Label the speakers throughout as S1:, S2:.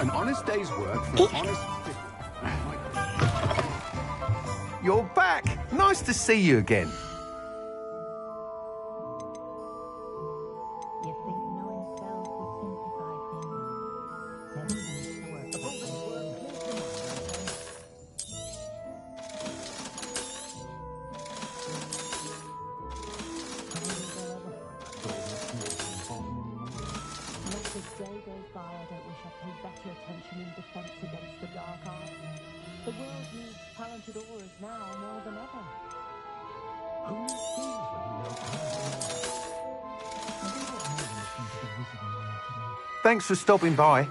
S1: An honest day's work for an honest... You're back! Nice to see you again. Thanks for stopping by.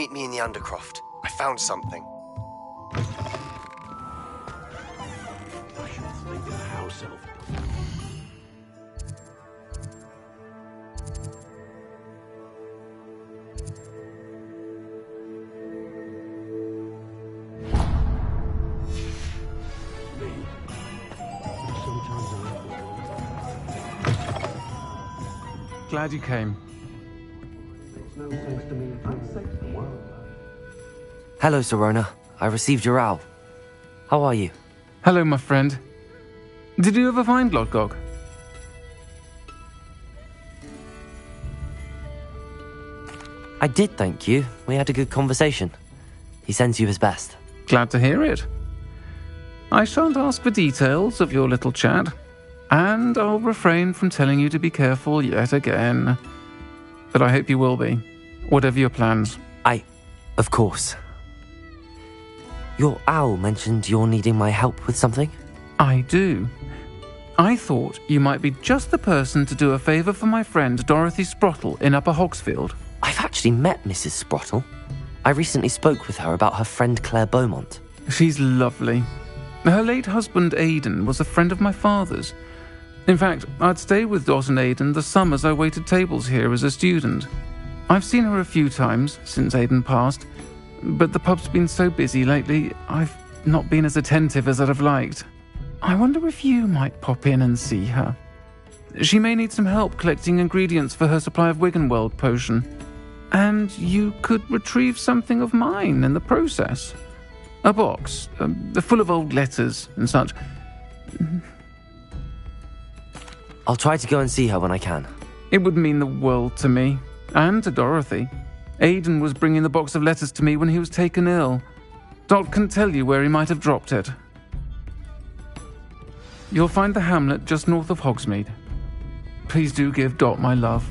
S2: meet me in the Undercroft. I found something.
S3: I should find a house elf.
S4: Glad you came.
S5: Hello, Sirona. I received your owl. How are you?
S4: Hello, my friend. Did you ever find Lodgok?
S5: I did, thank you. We had a good conversation. He sends you his best.
S4: Glad to hear it. I shan't ask for details of your little chat, and I'll refrain from telling you to be careful yet again. But I hope you will be, whatever your plans.
S5: Of course. Your owl mentioned you're needing my help with something?
S4: I do. I thought you might be just the person to do a favour for my friend Dorothy Sprottle in Upper Hogsfield.
S5: I've actually met Mrs. Sprottle. I recently spoke with her about her friend Claire Beaumont.
S4: She's lovely. Her late husband Aidan was a friend of my father's. In fact, I'd stayed with Dot and Aidan the summers I waited tables here as a student. I've seen her a few times since Aidan passed, but the pub's been so busy lately, I've not been as attentive as I'd have liked. I wonder if you might pop in and see her. She may need some help collecting ingredients for her supply of Wiggenweld potion. And you could retrieve something of mine in the process. A box, full of old letters and such.
S5: I'll try to go and see her when I can.
S4: It would mean the world to me, and to Dorothy. Aidan was bringing the box of letters to me when he was taken ill. Dot can tell you where he might have dropped it. You'll find the hamlet just north of Hogsmeade. Please do give Dot my love.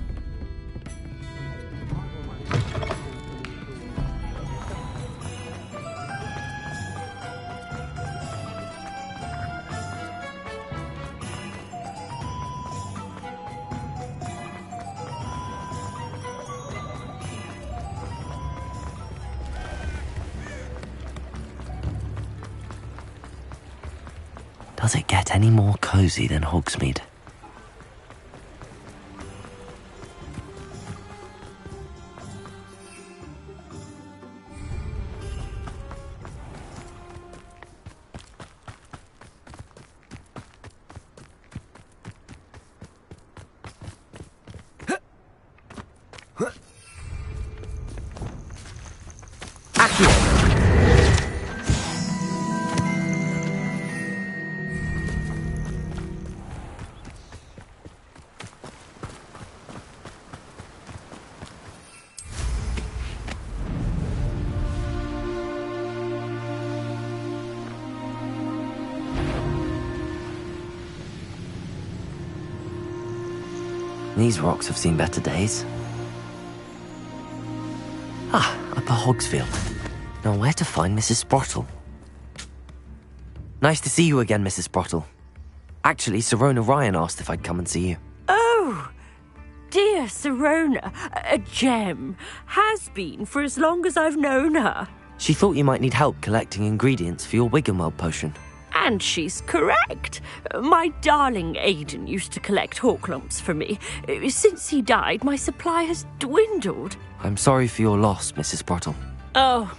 S5: Does it get any more cozy than Hogsmeade? These rocks have seen better days. Upper Hogsfield. Now where to find Mrs. Sprottle? Nice to see you again, Mrs. Sprottle. Actually, Sirona Ryan asked if I'd come and see you.
S6: Oh, dear Sirona, a gem. Has been for as long as I've known her.
S5: She thought you might need help collecting ingredients for your Wiggenweld potion.
S6: And she's correct. My darling Aidan used to collect Horklumps for me. Since he died, my supply has dwindled.
S5: I'm sorry for your loss, Mrs. Sprottle.
S6: Oh,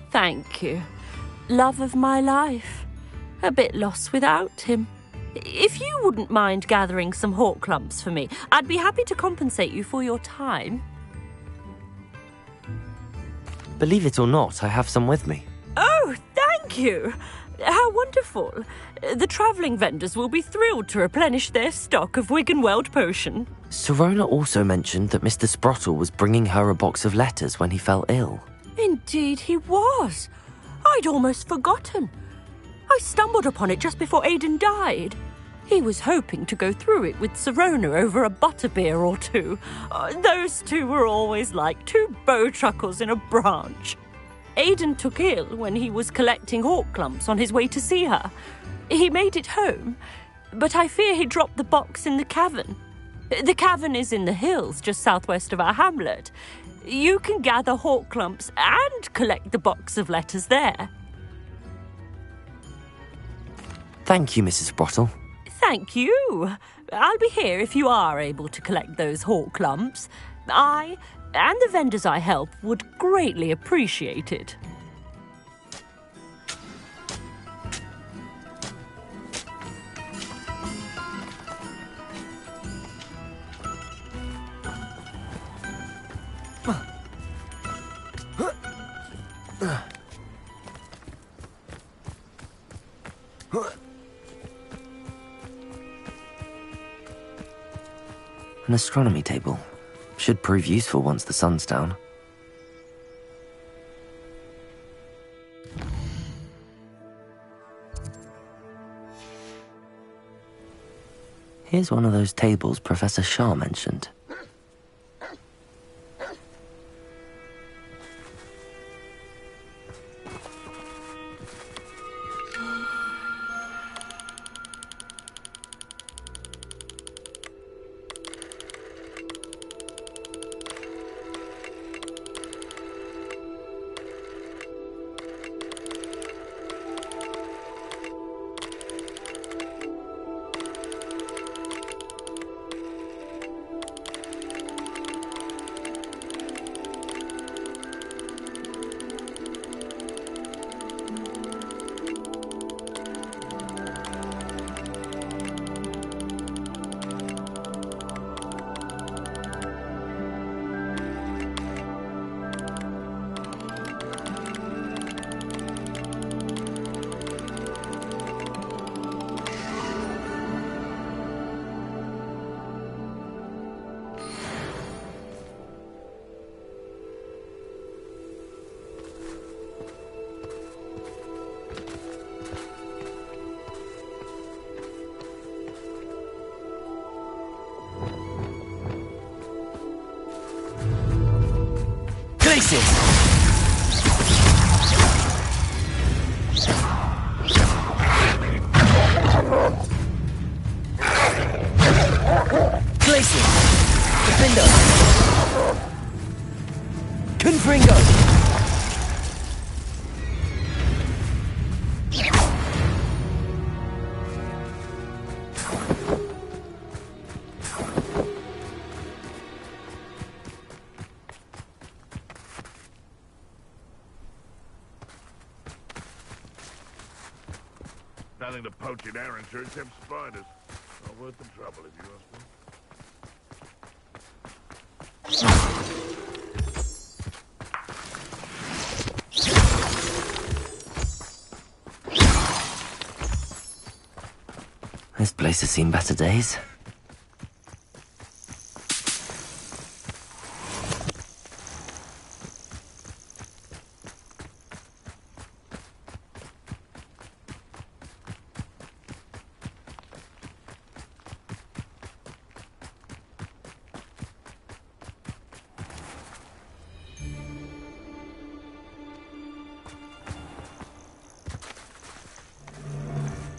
S6: thank you. Love of my life. A bit lost without him. If you wouldn't mind gathering some Horklumps for me, I'd be happy to compensate you for your time.
S5: Believe it or not, I have some with me.
S6: Oh, thank you. How wonderful. The travelling vendors will be thrilled to replenish their stock of Wiggenweld potion.
S5: Sirona also mentioned that Mr. Sprottle was bringing her a box of letters when he fell ill.
S6: Indeed he was. I'd almost forgotten. I stumbled upon it just before Aidan died. He was hoping to go through it with Sirona over a butterbeer or two. Those two were always like two bowtruckles in a branch. Aidan took ill when he was collecting Horklumps on his way to see her. He made it home, but I fear he dropped the box in the cavern. The cavern is in the hills just southwest of our hamlet. You can gather hawk clumps and collect the box of letters there.
S5: Thank you, Mrs. Sprottle.
S6: Thank you. I'll be here if you are able to collect those hawk clumps. I and the vendors I help would greatly appreciate it.
S5: An astronomy table. Should prove useful once the sun's down. Here's one of those tables Professor Shah mentioned.
S3: Nothing to poach in Arrowshire except spiders. Not worth the trouble, if you ask me.
S5: This place has seen better days.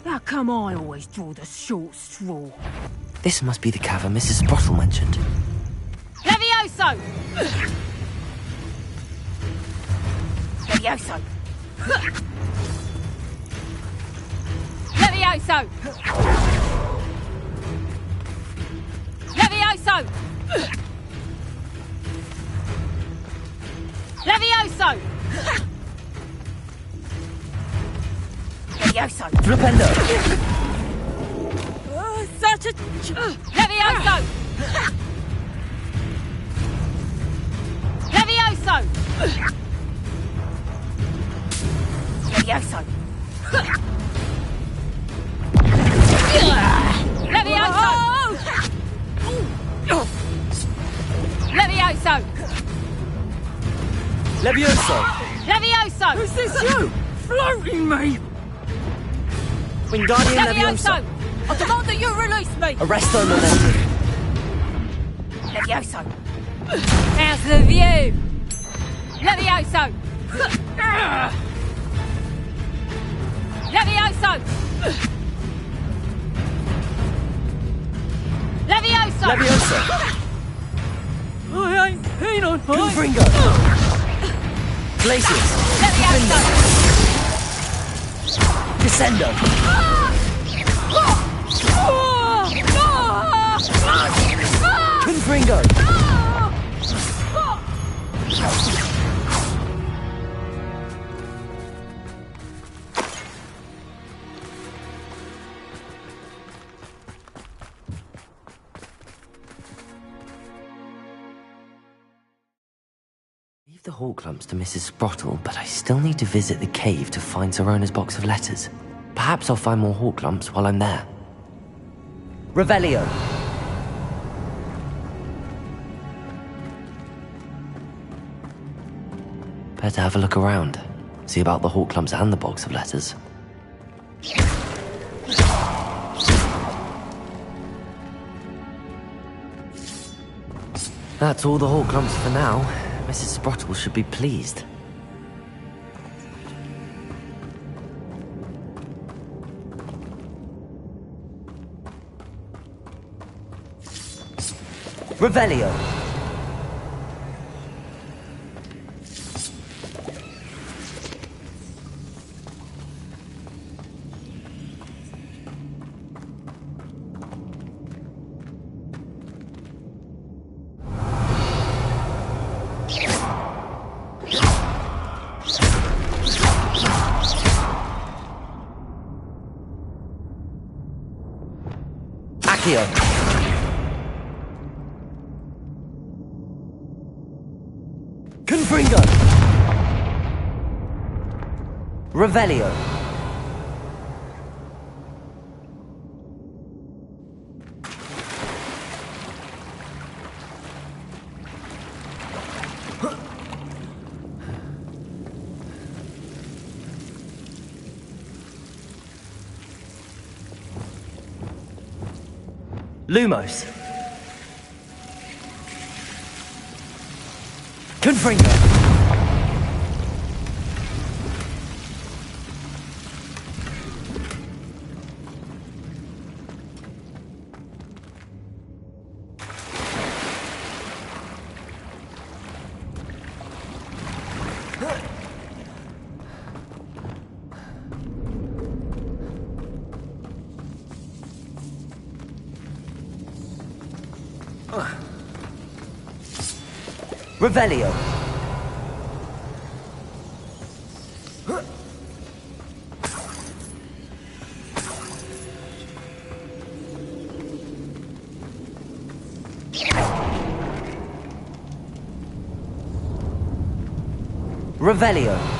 S6: How come I always draw the short straw?
S5: This must be the cavern Mrs. Sprottle mentioned.
S6: Levioso! Levioso! Levioso! Levioso! Levioso! Levioso!
S5: Flipendo!
S6: Such a... Levioso! Levioso! Levioso! Levioso! Levioso!
S5: Levioso!
S6: Levioso!
S7: Is this you? Floating me!
S5: Wingardium Levioso!
S6: I demand that you release me!
S5: Arresto Memento!
S6: Levioso! How's the view? Levioso! Levioso! Levioso!
S5: Levioso!
S7: I ain't keen on
S5: Confringo! Glacius! Descendo! Confringo! Leave the Hawk Lumps to Mrs. Sprottle, but I still need to visit the cave to find Zerona's box of letters. Perhaps I'll find more Hawk Lumps while I'm there. Revelio! Better have a look around. See about the Hawk Lumps and the box of letters. That's all the Hawk Lumps for now. Mrs. Sprottle should be pleased. Revelio! Accio! Confringo! Revelio! Lumos! Confringo! Revelio! Revelio!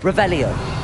S5: Revelio!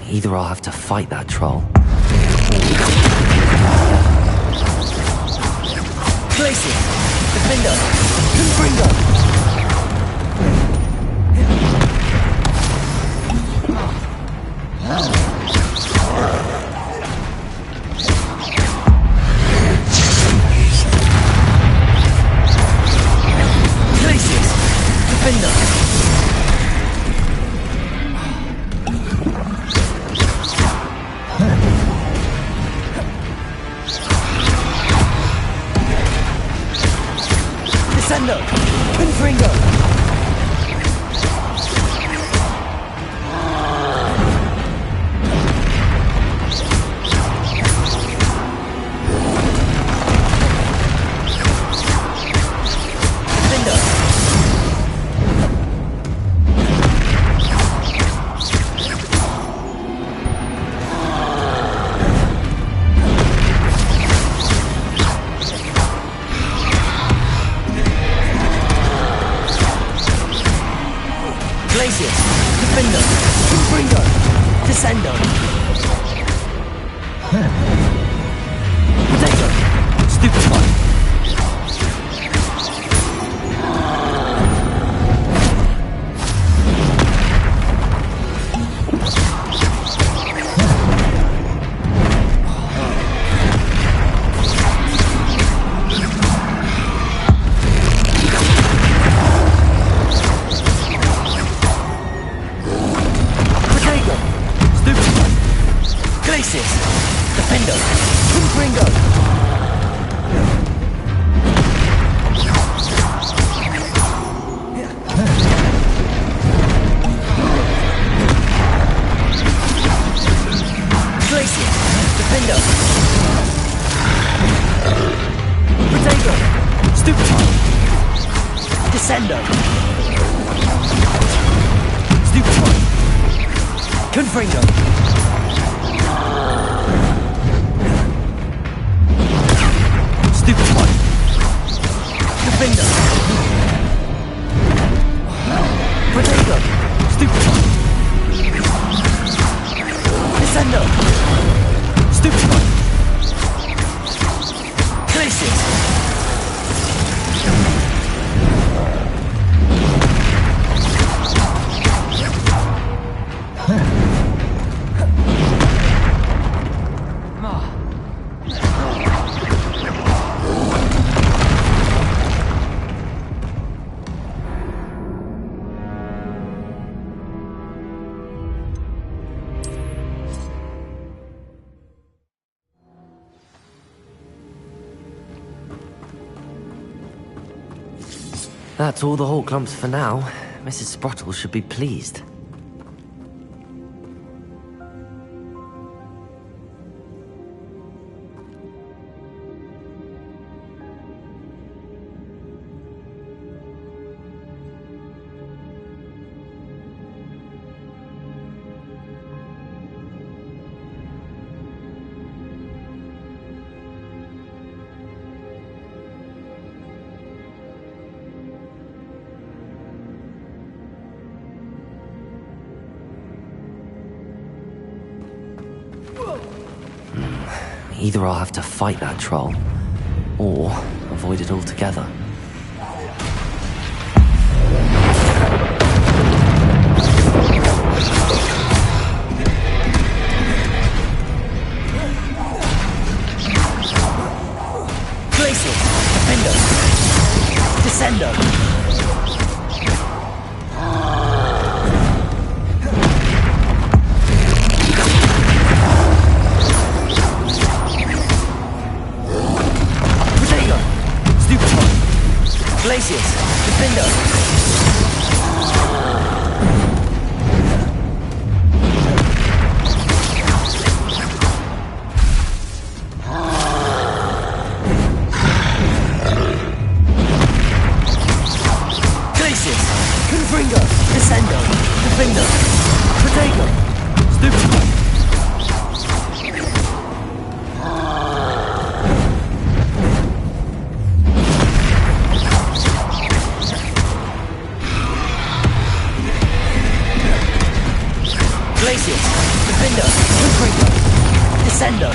S5: Either I'll have to fight that troll. Glacius! Defender! Confringo! Glacius! Defender! Defender! Confringo! Defender! Confringo! Descendo! Potato! Stupefy! Defender! Confringo! Glacier! Defender! Potato! Stupefy! Descendo! Stupefy! Confringo! Defender! Potato! Stupefy! Descendo! Stupefy! Glacier! That's all the Hawklumps for now. Mrs. Sprottle should be pleased. Either I'll have to fight that troll, or avoid it altogether.
S8: Glacier! Defender! Descendo! Glaciers! Defender! Glaciers! Confringo! Descendo! Defender! Potato! Stupefy! Glaciers! Defender! Confringo! Descendo!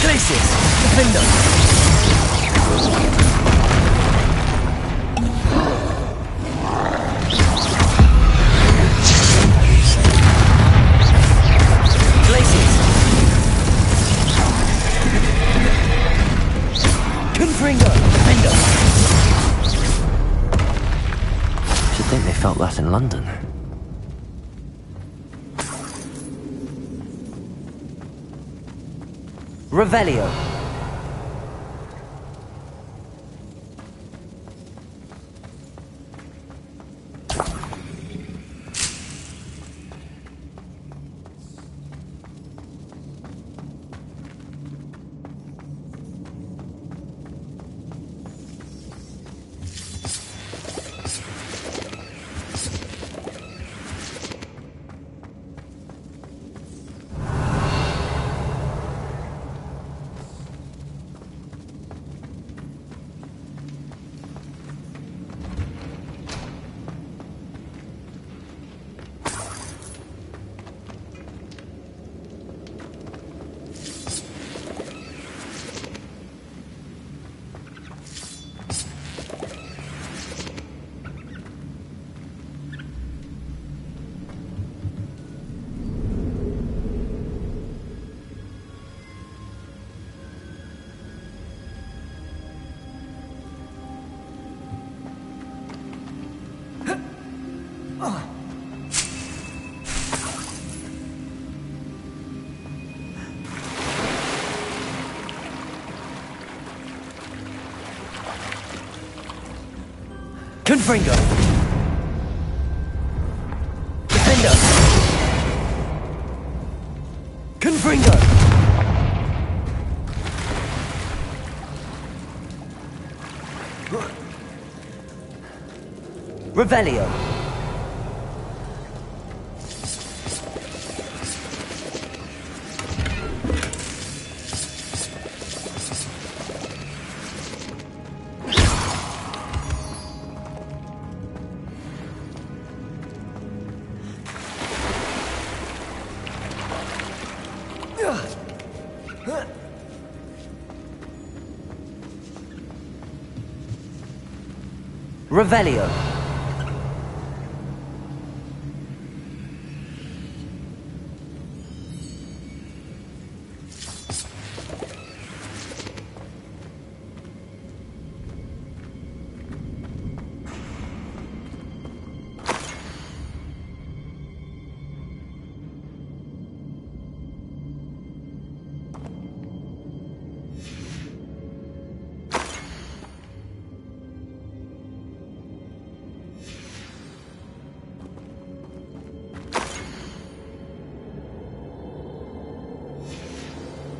S8: Glaciers! Defender!
S5: Should think they felt that in London. Revelio. Confringo. Defender. Confringo. Revelio. Revelio.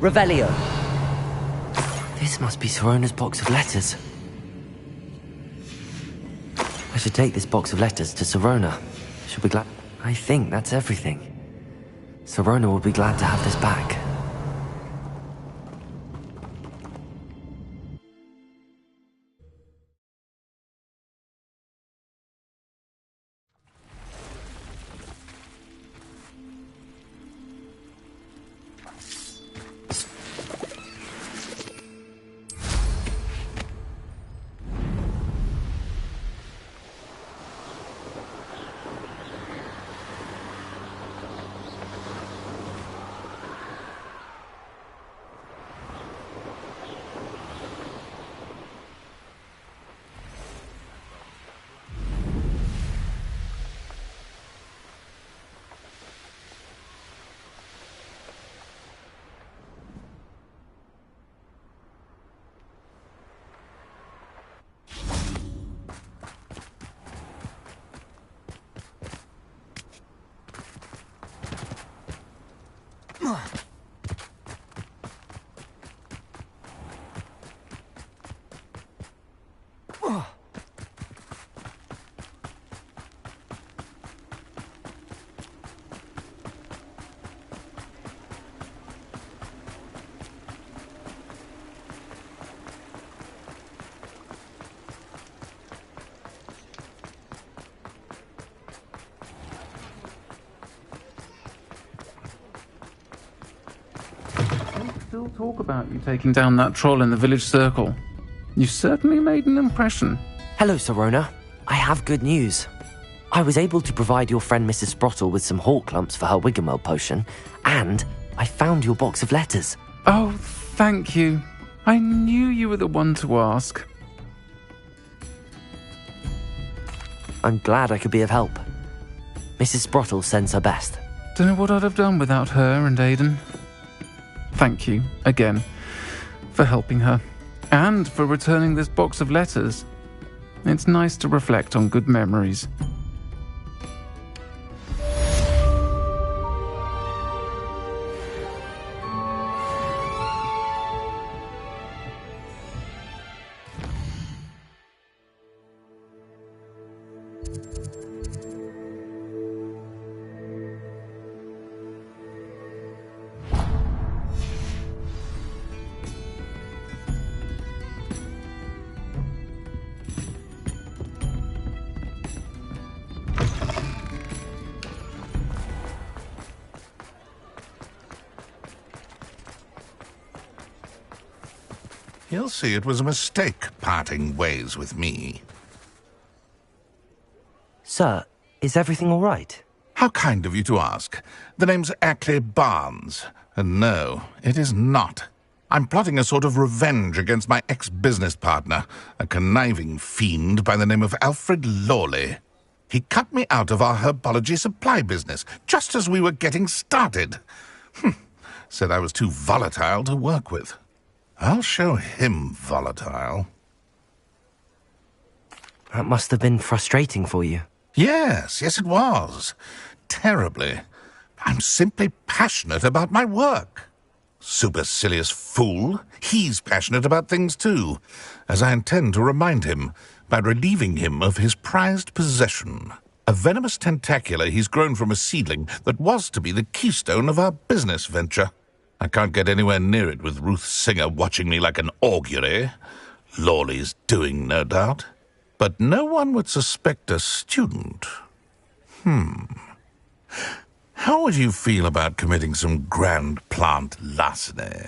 S5: Revelio. This must be Sorona's box of letters. I should take this box of letters to Sorona. She'll be glad. I think that's everything. Sorona will be glad to have this back.
S4: Still talk about you taking down that troll in the village circle. You certainly made an impression.
S5: Hello, Sorona. I have good news. I was able to provide your friend Mrs. Sprottle with some hawk lumps for her Wiggenweld potion, and I found your box of letters.
S4: Oh, thank you. I knew you were the one to ask.
S5: I'm glad I could be of help. Mrs. Sprottle sends her best.
S4: Don't know what I'd have done without her and Aidan. Thank you, again, for helping her, and for returning this box of letters. It's nice to reflect on good memories.
S3: You'll see it was a mistake parting ways with me.
S5: Sir, is everything all right?
S3: How kind of you to ask. The name's Ackley Barnes. And no, it is not. I'm plotting a sort of revenge against my ex-business partner, a conniving fiend by the name of Alfred Lawley. He cut me out of our herbology supply business, just as we were getting started. Said I was too volatile to work with. I'll show him volatile.
S5: That must have been frustrating for you.
S3: Yes, it was. Terribly. I'm simply passionate about my work. Supercilious fool. He's passionate about things too, as I intend to remind him by relieving him of his prized possession. A venomous tentacula he's grown from a seedling that was to be the keystone of our business venture. I can't get anywhere near it with Ruth Singer watching me like an augury. Lawley's doing, no doubt. But no one would suspect a student. How would you feel about committing some grand plant larceny?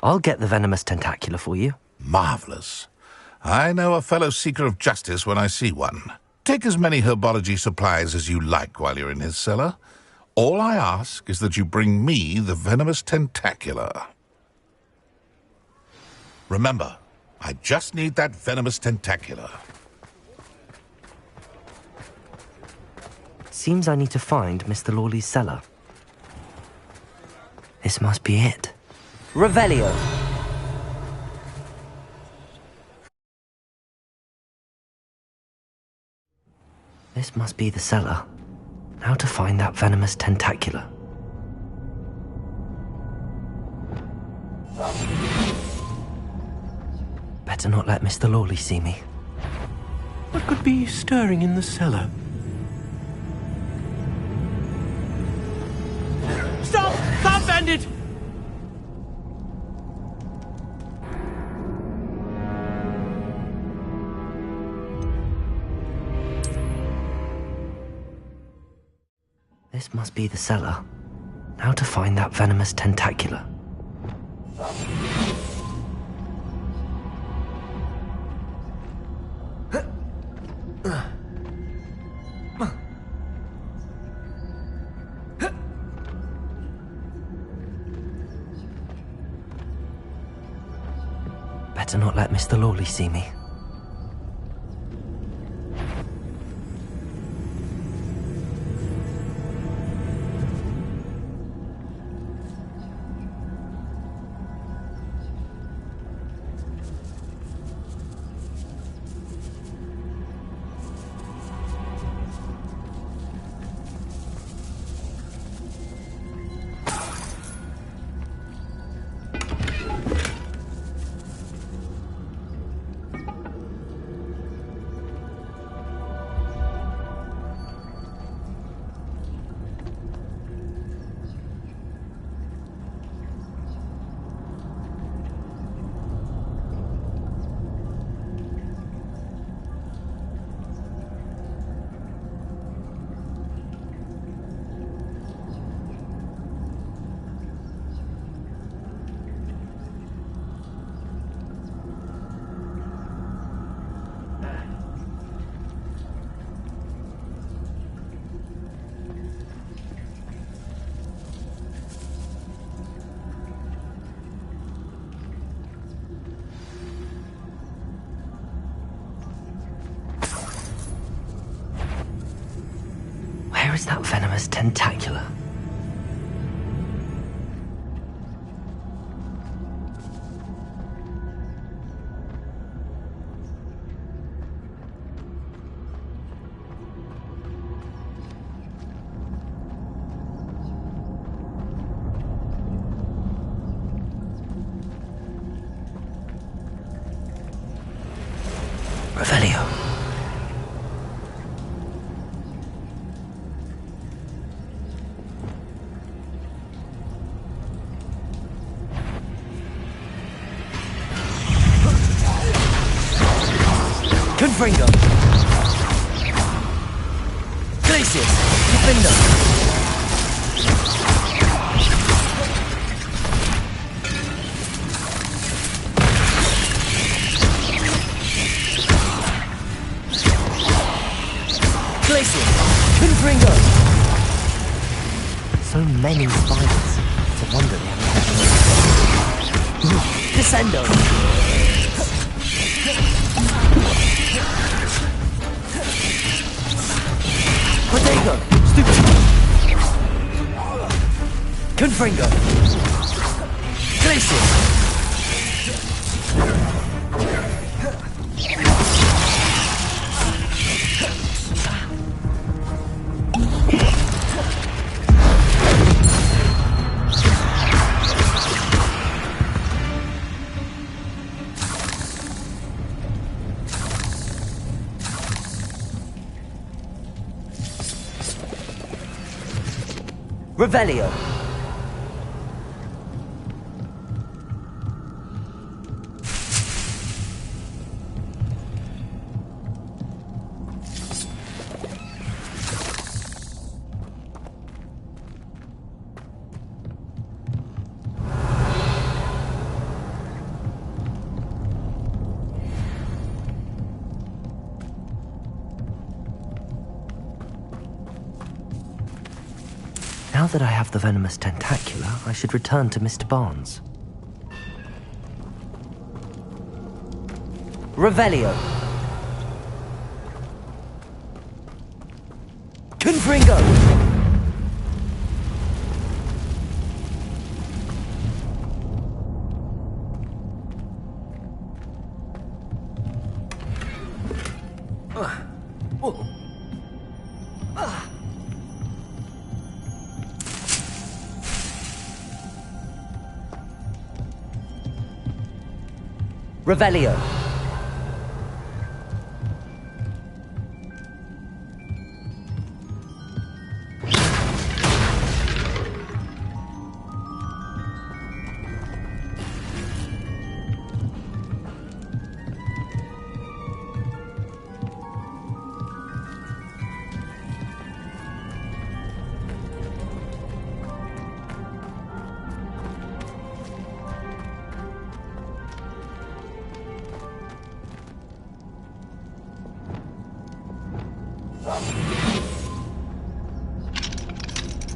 S5: I'll get the venomous tentacula for you.
S3: Marvelous. I know a fellow seeker of justice when I see one. Take as many herbology supplies as you like while you're in his cellar. All I ask is that you bring me the venomous tentacula. Remember, I just need that venomous tentacula.
S5: Seems I need to find Mr. Lawley's cellar. This must be it. Revelio! This must be the cellar. How to find that venomous tentacula. Better not let Mr. Lawley see me.
S9: What could be stirring in the cellar? Stop! Stop, bandit!
S5: This must be the cellar. How to find that venomous tentacula. Better not let Mr. Lawley see me. is that venomous tentacula? Revelio.
S8: Confringo. Glacius. Defender. Confringo!
S5: So many spiders. It's a wonder they haven't had
S8: Descendo! Protego! Confringo! Glacius! Revelio.
S5: Now that I have the venomous tentacula, I should return to Mr. Barnes.
S8: Revelio. Confringo. Revelio.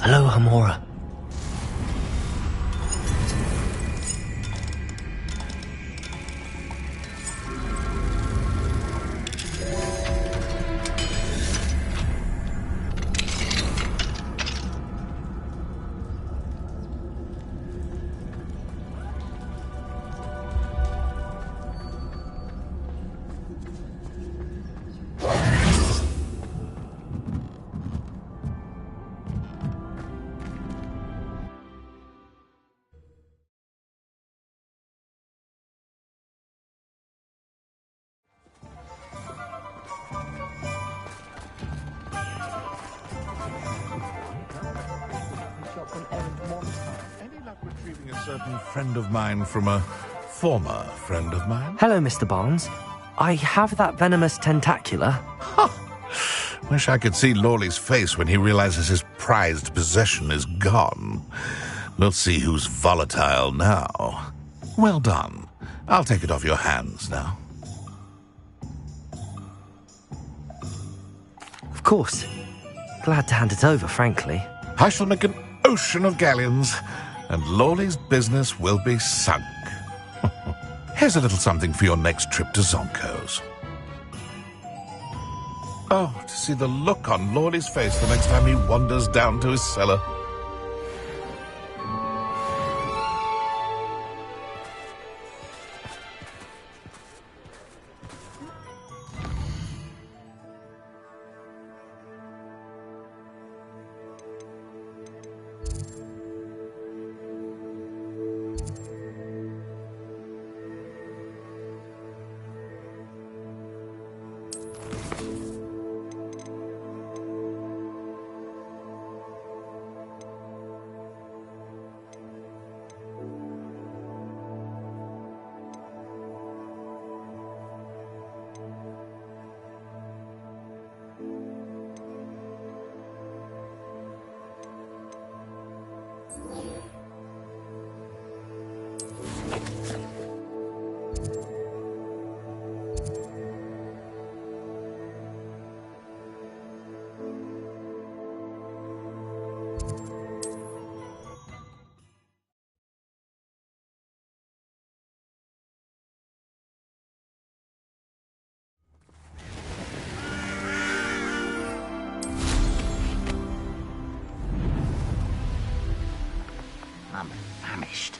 S5: Hello, Hamora.
S3: Any luck retrieving a certain friend of mine from a former friend of mine?
S5: Hello, Mr. Barnes. I have that venomous tentacula.
S3: Wish I could see Lawley's face when he realizes his prized possession is gone. We'll see who's volatile now. Well done. I'll take it off your hands now.
S5: Of course. Glad to hand it over, frankly.
S3: I shall make an ocean of galleons, and Lawley's business will be sunk. Here's a little something for your next trip to Zonko's. Oh, to see the look on Lordy's face the next time he wanders down to his cellar.
S5: I'm famished.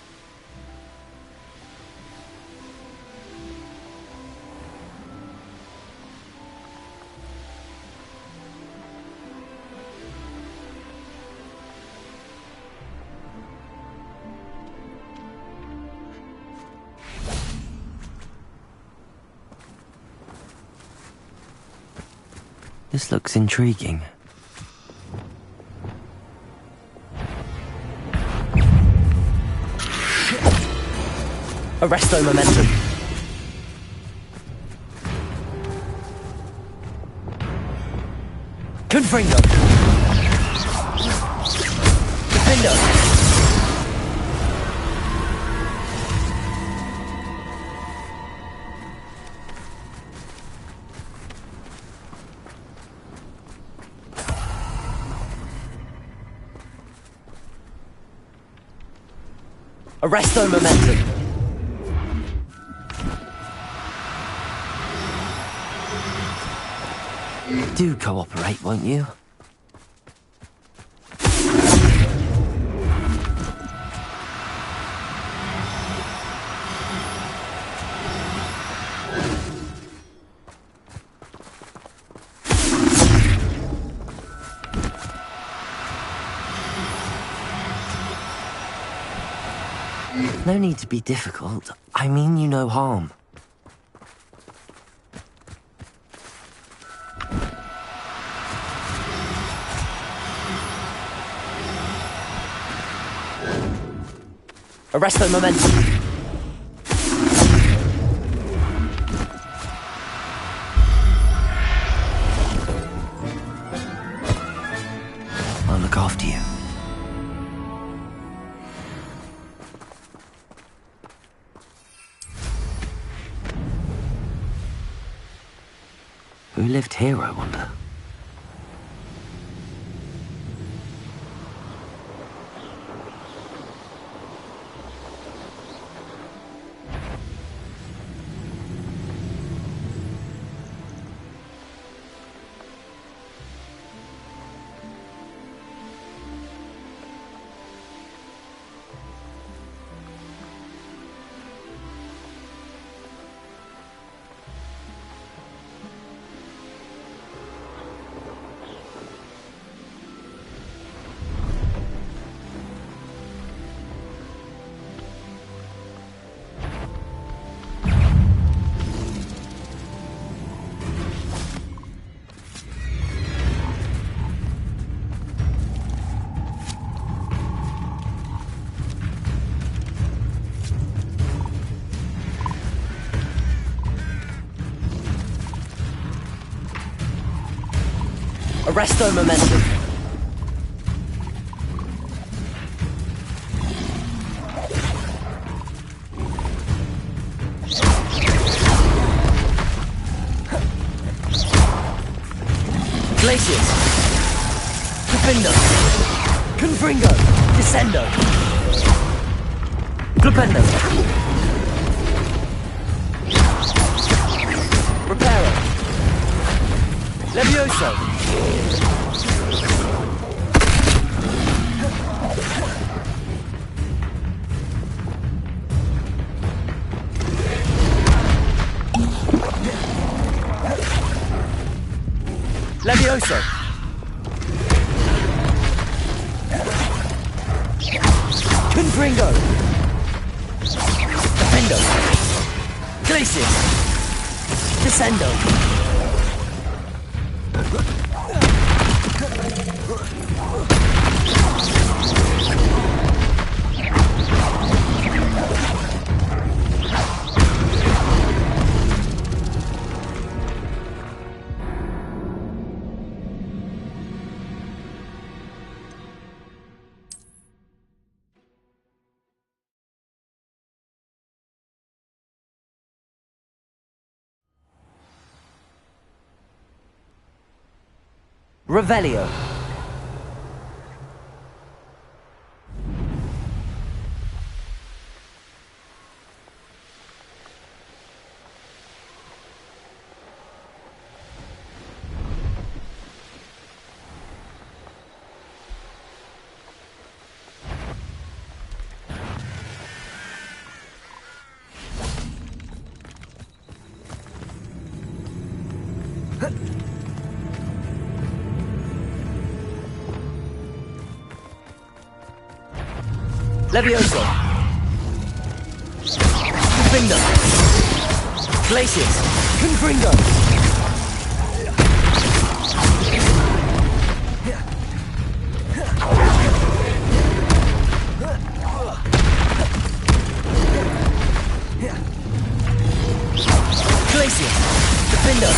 S5: This looks intriguing. Arresto momentum. Confringo. Defendo. Arresto momentum. Do cooperate, won't you? No need to be difficult. I mean you no harm. Arresto momentum. I'll look after you. Who lived here, I wonder? Arresto momentum. Glaciers. Defendo. Confringo. Descendo. Flipendo. Reparo.
S8: Levioso! Levioso! Confringo! Defendo! Glacius! Descendo! Revelio. Levioso! Confringo! Glacius! Confringo! Glacius! Defendo!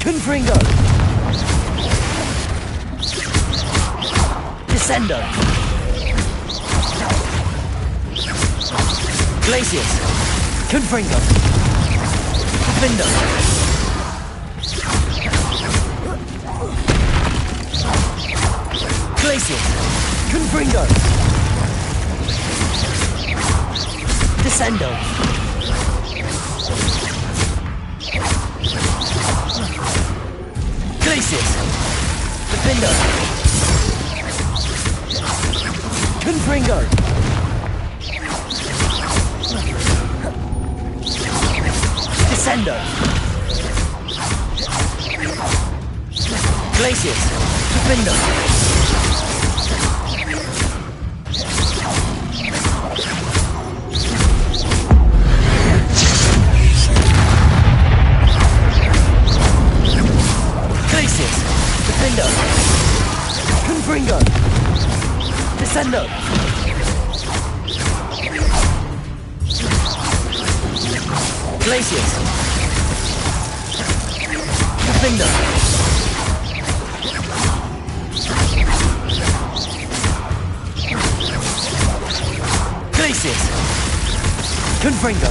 S8: Confringo! Descendo! Glacius! Confringo! Defendo! Glacius! Confringo! Descendo! Glacius! Defendo! Confringo! Descendo! Glacius! Defendo! Glacius! Defendo! Confringo! Descendo! Glacius! Defendo! Glacius! Confringo!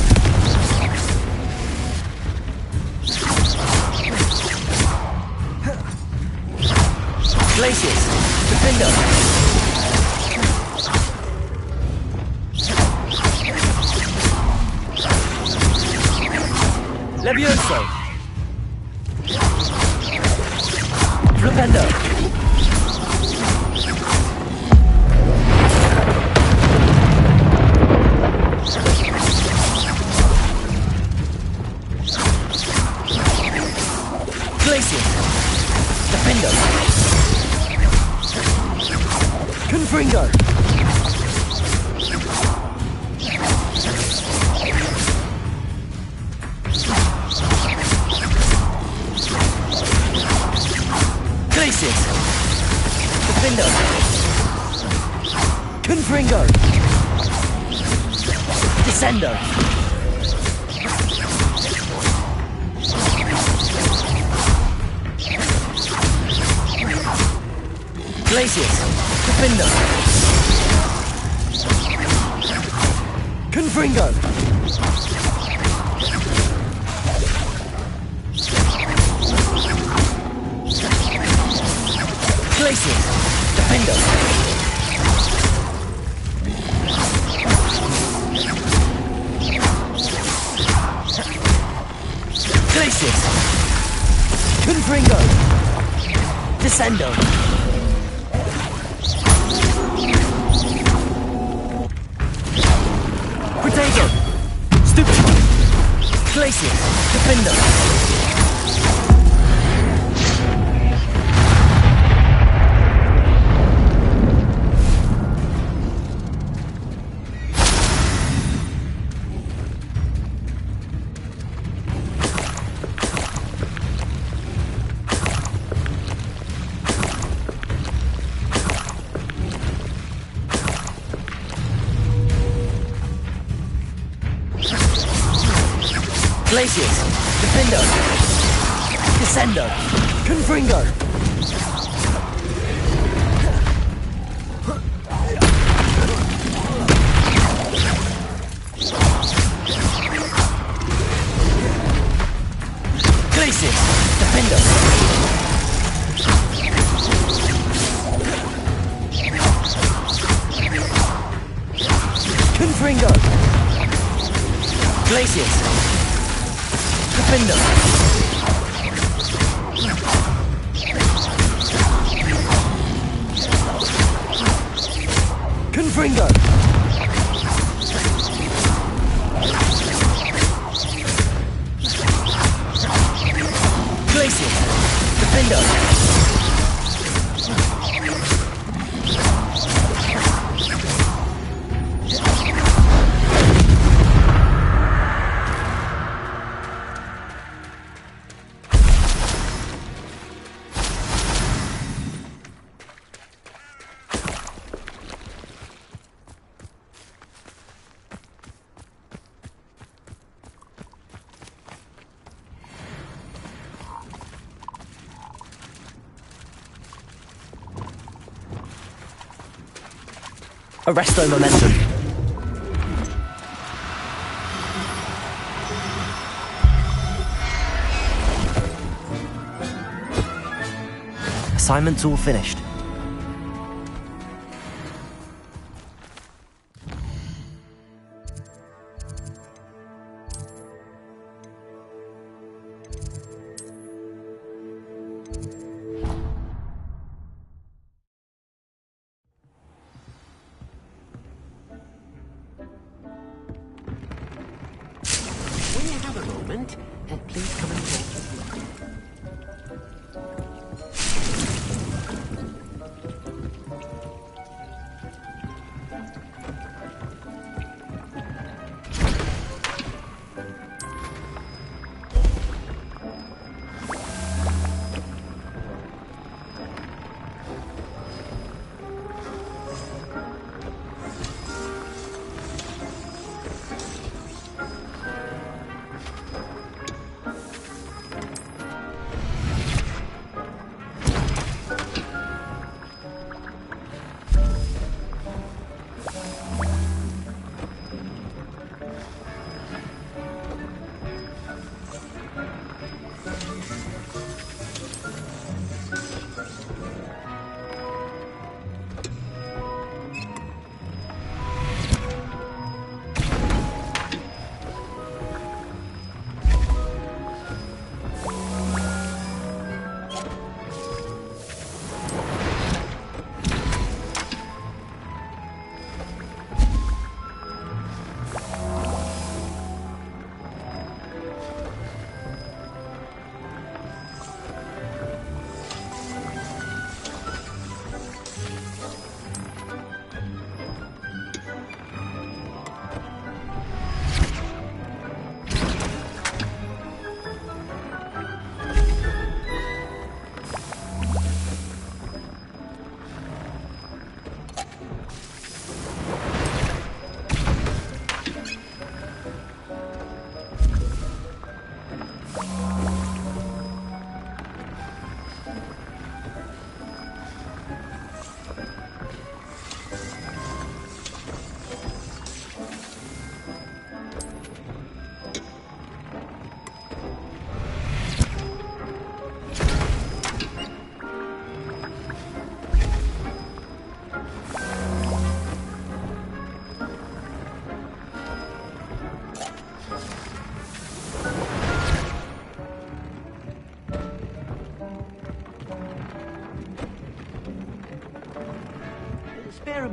S8: Glacius! Defendo! Levioso! Flipendo! Glacius! Defendo! Confringo! Glacius! Defendo! Confringo! Descendo! Glacius! Defendo! Confringo! Glacius! Defendo! Glacius! Confringo! Descendo! Protego! Stupido! Glacius! Defendo! Glacius! Defendo! Descendo! Confringo! Glacius! Defendo! Confringo! Glacius! Defendo! Confringo! Glacius! Defendo! Arresto momentum. Assignment's all finished.
S9: Will you have a moment? Please come and talk.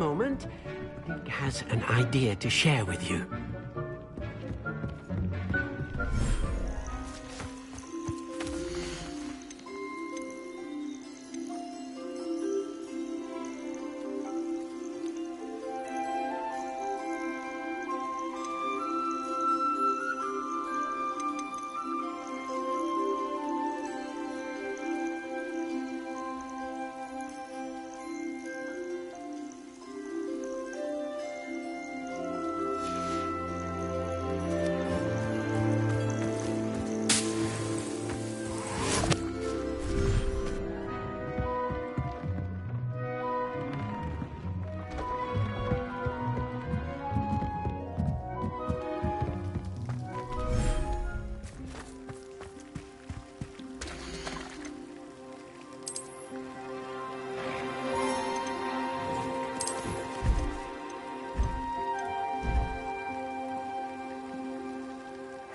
S9: moment. Deke has an idea to share with you.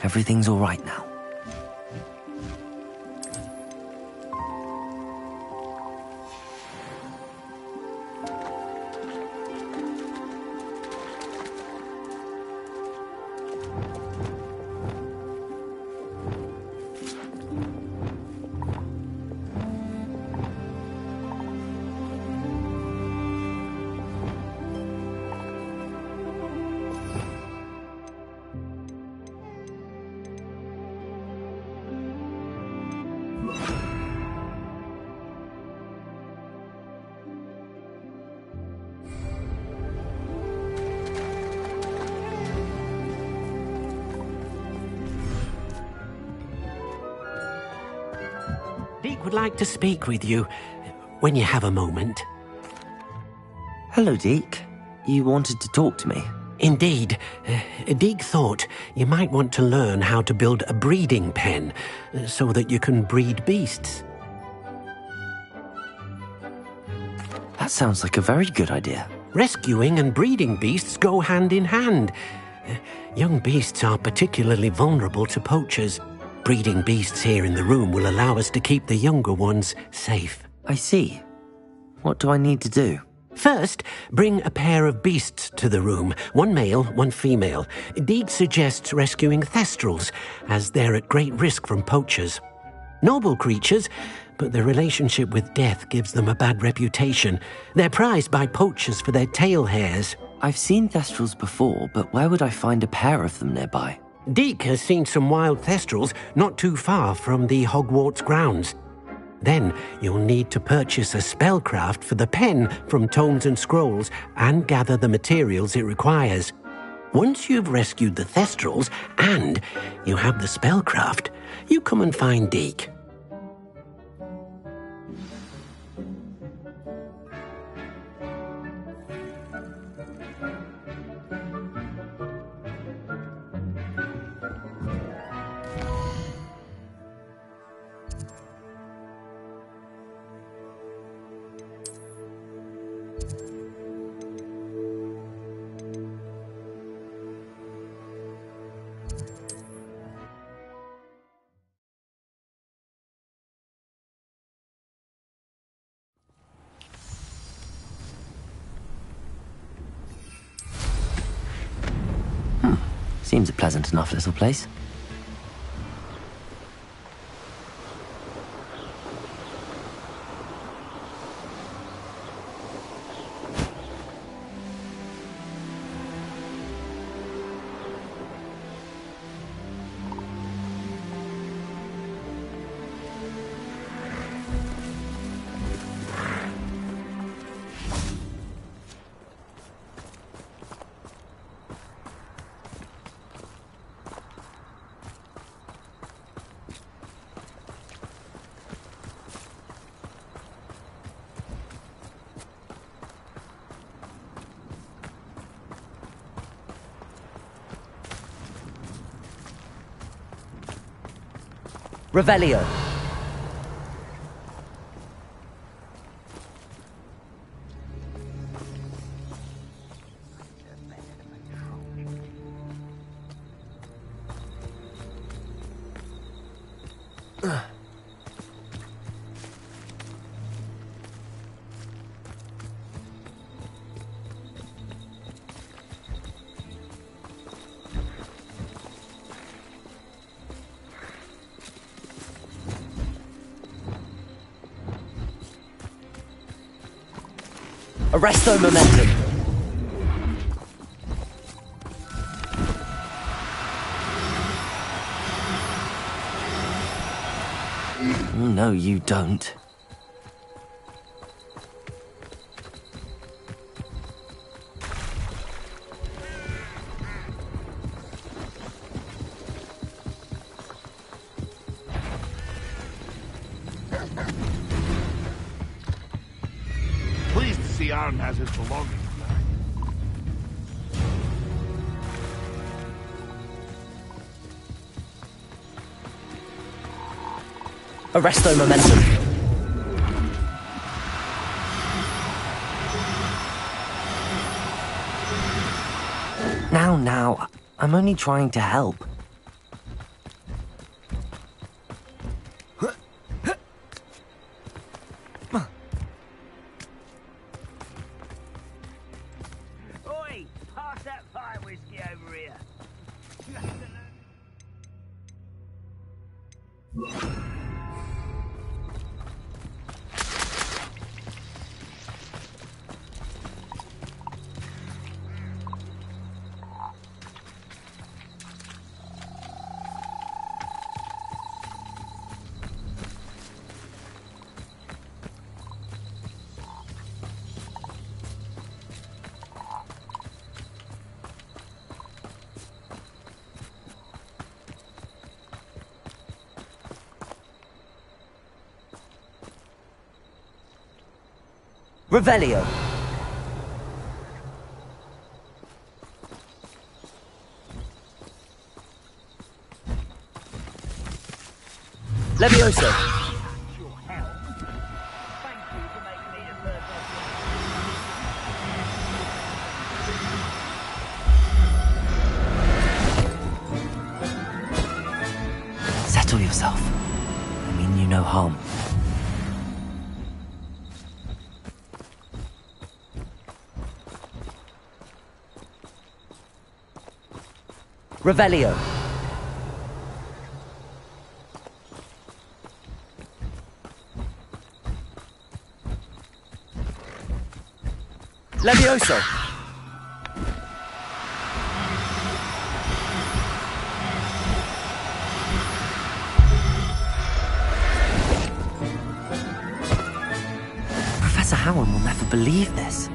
S5: Everything's all right now. Deke would like to speak with you when you have a moment.
S8: Hello, Deke. You wanted to talk to me?
S9: Indeed. Deke thought you might want to learn how to build a breeding pen so that you can breed beasts.
S5: That sounds like a very good idea.
S9: Rescuing and breeding beasts go hand in hand. Young beasts are particularly vulnerable to poachers. Breeding beasts here in the room will allow us to keep the younger ones safe.
S5: I see. What do I need to do?
S9: First, bring a pair of beasts to the room. One male, one female. Deke suggests rescuing thestrals, as they're at great risk from poachers. Noble creatures, but their relationship with death gives them a bad reputation. They're prized by poachers for their tail hairs.
S5: I've seen thestrals before, but where would I find a pair of them nearby?
S9: Deke has seen some wild thestrals not too far from the Hogwarts grounds. Then you'll need to purchase a spellcraft for the pen from Tomes and Scrolls and gather the materials it requires. Once you've rescued the thestrals and you have the spellcraft, you come and find Deke.
S5: Seems a pleasant enough little place.
S8: Revelio.
S5: Arresto momentum. No, you don't.
S3: Pleased to see Aaron has his belongings back.
S5: Arresto momentum. Now, I'm only trying to help.
S7: Oi, pass that fire whiskey over here.
S5: Revelio. Levioso. Settle yourself. I mean you no harm. Revelio. Levioso. Professor Howard will never believe this.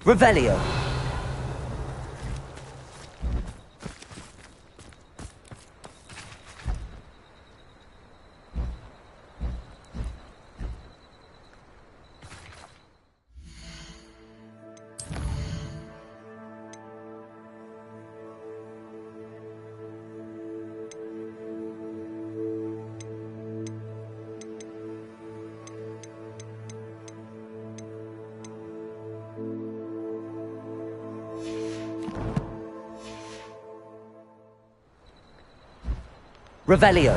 S5: Revelio. Revelio.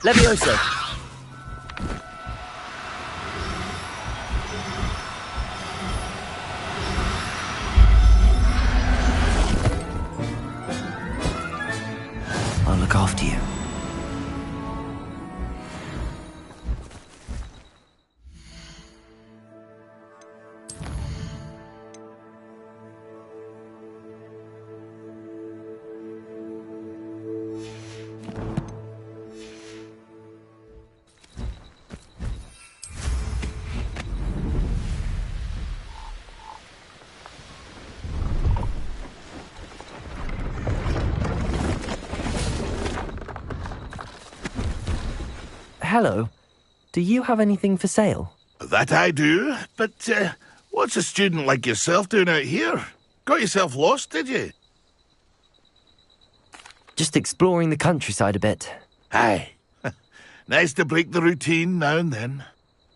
S5: Levioso. I'll look after you. Hello. Do you have anything for sale?
S3: That I do, but what's a student like yourself doing out here? Got yourself lost, did you?
S5: Just exploring the countryside a bit.
S3: Aye. Nice to break the routine now and then.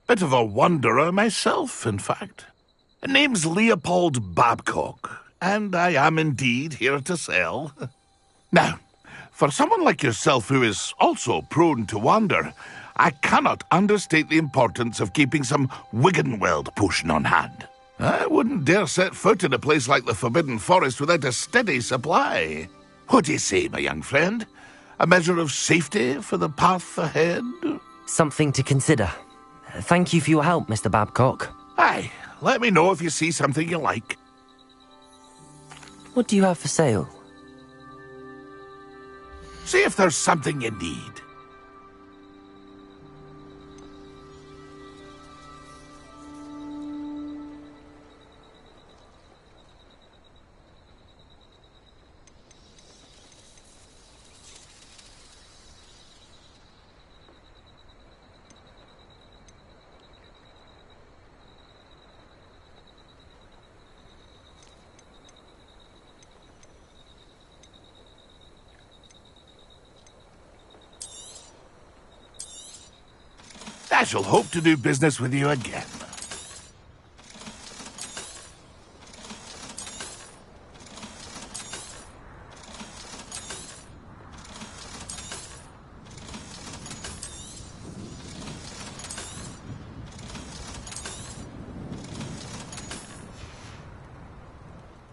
S3: Bit of a wanderer myself, in fact. Name's Leopold Babcock, and I am indeed here to sell. Now, for someone like yourself who is also prone to wander, I cannot understate the importance of keeping some Wiggenweld potion on hand. I wouldn't dare set foot in a place like the Forbidden Forest without a steady supply. What do you say, my young friend? A measure of safety for the path ahead?
S5: Something to consider. Thank you for your help, Mr. Babcock.
S3: Aye, let me know if you see something you like.
S5: What do you have for sale?
S3: See if there's something you need. I shall hope to do business with you again.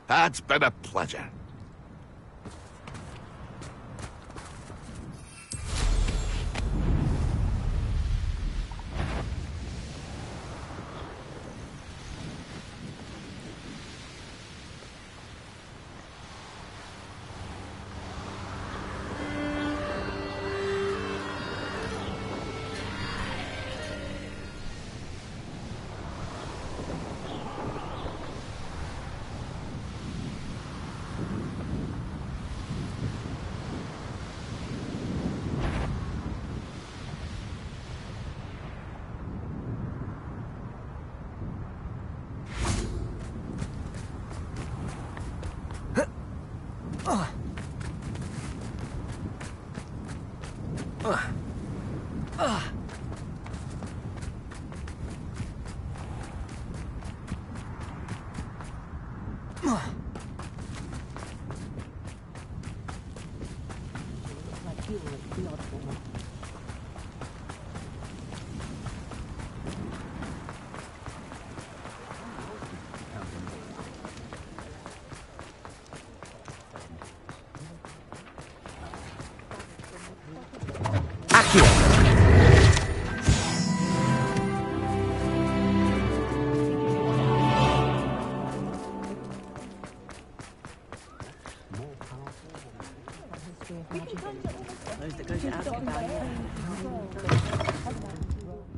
S3: That's been a pleasure.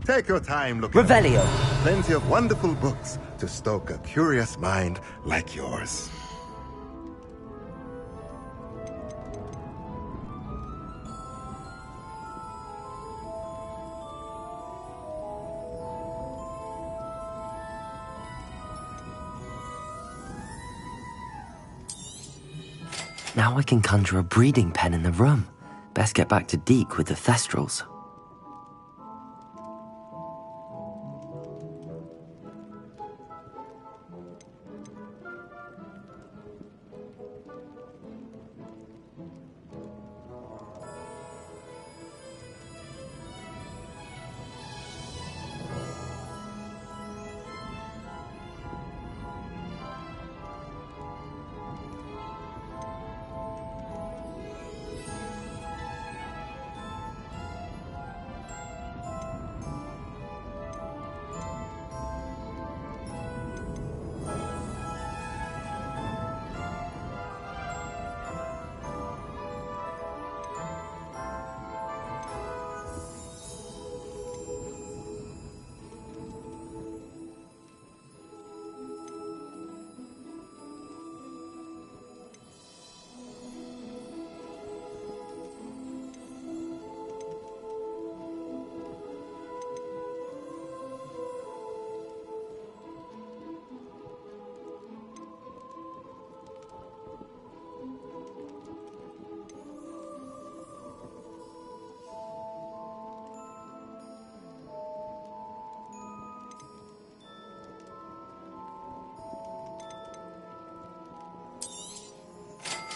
S10: Take your time looking.
S5: Revelio.
S10: Plenty of wonderful books to stoke a curious mind like yours.
S5: Now I can conjure a breeding pen in the room. Best get back to Deke with the Thestrals.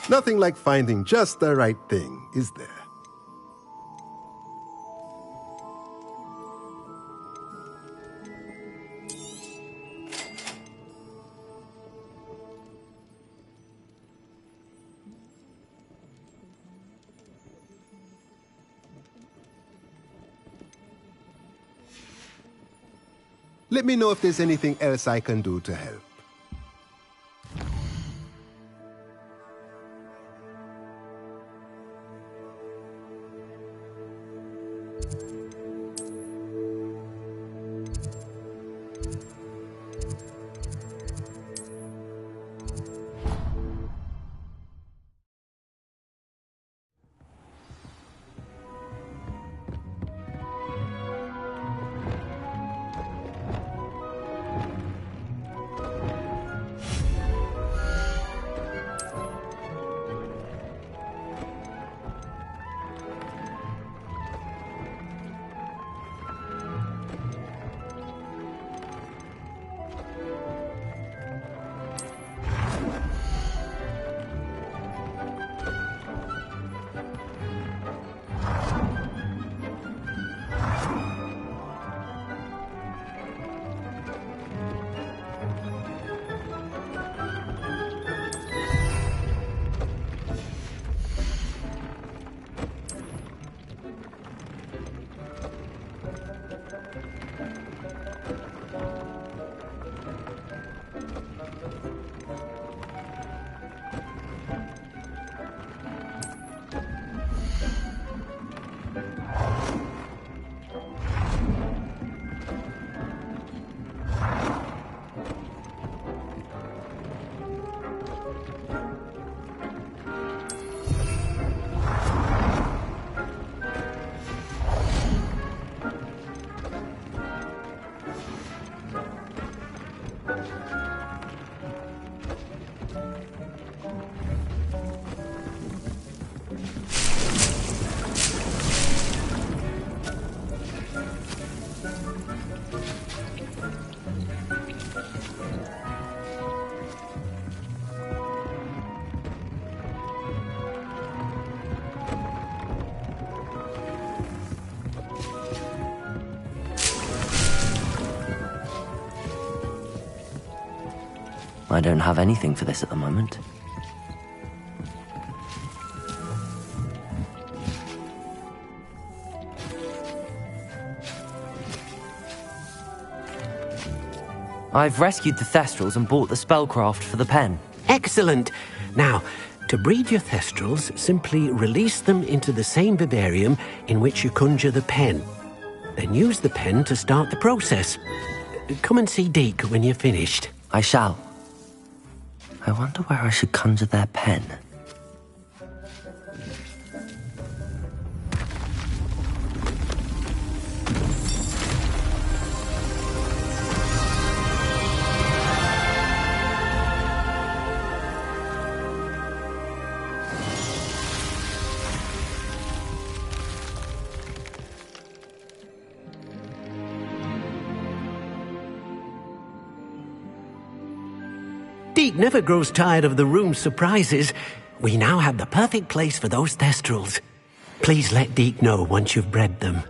S10: Nothing like finding just the right thing, is there? Let me know if there's anything else I can do to help.
S5: I don't have anything for this at the moment. I've rescued the Thestrals and bought the spellcraft for the pen.
S9: Excellent! Now, to breed your Thestrals, simply release them into the same vivarium in which you conjure the pen. Then use the pen to start the process. Come and see Deke when you're finished.
S5: I shall. I wonder where I should conjure their pen.
S9: Deke never grows tired of the room's surprises. We now have the perfect place for those Thestrals. Please let Deke know once you've bred them.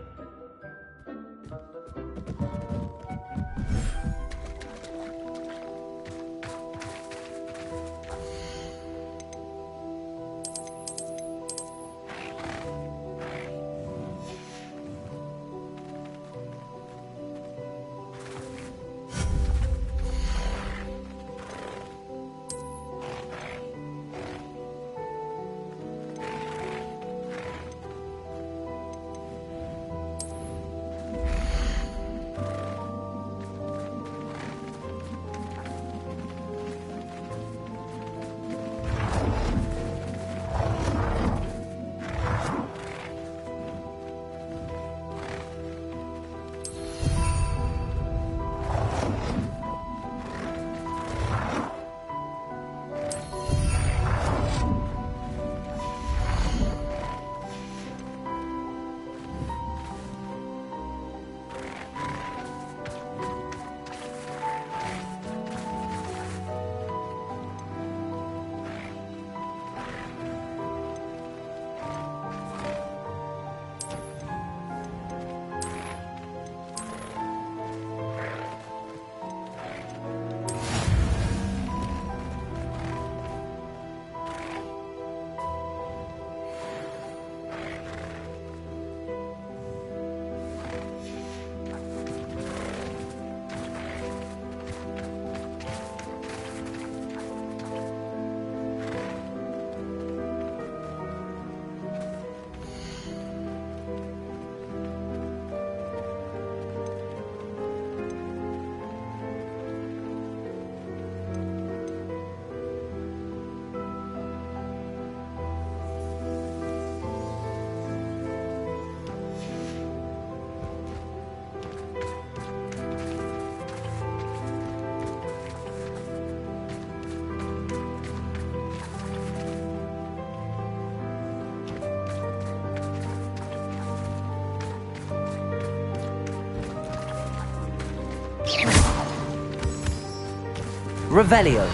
S5: Revelio.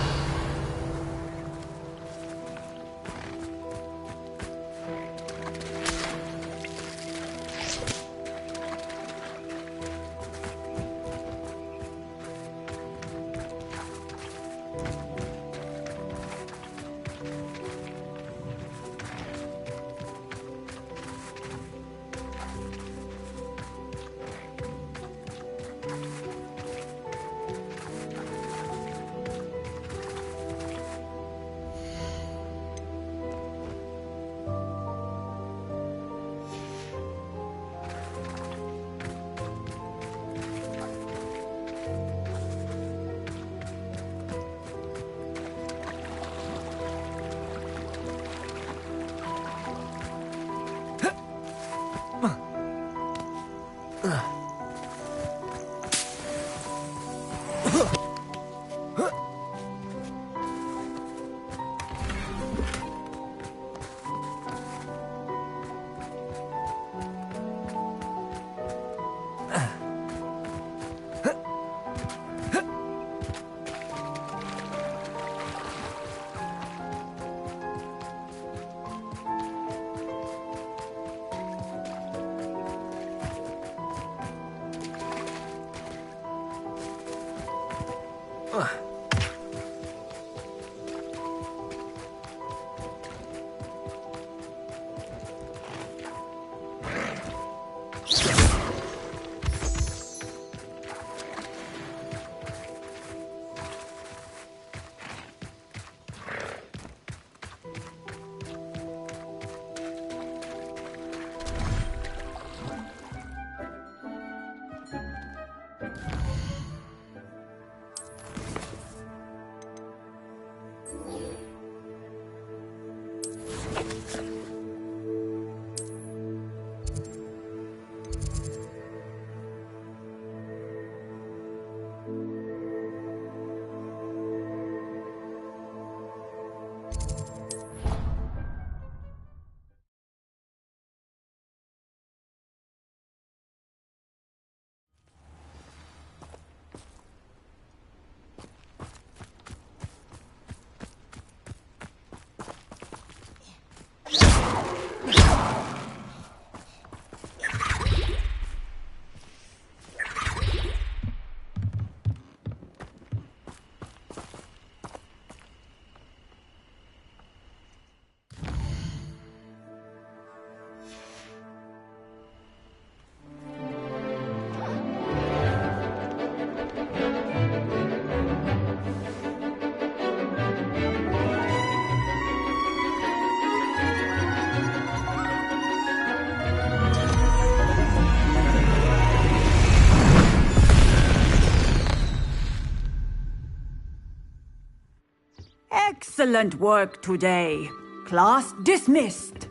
S11: Excellent work today. Class dismissed.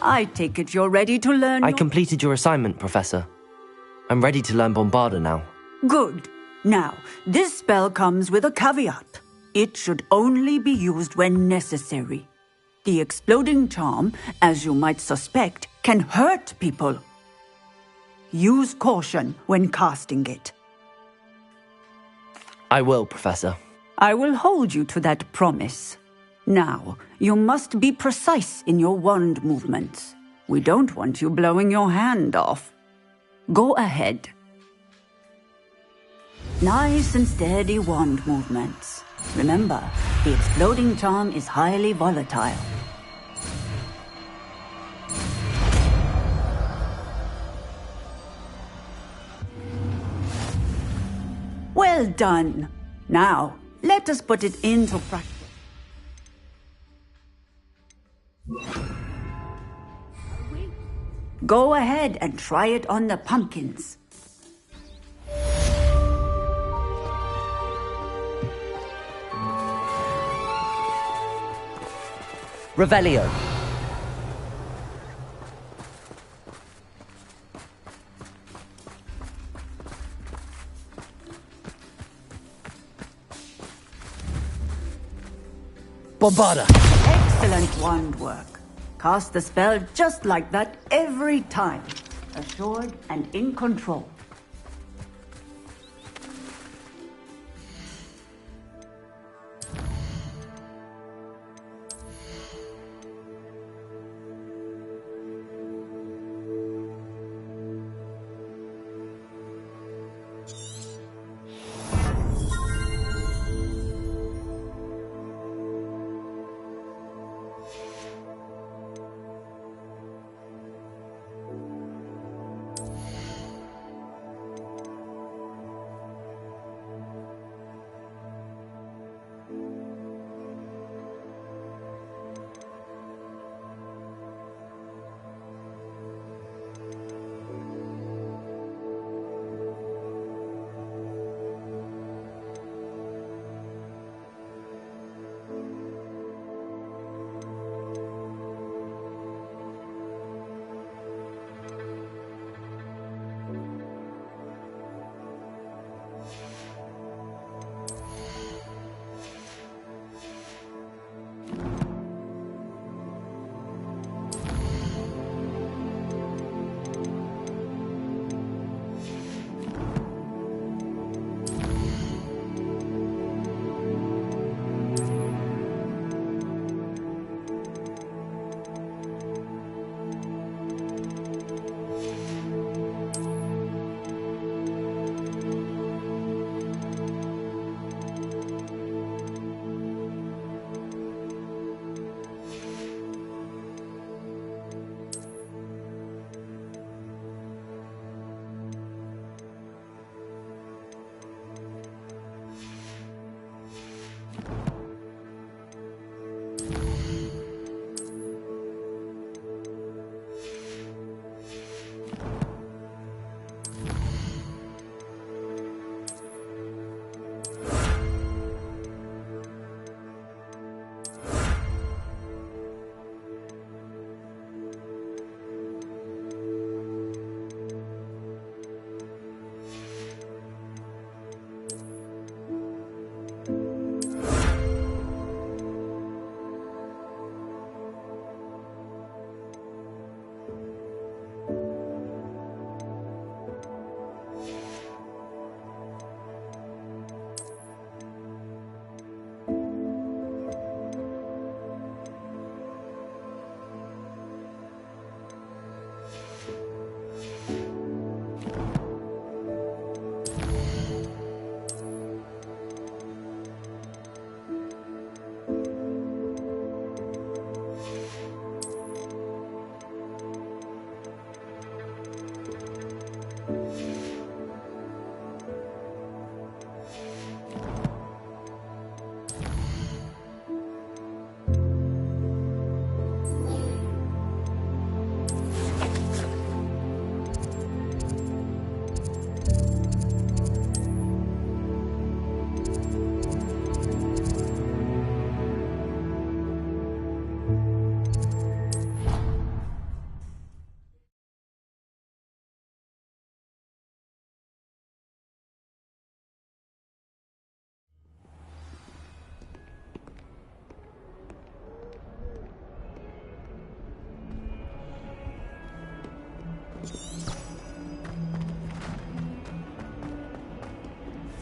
S11: I take it you're ready to learn.
S5: I completed your assignment, Professor. I'm ready to learn Bombarda now.
S11: Good. Now, this spell comes with a caveat. It should only be used when necessary. The exploding charm, as you might suspect, can hurt people. Use caution when casting it.
S5: I will, Professor.
S11: I will hold you to that promise. Now, you must be precise in your wand movements. We don't want you blowing your hand off. Go ahead. Nice and steady wand movements. Remember, the exploding charm is highly volatile. Well done. Now, let us put it into practice. Go ahead and try it on the pumpkins.
S5: Revelio. Bombarda.
S11: Excellent wand work. Cast the spell just like that every time. Assured and in control.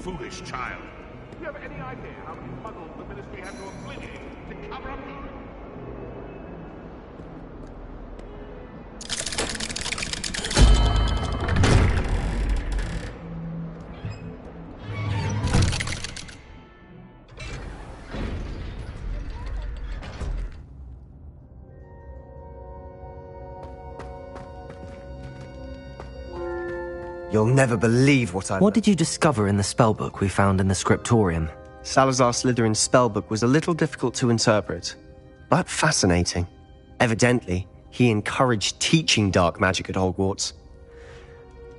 S3: foolish child. Do you have any idea how many puzzles the Ministry had to obliviate to cover up the...
S2: You'll never believe what I...
S5: What did you discover in the spellbook we found in the scriptorium?
S2: Salazar Slytherin's spellbook was a little difficult to interpret, but fascinating. Evidently, he encouraged teaching dark magic at Hogwarts.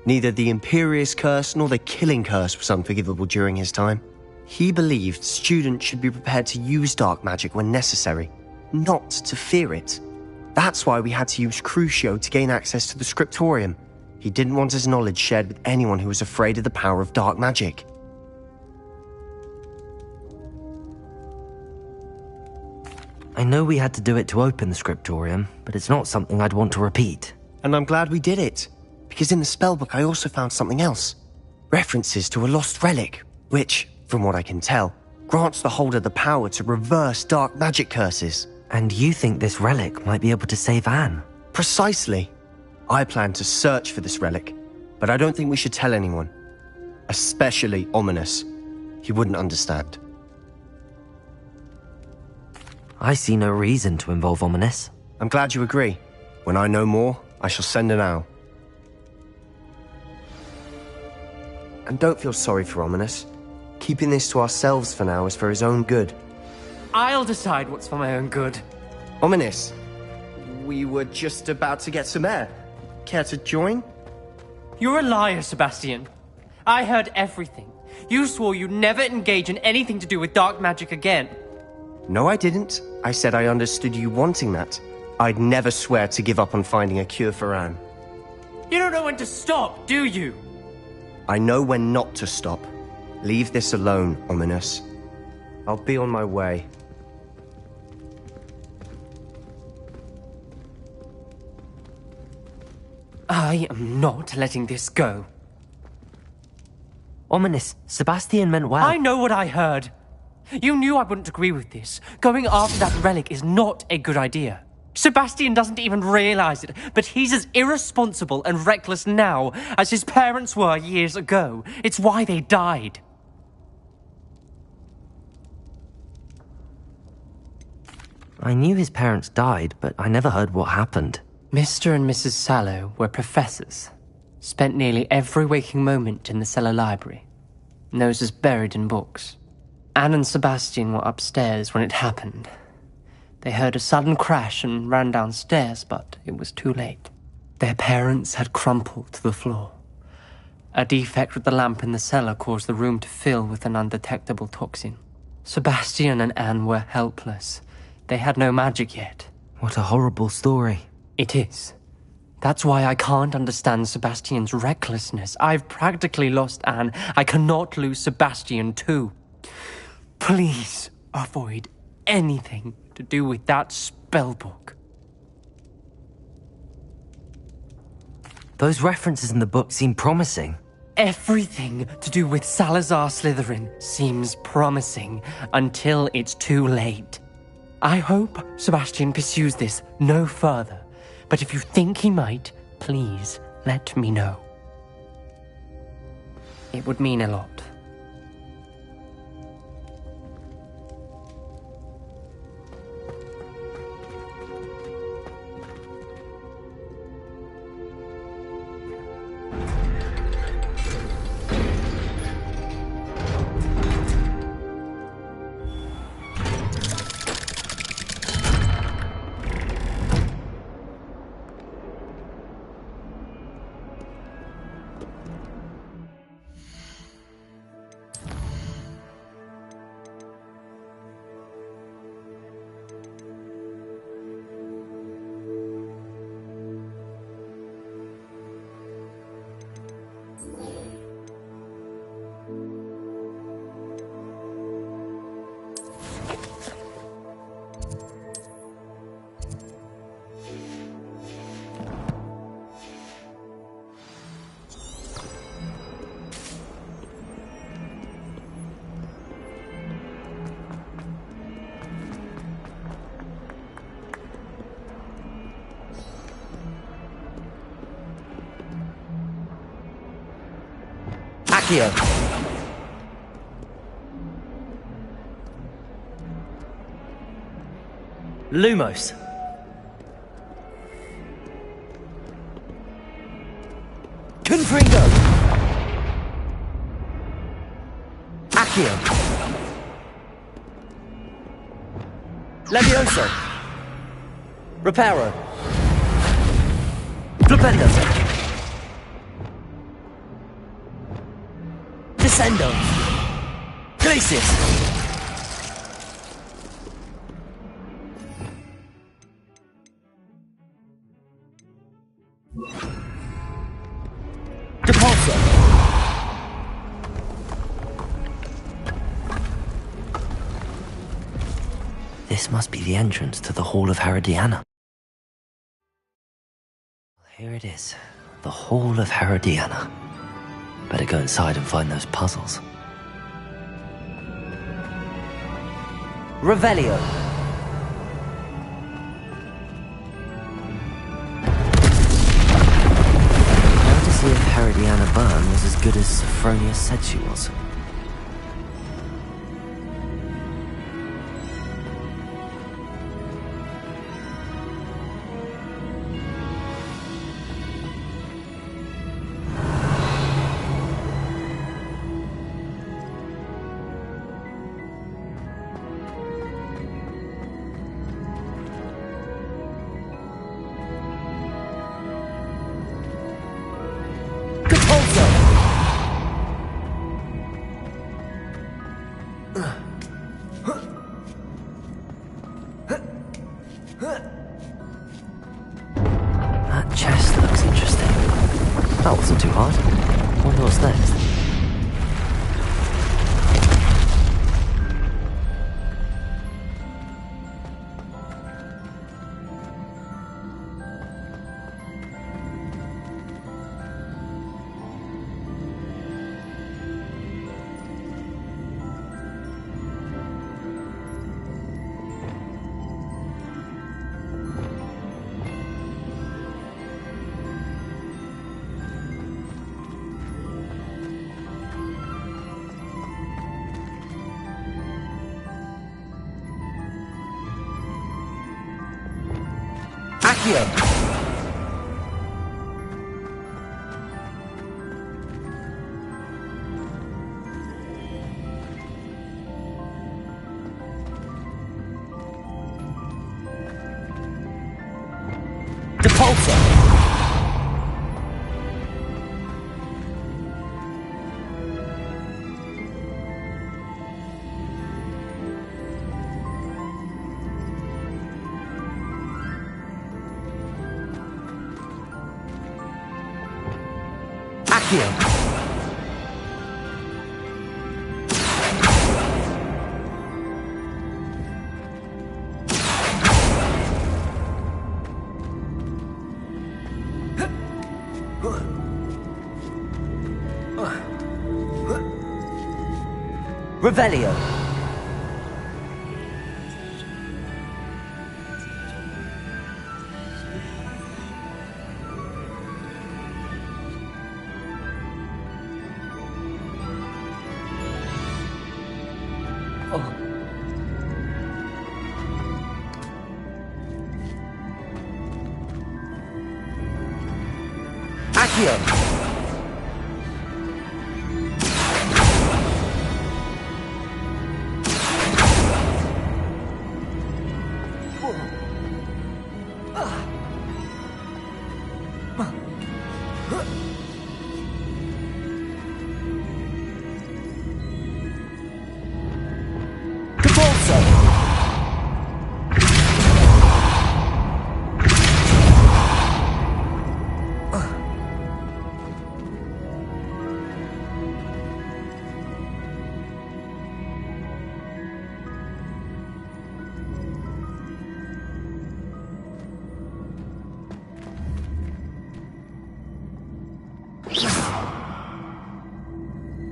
S2: Neither the Imperious Curse nor the Killing Curse was unforgivable during his time. He believed students should be prepared to use dark magic when necessary, not to fear it. That's why we had to use Crucio to gain access to the scriptorium. He didn't want his knowledge shared with anyone who was afraid of the power of dark magic.
S5: I know we had to do it to open the scriptorium, but it's not something I'd want to repeat.
S2: And I'm glad we did it, because in the spellbook I also found something else. References to a lost relic, which, from what I can tell, grants the holder the power to reverse dark magic curses.
S5: And you think this relic might be able to save Anne?
S2: Precisely. I plan to search for this relic, but I don't think we should tell anyone. Especially Ominous. He wouldn't understand.
S5: I see no reason to involve Ominous.
S2: I'm glad you agree. When I know more, I shall send an owl. And don't feel sorry for Ominous. Keeping this to ourselves for now is for his own good.
S12: I'll decide what's for my own good.
S2: Ominous, we were just about to get some air. Care to join?
S12: You're a liar, Sebastian. I heard everything. You swore you'd never engage in anything to do with dark magic again.
S2: No, I didn't. I said I understood you wanting that. I'd never swear to give up on finding a cure for Anne.
S12: You don't know when to stop, do you?
S2: I know when not to stop. Leave this alone, Ominous. I'll be on my way.
S12: I am not letting this go.
S5: Ominous, Sebastian meant well.
S12: I know what I heard. You knew I wouldn't agree with this. Going after that relic is not a good idea. Sebastian doesn't even realize it, but he's as irresponsible and reckless now as his parents were years ago. It's why they died.
S5: I knew his parents died, but I never heard what happened.
S12: Mr. and Mrs. Sallow were professors. Spent nearly every waking moment in the cellar library. Noses buried in books. Anne and Sebastian were upstairs when it happened. They heard a sudden crash and ran downstairs, but it was too late. Their parents had crumpled to the floor. A defect with the lamp in the cellar caused the room to fill with an undetectable toxin. Sebastian and Anne were helpless. They had no magic yet.
S5: What a horrible story.
S12: It is. That's why I can't understand Sebastian's recklessness. I've practically lost Anne. I cannot lose Sebastian too. Please avoid anything to do with that spellbook.
S5: Those references in the book seem promising.
S12: Everything to do with Salazar Slytherin seems promising until it's too late. I hope Sebastian pursues this no further. But if you think he might, please let me know. It would mean a lot.
S8: Accio. Lumos. Confringo. Accio. Levioso. Reparo. Flipendo. Descendo. Glacius. Depulso. This must be the entrance to the Hall of Herodiana. Here it is, the Hall of Herodiana. Better go inside and find those puzzles. Revelio. Now to see if Herodiana Byrne was as good as Sophronia said she was. That chest looks interesting. That wasn't too hard. Wonder what's next. Accio. Depulso. Accio. Revelio. Accio.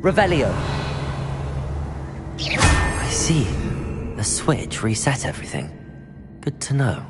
S8: Revelio. I see. The switch reset everything. Good to know.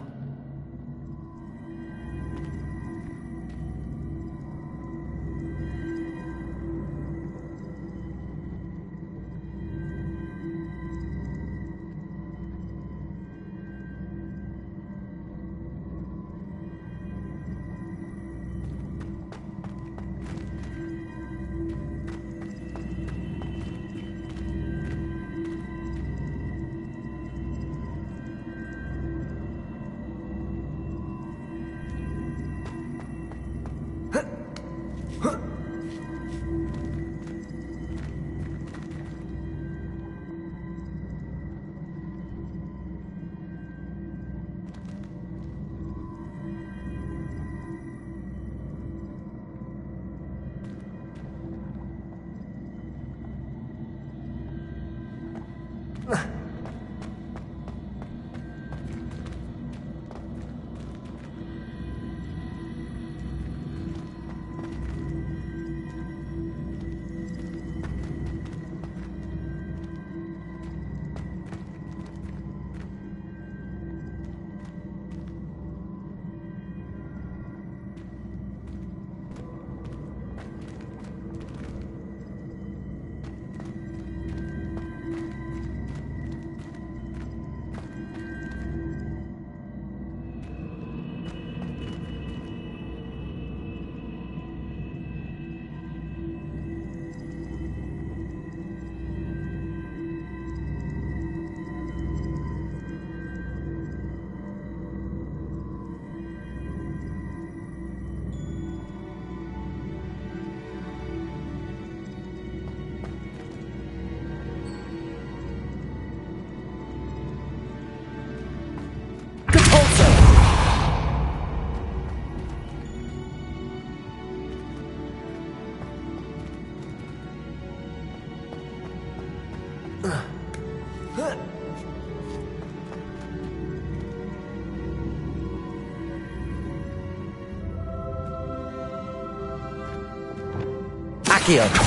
S8: Accio.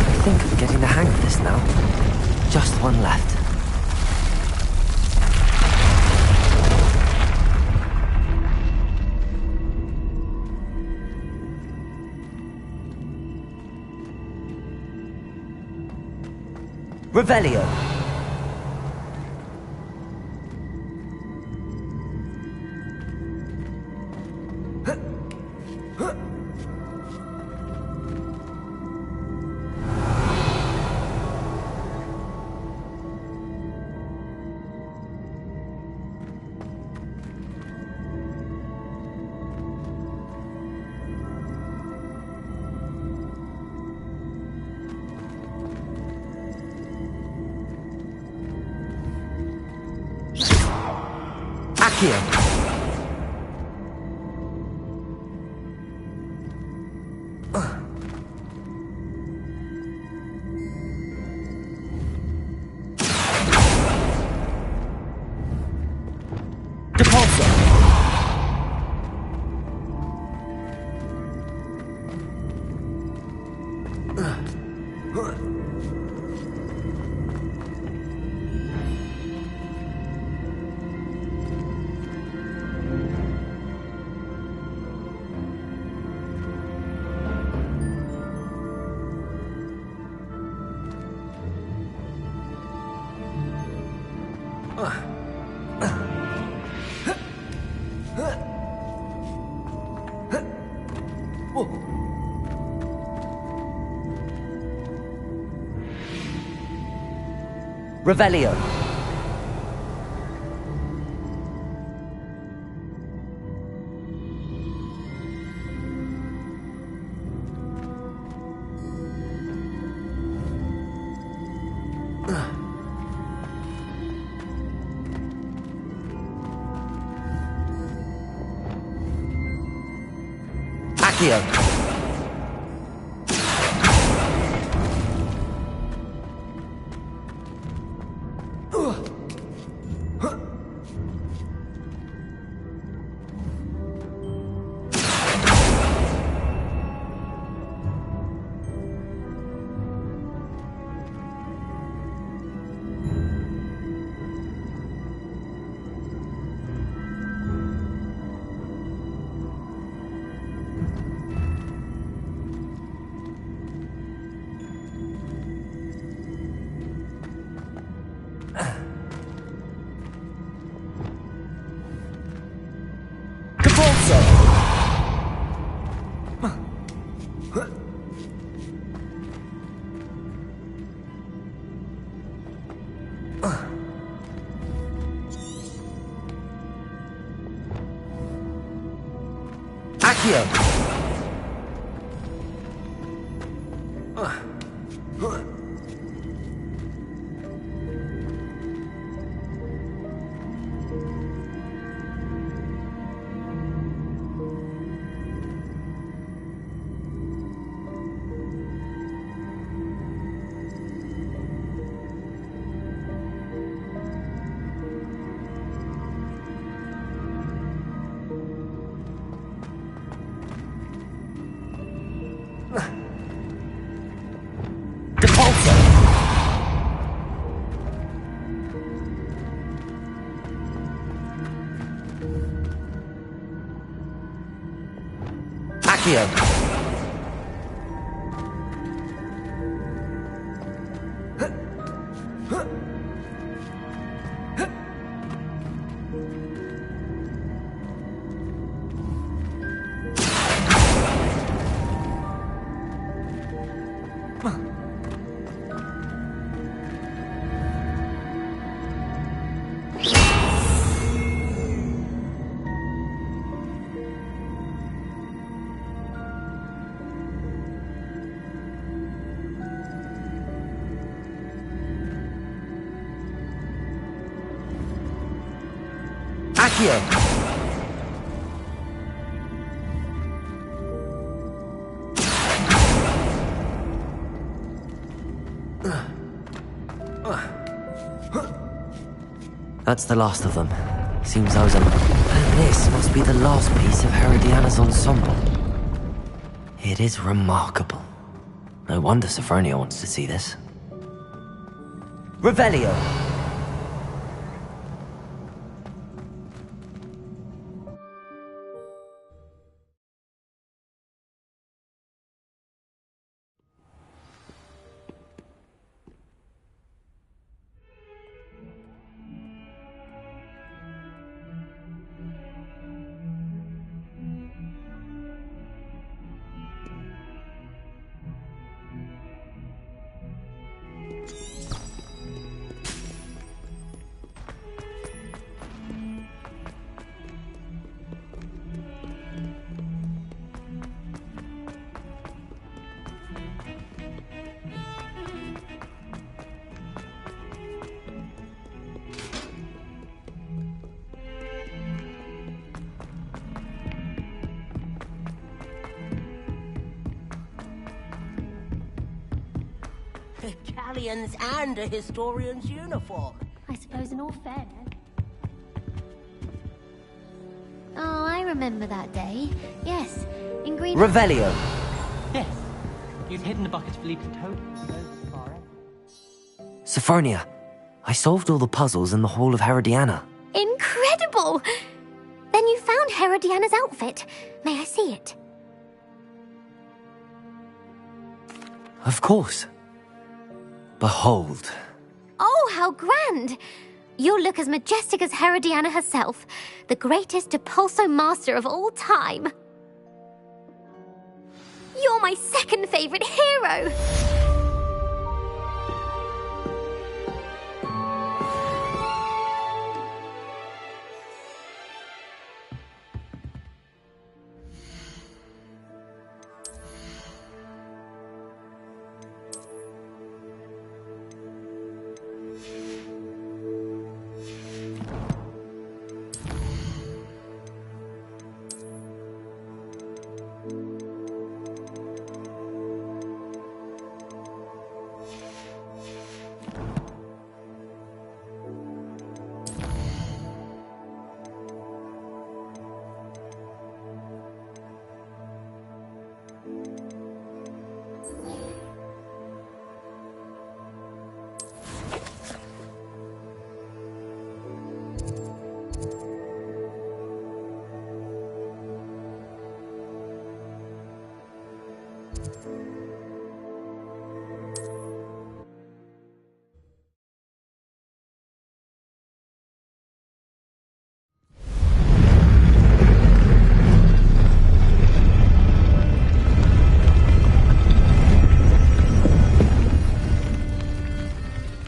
S8: I think I'm getting the hang of this now. Just one left. Revelio. Revelio. Accio.
S5: Accio! Accio! Accio! That's the last of them. Seems I was And this must be the last piece of Herodiana's ensemble. It is remarkable. No wonder Sophronia wants to see this. Revelio!
S7: Galleons and a historian's uniform.
S13: I suppose in all fairness. Oh, I remember that day. Yes, in Green...
S5: Revelio!
S12: Yes. You'd hidden a bucket of leaping toad.
S5: Sophronia, I solved all the puzzles in the Hall of Herodiana.
S13: Incredible! Then you found Herodiana's outfit. May I see it?
S5: Of course. Behold.
S13: Oh, how grand! You'll look as majestic as Herodiana herself, the greatest Depulso master of all time. You're my second favorite hero!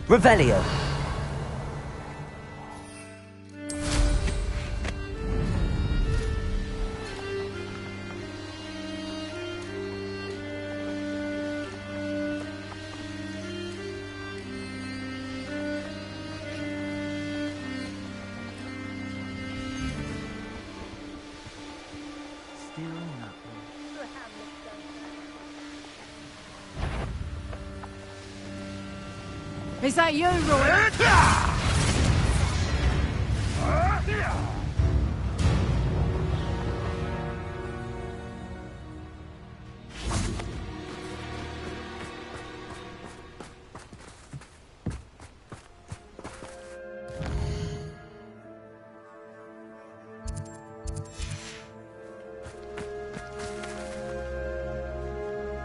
S5: Revelio.
S14: Is that you, Roy?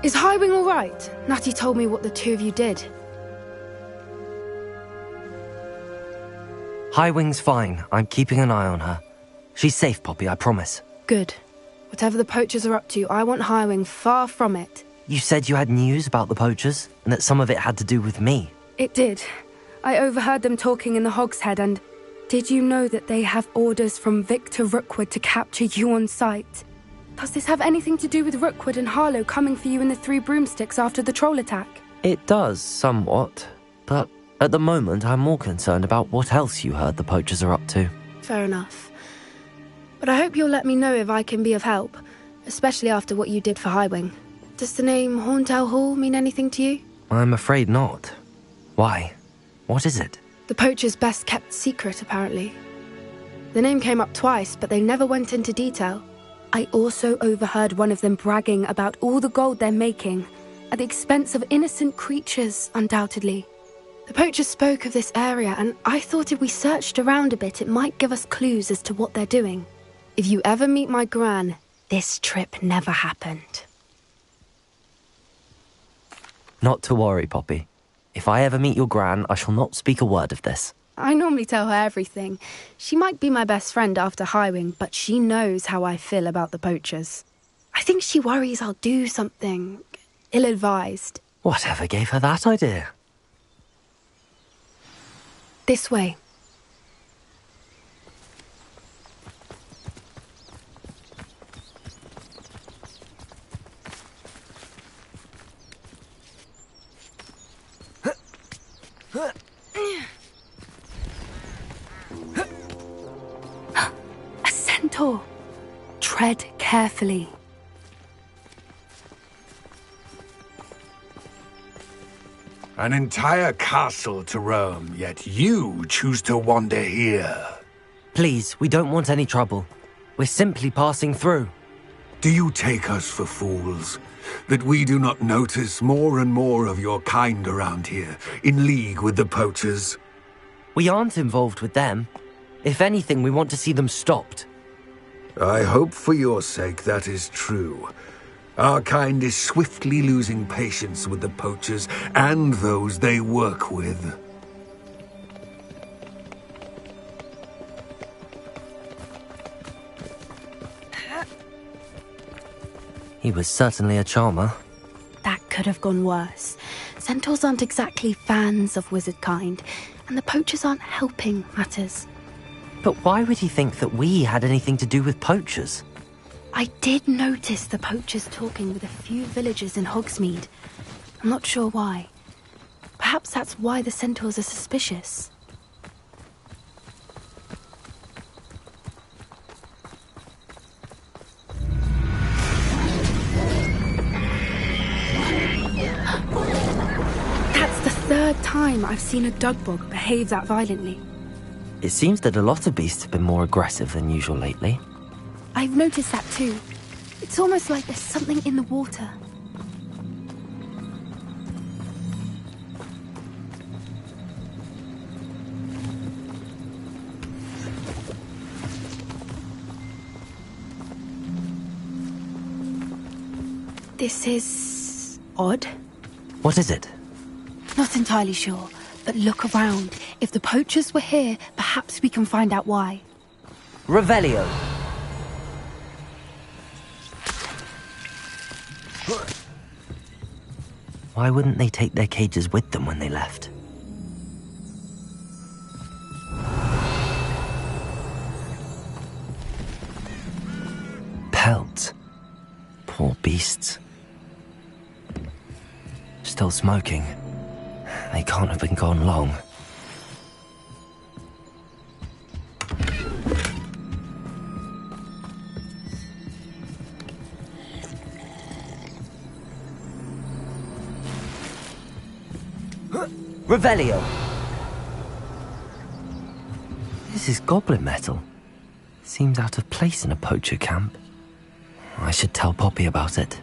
S15: Is Highwing all right? Natty told me what the two of you did.
S8: Highwing's fine. I'm keeping an eye on her. She's safe, Poppy, I promise.
S15: Good. Whatever the poachers are up to, I want Highwing far from it.
S8: You said you had news about the poachers, and that some of it had to do with me.
S15: It did. I overheard them talking in the Hogshead, and did you know that they have orders from Victor Rookwood to capture you on sight? Does this have anything to do with Rookwood and Harlow coming for you in the Three Broomsticks after the troll attack?
S8: It does, somewhat. But at the moment, I'm more concerned about what else you heard the poachers are up to.
S15: Fair enough. But I hope you'll let me know if I can be of help, especially after what you did for Highwing. Does the name Horntail Hall mean anything to you?
S8: I'm afraid not. Why? What is it?
S15: The poachers' best-kept secret, apparently. The name came up twice, but they never went into detail. I also overheard one of them bragging about all the gold they're making, at the expense of innocent creatures, undoubtedly. The poachers spoke of this area, and I thought if we searched around a bit, it might give us clues as to what they're doing. If you ever meet my Gran, this trip never happened.
S8: Not to worry, Poppy. If I ever meet your Gran, I shall not speak a word of this.
S15: I normally tell her everything. She might be my best friend after Highwing, but she knows how I feel about the poachers. I think she worries I'll do something ill-advised.
S8: Whatever gave her that idea?
S15: This way. A centaur. Tread carefully.
S16: An entire castle to roam, yet you choose to wander here.
S8: Please, we don't want any trouble. We're simply passing through.
S16: Do you take us for fools? That we do not notice more and more of your kind around here, in league with the poachers?
S8: We aren't involved with them. If anything, we want to see them stopped.
S16: I hope for your sake that is true. Our kind is swiftly losing patience with the poachers and those they work with.
S8: He was certainly a charmer.
S15: That could have gone worse. Centaurs aren't exactly fans of wizard kind, and the poachers aren't helping matters.
S8: But why would he think that we had anything to do with poachers?
S15: I did notice the poachers talking with a few villagers in Hogsmeade. I'm not sure why. Perhaps that's why the centaurs are suspicious. That's the third time I've seen a dugbog behave that violently.
S8: It seems that a lot of beasts have been more aggressive than usual lately.
S15: I've noticed that too. It's almost like there's something in the water. This is odd.
S8: What is it?
S15: Not entirely sure, but look around. If the poachers were here, perhaps we can find out why.
S8: Revelio. Why wouldn't they take their cages with them when they left? Pelts. Poor beasts. Still smoking. They can't have been gone long.
S5: Revelio! This is goblin metal. Seems out of place in a poacher camp. I should tell Poppy about it.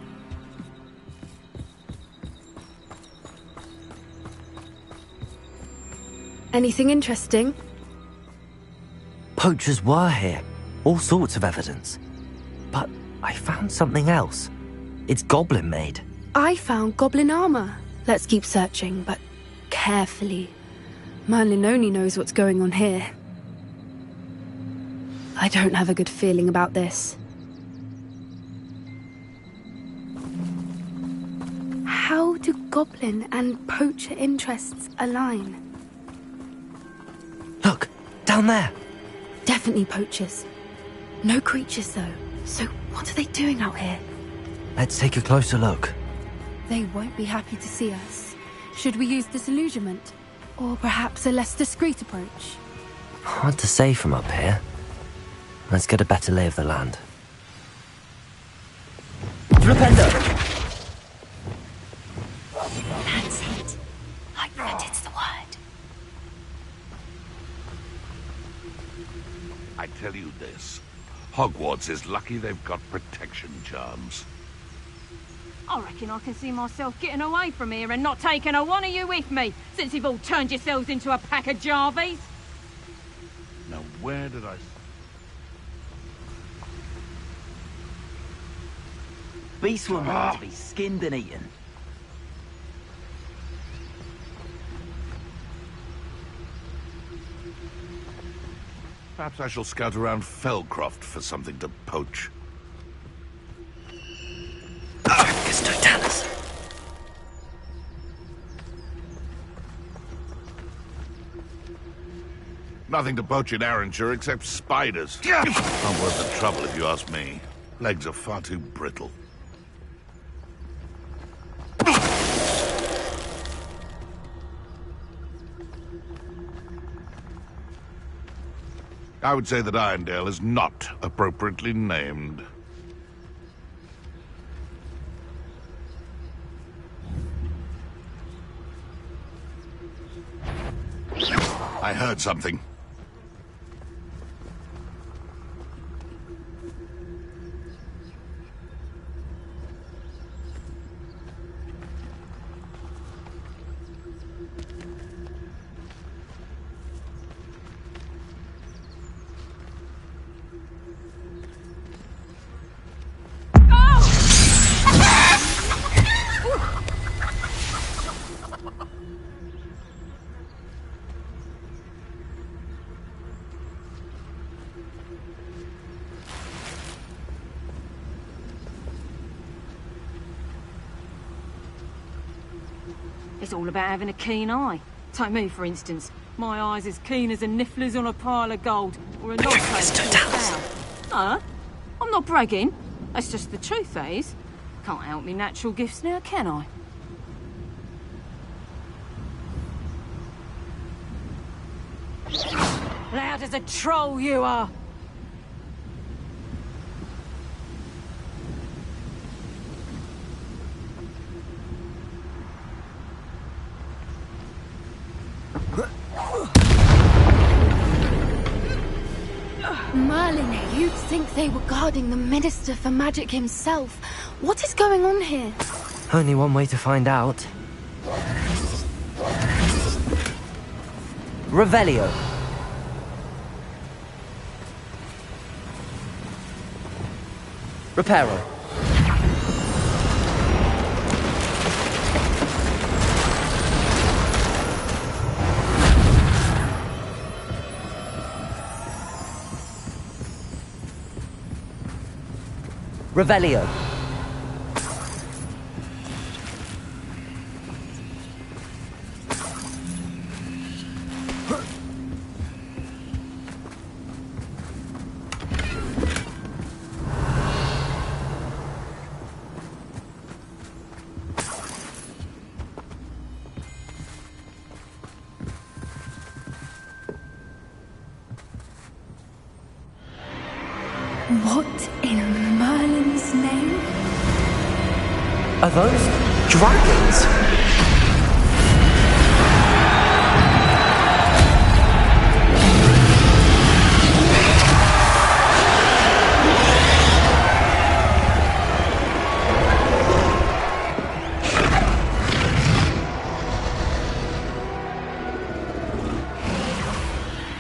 S15: Anything interesting?
S5: Poachers were here. All sorts of evidence. But I found something else. It's goblin made.
S15: I found goblin armor. Let's keep searching, but carefully. Merlin only knows what's going on here. I don't have a good feeling about this. How do goblin and poacher interests align?
S5: Look, down there.
S15: Definitely poachers. No creatures, though. So what are they doing out here?
S5: Let's take a closer look.
S15: They won't be happy to see us. Should we use disillusionment? Or perhaps a less discreet approach?
S5: Hard to say from up here. Let's get a better lay of the land. Flipendo!
S11: That's it. I bet it's the word.
S3: I tell you this. Hogwarts is lucky they've got protection charms.
S14: I reckon I can see myself getting away from here and not taking a one of you with me, since you've all turned yourselves into a pack of Jarvies.
S3: Now where did I...
S17: Beasts were meant to be skinned and eaten.
S3: Perhaps I shall scout around Felcroft for something to poach. Nothing to poach in Arranshire except spiders. Not worth the trouble if you ask me. Legs are far too brittle. I would say that Irondale is not appropriately named. I heard something.
S14: It's all about having a keen eye. Take me, for instance. My eye's as keen as a niffler's on a pile of gold, or a knobtail. No, I'm not bragging. That's just the truth, that is. Can't help me natural gifts now, can I? Loud as a troll you are!
S15: Merlin, you'd think they were guarding the Minister for Magic himself. What is going on here?
S5: Only one way to find out. Revelio. Reparo. Revelio.
S15: What in Merlin's name?
S5: Are those dragons?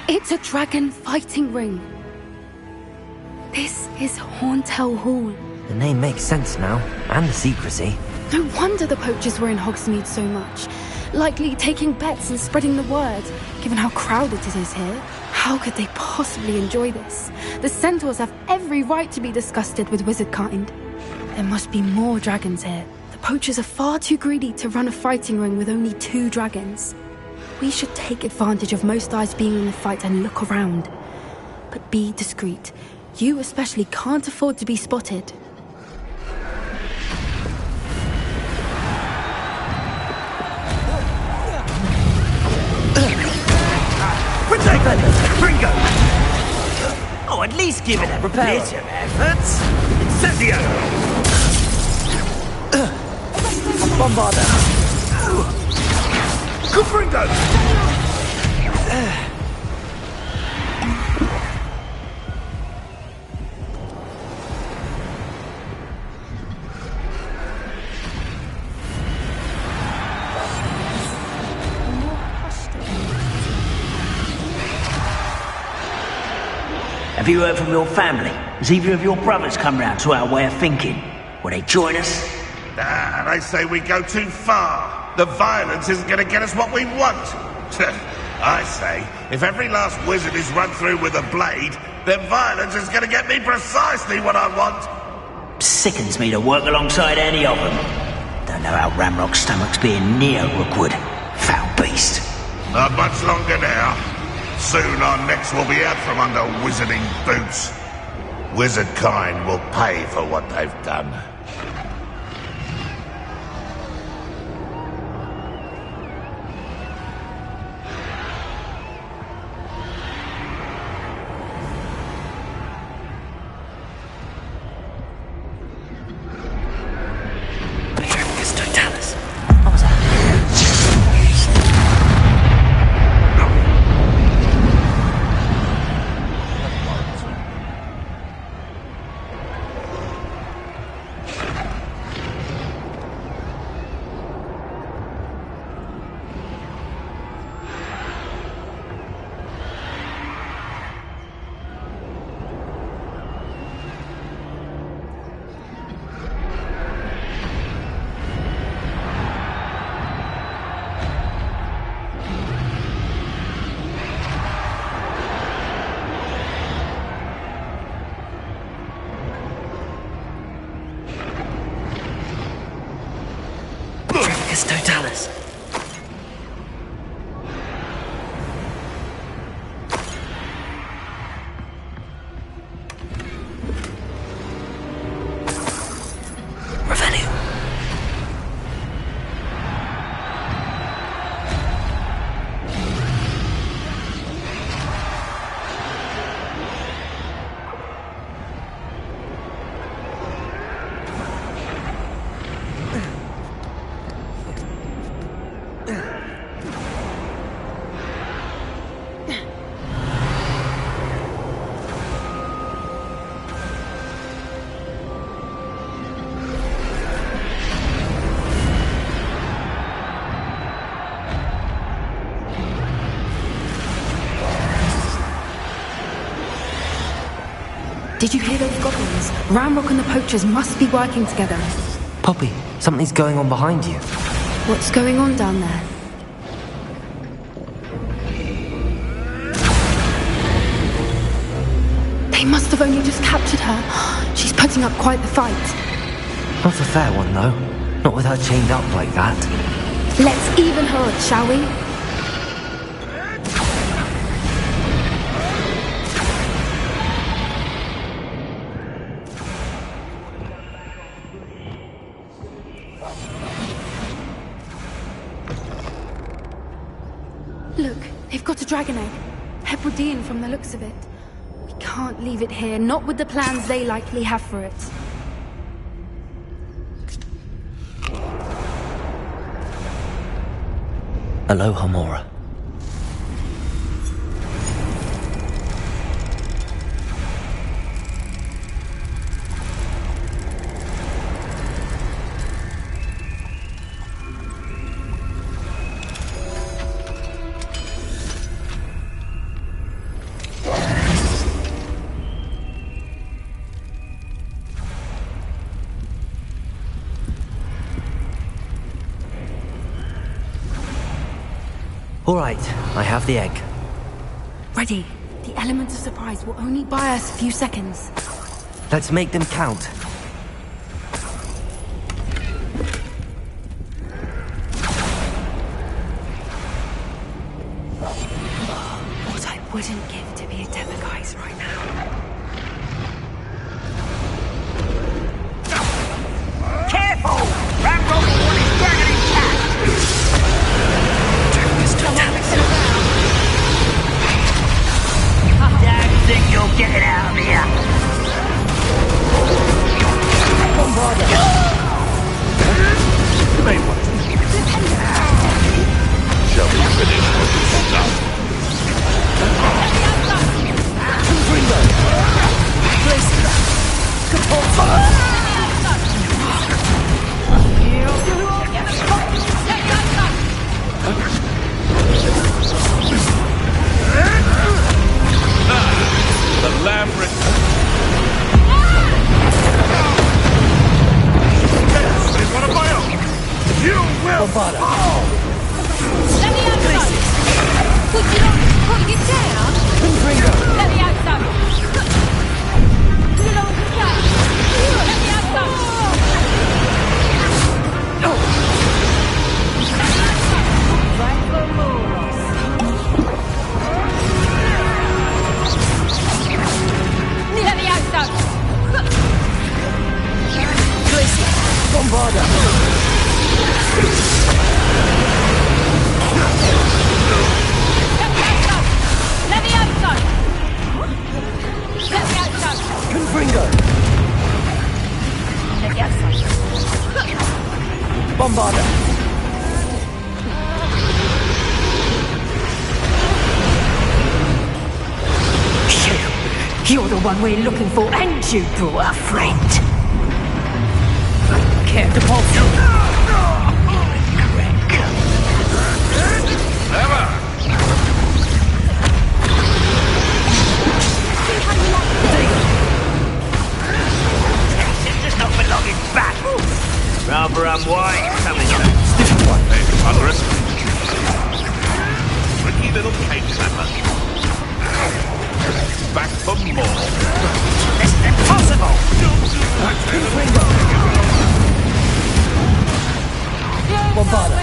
S15: It's a dragon fighting ring. This is Horntail Hall.
S5: The name makes sense now, and the secrecy.
S15: No wonder the poachers were in Hogsmeade so much. Likely taking bets and spreading the word, given how crowded it is here. How could they possibly enjoy this? The centaurs have every right to be disgusted with wizard kind. There must be more dragons here. The poachers are far too greedy to run a fighting ring with only 2 dragons. We should take advantage of most eyes being in the fight and look around. But be discreet. You especially can't afford to be spotted.
S17: Protect Ringo! Oh, at least give it a bit of effort. Incendio! Bombarder! Confringo!
S7: Have you heard from your family? Has either of your brothers come round to our way of thinking? Will they join us?
S3: They say we go too far. The violence isn't going to get us what we want. I say, if every last wizard is run through with a blade, then violence is going to get me precisely what I want.
S7: Sickens me to work alongside any of them. Don't know how Ramrock's stomach's being near Rookwood. Foul beast.
S3: Not much longer now. Soon our necks will be out from under wizarding boots. Wizard kind will pay for what they've done.
S5: Totalis.
S15: Did you hear those goblins? Ramrock and the poachers must be working together.
S5: Poppy, something's going on behind you.
S15: What's going on down there? They must have only just captured her. She's putting up quite the fight.
S5: Not a fair one, though. Not with her chained up like that.
S15: Let's even her up, shall we? Look, they've got a dragon egg. Hebridean from the looks of it. We can't leave it here, not with the plans they likely have for it.
S5: Aloha, Mora. All right, I have the egg.
S15: Ready. The element of surprise will only buy us a few seconds.
S5: Let's make them count.
S15: What I wouldn't give to be a Demiguise right now.
S7: Careful! Ramrock one is dragon intact! Don't think you're getting out of here!
S3: Shall we finish what we start? The labyrinth. It's one of my own. You will fall.
S14: Let me out, son! Would you not put it down? Let me out, son! You know that? Let me out, son! Right for Moros. Let me out, son!
S17: Tracy, Bombarda!
S14: Let me out, son! Let me out, son!
S17: Confringo!
S14: Let me out, son!
S17: Bombarda!
S6: You're the one we're looking for, and you brought a friend. Care to pulse?
S7: It's just not belonging back. Rather unwise coming up.
S3: Hey, Congress. Tricky little cake snapper. Back for more.
S7: This is impossible!
S17: Bombarda!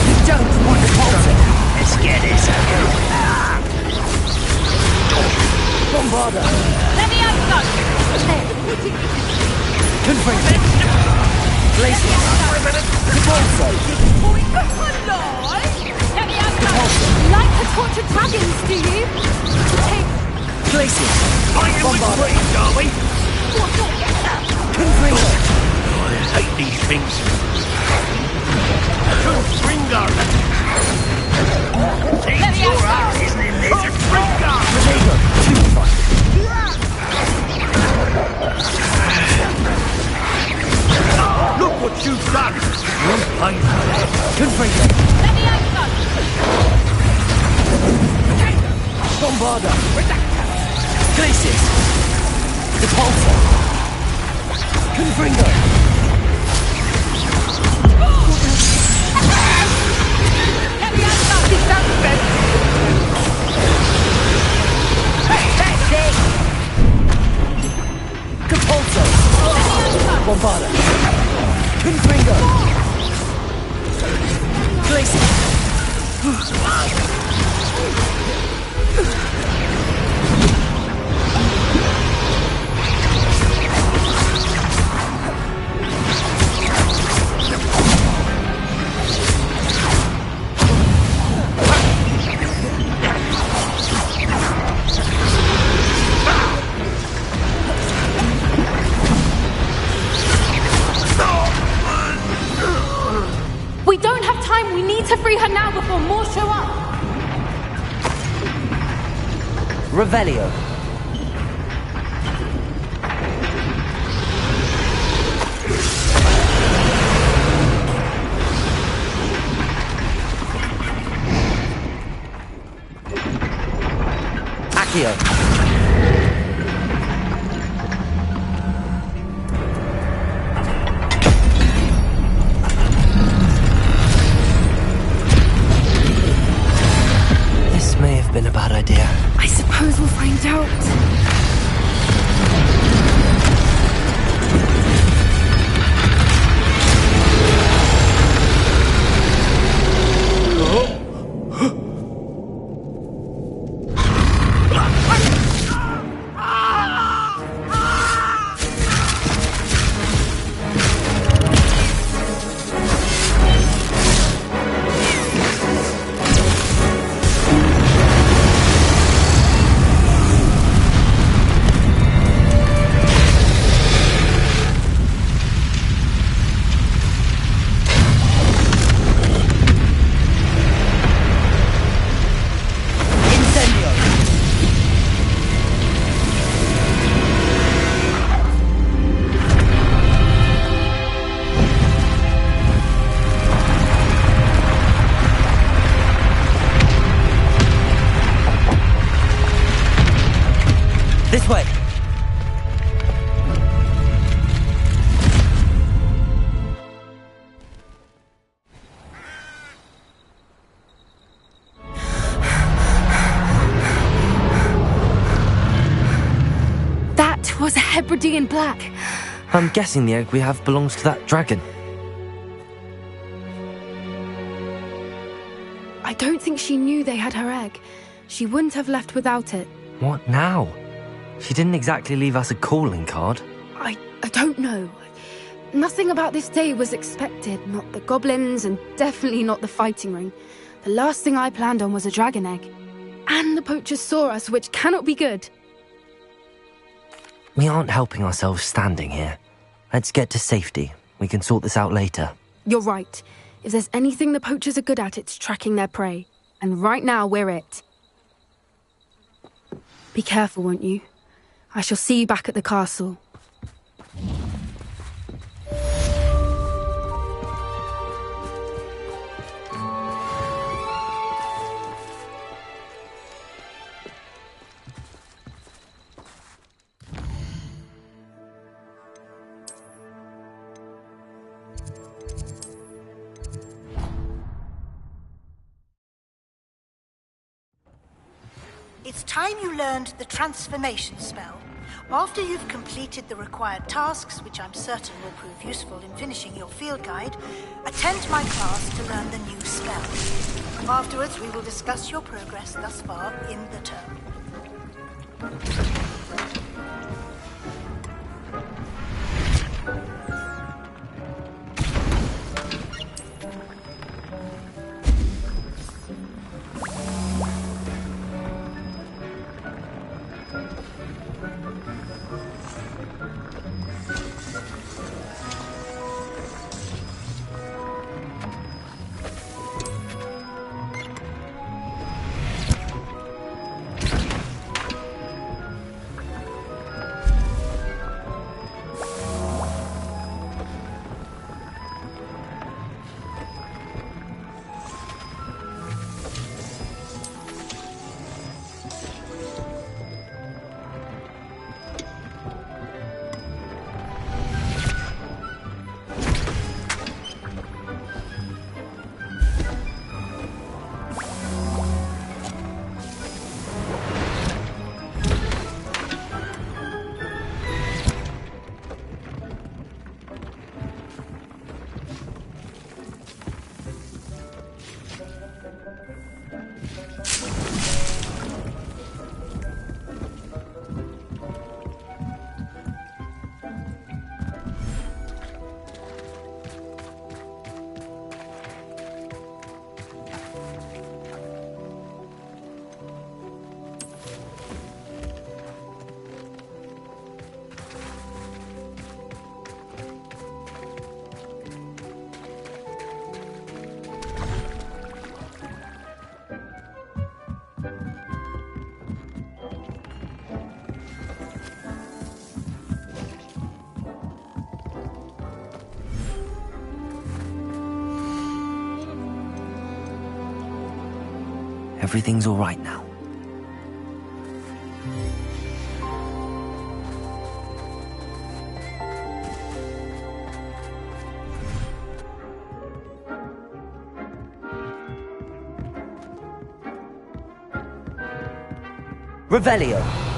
S17: You don't want to pulse it!
S7: Let's get this over.
S17: Bombarda!
S14: Let me out, son!
S17: Confringo! Glacier! Capolso!
S14: Let me out, son! Like to torture dragons, do you?
S17: Glacier!
S7: Are you
S17: Bombarda!
S7: intrigued, are we?
S17: Confringo!
S7: I hate these things. Confringo!
S14: Let me out, son!
S7: Isn't it, Lizard? Confringo!
S17: Rodrigo!
S7: Look what you've done! You'll pay for that.
S17: Confringo!
S14: Let me out, son!
S17: Bombarda! Glacier! Capolso! Confringo!
S14: Let me out, son! This sounds best!
S17: Capolso! Bombarda! Confringo! Glacier!
S15: We don't have time. We need to free her now before more show up.
S5: Revelio. Accio.
S15: in black.
S5: I'm guessing the egg we have belongs to that dragon.
S15: I don't think she knew they had her egg. She wouldn't have left without it.
S5: What now? She didn't exactly leave us a calling card.
S15: I don't know. Nothing about this day was expected. Not the goblins, and definitely not the fighting ring. The last thing I planned on was a dragon egg. And the poachers saw us, which cannot be good.
S5: We aren't helping ourselves standing here. Let's get to safety. We can sort this out later.
S15: You're right. If there's anything the poachers are good at, it's tracking their prey. And right now, we're it. Be careful, won't you? I shall see you back at the castle.
S18: It's time you learned the transformation spell. After you've completed the required tasks, which I'm certain will prove useful in finishing your field guide, attend my class to learn the new spell. Afterwards, we will discuss your progress thus far in the term.
S5: Everything's all right now.
S17: Revelio.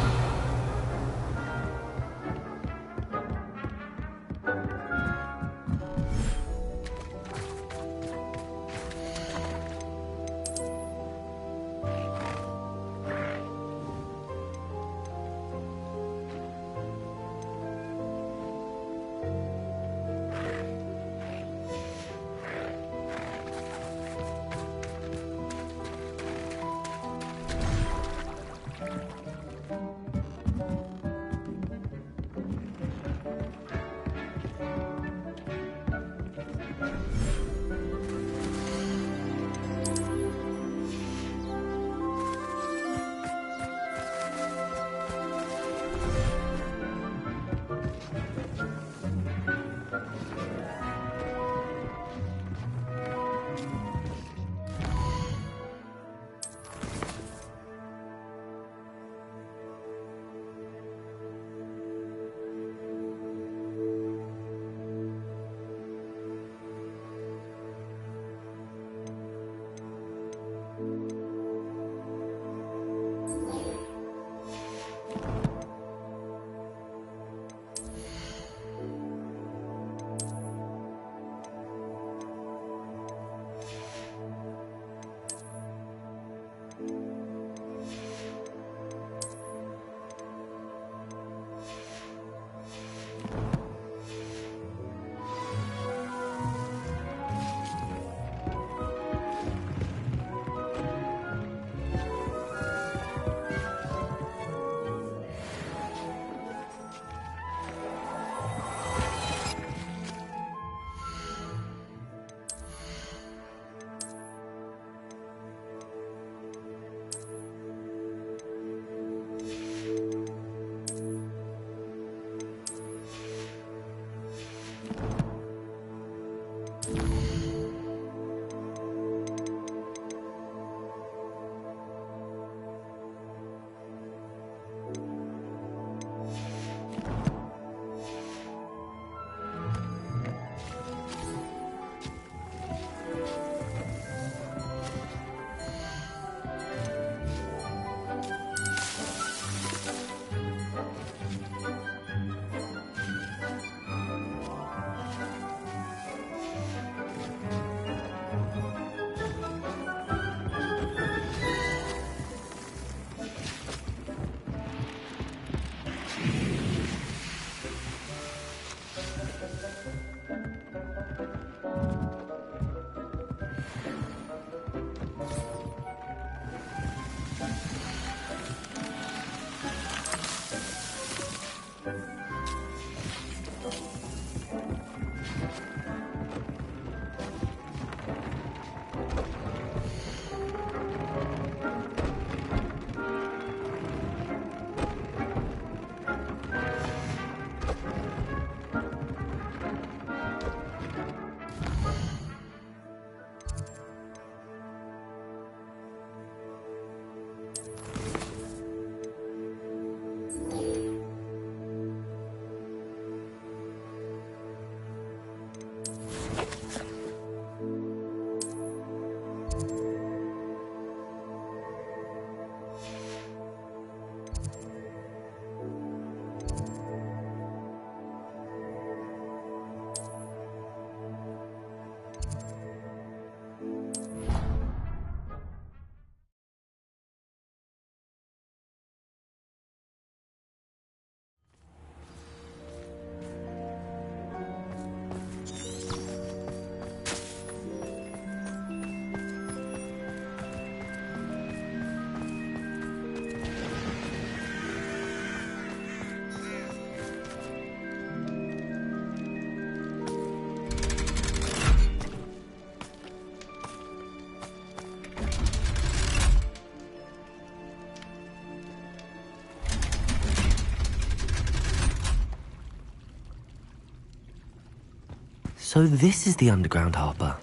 S5: So this is the underground harbour.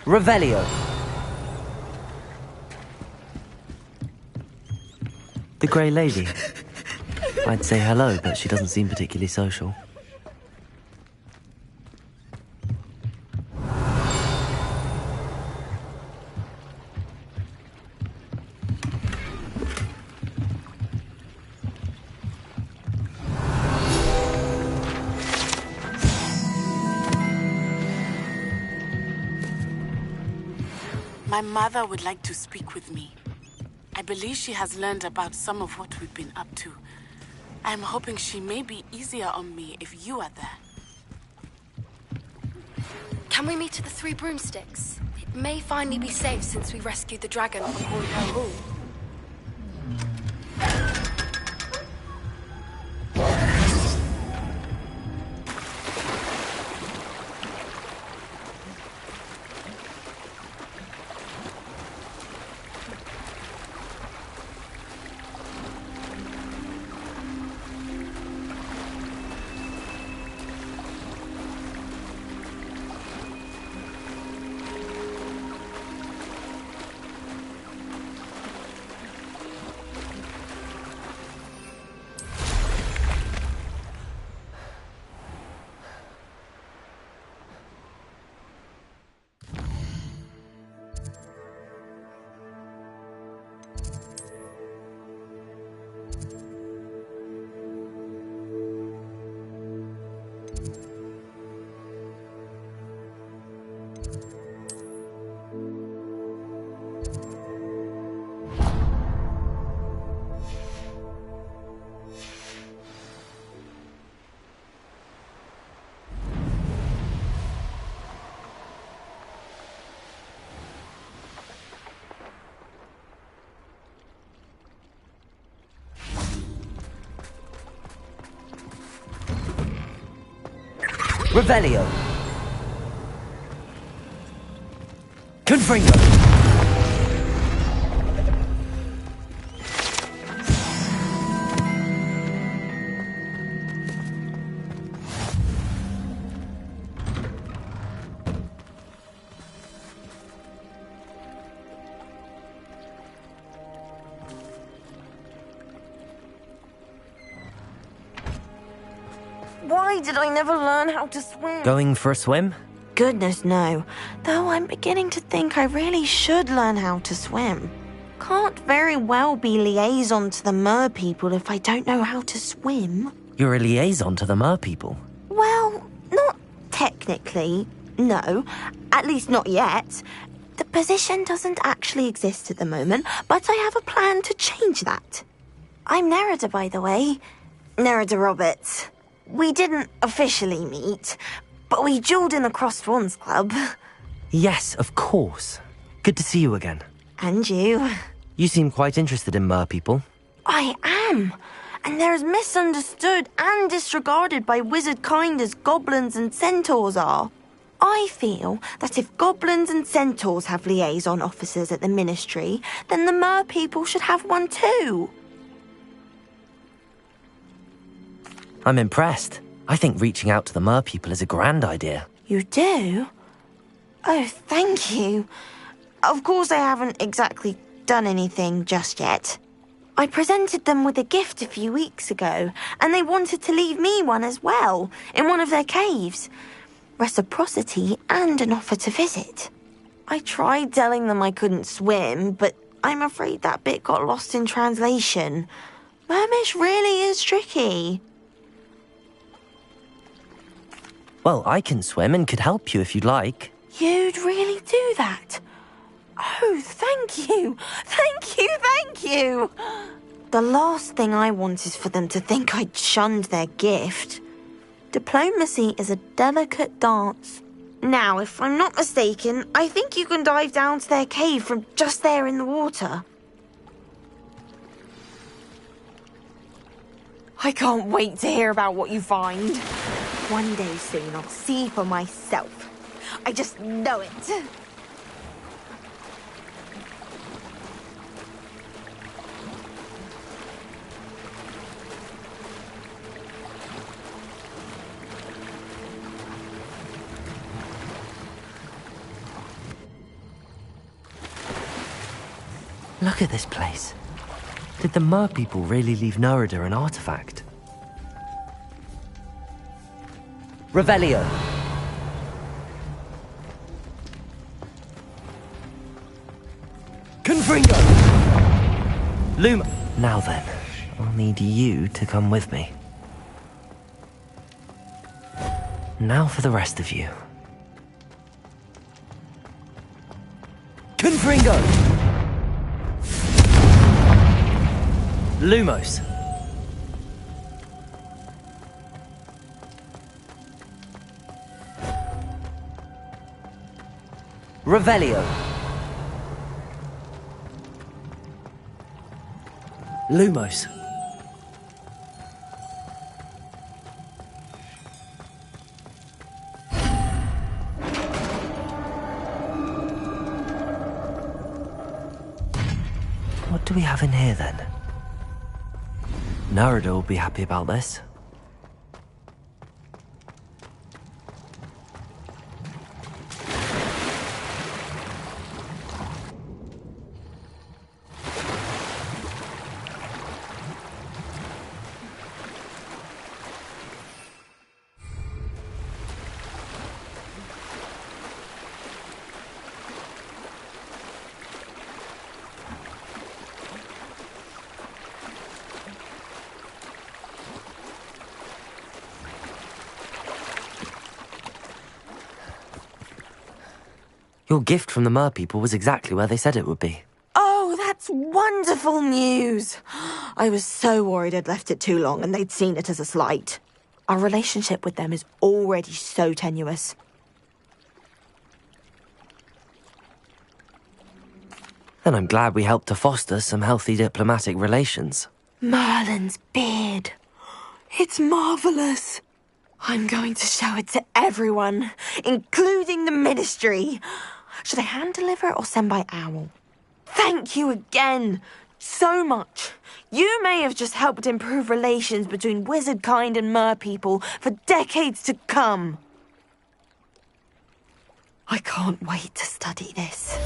S5: Revelio! The Grey Lady. I'd say hello, but she doesn't seem particularly social.
S19: My mother would like to speak with me. I believe she has learned about some of what we've been up to. I'm hoping she may be easier on me if you are there.
S15: Can we meet at the Three Broomsticks? It may finally be safe since we rescued the dragon from Hornhill Hall.
S5: Revelio! Confringo!
S20: Why did I never learn how to swim?
S5: Going for a swim?
S20: Goodness, no. Though I'm beginning to think I really should learn how to swim. Can't very well be liaison to the mer people if I don't know how to swim.
S5: You're a liaison to the mer people.
S20: Well, not technically, no. At least not yet. The position doesn't actually exist at the moment, but I have a plan to change that. I'm Nerida, by the way. Nerida Roberts. We didn't officially meet, but we duelled in the Cross Swans Club.
S5: Yes, of course. Good to see you again.
S20: And you.
S5: You seem quite interested in mer people.
S20: I am. And they're as misunderstood and disregarded by wizard kind as goblins and centaurs are. I feel that if goblins and centaurs have liaison officers at the ministry, then the mer people should have one too.
S5: I'm impressed. I think reaching out to the mer people is a grand idea.
S20: You do? Oh, thank you. Of course I haven't exactly done anything just yet. I presented them with a gift a few weeks ago, and they wanted to leave me one as well, in one of their caves. Reciprocity and an offer to visit. I tried telling them I couldn't swim, but I'm afraid that bit got lost in translation. Mermish really is tricky.
S5: Well, I can swim and could help you if you'd like.
S20: You'd really do that? Oh, thank you. Thank you, thank you. The last thing I want is for them to think I'd shunned their gift. Diplomacy is a delicate dance. Now, if I'm not mistaken, I think you can dive down to their cave from just there in the water. I can't wait to hear about what you find. One day soon, I'll see for myself. I just know it.
S5: Look at this place. Did the Mer people really leave Nerida an artifact? Revelio! Confringo! Luma! Now then, I'll need you to come with me. Now for the rest of you. Confringo! Lumos! Revelio! Lumos! What do we have in here then? Nerida will be happy about this. Your gift from the Mer people was exactly where they said it would be.
S20: Oh, that's wonderful news. I was so worried I'd left it too long and they'd seen it as a slight. Our relationship with them is already so tenuous.
S5: Then I'm glad we helped to foster some healthy diplomatic relations.
S20: Merlin's beard. It's marvellous. I'm going to show it to everyone, including the Ministry. Should I hand deliver it or send by owl? Thank you again, so much. You may have just helped improve relations between wizard kind and Mer people for decades to come. I can't wait to study this.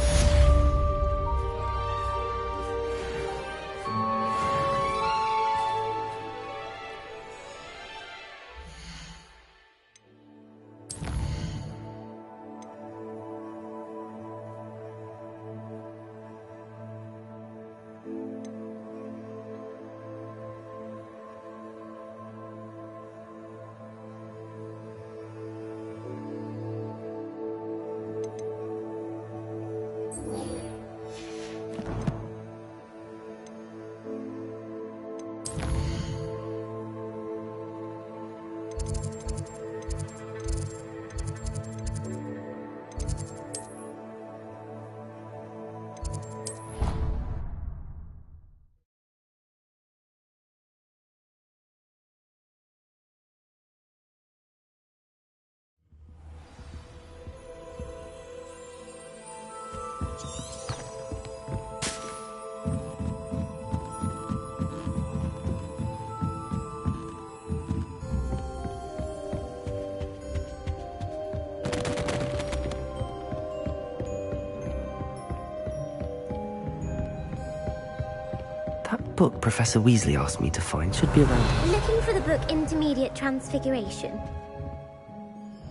S5: That book Professor Weasley asked me to find should be around.
S13: Looking for the book Intermediate Transfiguration.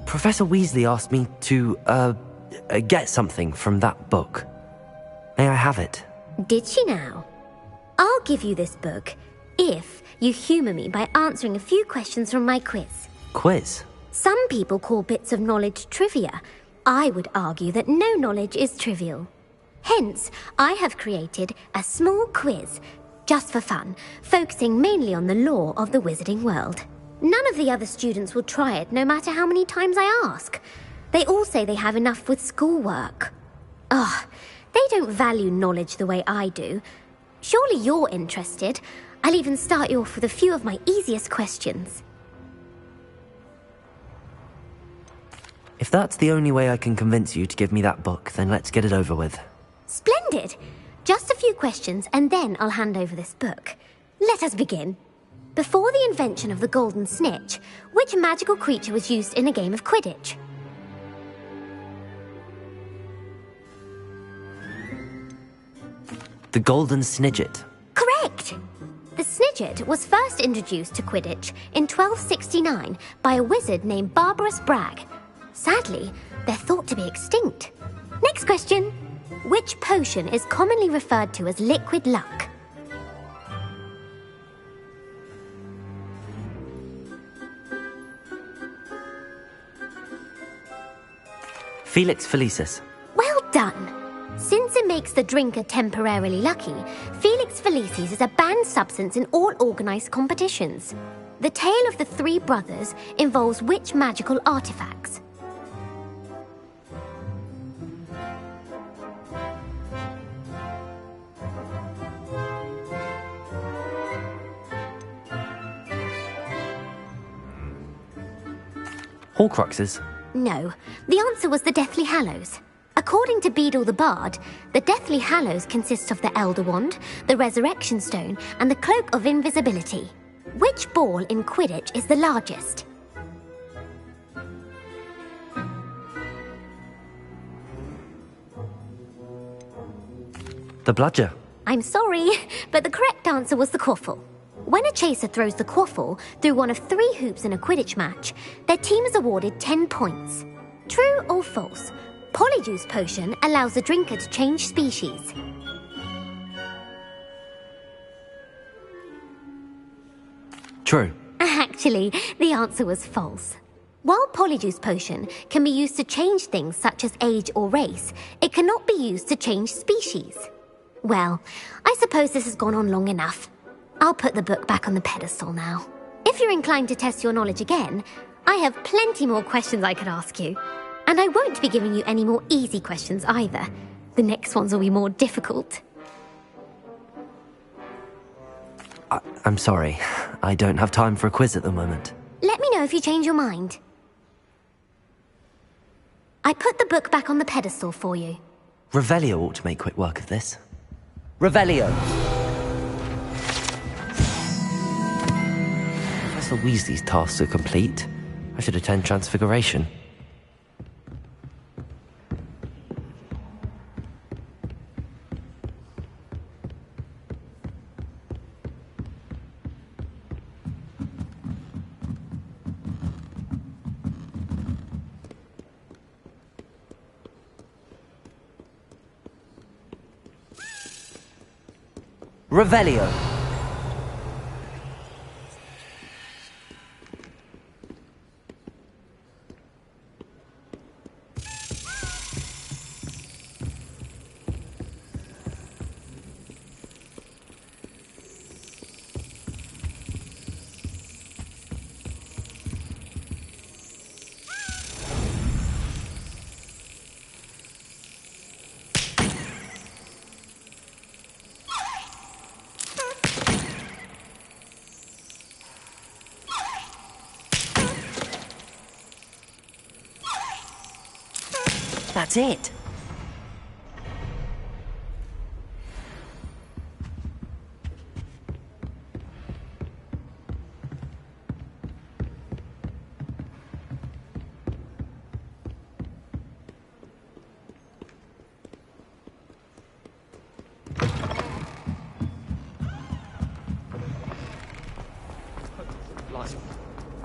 S5: Professor Weasley asked me to, get something from that book. May I have it?
S13: Did she now? I'll give you this book if you humour me by answering a few questions from my quiz.
S5: Quiz?
S13: Some people call bits of knowledge trivia. I would argue that no knowledge is trivial. Hence, I have created a small quiz, just for fun, focusing mainly on the lore of the wizarding world. None of the other students will try it, no matter how many times I ask. They all say they have enough with schoolwork. Ugh, they don't value knowledge the way I do. Surely you're interested. I'll even start you off with a few of my easiest questions.
S5: If that's the only way I can convince you to give me that book, then let's get it over with.
S13: Splendid! Just a few questions, and then I'll hand over this book. Let us begin. Before the invention of the golden snitch, which magical creature was used in a game of Quidditch?
S5: The Golden Snidget.
S13: Correct! The Snidget was first introduced to Quidditch in 1269 by a wizard named Barbarous Bragg. Sadly, they're thought to be extinct. Next question. Which potion is commonly referred to as liquid luck?
S5: Felix Felicis.
S13: Well done! Since it makes the drinker temporarily lucky, Felix Felicis is a banned substance in all organised competitions. The tale of the three brothers involves which magical artifacts?
S5: Horcruxes.
S13: No, the answer was the Deathly Hallows. According to Beadle the Bard, the Deathly Hallows consists of the Elder Wand, the Resurrection Stone, and the Cloak of Invisibility. Which ball in Quidditch is the largest?
S5: The Bludger.
S13: I'm sorry, but the correct answer was the Quaffle. When a chaser throws the Quaffle through one of 3 hoops in a Quidditch match, their team is awarded 10 points. True or false? Polyjuice Potion allows the drinker to change species.
S5: True.
S13: Actually, the answer was false. While Polyjuice Potion can be used to change things such as age or race, it cannot be used to change species. Well, I suppose this has gone on long enough. I'll put the book back on the pedestal now. If you're inclined to test your knowledge again, I have plenty more questions I could ask you. And I won't be giving you any more easy questions either. The next ones will be more difficult.
S5: I'm sorry. I don't have time for a quiz at the moment.
S13: Let me know if you change your mind. I put the book back on the pedestal for you.
S5: Revelio ought to make quick work of this. Revelio! Professor Weasley's tasks are complete. I should attend Transfiguration. Revelio. That's it.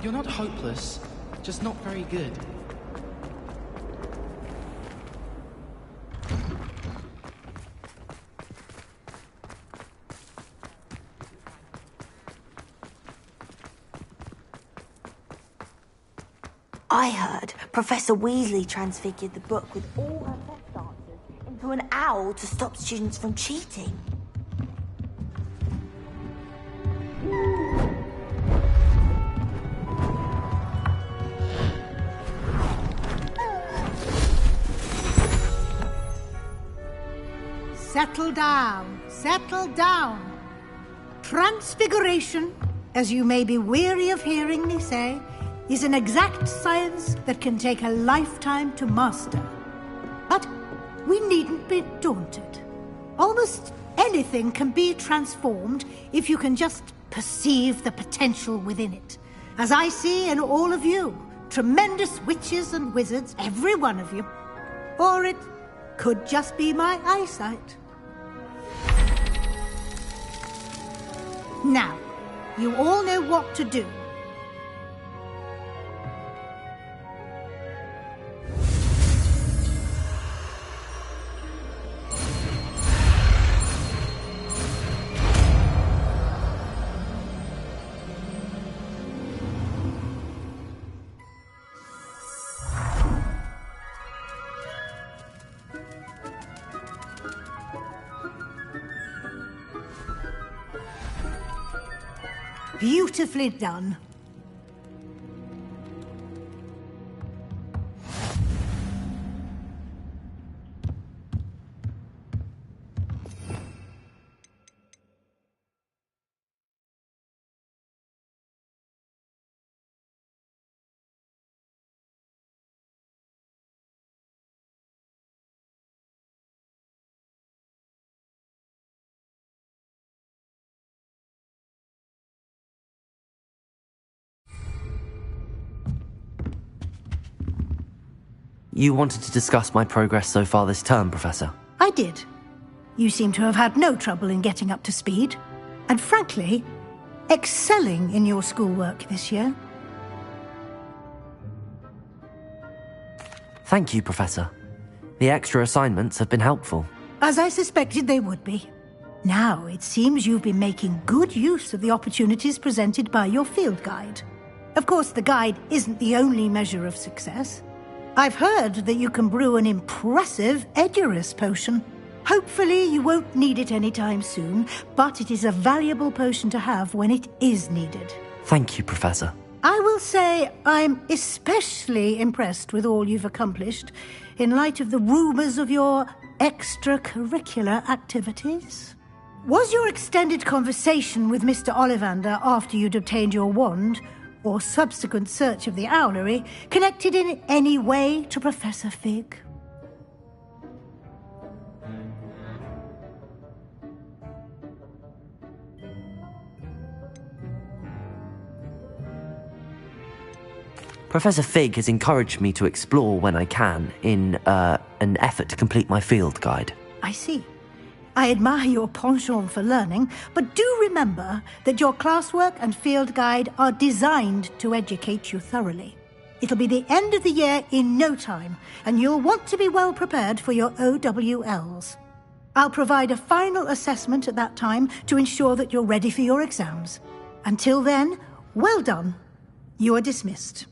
S21: You're not hopeless, just not very good.
S20: I heard Professor Weasley transfigured the book with all her test answers into an owl to stop students from cheating.
S18: Settle down, settle down. Transfiguration, as you may be weary of hearing me say, is an exact science that can take a lifetime to master. But we needn't be daunted. Almost anything can be transformed if you can just perceive the potential within it. As I see in all of you, tremendous witches and wizards, every one of you. Or it could just be my eyesight. Now, you all know what to do. Beautifully done.
S5: You wanted to discuss my progress so far this term, Professor?
S18: I did. You seem to have had no trouble in getting up to speed. And frankly, excelling in your schoolwork this year.
S5: Thank you, Professor. The extra assignments have been helpful.
S18: As I suspected they would be. Now, it seems you've been making good use of the opportunities presented by your field guide. Of course, the guide isn't the only measure of success. I've heard that you can brew an impressive Edurus potion. Hopefully you won't need it anytime soon, but it is a valuable potion to have when it is needed.
S5: Thank you, Professor.
S18: I will say I'm especially impressed with all you've accomplished in light of the rumours of your extracurricular activities. Was your extended conversation with Mr. Ollivander after you'd obtained your wand, or subsequent search of the owlery, connected in any way to Professor Fig?
S5: Professor Fig has encouraged me to explore when I can in an effort to complete my field guide.
S18: I see. I admire your penchant for learning, but do remember that your classwork and field guide are designed to educate you thoroughly. It'll be the end of the year in no time, and you'll want to be well prepared for your OWLs. I'll provide a final assessment at that time to ensure that you're ready for your exams. Until then, well done. You are dismissed.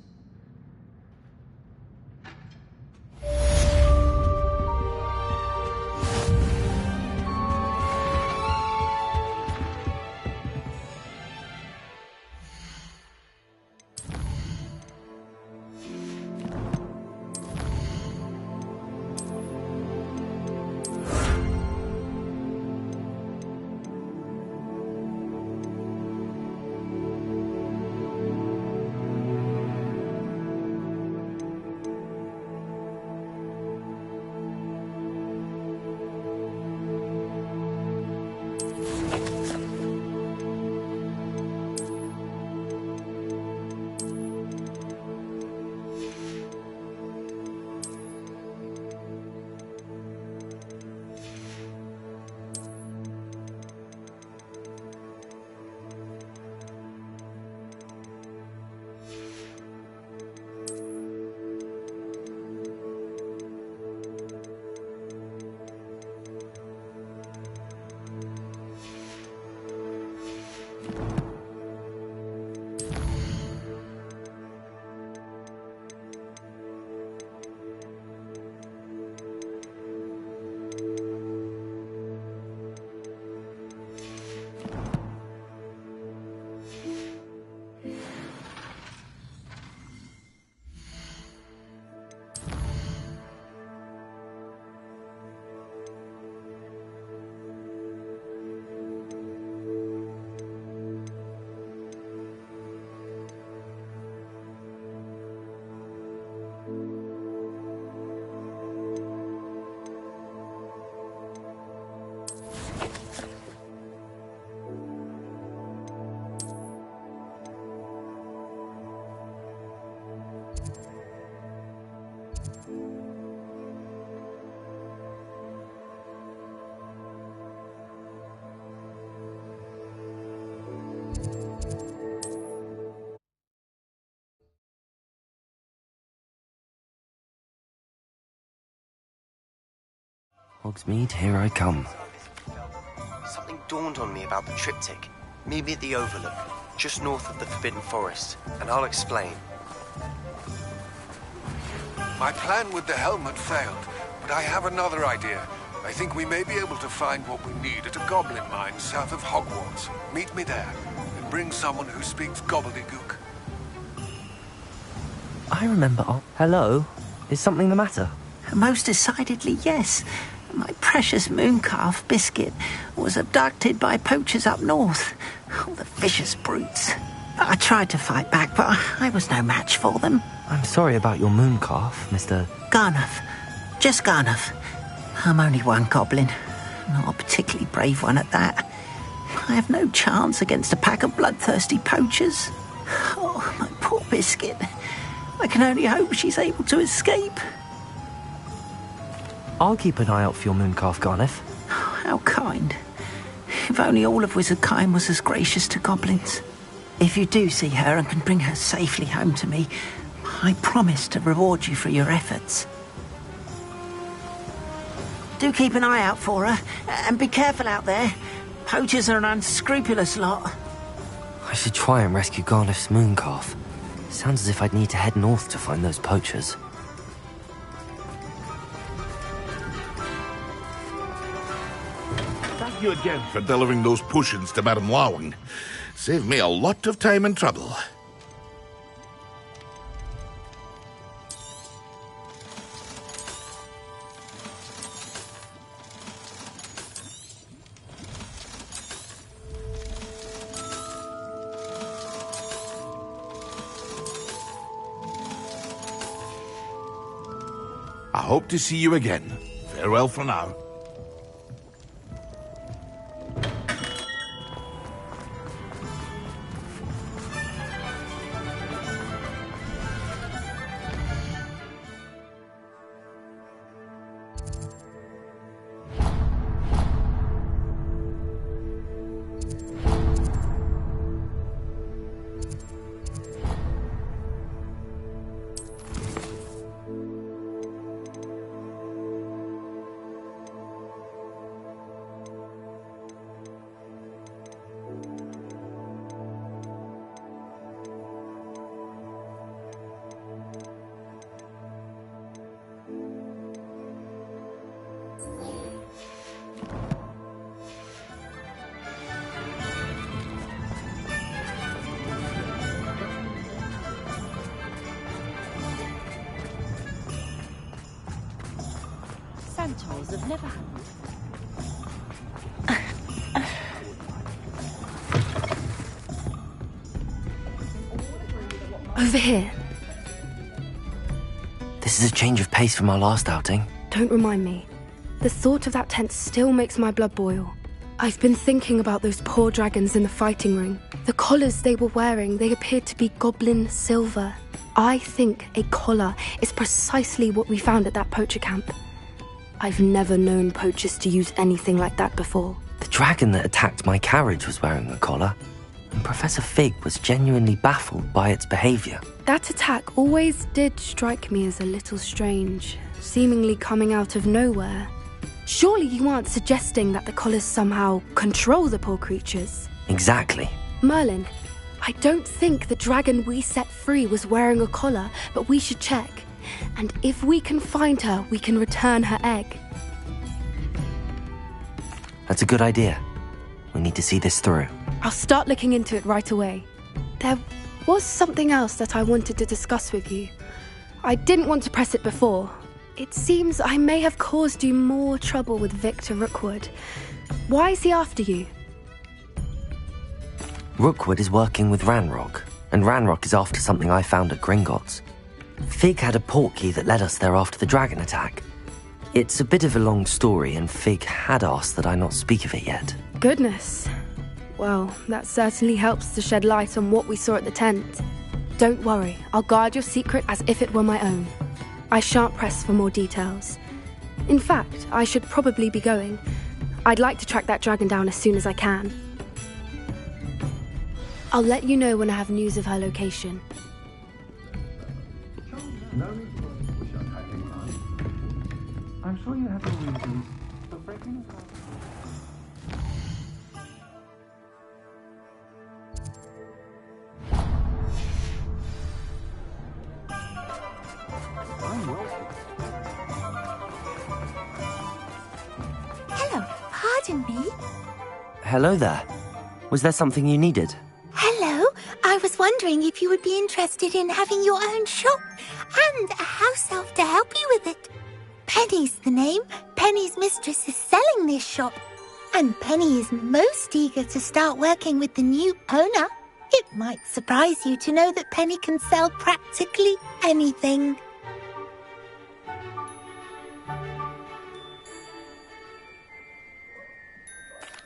S8: Hogsmeade, here I come.
S2: Something dawned on me about the triptych. Meet me at the Overlook, just north of the Forbidden Forest, and I'll explain.
S16: My plan with the helmet failed, but I have another idea. I think we may be able to find what we need at a goblin mine south of Hogwarts. Meet me there, and bring someone who speaks gobbledygook.
S8: I remember. Oh, hello? Is something the matter?
S7: Most decidedly, yes. My precious mooncalf, Biscuit, was abducted by poachers up north. Oh, the vicious brutes. I tried to fight back, but I was no match for them.
S8: I'm sorry about your mooncalf, Mr.
S7: Garnuff. Just Garnuff. I'm only one goblin. Not a particularly brave one at that. I have no chance against a pack of bloodthirsty poachers. Oh, my poor Biscuit. I can only hope she's able to escape.
S8: I'll keep an eye out for your mooncalf, Garnuff.
S7: Oh, how kind. If only all of Wizardkind was as gracious to goblins. If you do see her and can bring her safely home to me, I promise to reward you for your efforts. Do keep an eye out for her, and be careful out there. Poachers are an unscrupulous lot.
S8: I should try and rescue Garnuff's mooncalf. Sounds as if I'd need to head north to find those poachers.
S3: Thank you again for delivering those potions to Madame Wowing. Saved me a lot of time and trouble. I hope to see you again. Farewell for now.
S6: Centaurs have never had.
S15: Over here.
S8: This is a change of pace from our last outing.
S15: Don't remind me. The thought of that tent still makes my blood boil. I've been thinking about those poor dragons in the fighting ring. The collars they were wearing, they appeared to be goblin silver. I think a collar is precisely what we found at that poacher camp. I've never known poachers to use anything like that before.
S8: The dragon that attacked my carriage was wearing a collar, and Professor Fig was genuinely baffled by its behavior.
S15: That attack always did strike me as a little strange, seemingly coming out of nowhere. Surely you aren't suggesting that the collars somehow control the poor creatures?
S8: Exactly.
S15: Merlin, I don't think the dragon we set free was wearing a collar, but we should check. And if we can find her, we can return her egg.
S8: That's a good idea. We need to see this through.
S15: I'll start looking into it right away. There was something else that I wanted to discuss with you. I didn't want to press it before. It seems I may have caused you more trouble with Victor Rookwood. Why is he after you?
S8: Rookwood is working with Ranrock, and Ranrock is after something I found at Gringotts. Fig had a portkey that led us there after the dragon attack. It's a bit of a long story, and Fig had asked that I not speak of it yet.
S15: Goodness. Well, that certainly helps to shed light on what we saw at the tent. Don't worry, I'll guard your secret as if it were my own. I shan't press for more details. In fact, I should probably be going. I'd like to track that dragon down as soon as I can. I'll let you know when I have news of her location.
S4: I'm sure you have your reasons.
S1: Hello, pardon me.
S8: Hello there. Was there something you needed?
S1: Hello, I was wondering if you would be interested in having your own shop and a house elf to help you with it. Penny's the name. Penny's mistress is selling this shop, and Penny is most eager to start working with the new owner. It might surprise you to know that Penny can sell practically anything.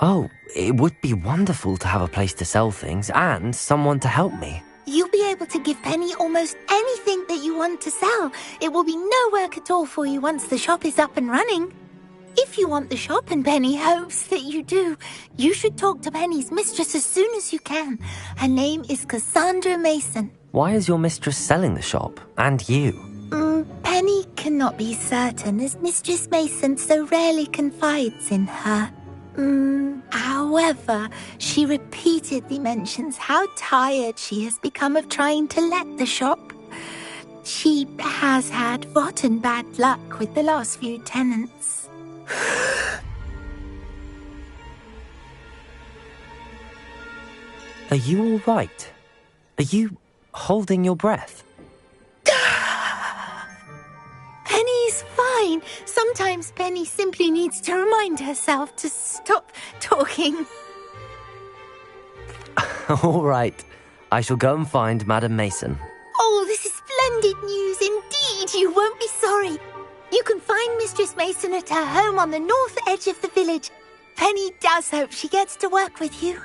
S8: Oh, it would be wonderful to have a place to sell things and someone to help me.
S1: You'll be able to give Penny almost anything that you want to sell. It will be no work at all for you once the shop is up and running. If you want the shop and Penny hopes that you do, you should talk to Penny's mistress as soon as you can. Her name is Cassandra Mason.
S8: Why is your mistress selling the shop? And you?
S1: Penny cannot be certain, as Mistress Mason so rarely confides in her. However, she repeatedly mentions how tired she has become of trying to let the shop. She has had rotten bad luck with the last few tenants.
S8: Are you all right? Are you holding your breath?
S1: Penny's fine. Sometimes Penny simply needs to remind herself to stop talking.
S8: All right. I shall go and find Madam Mason.
S1: Oh, this is splendid news indeed. You won't be sorry. You can find Mistress Mason at her home on the north edge of the village. Penny does hope she gets to work with you.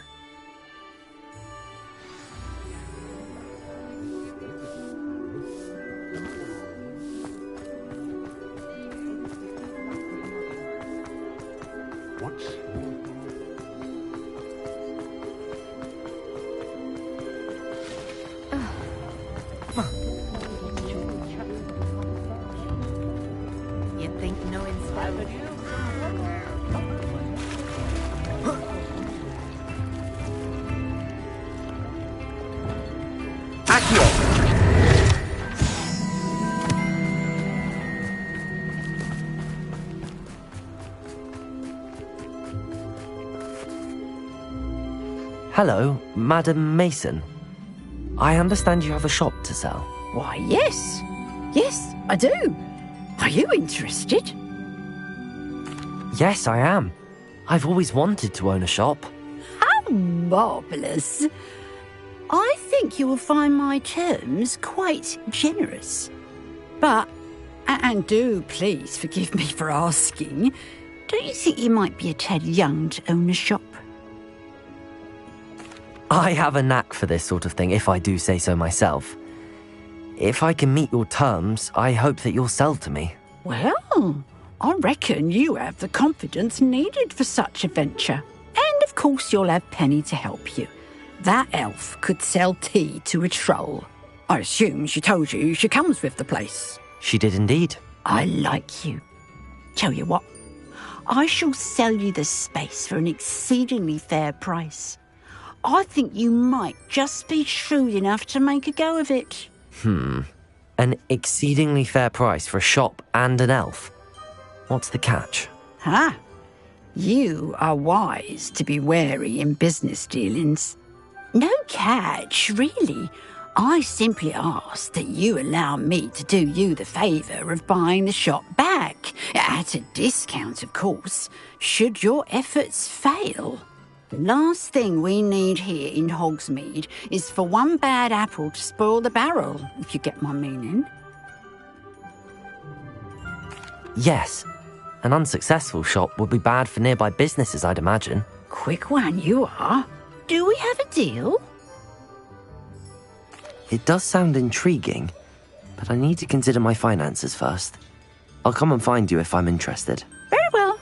S7: You think no inspired you?
S8: Hello, Madam Mason. I understand you have a shop to sell.
S11: Why, yes. Yes, I do. Are you interested?
S8: Yes, I am. I've always wanted to own a shop.
S11: How marvellous. I think you will find my terms quite generous. But, and do please forgive me for asking, don't you think you might be a tad young to own a shop?
S8: I have a knack for this sort of thing, if I do say so myself. If I can meet your terms, I hope that you'll sell to me.
S11: Well, I reckon you have the confidence needed for such a venture. And of course you'll have Penny to help you. That elf could sell tea to a troll. I assume she told you she comes with the place.
S8: She did indeed.
S11: I like you. Tell you what, I shall sell you the space for an exceedingly fair price. I think you might just be shrewd enough to make a go of it.
S8: An exceedingly fair price for a shop and an elf. What's the catch?
S11: You are wise to be wary in business dealings. No catch, really. I simply ask that you allow me to do you the favour of buying the shop back, at a discount, of course, should your efforts fail. The last thing we need here in Hogsmeade is for one bad apple to spoil the barrel, if you get my meaning.
S8: Yes. An unsuccessful shop would be bad for nearby businesses, I'd imagine.
S11: Quick one you are. Do we have a deal?
S8: It does sound intriguing, but I need to consider my finances first. I'll come and find you if I'm interested.
S11: Very well.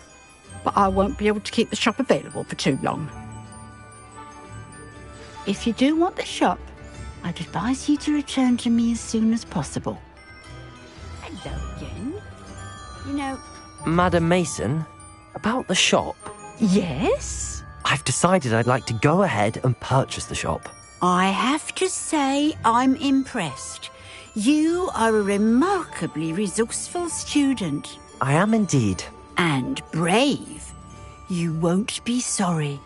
S11: But I won't be able to keep the shop available for too long. If you do want the shop, I'd advise you to return to me as soon as possible. Hello again. You know...
S8: Madam Mason? About the shop.
S11: Yes?
S8: I've decided I'd like to go ahead and purchase the shop.
S11: I have to say I'm impressed. You are a remarkably resourceful student.
S8: I am indeed.
S11: And brave. You won't be sorry.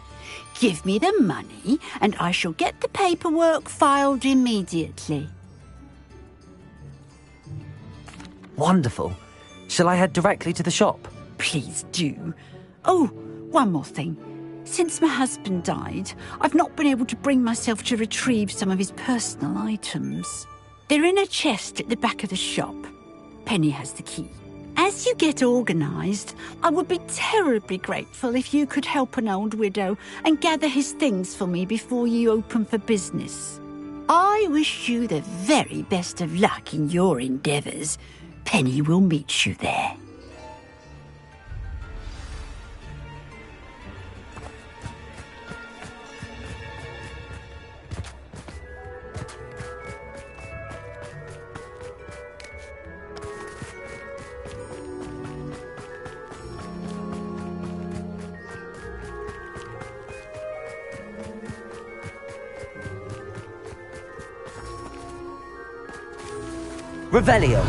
S11: Give me the money, and I shall get the paperwork filed immediately.
S8: Wonderful. Shall I head directly to the shop?
S11: Please do. Oh, one more thing. Since my husband died, I've not been able to bring myself to retrieve some of his personal items. They're in a chest at the back of the shop. Penny has the key. As you get organised, I would be terribly grateful if you could help an old widow and gather his things for me before you open for business. I wish you the very best of luck in your endeavours. Penny will meet you there.
S8: Revelio.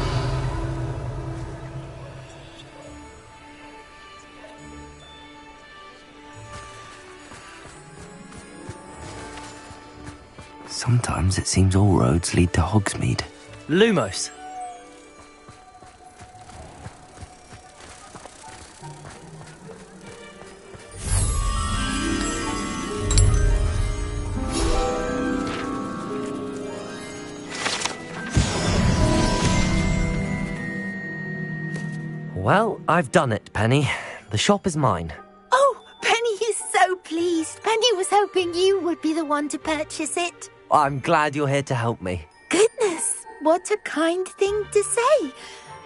S8: Sometimes it seems all roads lead to Hogsmeade. Lumos. Well, I've done it, Penny. The shop is mine.
S1: Oh, Penny is so pleased. Penny was hoping you would be the one to purchase it.
S8: I'm glad you're here to help me.
S1: Goodness, what a kind thing to say.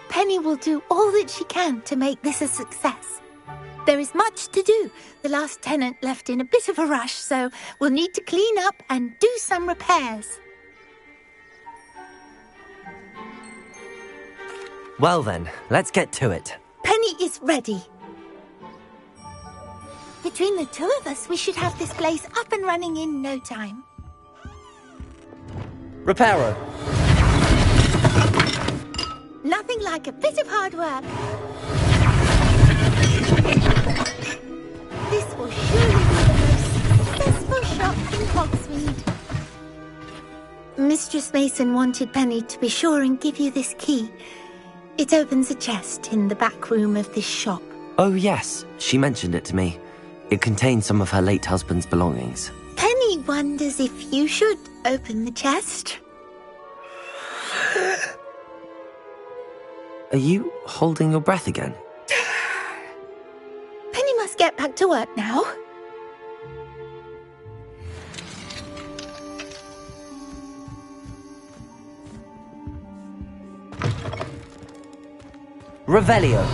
S1: Penny will do all that she can to make this a success. There is much to do. The last tenant left in a bit of a rush, so we'll need to clean up and do some repairs.
S8: Well then, let's get to it.
S1: Penny is ready. Between the two of us, we should have this place up and running in no time.
S8: Reparo.
S1: Nothing like a bit of hard work. This will surely be the most successful shop in Hogsmeade. Mistress Mason wanted Penny to be sure and give you this key. It opens a chest in the back room of this shop.
S8: Oh yes, she mentioned it to me. It contains some of her late husband's belongings.
S1: Penny wonders if you should open the chest.
S8: Are you holding your breath again?
S1: Penny must get back to work now.
S8: Revelio.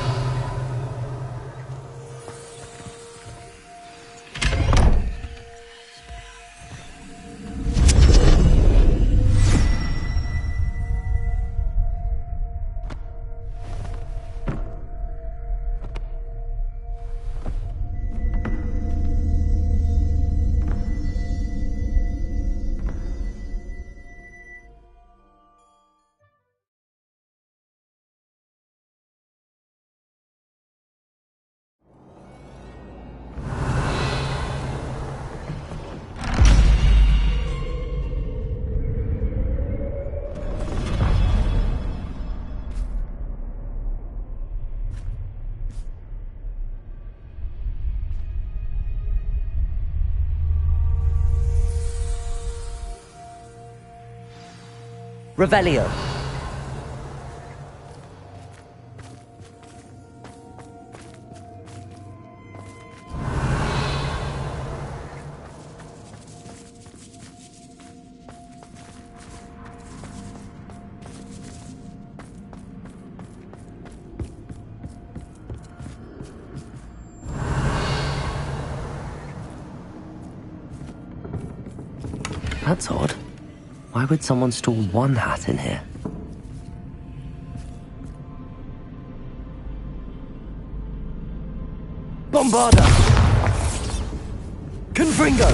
S8: Revelio. That's odd. Why would someone store one hat in here?
S5: Bombarda! Confringo!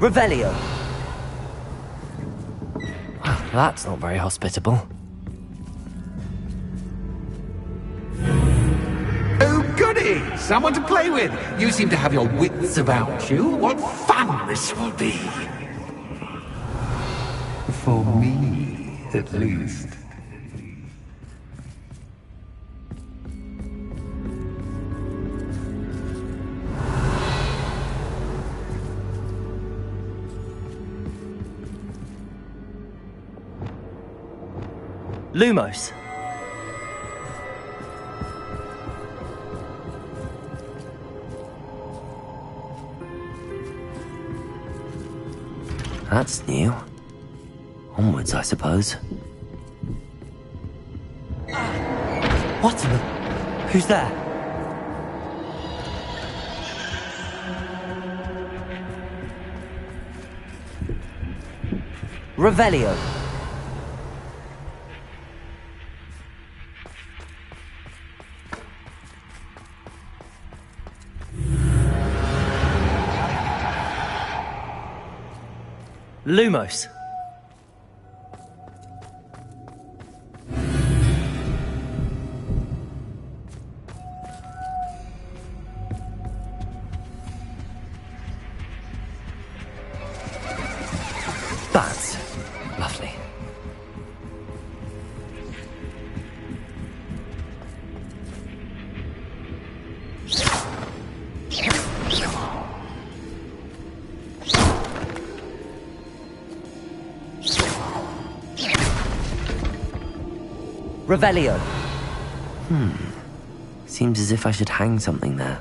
S5: Revelio! Well, that's not very hospitable.
S9: Oh, goody! Someone to play with! You seem to have your wits about you. What fun this will be! For me, at least.
S5: Lumos. That's new. Onwards, I suppose. What in the... Who's there? Revelio. Lumos. That's lovely. Revelio. Seems as if I should hang something there.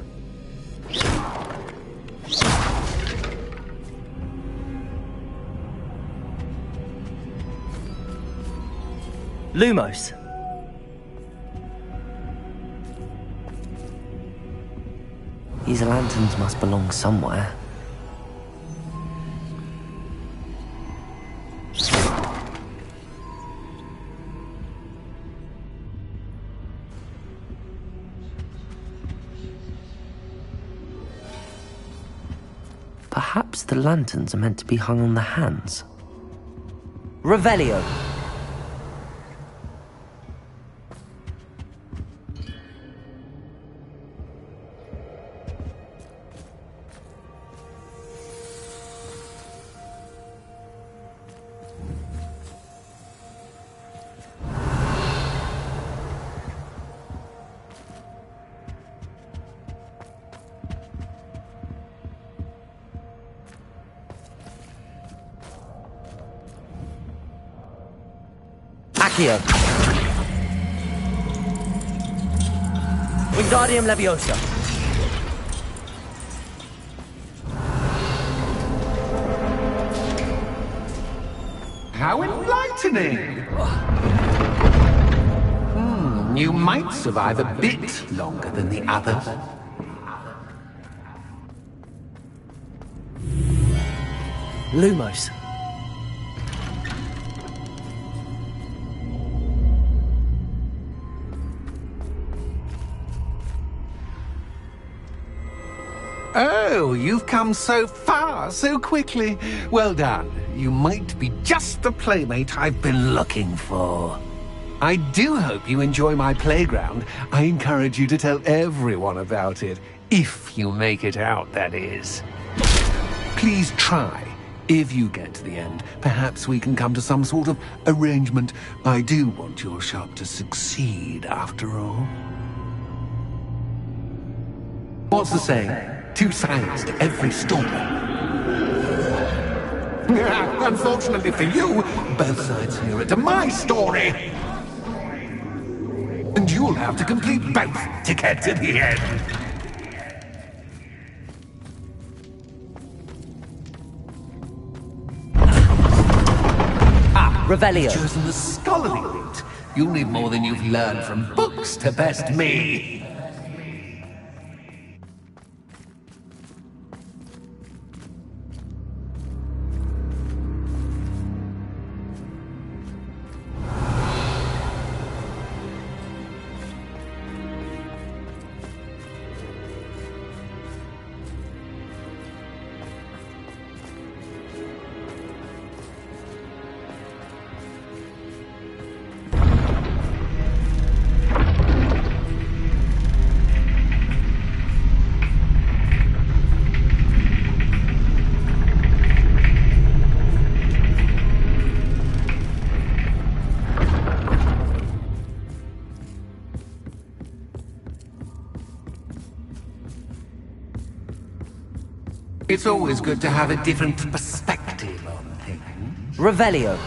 S5: Lumos. These lanterns must belong somewhere. Perhaps the lanterns are meant to be hung on the hands. Revelio. Wingardium Leviosa.
S9: How enlightening! You might survive a bit longer than the others.
S5: Lumos.
S9: Oh, you've come so far, so quickly. Well done. You might be just the playmate I've been looking for. I do hope you enjoy my playground. I encourage you to tell everyone about it. If you make it out, that is. Please try. If you get to the end, perhaps we can come to some sort of arrangement. I do want your shop to succeed, after all. What's the saying? 2 sides to every story. Unfortunately for you, both sides here are to my story. And you'll have to complete both to get to the end.
S5: Revelio.
S9: Chosen the scholarly route. You'll need more than you've learned from books to best me. It's always good to have a different perspective on things.
S5: Revelio.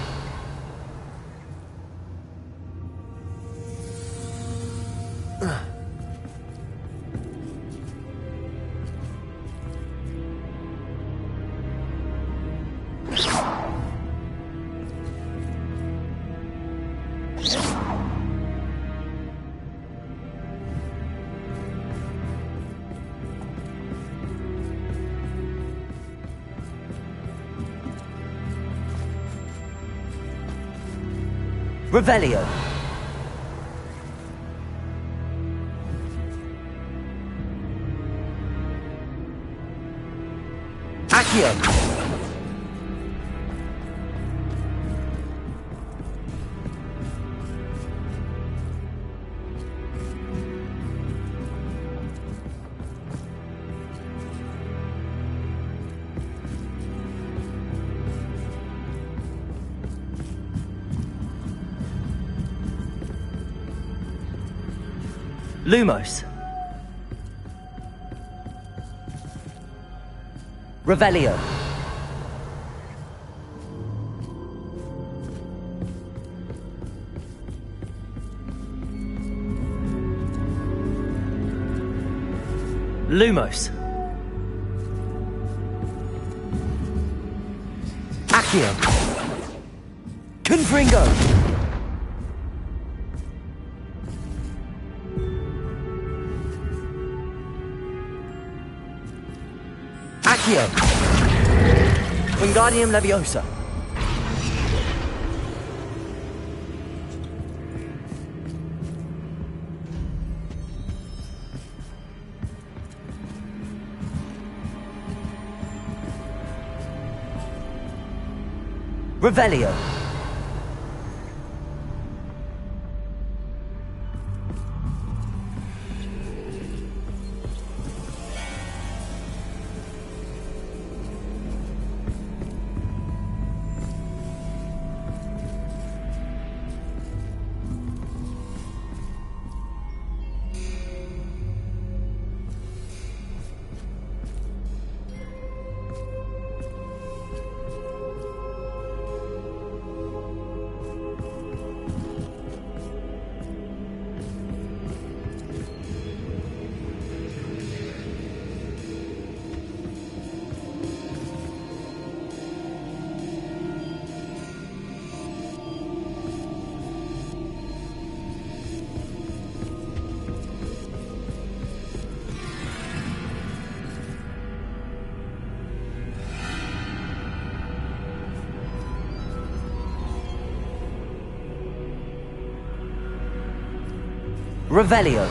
S5: Revelio. Accio. Lumos. Revelio. Lumos. Accio. Confringo. Accio. Wingardium Leviosa. Revelio. Revelio.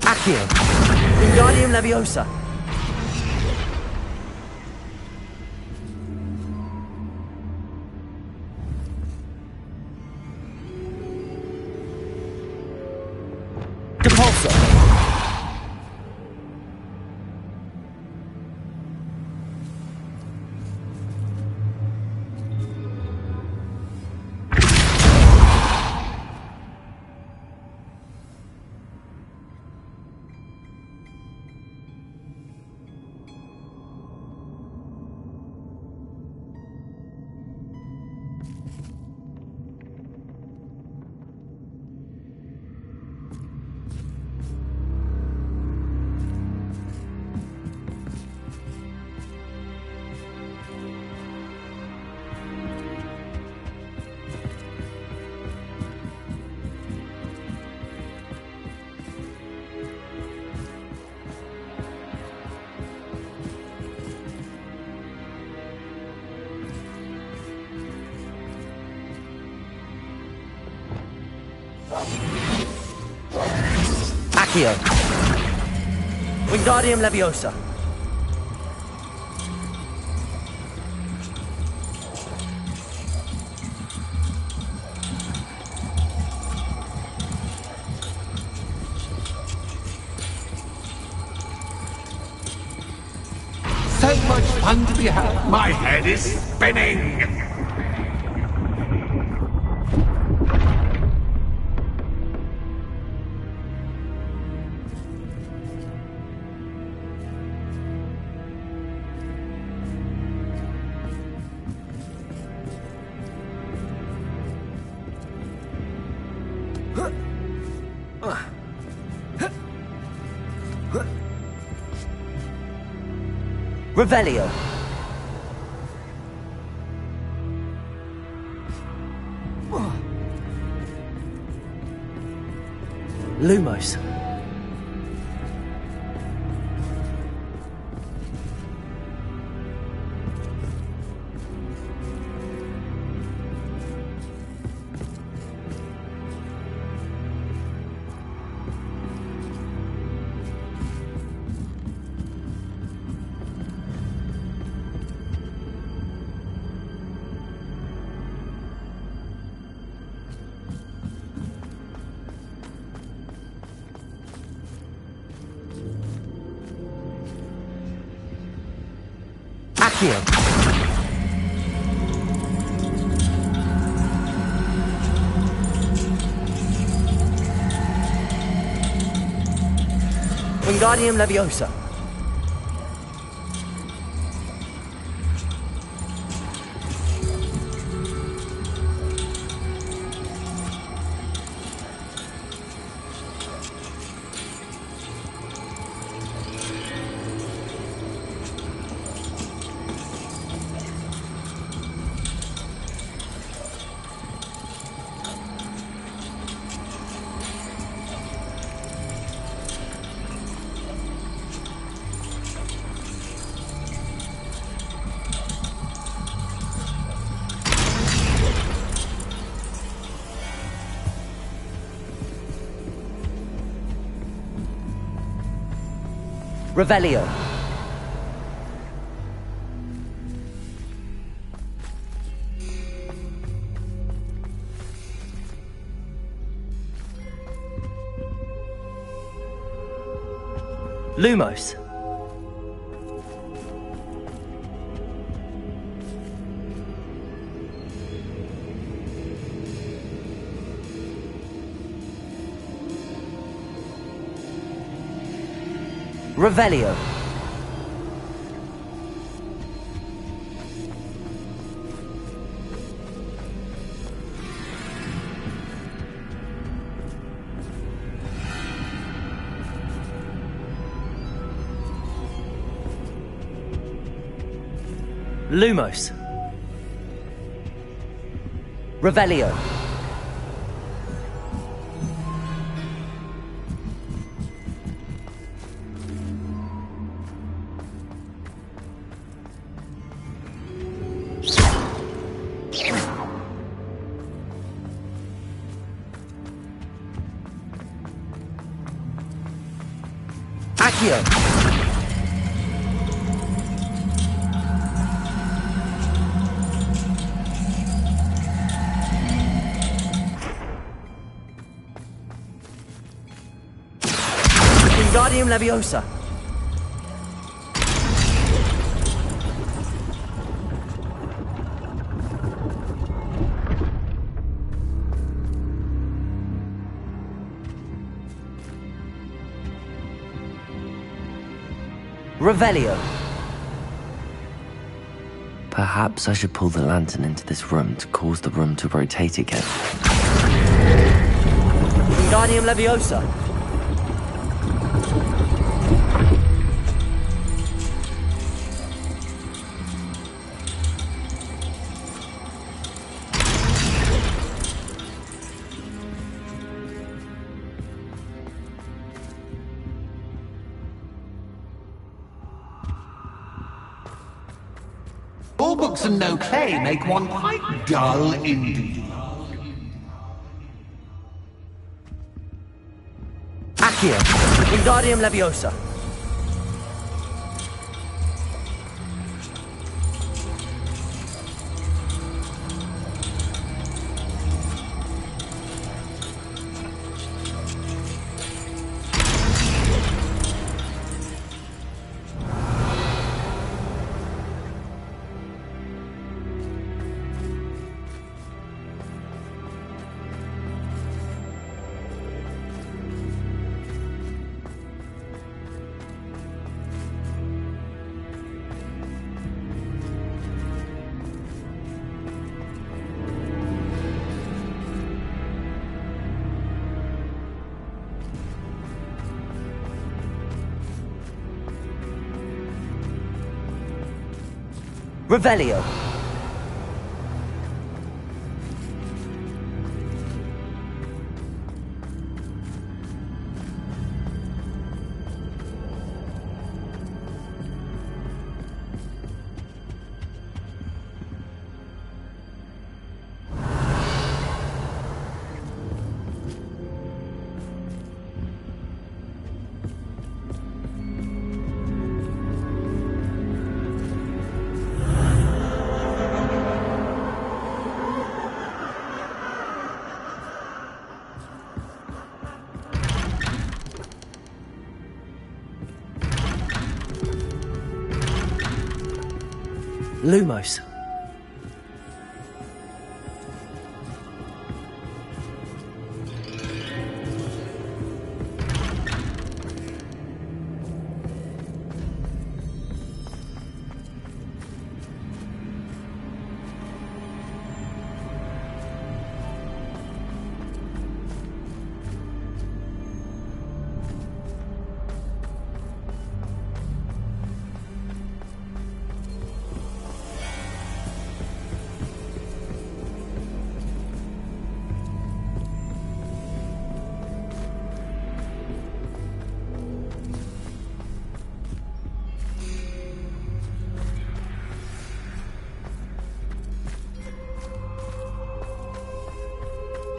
S5: Accio. Wingardium Leviosa. Depulso. Accio. Wingardium Leviosa.
S9: So much fun to be had. My head is spinning.
S5: Revelio. Lumos. Accio. Wingardium Leviosa. Revelio. Lumos. Revelio. Lumos. Revelio. Accio. Wingardium Leviosa. Revelio. Perhaps I should pull the lantern into this room to cause the room to rotate again. Wingardium Leviosa.
S10: All books and no play make one quite dull indeed.
S5: Accio. Wingardium Leviosa. Revelio. Lumos.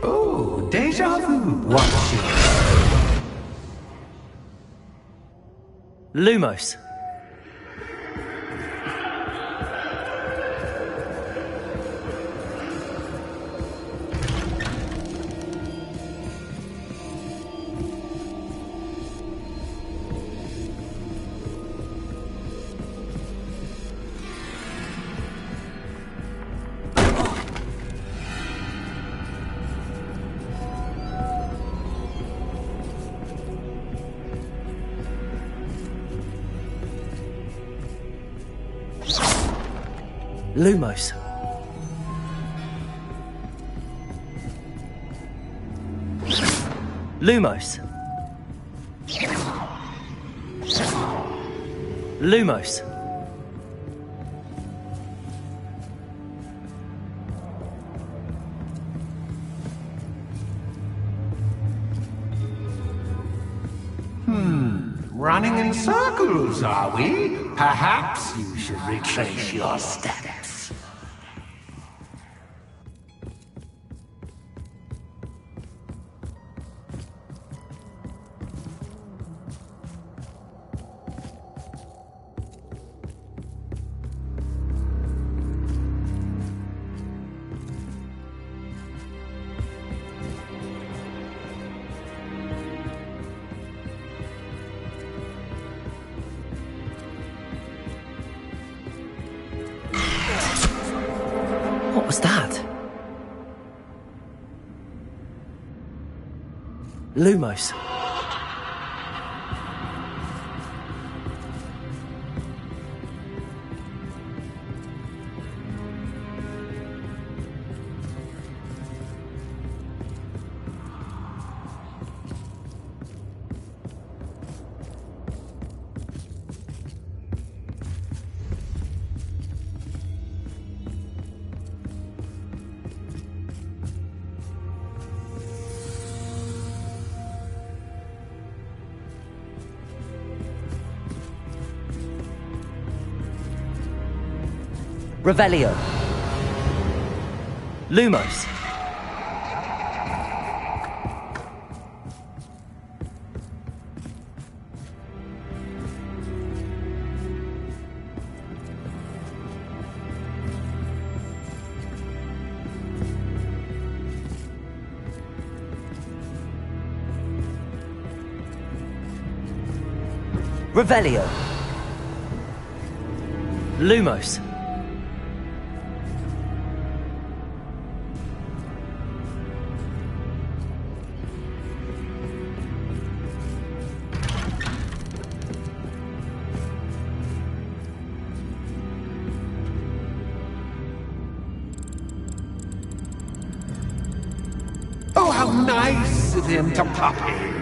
S10: Oh, deja vu. What's your...
S5: Lumos. Lumos. Lumos. Lumos.
S10: Running in circles, are we? Perhaps you should retrace your steps.
S5: What was that? Lumos. Revelio. Lumos. Revelio. Lumos.
S10: Oh, how nice of him to pop in.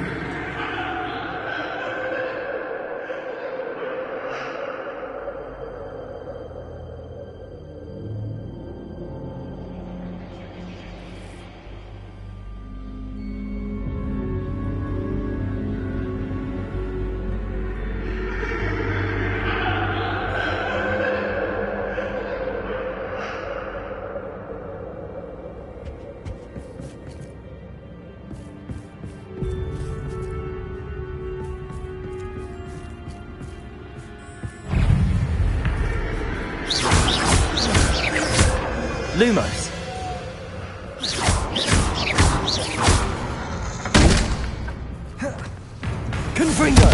S17: Lumos. Confringo.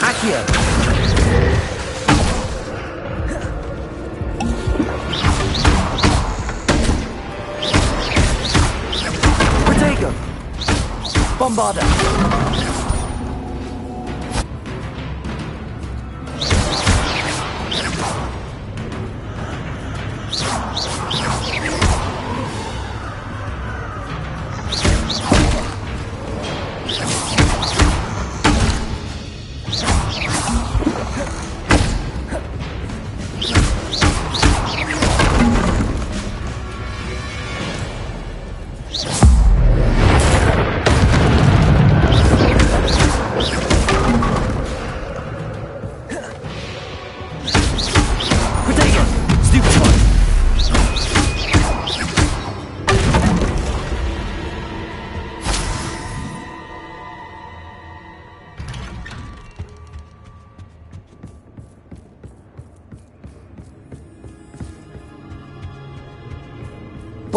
S17: Accio. Protego. Bombarda.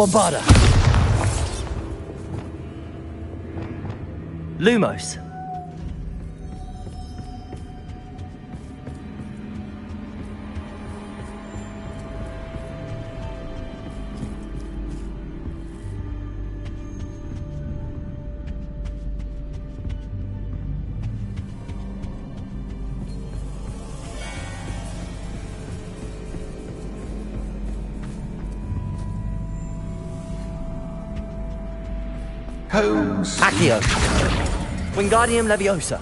S17: Bombarda. Lumos.
S10: Holmes.
S17: Accio. Wingardium Leviosa.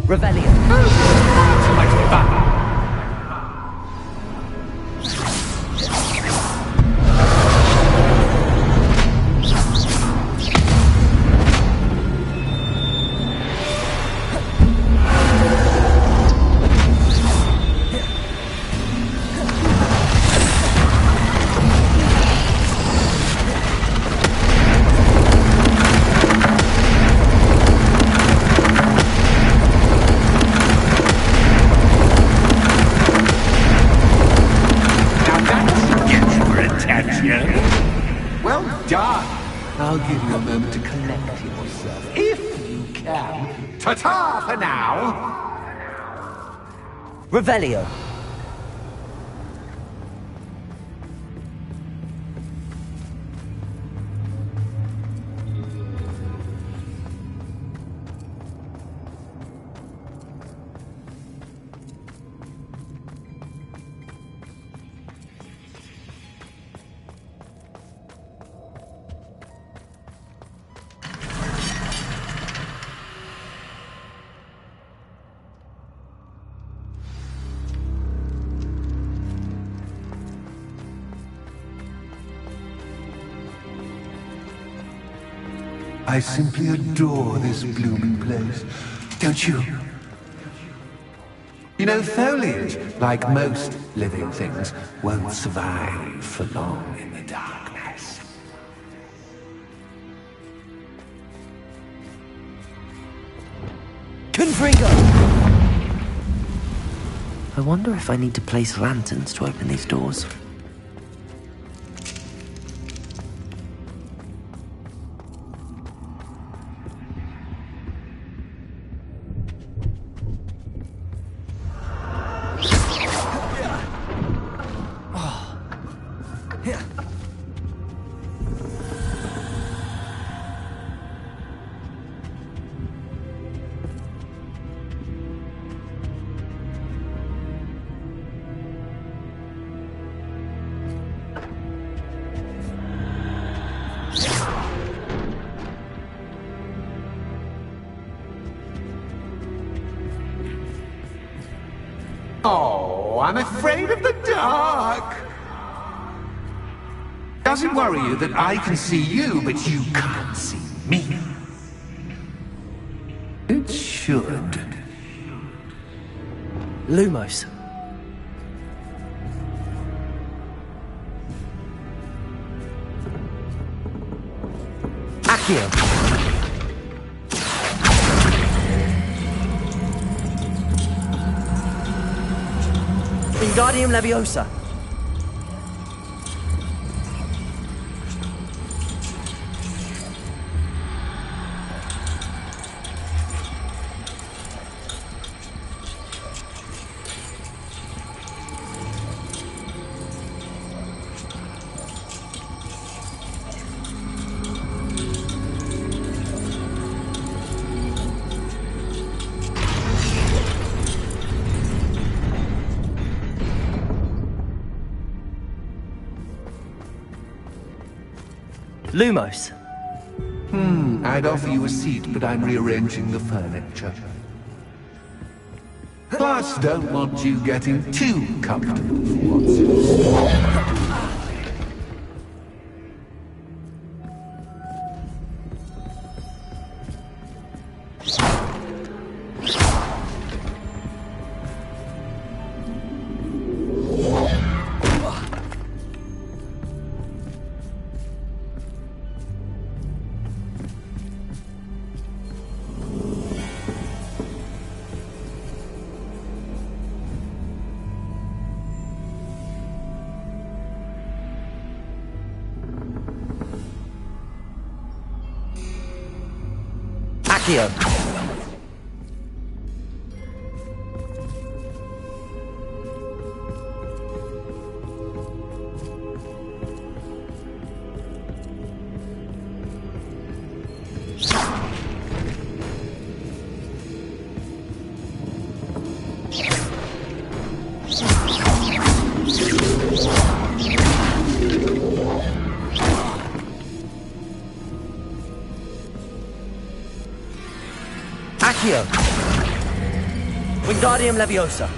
S17: Revelio.
S10: Well done. I'll give you a moment to collect yourself, if you can. Ta-ta for now.
S17: Revelio.
S10: I simply adore this blooming place, don't you? You know, foliage, like most living things, won't survive for long in the darkness.
S17: Confringo!
S8: I wonder if I need to place lanterns to open these doors.
S10: Oh, I'm afraid of the dark. Does it worry you that I can see you, but you can't see me? It should.
S5: Lumos. Accio. Wingardium Leviosa. Lumos.
S10: I'd offer you a seat, but I'm rearranging the furniture. Plus, don't want you getting too comfortable for once in a while.
S5: Accio. Accio. Wingardium Leviosa.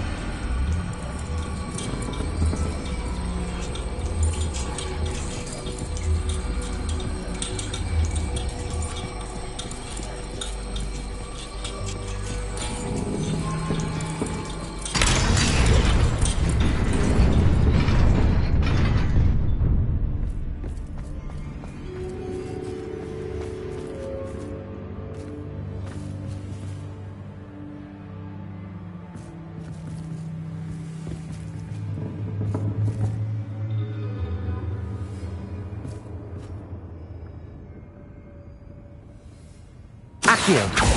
S5: Accio.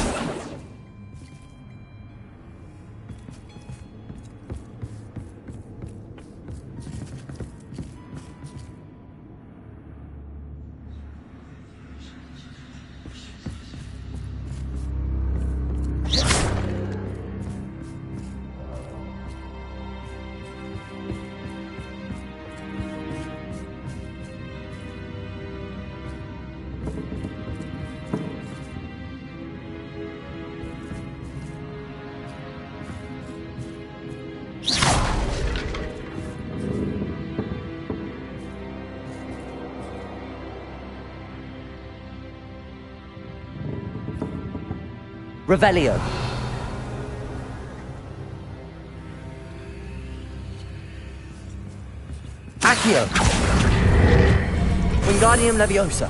S5: Revelio. Accio. Wingardium Leviosa.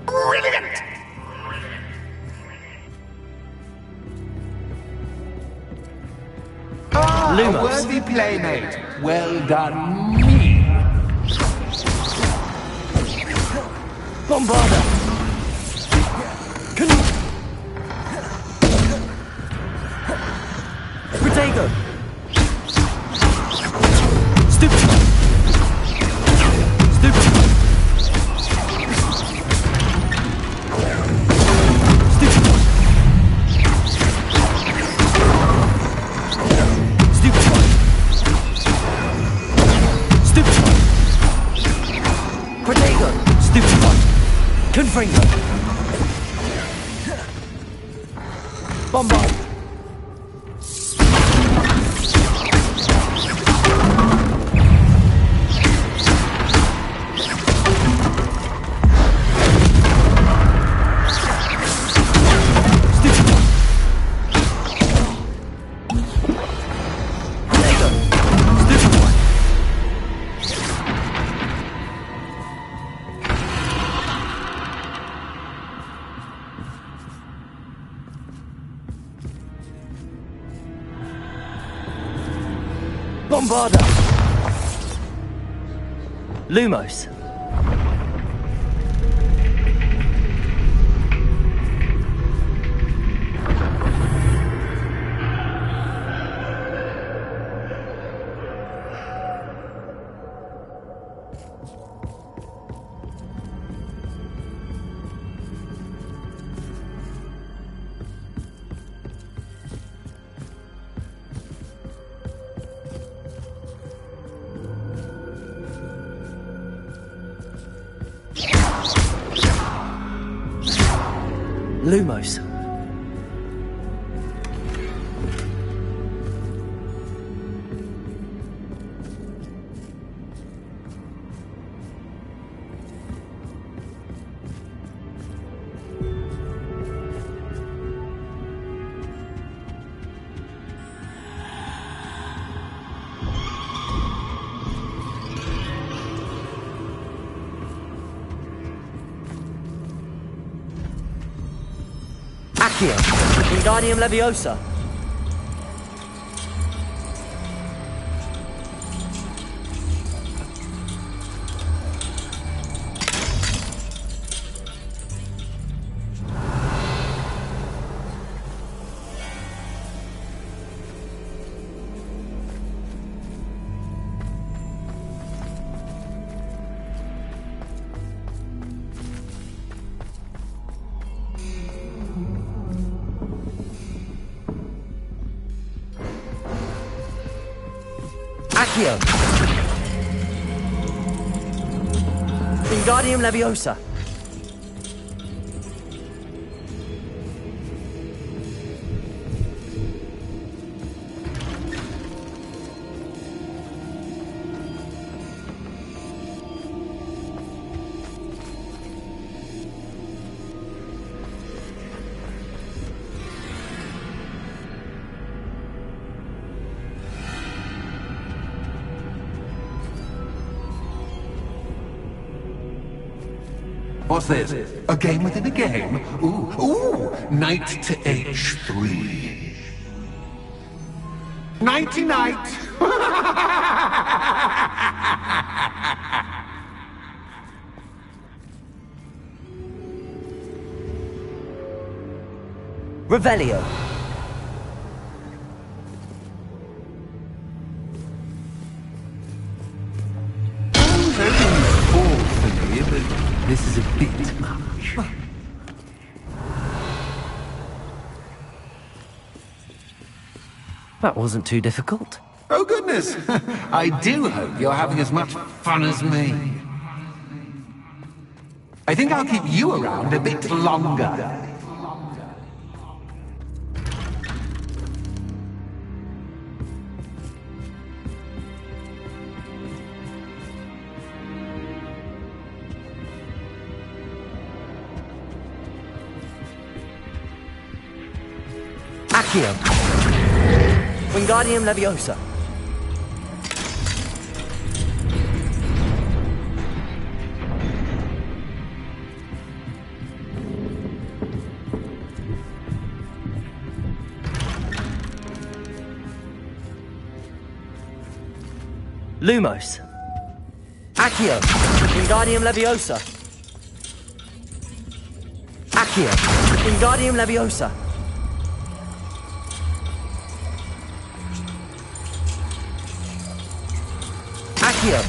S10: Brilliant!
S5: Lumos.
S10: A worthy playmate. Well done, me.
S5: Bombarda. Protego. Stupid.
S17: Fringo. Bombard. Bombarda! Lumos. Lumos. Accio. Wingardium Leviosa. Accio. Wingardium Leviosa.
S10: What's this? A game within a game? Ooh, knight to h3. Nighty-night!
S17: Revelio.
S10: This is a bit much.
S8: That wasn't too difficult.
S10: Oh, goodness! I do hope you're having as much fun as me. I think I'll keep you around a bit longer.
S17: Accio. Wingardium Leviosa. Lumos. Accio. Wingardium Leviosa. Accio. Wingardium Leviosa. Accio.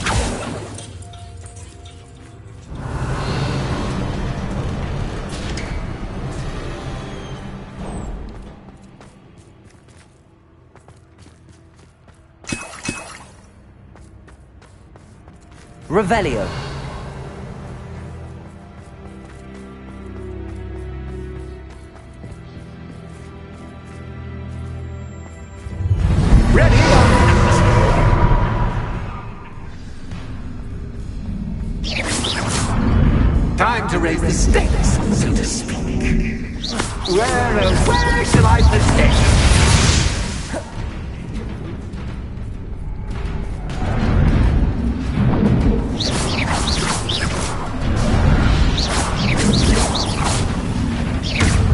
S17: Revelio.
S10: to raise the stakes, so to speak. Where shall I begin?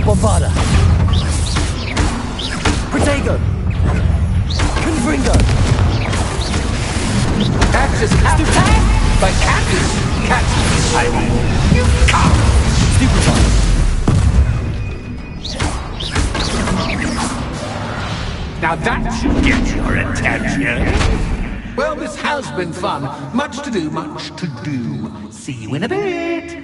S17: Bombarda. Protego. Confringo.
S10: Catch is captured, but catch is catch. I mean, you can't. Now that should get your attention. Well, this has been fun. Much to do, much to do. See you in a bit.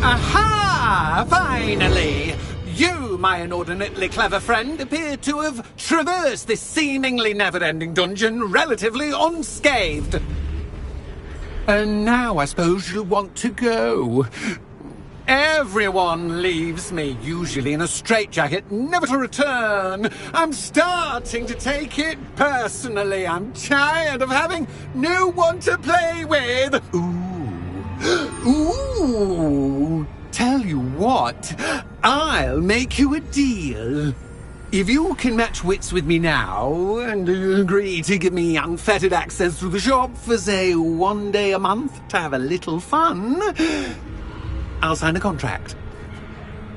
S10: Aha! Finally! You, my inordinately clever friend, appear to have traversed this seemingly never-ending dungeon relatively unscathed. And now I suppose you'll want to go. Everyone leaves me, usually in a straitjacket, never to return. I'm starting to take it personally. I'm tired of having no one to play with. Ooh, tell you what, I'll make you a deal. If you can match wits with me now and agree to give me unfettered access to the shop for, say, 1 day a month to have a little fun, I'll sign a contract.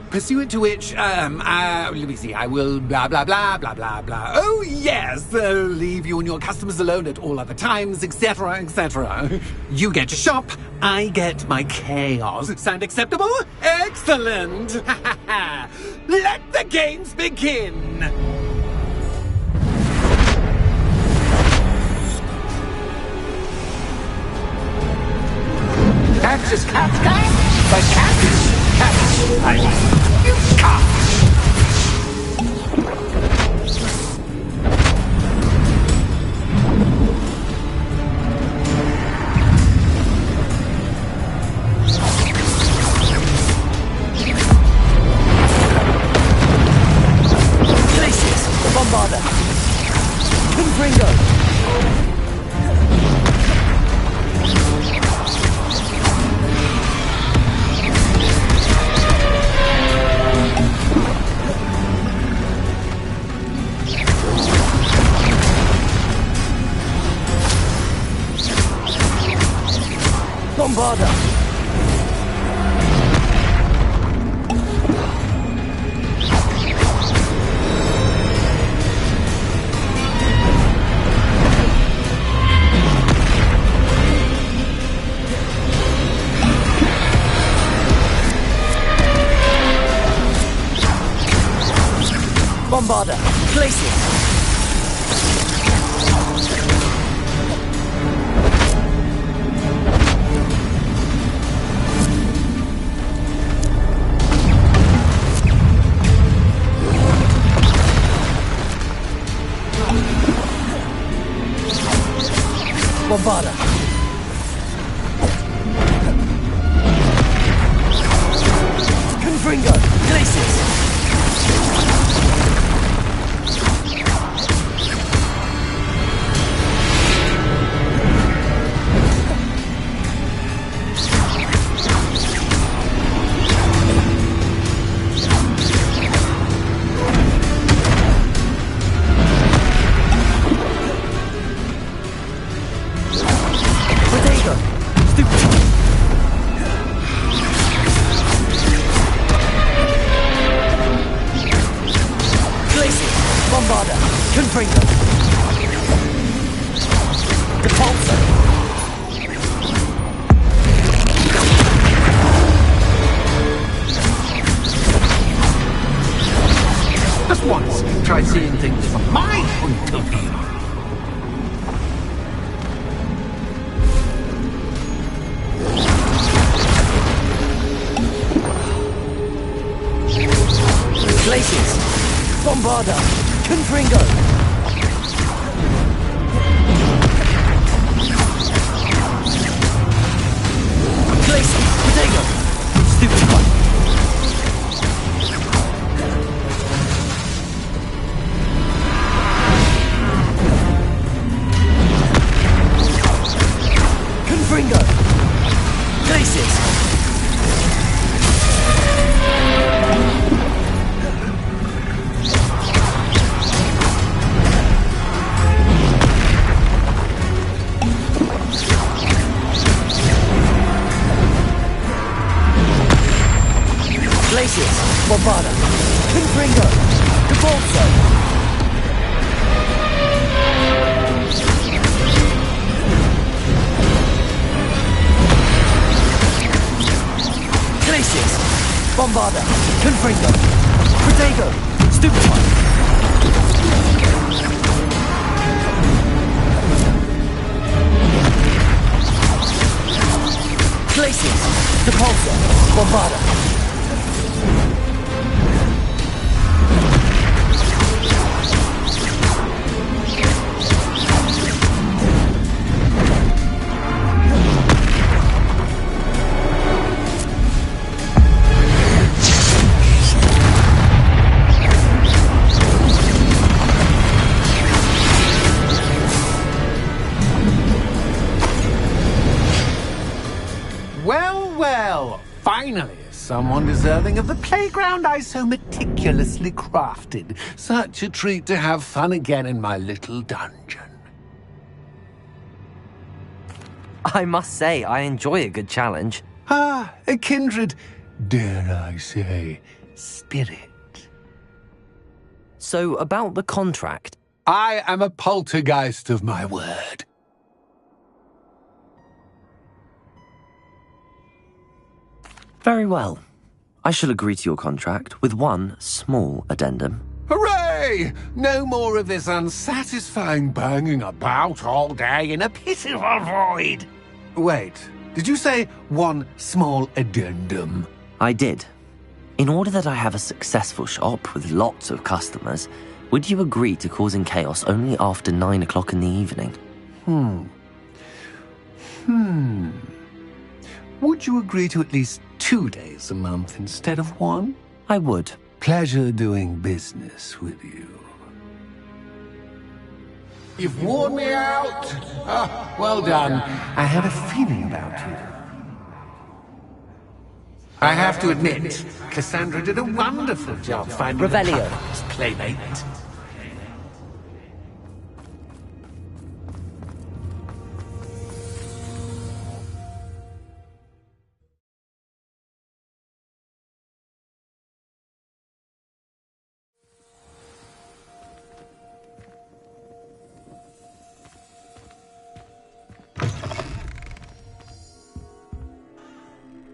S10: Pursuant to which, let me see, I will blah, blah, blah, blah, blah, blah. Oh, yes, leave you and your customers alone at all other times, etc., etc. You get your shop, I get my chaos. Sound acceptable? Excellent! Let the games begin! Catch is catch, but catch is catch. You can't.
S17: Glacius, Bombarda. Confringo. Bombarda. Bombarda. Glacius. Bombarda. Confringo. Glacius. Confringo. Depulso.
S10: Just once, try seeing things from my point of view.
S17: Glaciers. Bombarda. Confringo. Glaciers. Potato. Stupid one. Confringo. Glaciers. Glaciers, Bombarda, Confringo, Depulso. Glaciers, Bombarda, Confringo, Protego, Stupid one. Glaciers, Depulso, Bombarda.
S10: Well, finally, someone deserving of the playground I so meticulously crafted. Such a treat to have fun again in my little dungeon.
S8: I must say, I enjoy a good challenge.
S10: Ah, a kindred, dare I say, spirit.
S8: So, about the contract.
S10: I am a poltergeist of my word.
S8: Very well. I shall agree to your contract with one small addendum.
S10: Hooray! No more of this unsatisfying banging about all day in a pitiful void. Wait, did you say one small addendum?
S8: I did. In order that I have a successful shop with lots of customers, would you agree to causing chaos only after 9 o'clock in the evening?
S10: Would you agree to at least 2 days a month instead of one?
S8: I would.
S10: Pleasure doing business with you. You've worn me out. Ah, well done. I had a feeling about you. I have to admit, Cassandra did a wonderful job finding
S17: Revelio.
S10: a perfect playmate.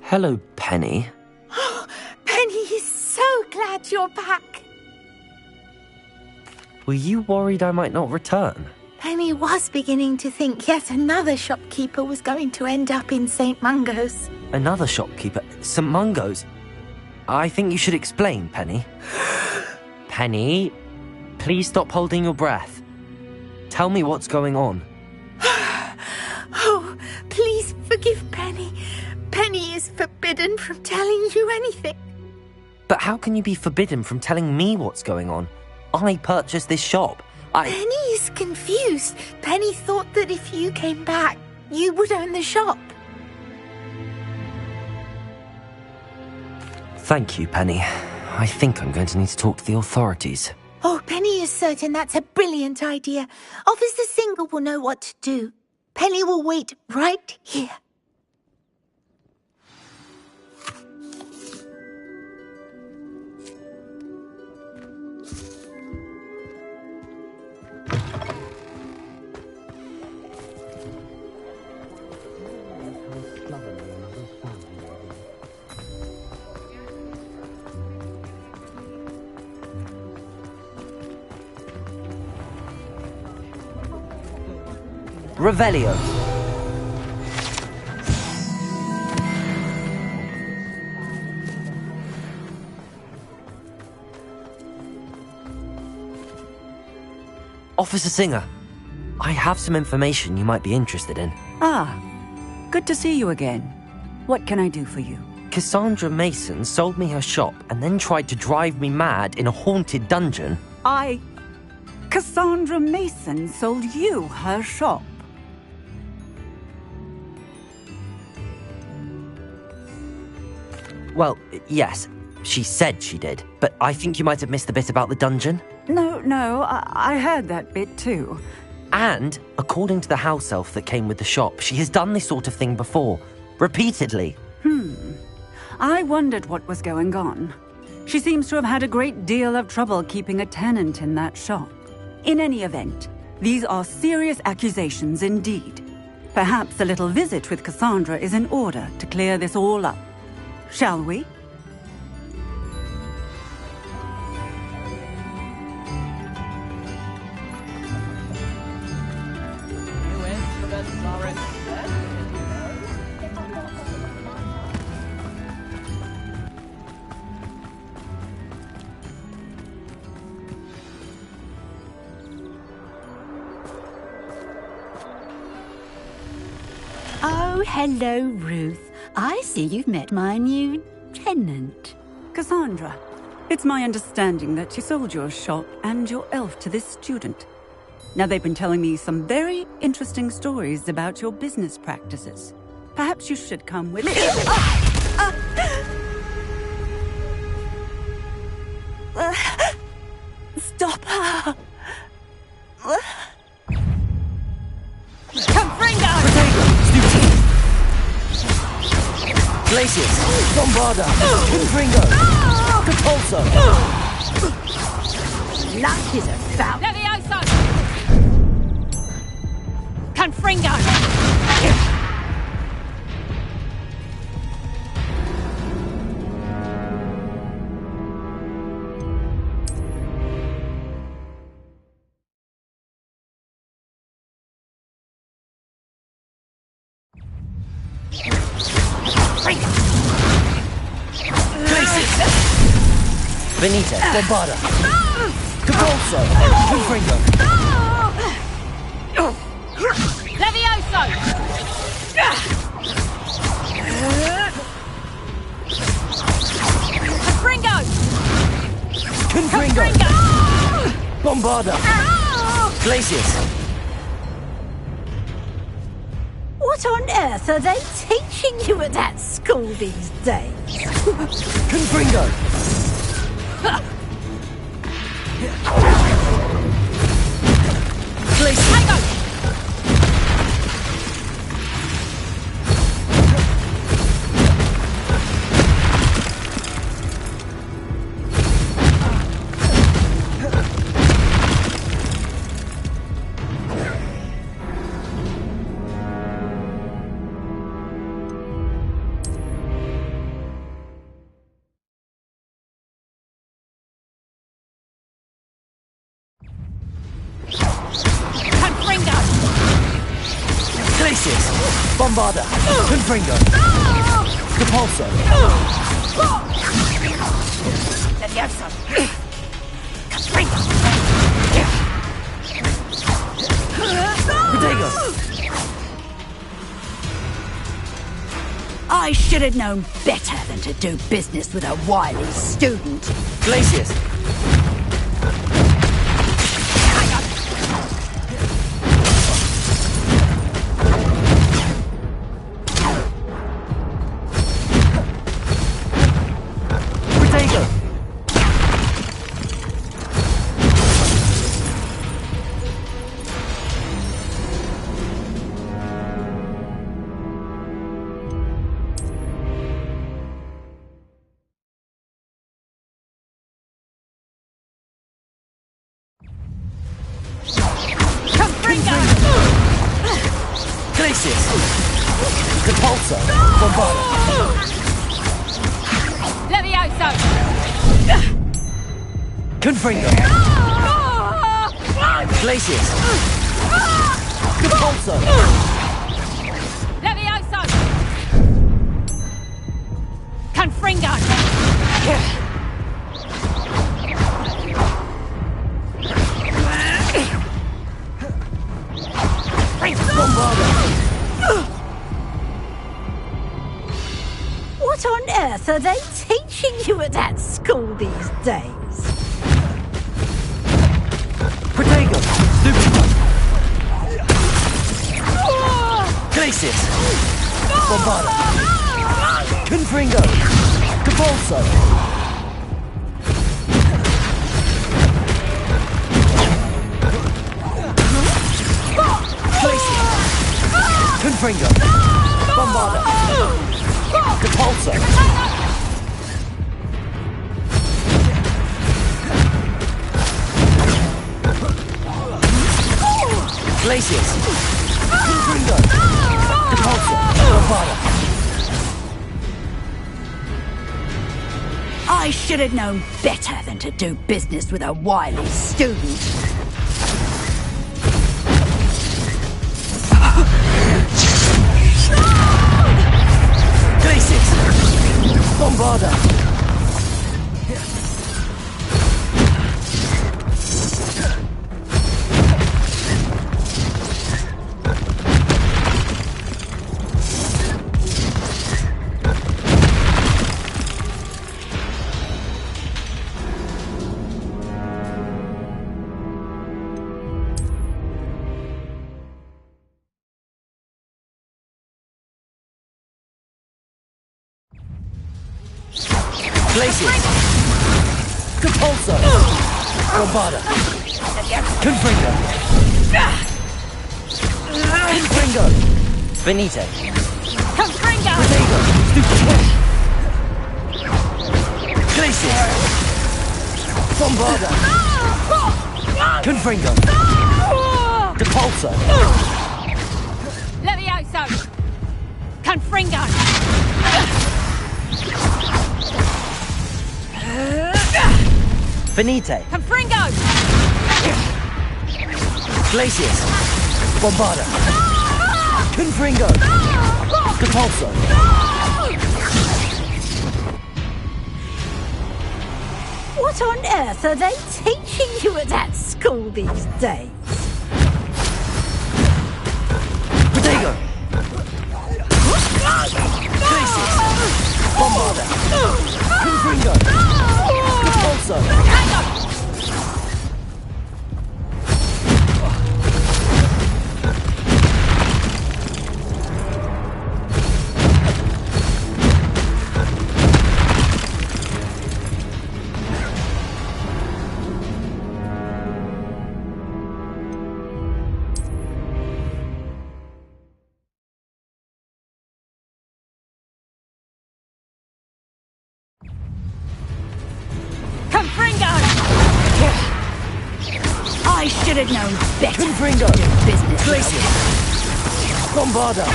S8: Hello, Penny.
S1: Penny is so glad you're back.
S8: Were you worried I might not return?
S1: Penny was beginning to think yet another shopkeeper was going to end up in St. Mungo's.
S8: Another shopkeeper? St. Mungo's? I think you should explain, Penny. Penny, please stop holding your breath. Tell me what's going on.
S1: Oh, please forgive Penny. Penny is forbidden from telling you anything.
S8: But how can you be forbidden from telling me what's going on? I purchased this shop.
S1: Penny is confused. Penny thought that if you came back, you would own the shop.
S8: Thank you, Penny. I think I'm going to need to talk to the authorities.
S1: Oh, Penny is certain that's a brilliant idea. Officer Singer will know what to do. Penny will wait right here.
S5: Revelio. Officer Singer, I have some information you might be interested in.
S11: Ah, good to see you again. What can I do for you?
S5: Cassandra Mason sold me her shop and then tried to drive me mad in a haunted dungeon.
S11: Cassandra Mason sold you her shop?
S5: Well, yes, she said she did, but I think you might have missed the bit about the dungeon.
S11: No, I heard that bit too.
S5: And, according to the house elf that came with the shop, she has done this sort of thing before. Repeatedly.
S11: I wondered what was going on. She seems to have had a great deal of trouble keeping a tenant in that shop. In any event, these are serious accusations indeed. Perhaps a little visit with Cassandra is in order to clear this all up. Shall we?
S12: Oh, hello, Ruth. I see you've met my new tenant.
S11: Cassandra, it's my understanding that you sold your shop and your elf to this student. Now, they've been telling me some very interesting stories about your business practices. Perhaps you should come with me.
S12: Stop her!
S5: Glacius, Bombarda, Confringo, Capulso.
S12: Luck is a foul.
S14: Levioso! Confringo!
S5: Benita, Bombarda, Capulso, Confringo.
S14: Levioso!
S5: Confringo! Bombarda! Glacius!
S12: What on earth are they teaching you at that school these days?
S5: Confringo! Glacius! Glacius! Bombarda! Confringo! Capulso!
S12: Levioso! Confringo!
S5: Protego!
S12: I should have known better than to do business with a wily student.
S5: Glacius! Glacius! Capulso! Bombarda!
S14: Levioso!
S5: Confringo! Glacius!
S17: Repulsor!
S14: Levioso! Confringo!
S12: What on earth are they teaching you at that school these days?
S17: Protego! Stupid! Glacius! Bombarda! Confringo! Capulso! Glacius! Confringo! Bombarda! Capulso! Glacius! Confringo! Capulso! Bombarda!
S11: I should have known better than to do business with a wily student.
S17: Glacius! Bombarda! Glacius! Capulso! Bombarda! Confringo! Confringo!
S5: Benito.
S14: Confringo!
S17: Protego! Stupid! Glacius! Bombarda! Confringo! Capulso!
S14: Levioso! Confringo!
S5: Benito.
S14: Confringo!
S17: Glacius! Bombarda! Confringo! Capulso!
S12: What on earth are they teaching you at that school these days?
S17: Protego! Glacius! Bombarda! Confringo! Capulso!
S14: Confringo!
S11: I should have known better.
S17: Confringo!
S11: Business.
S17: Glacius! Bombarda!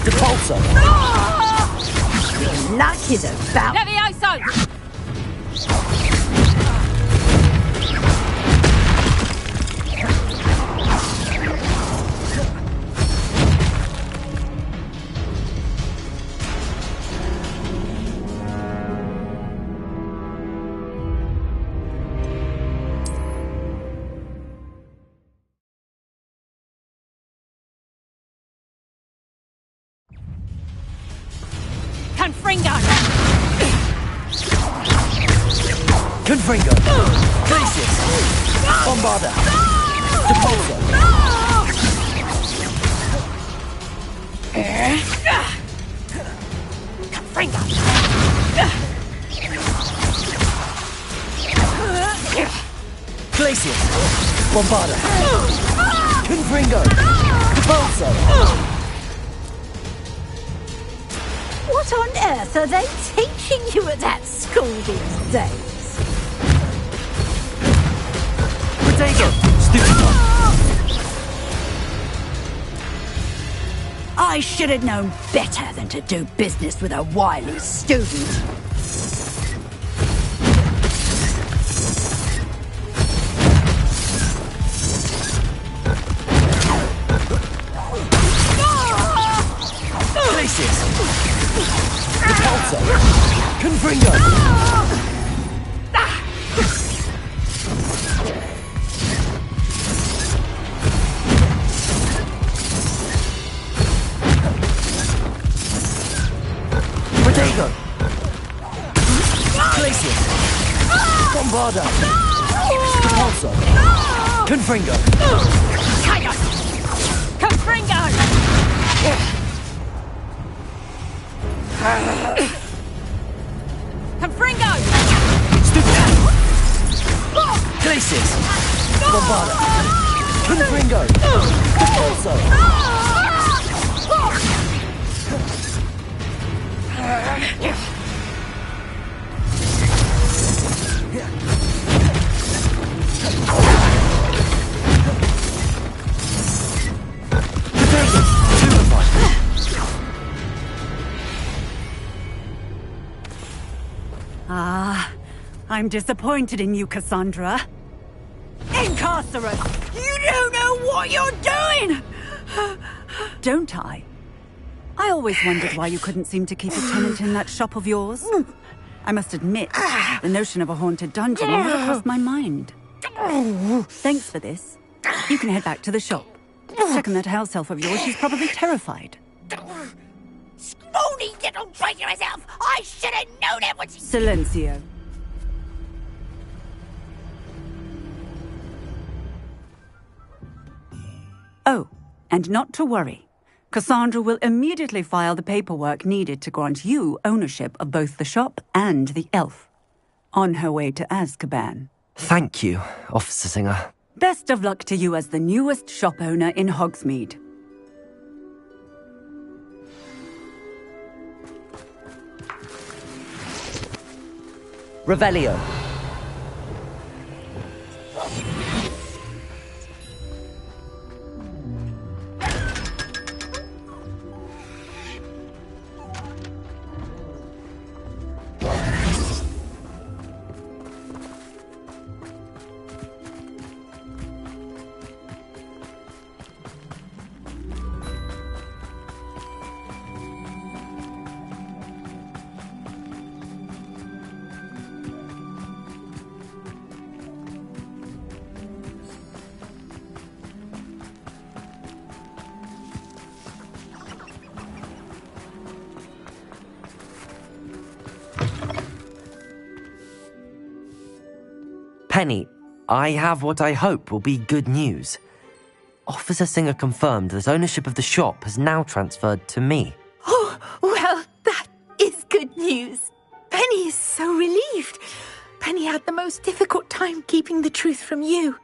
S17: Capulso!
S11: Luck is about.
S14: Levioso! Confringo!
S17: Confringo! Glacius! Bombarda! Capulso!
S14: Confringo!
S17: Glacius! Bombarda! Confringo! Capulso!
S12: What on earth are they teaching you at that school these days?
S17: Protego! Stupid!
S11: I should have known better than to do business with a wily student.
S5: Bombarda! Also, Confringo!
S6: Chaos! Confringo! Confringo!
S5: Glacius! Bombarda! Confringo! Also!
S11: I'm disappointed in you, Cassandra. Incarcerate! You don't know what you're doing! Don't I? I always wondered why you couldn't seem to keep a tenant in that shop of yours. I must admit, the notion of a haunted dungeon never crossed my mind. Thanks for this. You can head back to the shop. Checking that house elf of yours, she's probably terrified.
S1: Scrawny little traitorous elf! I should have known it was...
S11: Silencio. Oh, and not to worry. Cassandra will immediately file the paperwork needed to grant you ownership of both the shop and the elf. On her way to Azkaban.
S5: Thank you, Officer Singer.
S11: Best of luck to you as the newest shop owner in Hogsmeade.
S5: Revelio. Penny, I have what I hope will be good news. Officer Singer confirmed that ownership of the shop has now transferred to me.
S1: Oh, well, that is good news. Penny is so relieved. Penny had the most difficult time keeping the truth from you.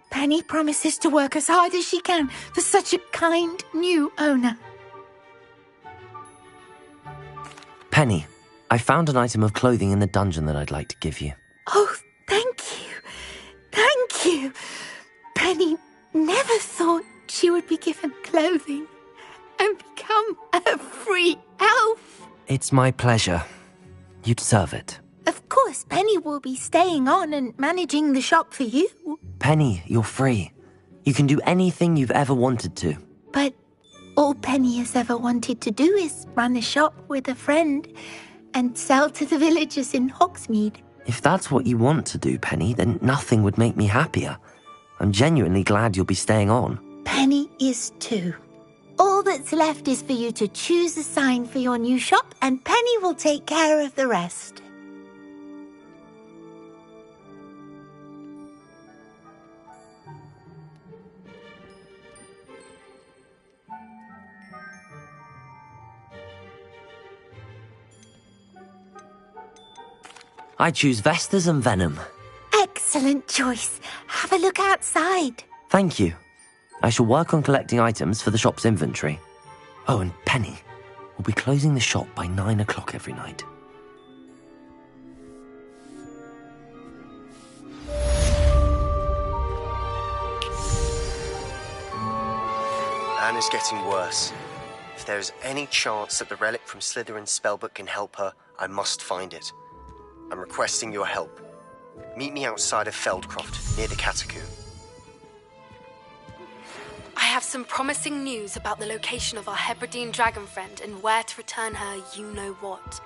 S1: Penny promises to work as hard as she can for such a kind new owner.
S5: Penny, I found an item of clothing in the dungeon that I'd like to give you.
S1: Oh, thank you. Thank you. Penny never thought she would be given clothing and become a free elf.
S5: It's my pleasure. You deserve it.
S1: Of course, Penny will be staying on and managing the shop for you.
S5: Penny, you're free. You can do anything you've ever wanted to.
S1: But all Penny has ever wanted to do is run a shop with a friend and sell to the villagers in Hogsmeade.
S5: If that's what you want to do, Penny, then nothing would make me happier. I'm genuinely glad you'll be staying on.
S1: Penny is too. All that's left is for you to choose a sign for your new shop, and Penny will take care of the rest.
S5: I choose Vestas and Venom.
S1: Excellent choice. Have a look outside.
S5: Thank you. I shall work on collecting items for the shop's inventory. Oh, and Penny, we'll be closing the shop by 9 o'clock every night.
S2: Anne is getting worse. If there is any chance that the relic from Slytherin's spellbook can help her, I must find it. I'm requesting your help. Meet me outside of Feldcroft, near the Catacomb.
S15: I have some promising news about the location of our Hebridean dragon friend and where to return her you-know-what.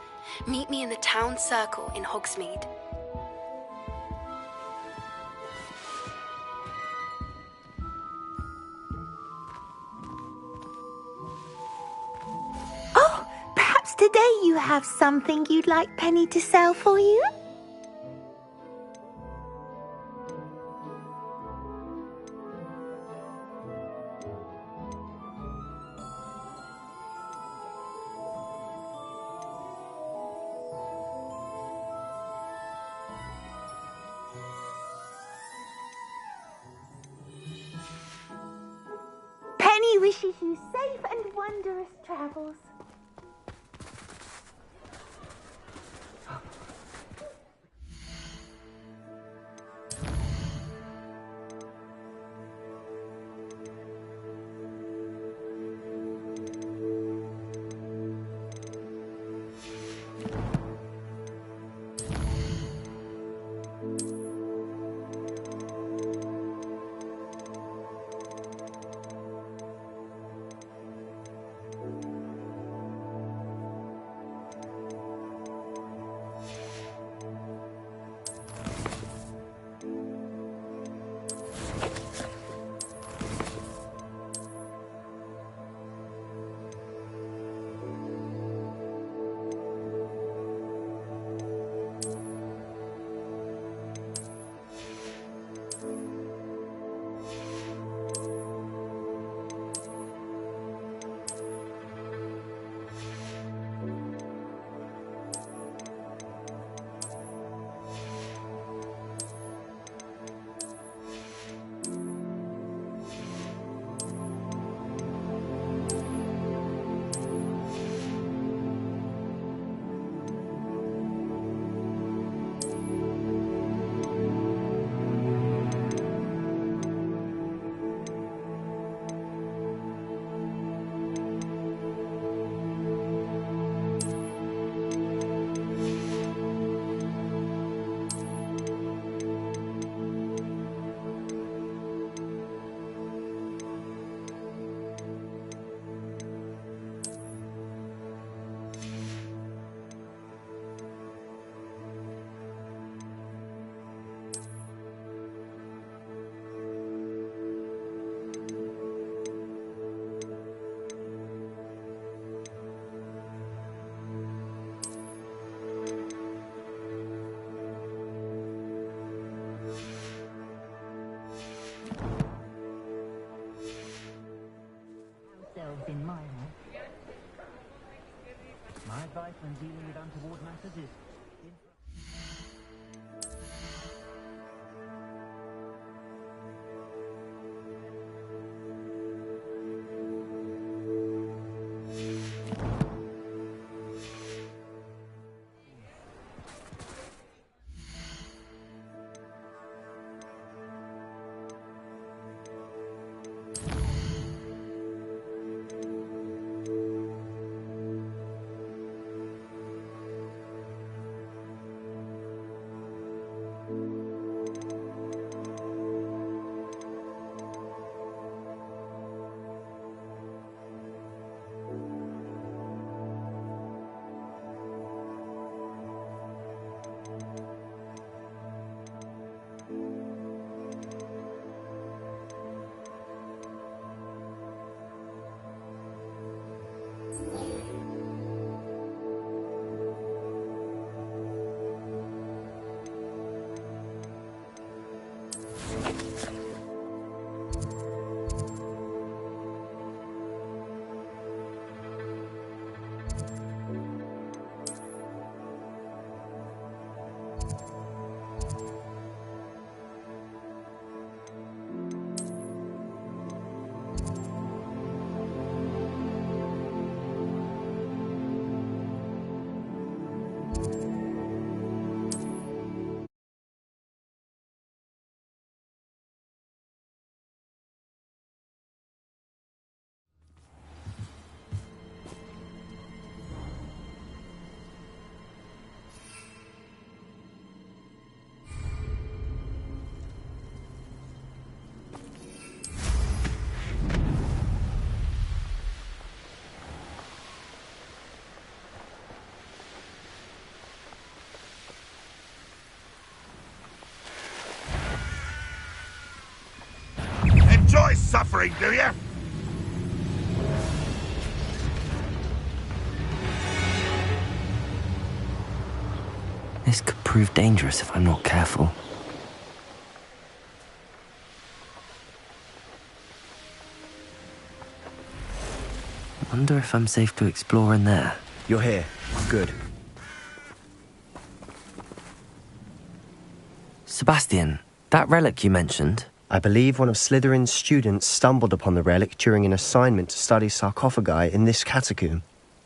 S15: Meet me in the town circle in Hogsmeade.
S1: Oh, perhaps today you have something you'd like Penny to sell for you? wishes you safe and wondrous travels.
S19: In my life. My advice when dealing with untoward matters is...
S3: Enjoy suffering, do you?
S8: This could prove dangerous if I'm not careful. Wonder if I'm safe to explore in there.
S2: You're here. Good.
S8: Sebastian, that relic you mentioned,
S2: I believe one of Slytherin's students stumbled upon the relic during an assignment to study sarcophagi in this catacomb.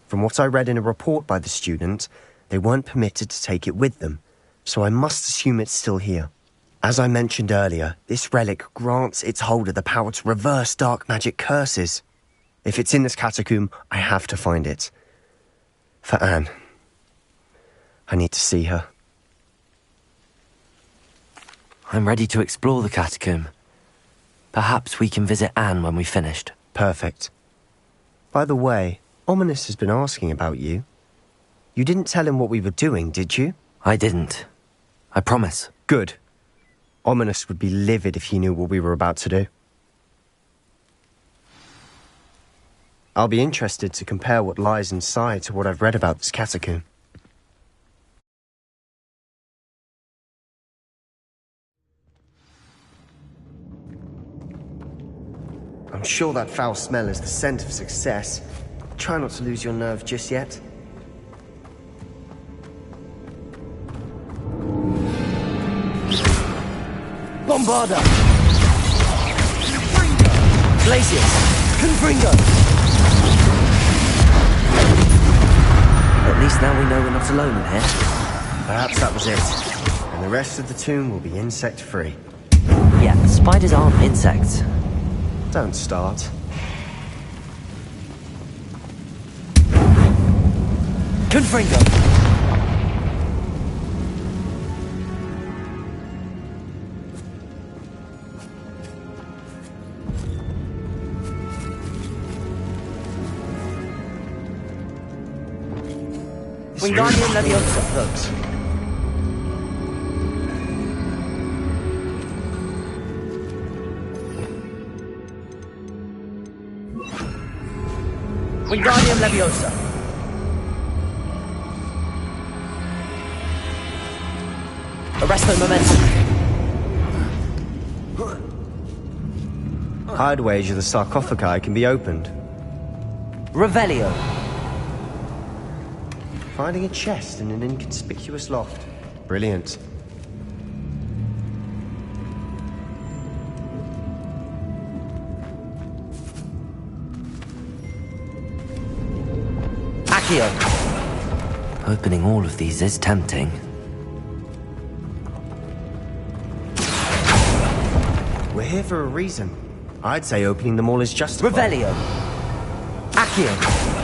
S2: From what I read in a report by the student, they weren't permitted to take it with them, so I must assume it's still here. As I mentioned earlier, this relic grants its holder the power to reverse dark magic curses. If it's in this catacomb, I have to find it. For Anne. I need to see her.
S5: I'm ready to explore the catacomb. Perhaps we can visit Anne when we've finished.
S2: Perfect. By the way, Ominous has been asking about you. You didn't tell him what we were doing, did you?
S5: I didn't. I promise.
S2: Good. Ominous would be livid if he knew what we were about to do. I'll be interested to compare what lies inside to what I've read about this catacomb. I'm sure that foul smell is the scent of success. Try not to lose your nerve just yet.
S17: Bombarda! Glacius! Confringo!
S5: At least now we know we're not alone in here.
S2: Perhaps that was it. And the rest of the tomb will be insect-free.
S5: Yeah, spiders aren't insects.
S2: Don't start.
S17: Confringo! Wingardium Leviosa. Wingardium Leviosa. Arresto Momentum.
S2: I'd wager the sarcophagi can be opened.
S17: Revelio.
S2: Finding a chest in an inconspicuous loft. Brilliant.
S17: Accio.
S5: Opening all of these is tempting.
S2: We're here for a reason. I'd say opening them all is justified.
S17: Revelio. Accio.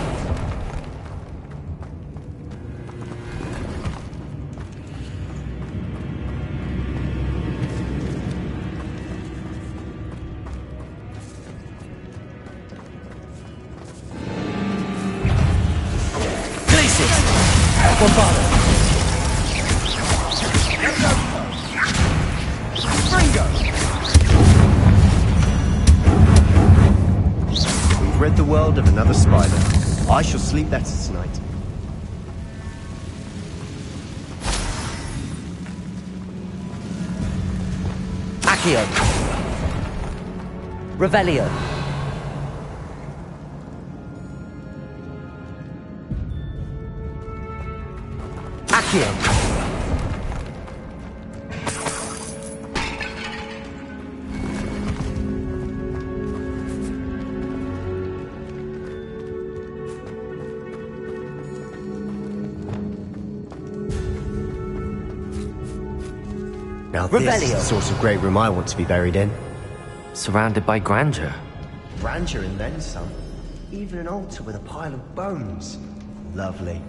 S2: We've rid the world of another spider. I shall sleep better tonight.
S17: Accio. Revelio. Accio.
S2: Now this is
S17: Revelio.
S2: the sort of great room I want to be buried in.
S5: Surrounded by grandeur.
S2: Grandeur and then some. Even an altar with a pile of bones. Lovely.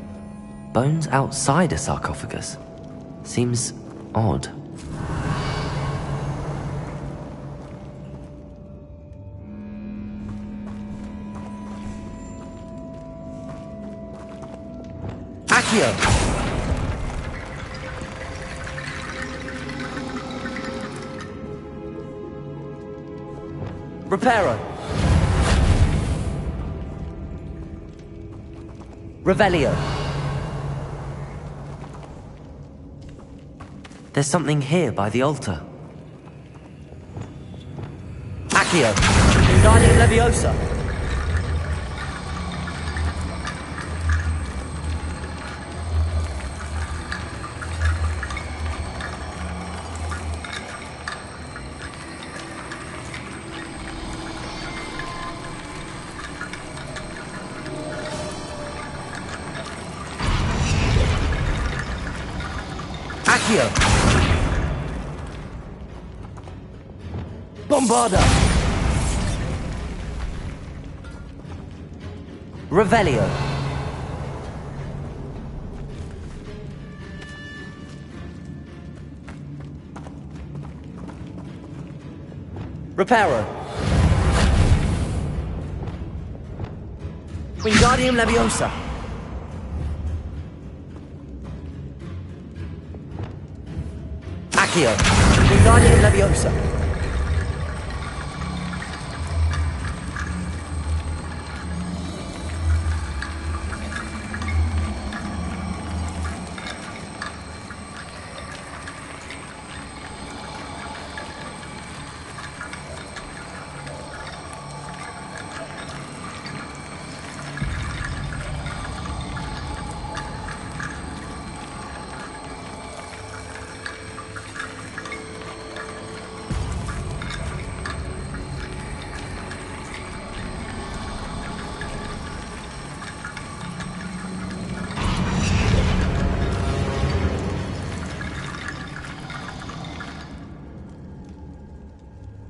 S5: Bones outside a sarcophagus. Seems odd.
S17: Accio. Reparo. Revelio.
S5: There's something here by the altar.
S17: Accio. Wingardium Leviosa. Accio! Bombarda! Revelio! Reparo! Wingardium Leviosa! Accio! Wingardium Leviosa!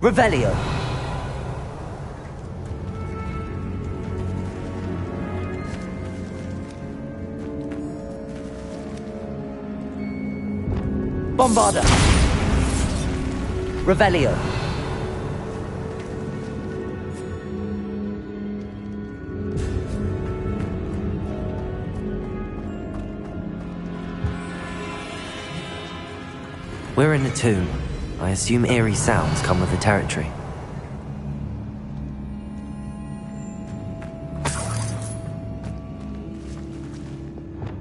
S17: Revelio. Bombarda. Revelio.
S8: We're in a tomb. I assume eerie sounds come with the territory.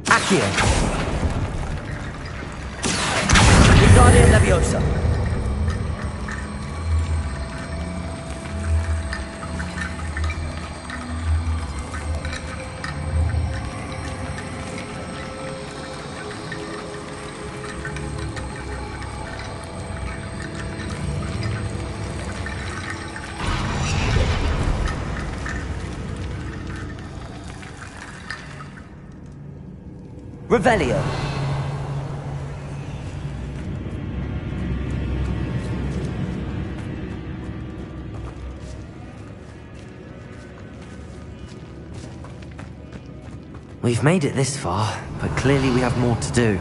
S17: Accio! Wingardium Leviosa! Revelio.
S8: We've made it this far, but clearly we have more to do.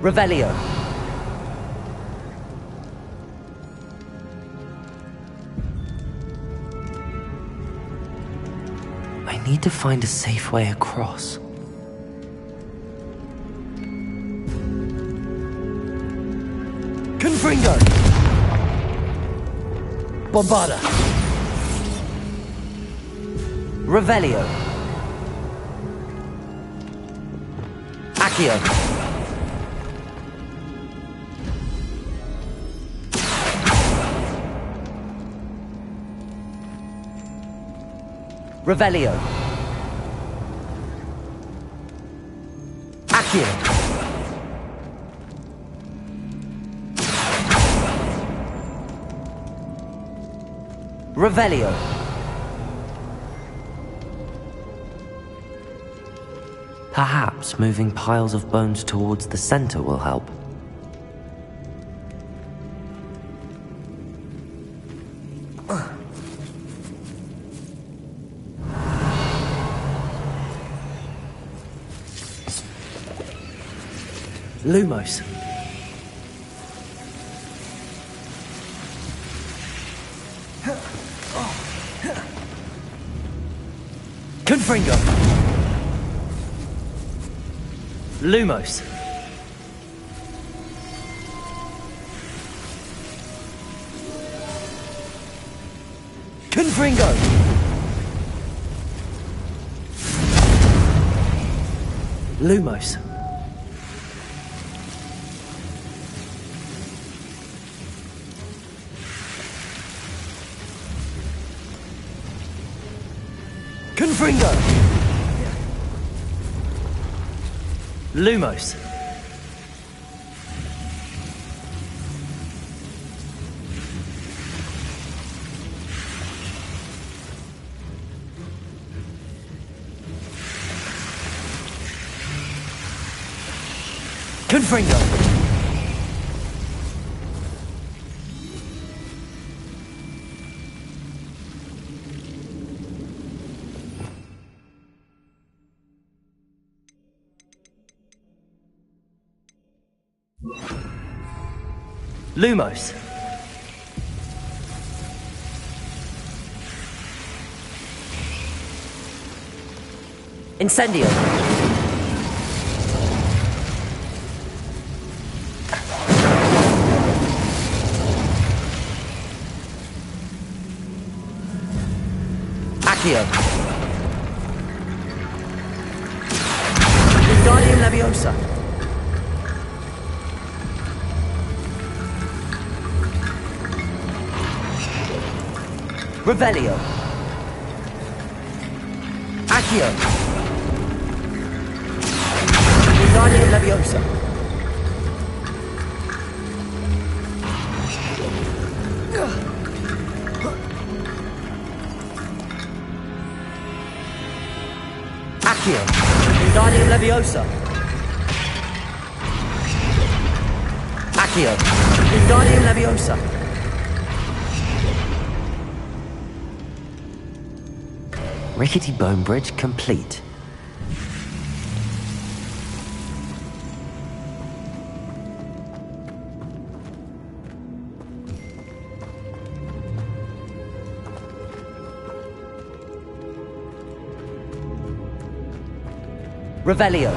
S17: Revelio.
S8: I need to find a safe way across.
S17: Confringo. Bombarda. Revelio. Accio. Revelio. Accio. Revelio.
S8: Perhaps moving piles of bones towards the center will help.
S17: Lumos. Confringo. Lumos. Confringo. Lumos. Confringo! Lumos.
S5: Confringo! Lumos. Incendio. Accio. Wingardium Leviosa. Revelio. Accio. Wingardium Leviosa. Accio. Wingardium Leviosa. Accio. Wingardium Leviosa. Rickety Bone Bridge complete. Revelio.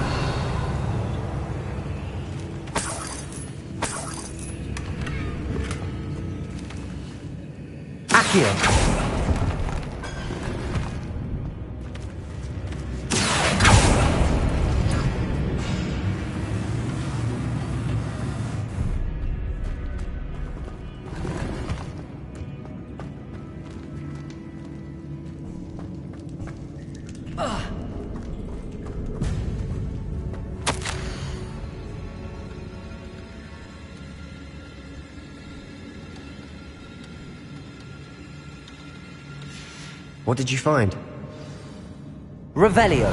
S5: Accio.
S2: What did you find?
S5: Revelio.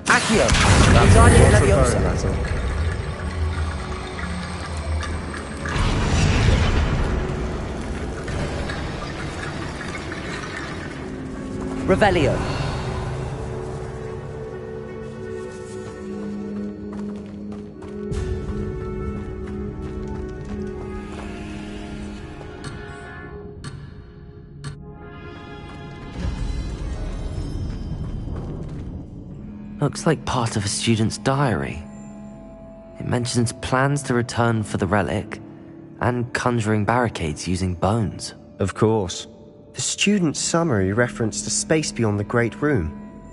S5: Accio. Wingardium Leviosa. Revelio. Looks like part of a student's diary. It mentions plans to return for the relic and conjuring barricades using bones.
S2: Of course. The student's summary referenced a space beyond the Great Room,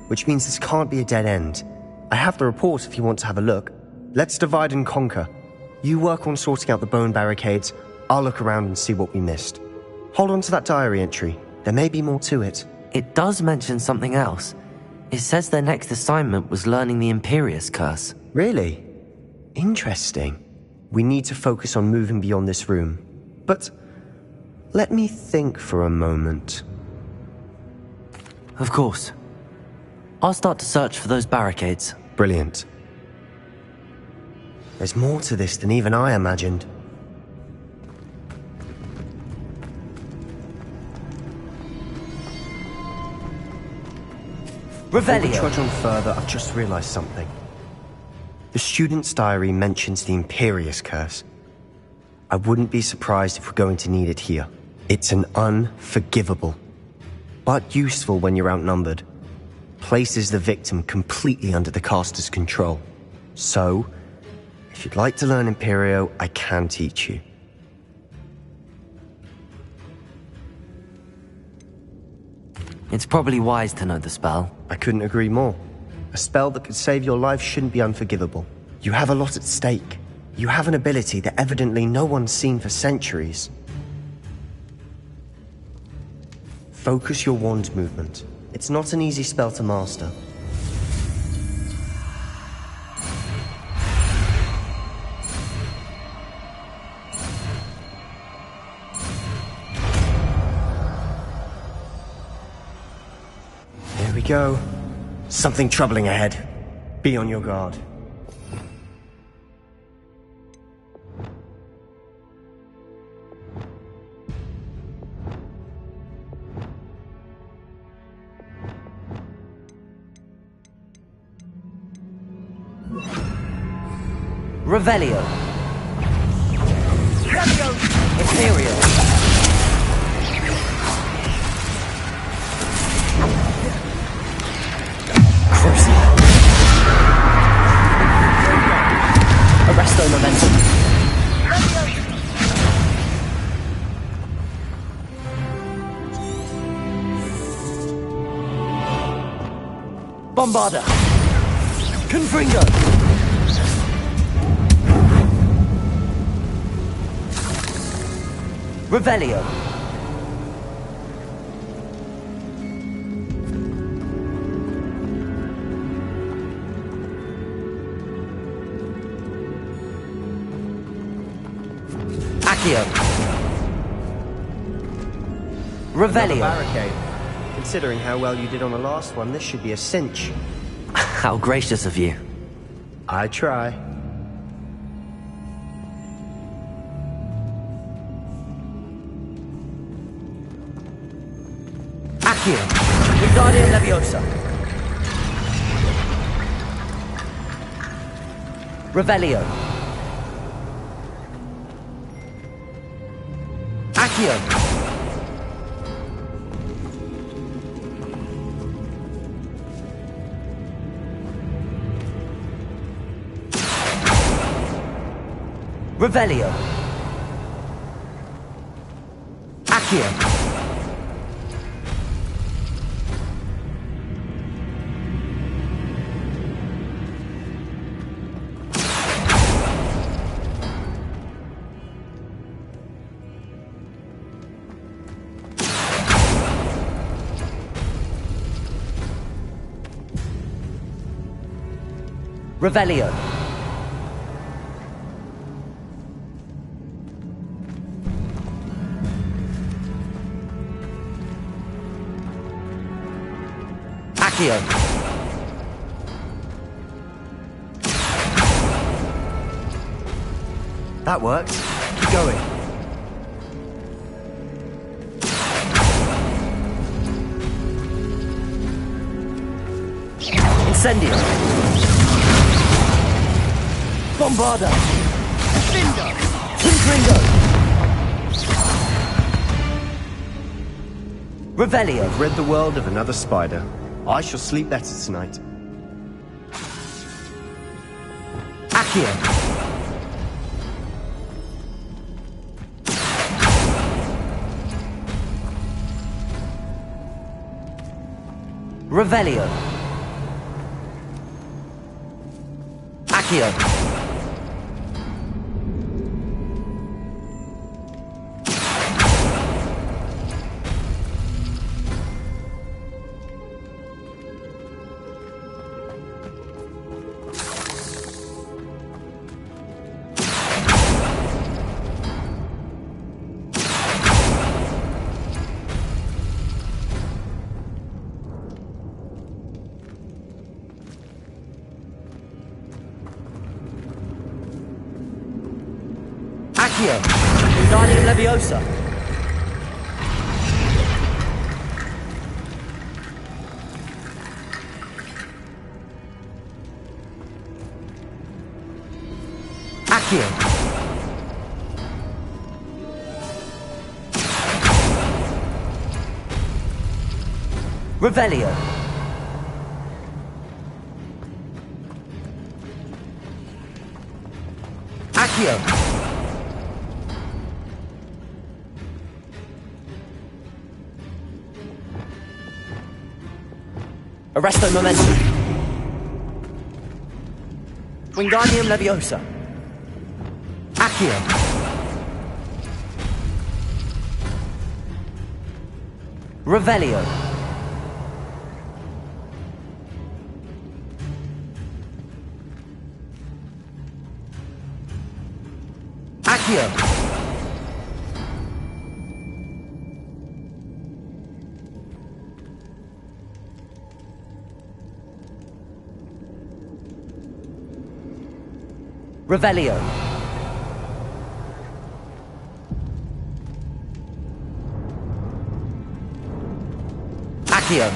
S2: which means this can't be a dead end. I have the report if you want to have a look. Let's divide and conquer. You work on sorting out the bone barricades, I'll look around and see what we missed. Hold on to that diary entry. There may be more to it.
S5: It does mention something else. It says their next assignment was learning the Imperius Curse.
S2: Really? Interesting. We need to focus on moving beyond this room. But let me think for a moment.
S5: Of course. I'll start to search for those barricades.
S2: Brilliant. There's more to this than even I imagined. Before we trudge on further, I've just realized something. The student's diary mentions the Imperius Curse. I wouldn't be surprised if we're going to need it here. It's an unforgivable, but useful when you're outnumbered. Places the victim completely under the caster's control. So, if you'd like to learn Imperio, I can teach you.
S5: It's probably wise to know the spell.
S2: I couldn't agree more. A spell that could save your life shouldn't be unforgivable. You have a lot at stake. You have an ability that evidently no one's seen for centuries. Focus your wand movement. It's not an easy spell to master. we go. Something troubling ahead. Be on your guard.
S5: Revelio. Imperial. Crucio. Arresto Momentum. Bombarda. Confringo. Revelio. Accio. Revelio.
S2: Barricade. Considering how well you did on the last one, this should be a cinch.
S5: How gracious of you.
S2: I try.
S5: Accio. Wingardium Leviosa. Revelio. Accio. Revelio. Accio. Revelio. Accio.
S2: That worked. Keep going.
S5: Incendio. Bombarda. Bingo. Confringo. Revelio.
S2: I've rid the world of another spider. I shall sleep better tonight.
S5: Accio. Revelio. Accio. Accio. Wingardium Leviosa. Accio. Revelio. Accio. Arresto Momentum. Wingardium Leviosa. Accio. Revelio. Accio. Revelio. Accio.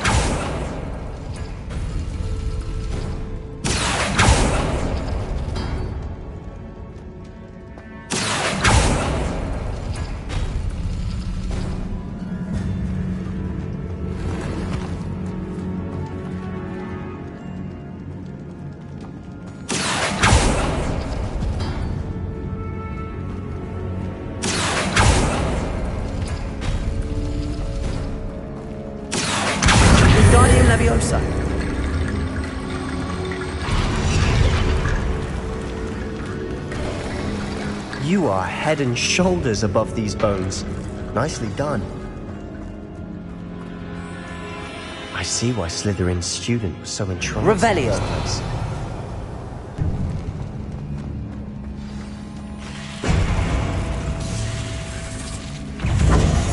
S5: Leviosa.
S2: You are head and shoulders above these bones. Nicely done. I see why Slytherin's student was so entranced.
S5: Revelio.
S2: In this place.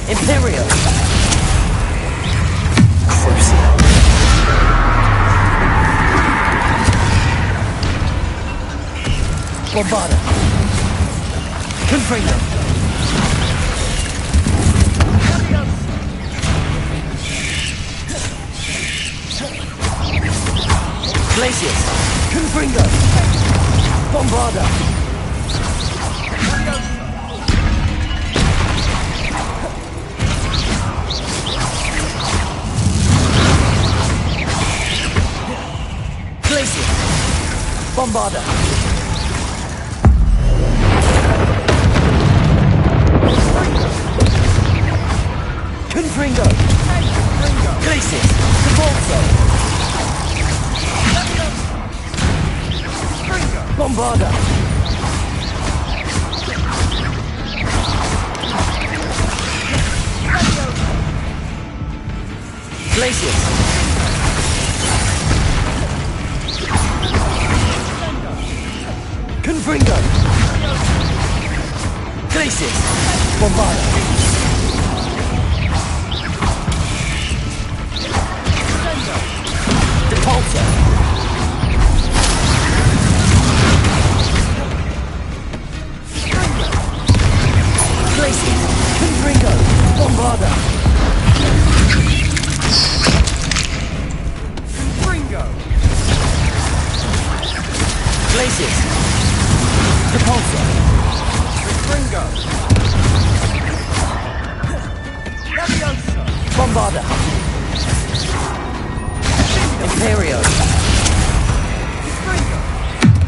S5: Imperio. Bombarda. Confringo. Glacius. Confringo. Bombarda. Glacius. Bombarda. Confringo! Glacius! Devolso! Bombarda! Glacius! Confringo! Glacius! Bombarda! Repulsor. Glacius. Confringo. Bombarda. Confringo. Glacius. Repulsor. Confringo. Leviosa. Bombarda. Imperio.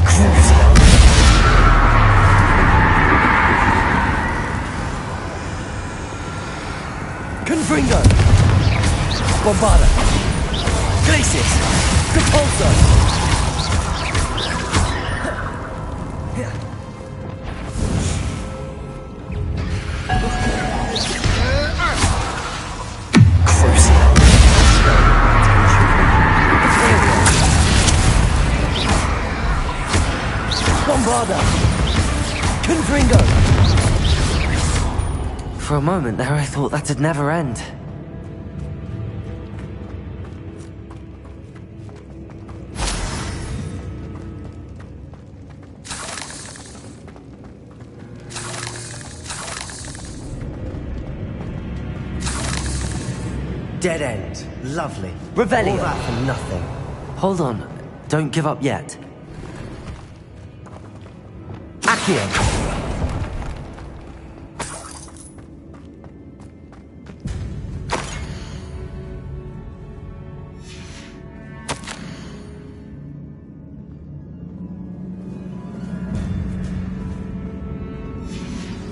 S5: Crucio. Confringo. Bombarda. Glacius. Repulsor. Bombarda! Confringo! For a moment there, I thought that'd never end.
S2: Dead end. Lovely.
S5: Revelio.
S2: All that for nothing.
S5: Hold on. Don't give up yet. Accio.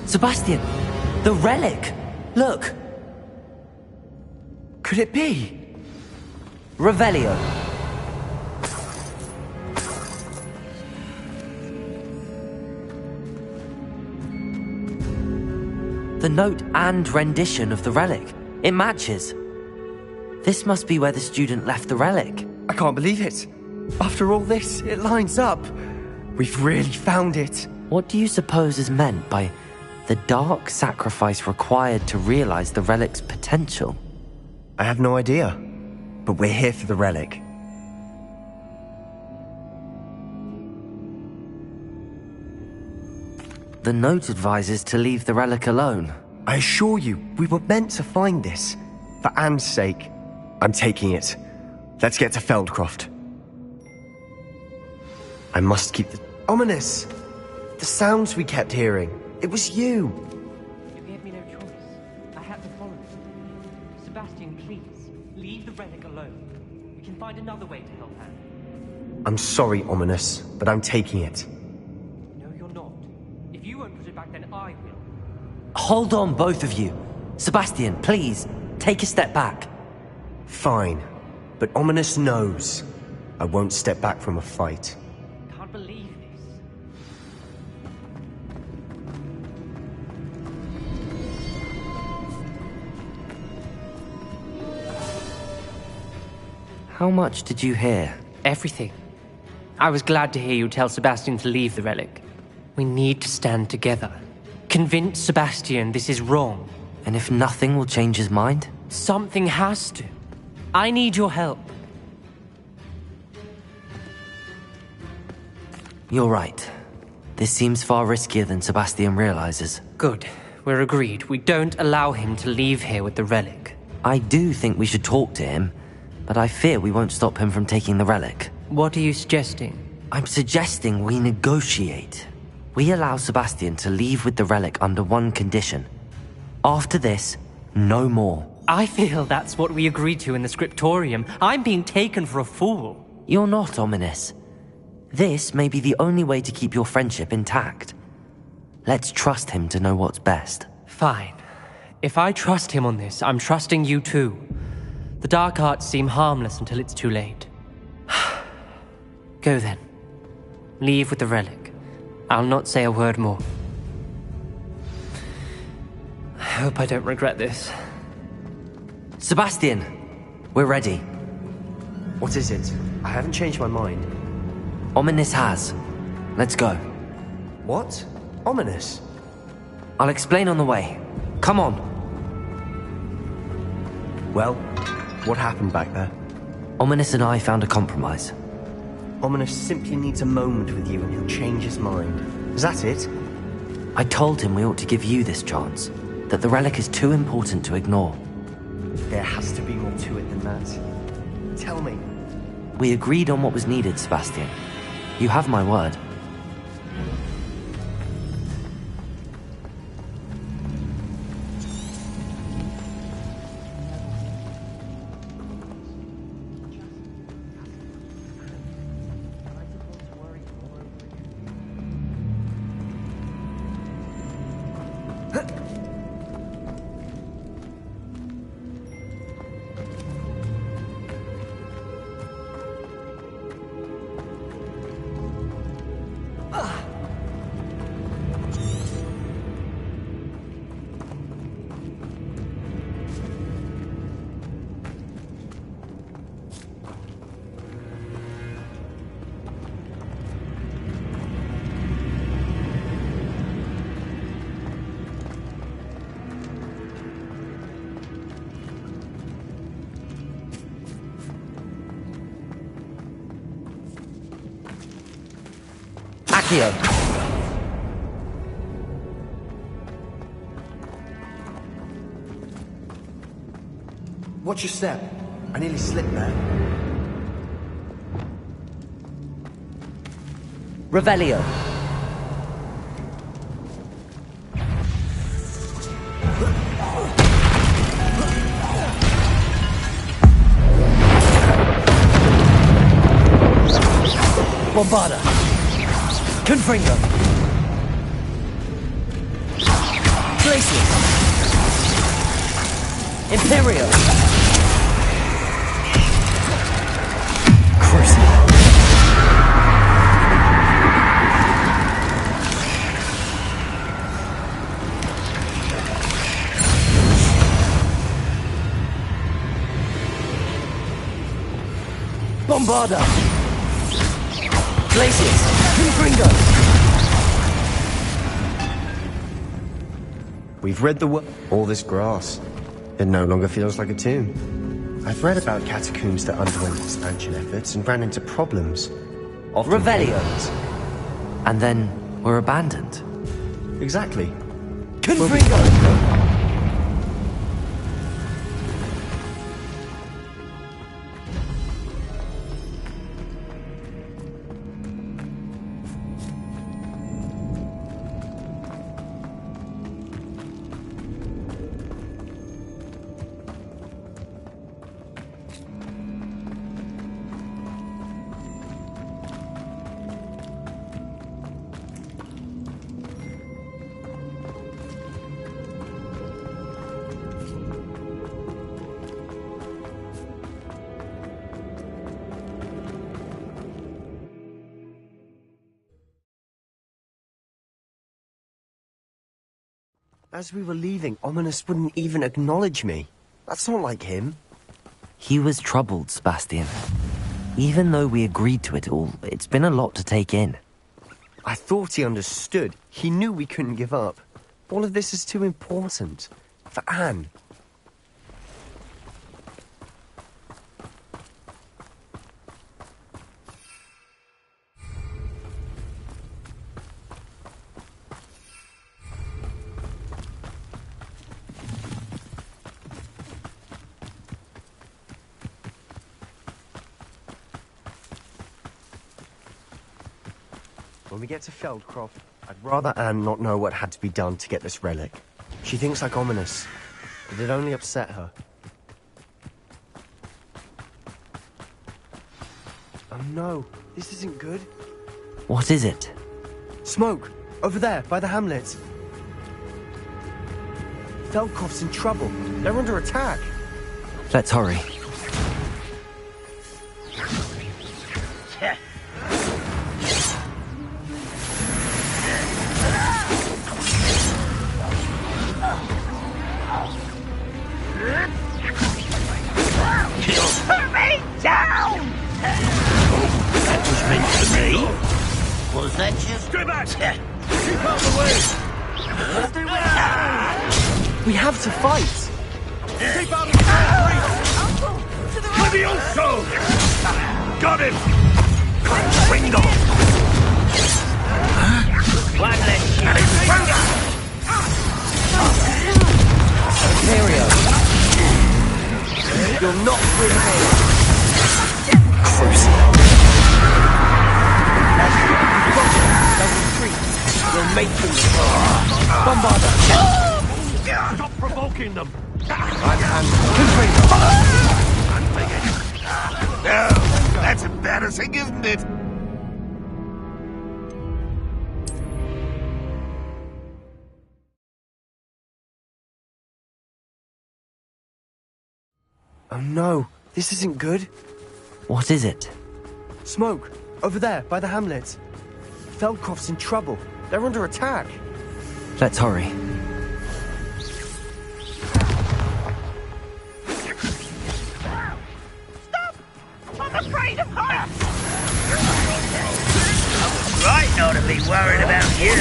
S5: Sebastian! The relic! Look!
S2: Could it be?
S5: Revelio. The note and rendition of the relic. It matches. This must be where the student left the relic.
S2: I can't believe it. After all this, it lines up. We've really found it.
S5: What do you suppose is meant by the dark sacrifice required to realize the relic's potential?
S2: I have no idea. But we're here for the relic.
S8: The note advises to leave the relic alone.
S2: I assure you, we were meant to find this. For Anne's sake. I'm taking it. Let's get to Feldcroft. I must keep the... Ominous! The sounds we kept hearing. It was you.
S13: You gave me no choice. I had to follow it. Sebastian, please, leave the relic alone. We can find another way to help Anne.
S2: I'm sorry, Ominous, but I'm taking it.
S13: No, you're not. If you won't put it back, then I will.
S8: Hold on, both of you. Sebastian, please, take a step back.
S2: Fine, but Ominous knows. I won't step back from a fight.
S13: Can't believe this.
S8: How much did you hear?
S13: Everything. I was glad to hear you tell Sebastian to leave the relic. We need to stand together. Convince Sebastian this is wrong.
S8: And if nothing will change his mind?
S13: Something has to. I need your help.
S8: You're right. This seems far riskier than Sebastian realizes.
S13: Good. We're agreed. We don't allow him to leave here with the relic.
S8: I do think we should talk to him, but I fear we won't stop him from taking the relic.
S13: What are you suggesting?
S8: I'm suggesting we negotiate. We allow Sebastian to leave with the relic under one condition. After this, no more.
S13: I feel that's what we agreed to in the scriptorium. I'm being taken for a fool.
S8: You're not, Ominous. This may be the only way to keep your friendship intact. Let's trust him to know what's best.
S13: Fine. If I trust him on this, I'm trusting you too. The dark arts seem harmless until it's too late. Go then. Leave with the relic. I'll not say a word more. I hope I don't regret this.
S8: Sebastian, we're ready.
S2: What is it? I haven't changed my mind.
S8: Ominous has. Let's go.
S2: What? Ominous?
S8: I'll explain on the way. Come on.
S2: Well, what happened back there?
S8: Ominous and I found a compromise.
S2: Ominous simply needs a moment with you and he'll change his mind. Is that it?
S8: I told him we ought to give you this chance. That the relic is too important to ignore.
S2: There has to be more to it than that. Tell me.
S8: We agreed on what was needed, Sebastian. You have my word. Accio.
S2: Watch your step. I nearly slipped there.
S8: Revelio. Bombarda. Confringo. Glacier. Imperio. Crucible. Bombarda. Glaciers. Confringo.
S2: We've read all this grass. It no longer feels like a tomb. I've read about catacombs that underwent expansion efforts and ran into problems.
S8: Revelio. And then were abandoned.
S2: exactly.
S17: Confringo!
S2: As we were leaving, Ominous wouldn't even acknowledge me. That's not like him.
S5: He was troubled, Sebastian. Even though we agreed to it all, it's been a lot to take in.
S2: I thought he understood. He knew we couldn't give up. All of this is too important. For Anne. When we get to Feldcroft, I'd rather Anne not know what had to be done to get this relic. She thinks like Ominous, but it only upset her. Oh no, this isn't good.
S5: What is it?
S2: Smoke! Over there, by the hamlet. Feldcroft's in trouble. They're under attack.
S5: Let's hurry.
S17: Was that just...
S10: Stay back! Keep out of the way!
S17: Stay back!
S2: We have to fight!
S10: Keep out of the reach! Levioso! Got him! Ringo!
S17: One less
S2: Ontario! You'll not win here! Crucible! We'll make them Bombarder!
S10: Stop provoking them!
S3: No, that's embarrassing, isn't it?
S2: Oh no, this isn't good.
S5: What is it?
S2: Smoke! Over there, by the hamlet. Feldcroft's in trouble. They're under attack.
S5: Let's hurry.
S17: Stop! I'm afraid of heights! Right not to be worried about you.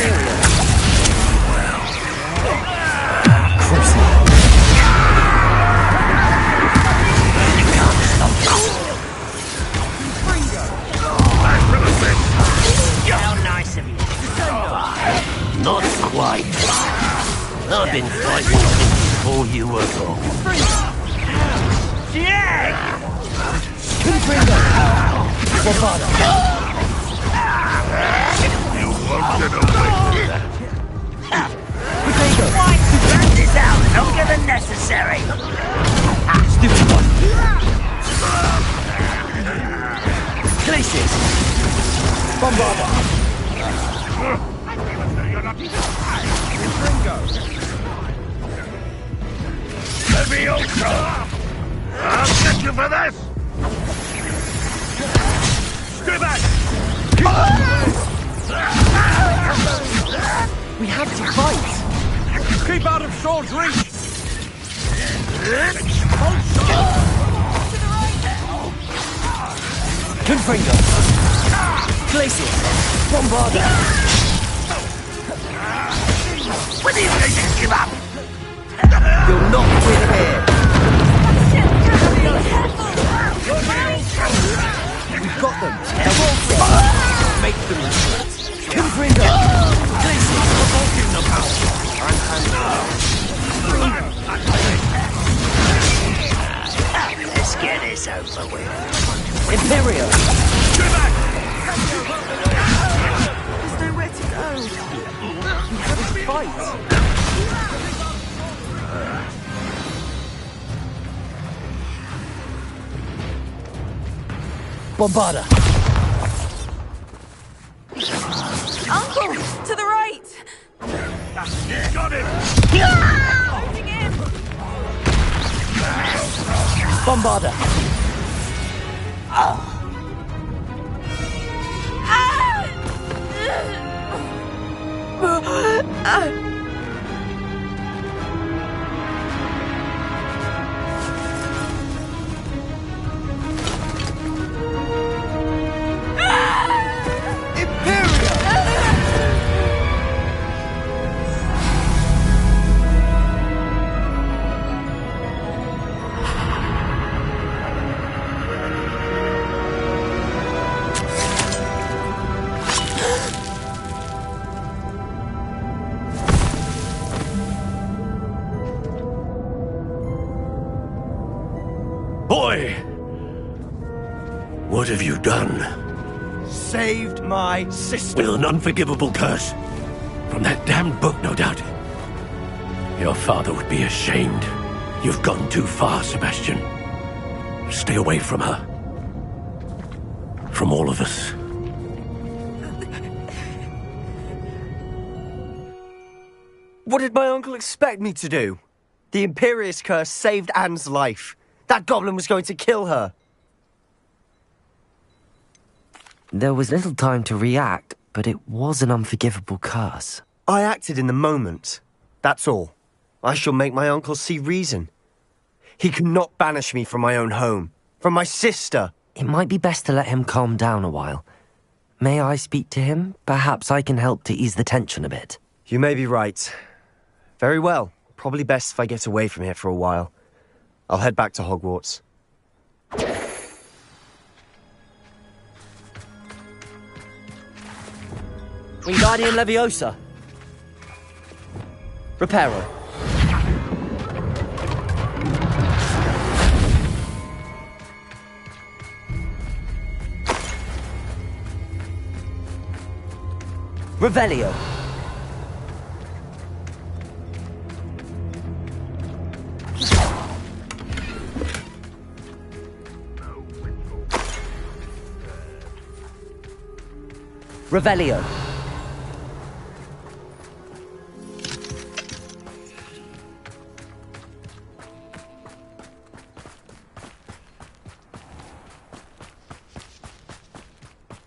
S17: How nice of you. Not quite. I've been fighting since before you were born. Jack!
S3: You won't get away with that.
S17: Why drag this out longer than necessary?
S2: Stupid one. Glaciers. Bombarder.
S3: Leviosa! I'll get you for this!
S10: Stay back!
S2: We have to fight.
S10: Keep out of sword's reach!
S2: Confringo. Glaciers. Bombarder.
S17: When do you think you give up?
S2: You'll not win here. We've got them. They're all free. Make them retreat. Confringo. Glaciers. Provoking them.
S5: Imperio!
S20: There's nowhere to go.
S5: You couldn't fight. Bombarda!
S20: Uncle, to the right.
S17: Got him!
S20: Moving in.
S5: Bombarda!
S17: Boy! What have you done?
S2: Saved my sister.
S17: With an unforgivable curse. From that damned book, no doubt. Your father would be ashamed. You've gone too far, Sebastian. Stay away from her. From all of us.
S2: What did my uncle expect me to do? The Imperious curse saved Anne's life. That goblin was going to kill her.
S5: There was little time to react, but it was an unforgivable curse.
S2: I acted in the moment. That's all. I shall make my uncle see reason. He cannot banish me from my own home, from my sister.
S5: It might be best to let him calm down a while. May I speak to him? Perhaps I can help to ease the tension a bit.
S2: You may be right. Very well. Probably best if I get away from here for a while. I'll head back to Hogwarts.
S5: Wingardium Leviosa. Reparo. Revelio. Revelio.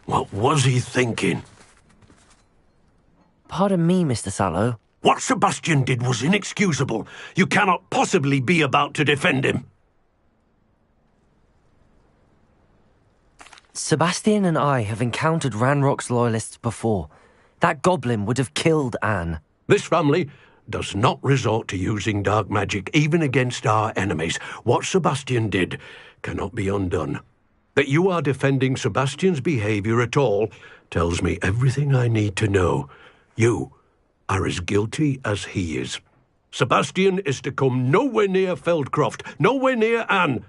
S17: What was he thinking?
S5: Pardon me, Mr. Sallow.
S17: What Sebastian did was inexcusable. You cannot possibly be about to defend him.
S5: Sebastian and I have encountered Ranrock's loyalists before. That goblin would have killed Anne.
S17: This family does not resort to using dark magic even against our enemies. What Sebastian did cannot be undone. That you are defending Sebastian's behavior at all tells me everything I need to know. You are as guilty as he is. Sebastian is to come nowhere near Feldcroft, nowhere near Anne.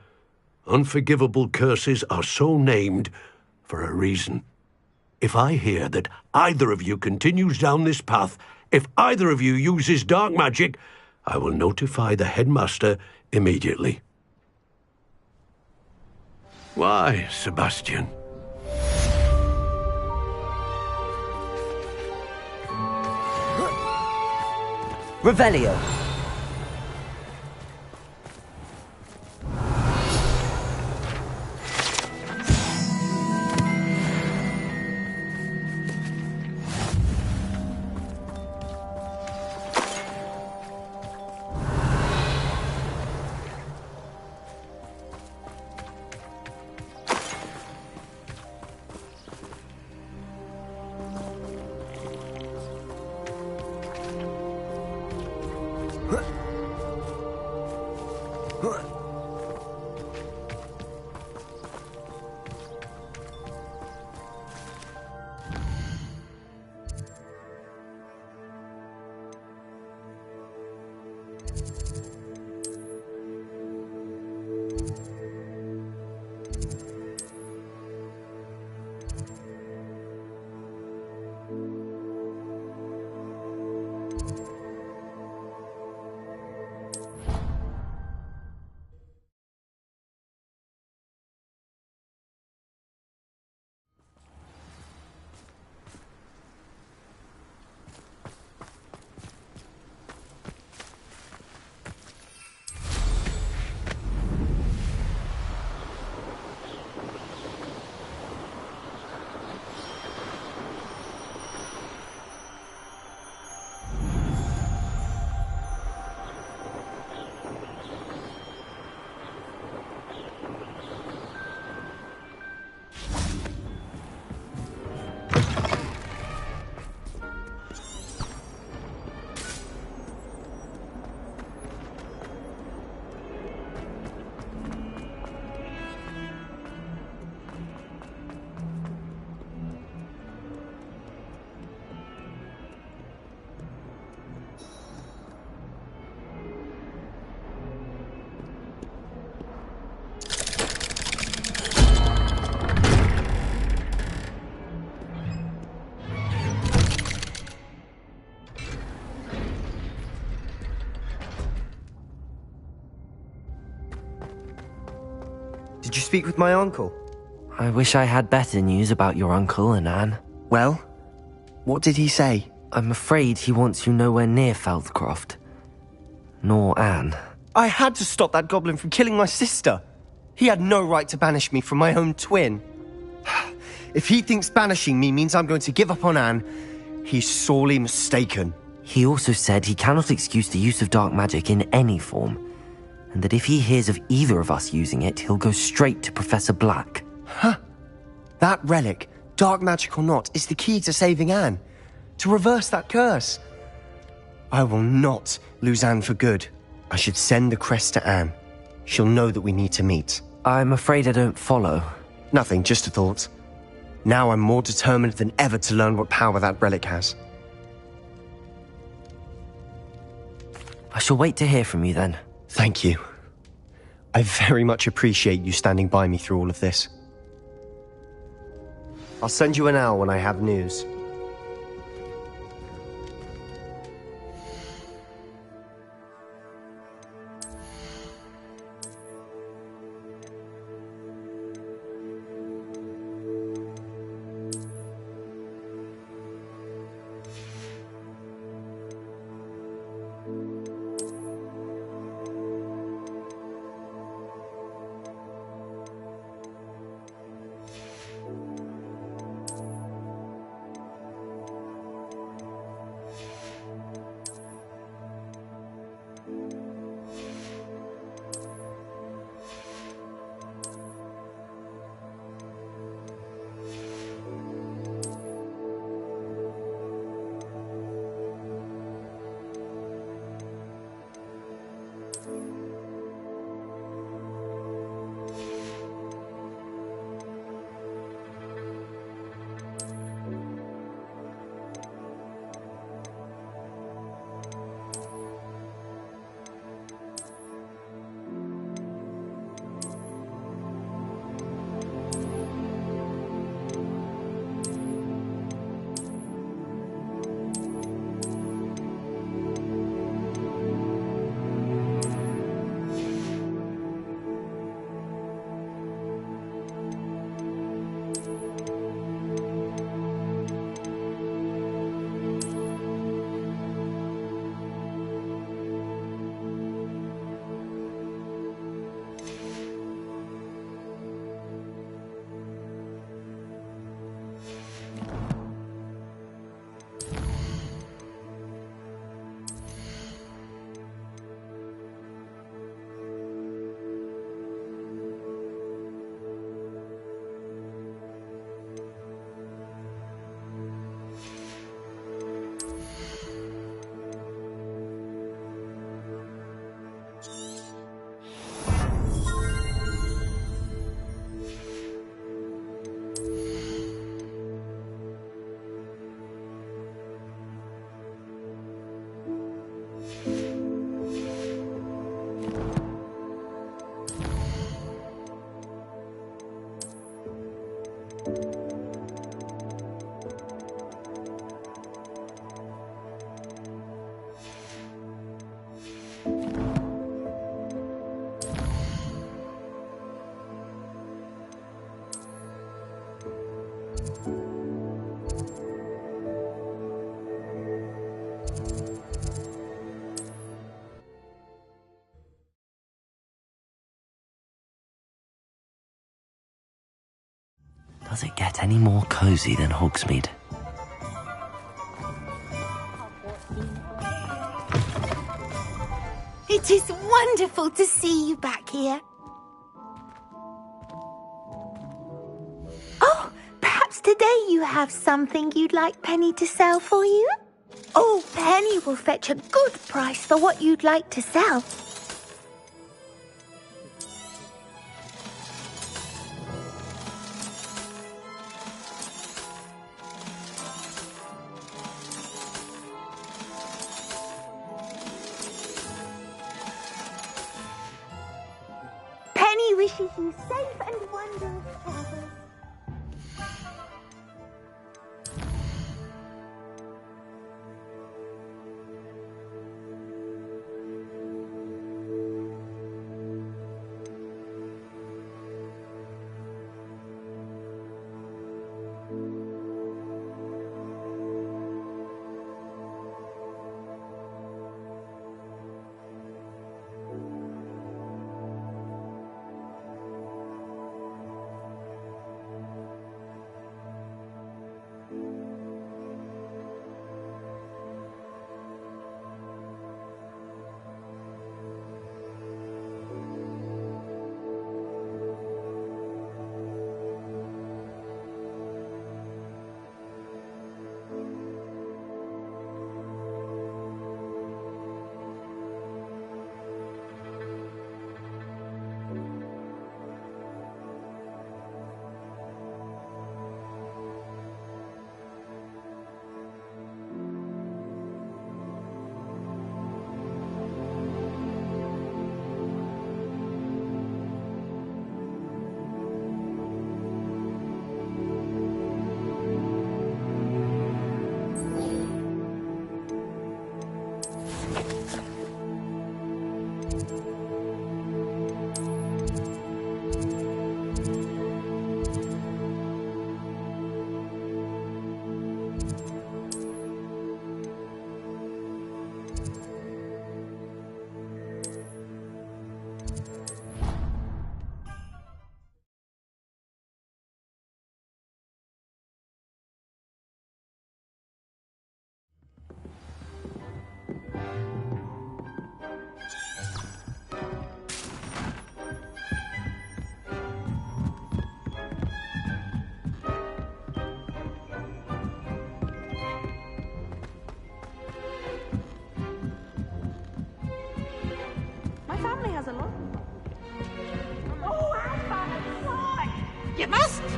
S17: Unforgivable curses are so named for a reason. If I hear that either of you continues down this path, if either of you uses dark magic, I will notify the headmaster immediately. Why, Sebastian?
S5: Revelio.
S2: Did you speak with my uncle?
S5: I wish I had better news about your uncle and Anne.
S2: Well, what did he say?
S5: I'm afraid he wants you nowhere near Feldcroft. Nor Anne.
S2: I had to stop that goblin from killing my sister. He had no right to banish me from my own twin. If he thinks banishing me means I'm going to give up on Anne, he's sorely mistaken.
S5: He also said he cannot excuse the use of dark magic in any form, and that if he hears of either of us using it, he'll go straight to Professor Black.
S2: Huh. That relic, dark magic or not, is the key to saving Anne. To reverse that curse. I will not lose Anne for good. I should send the crest to Anne. She'll know that we need to meet.
S5: I'm afraid I don't follow.
S2: Nothing, just a thought. Now I'm more determined than ever to learn what power that relic has.
S5: I shall wait to hear from you then.
S2: Thank you. I very much appreciate you standing by me through all of this. I'll send you an owl when I have news.
S5: Does it get any more cozy than Hogsmeade?
S1: It is wonderful to see you back here. Oh, perhaps today you have something you'd like Penny to sell for you? Oh, Penny will fetch a good price for what you'd like to sell. Penny wishes you safe and wondrous travels.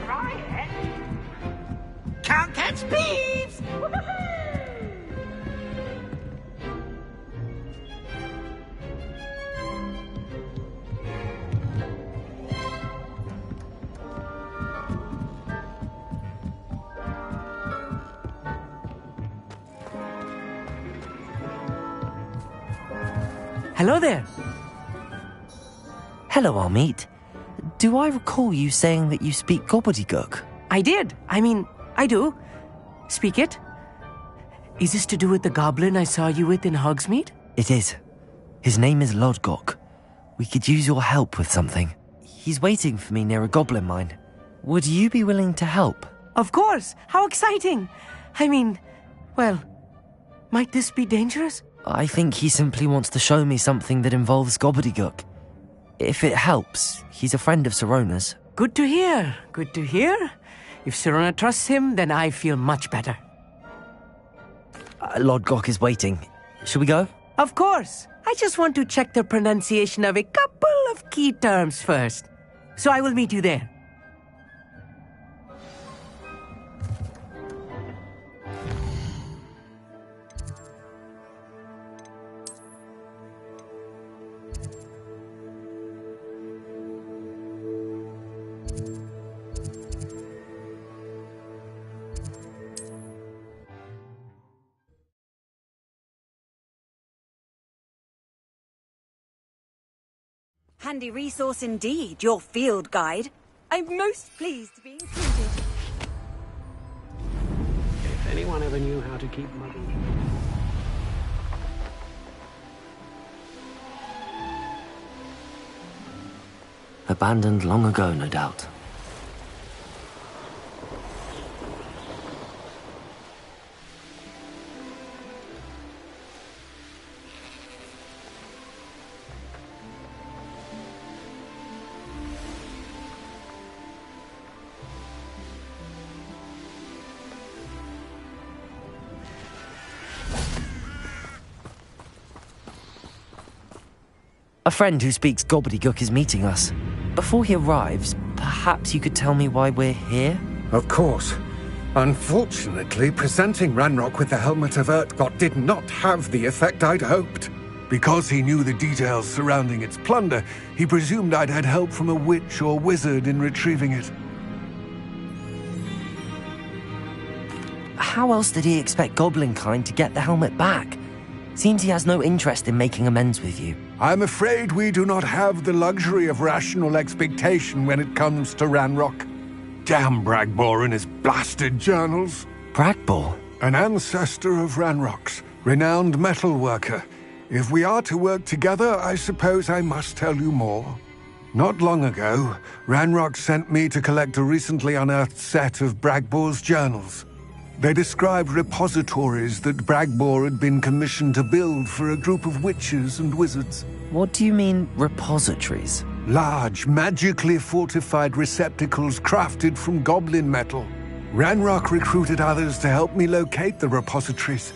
S12: try it.
S7: Can't catch thieves!
S13: Hello there.
S5: Hello, Amit. Do I recall you saying that you speak gobbledygook?
S13: I did. I mean, I do. Speak it. Is this to do with the goblin I saw you with in Hogsmeade?
S5: It is. His name is Lodgok. We could use your help with something. He's waiting for me near a goblin mine. Would you be willing to help?
S13: Of course. How exciting. I mean, well, might this be dangerous?
S5: I think he simply wants to show me something that involves gobbledygook. If it helps, he's a friend of Sirona's.
S13: Good to hear. Good to hear. If Sirona trusts him, then I feel much better.
S5: Lodgok is waiting. Shall we go?
S13: Of course. I just want to check the pronunciation of a couple of key terms first. So I will meet you there.
S21: Handy resource indeed, your field guide. I'm most pleased to be included.
S9: If anyone ever knew how to keep money.
S5: Abandoned long ago, no doubt. A friend who speaks gobbledygook is meeting us. Before he arrives, perhaps you could tell me why we're here?
S16: Of course. Unfortunately, presenting Ranrock with the Helmet of Urtkot did not have the effect I'd hoped. Because he knew the details surrounding its plunder, he presumed I'd had help from a witch or wizard in retrieving it.
S5: How else did he expect Goblinkind to get the helmet back? Seems he has no interest in making amends with you.
S16: I'm afraid we do not have the luxury of rational expectation when it comes to Ranrock. Damn Bragbor and his blasted journals.
S5: Bragbor?
S16: An ancestor of Ranrock's, renowned metal worker. If we are to work together, I suppose I must tell you more. Not long ago, Ranrock sent me to collect a recently unearthed set of Bragbor's journals. They described repositories that Bragbor had been commissioned to build for a group of witches and wizards.
S5: What do you mean, repositories?
S16: Large, magically fortified receptacles crafted from goblin metal. Ranrock recruited others to help me locate the repositories.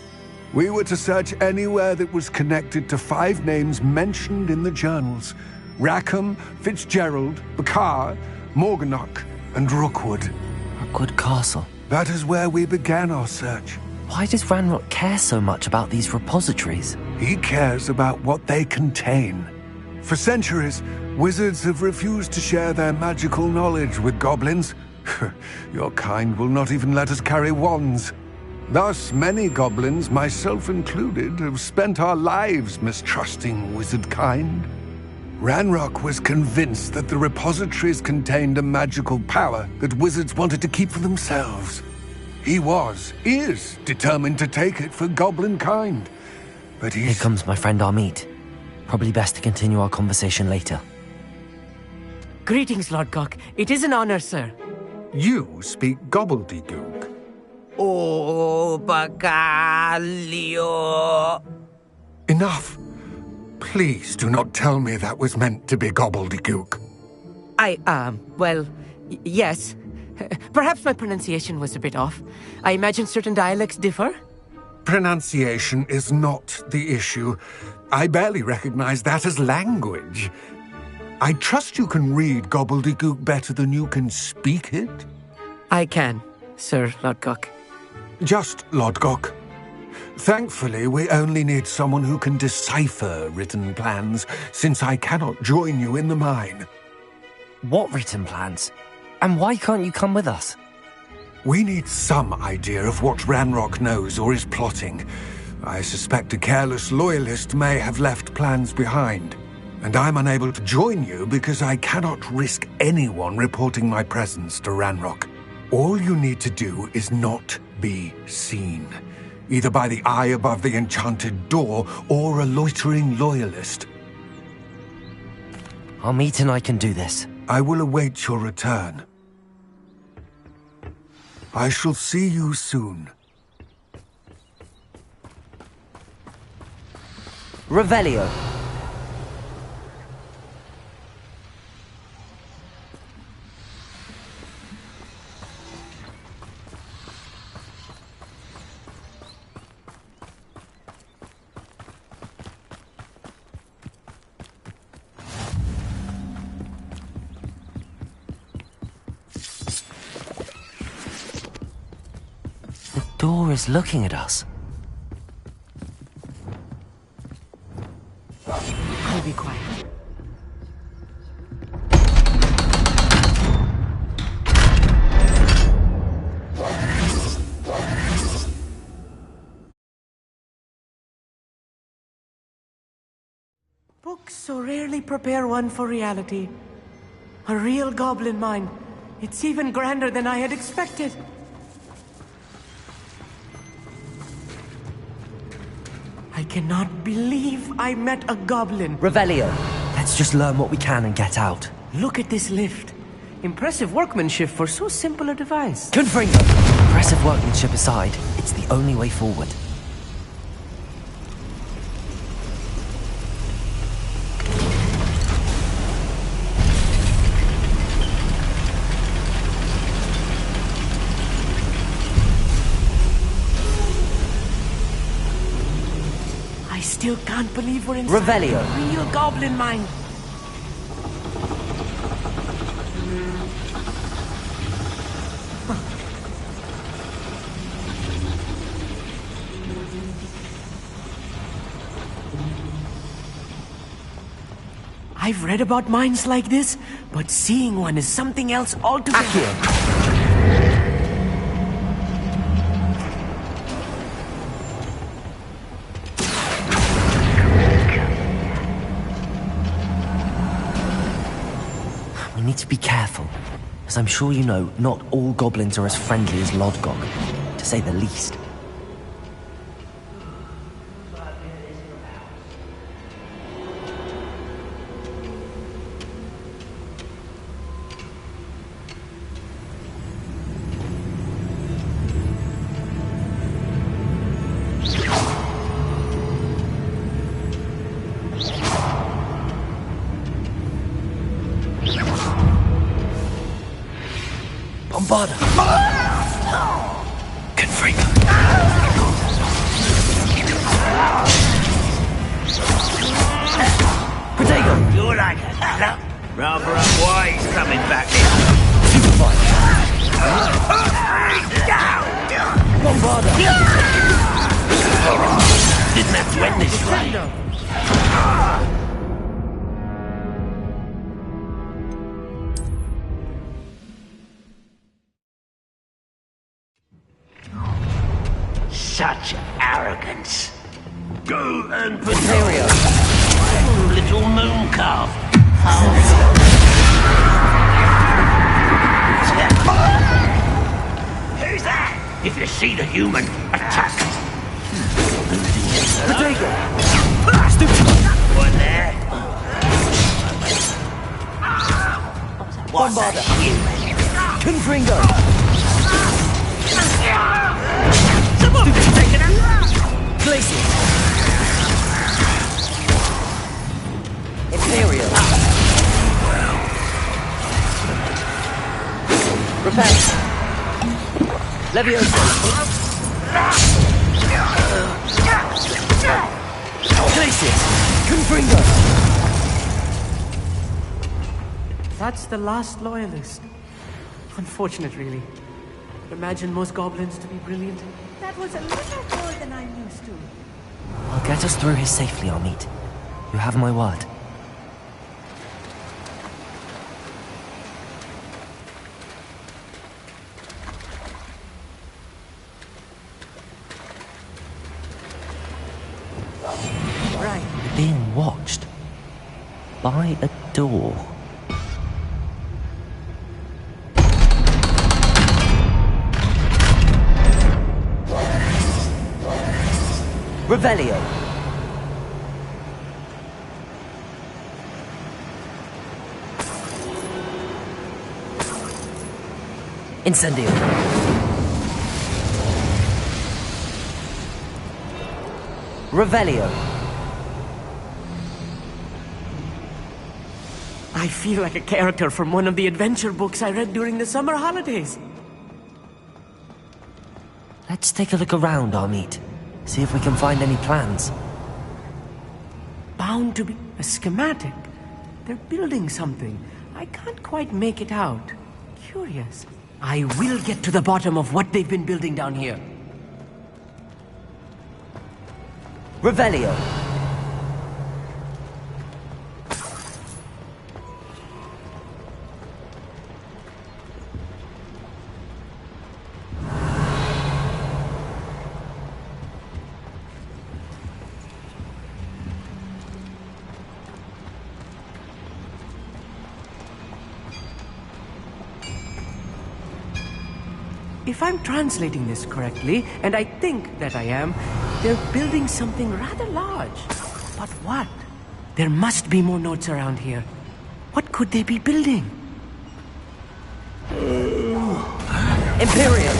S16: We were to search anywhere that was connected to 5 names mentioned in the journals: Rackham, Fitzgerald, Bakar, Morganach, and Rookwood.
S5: Rookwood Castle.
S16: That is where we began our search.
S5: Why does Ranrock care so much about these repositories?
S16: He cares about what they contain. For centuries, wizards have refused to share their magical knowledge with goblins. Your kind will not even let us carry wands. Thus, many goblins, myself included, have spent our lives mistrusting wizard kind. Ranrock was convinced that the repositories contained a magical power that wizards wanted to keep for themselves. He is determined to take it for goblin kind. But
S5: Here comes my friend Amit. Probably best to continue our conversation later.
S13: Greetings, Lodgok. It is an honor, sir.
S16: You speak gobbledygook.
S7: Oh, Bagalio.
S16: Enough. Please do not tell me that was meant to be gobbledygook.
S13: Yes. Perhaps my pronunciation was a bit off. I imagine certain dialects differ.
S16: Pronunciation is not the issue. I barely recognize that as language. I trust you can read gobbledygook better than you can speak it.
S18: I can, Sir Lodgok.
S16: Just Lodgok. Thankfully, we only need someone who can decipher written plans, since I cannot join you in the mine.
S5: What written plans? And why can't you come with us?
S16: We need some idea of what Ranrock knows or is plotting. I suspect a careless loyalist may have left plans behind. And I'm unable to join you because I cannot risk anyone reporting my presence to Ranrock. All you need to do is not be seen. Either by the eye above the enchanted door, or a loitering loyalist.
S5: Our meet and I can do this.
S16: I will await your return. I shall see you soon.
S5: Revelio. The door is looking at us.
S18: I'll be quiet.
S22: Books so rarely prepare one for reality. A real goblin mine. It's even grander than I had expected. I cannot believe I met a goblin.
S5: Revelio. Let's just learn what we can and get out.
S22: Look at this lift. Impressive workmanship for so simple a device.
S5: Confringo. Impressive workmanship aside, it's the only way forward.
S22: I still can't believe we're inside
S5: Revelio.
S22: a real goblin mine. I've read about mines like this, but seeing one is something else altogether.
S5: Accio. We need to be careful. As I'm sure you know, not all goblins are as friendly as Lodgok, to say the least. Bombarda! Confringo! Protego!
S23: You're like a club. Rather unwise coming back here.
S5: Bombarda!
S23: Didn't have to end this way. Such arrogance. Go and
S5: Ontario.
S23: little moon calf. Who's that? If you see the human, attack.
S5: Protego!
S23: One there. What's
S5: Bombarda!
S23: that human?
S5: Confringo!
S23: Someone's taken a
S5: Glacier! Imperial! Repel! Leviosa! Glacier! Confringo!
S22: That's the last loyalist. Unfortunate, really. Imagine most goblins to be brilliant. That was a little more than I'm used to.
S5: I'll get us through here safely, Amit. You have my word.
S22: Right.
S5: We're being watched. By a door. Revelio. Incendio. Revelio.
S22: I feel like a character from one of the adventure books I read during the summer holidays.
S5: Let's take a look around, Amit. See if we can find any plans.
S22: Bound to be a schematic. They're building something. I can't quite make it out. Curious. I will get to the bottom of what they've been building down here.
S5: Revelio.
S22: If I'm translating this correctly, and I think that I am, they're building something rather large. But what? There must be more notes around here. What could they be building?
S5: Imperium!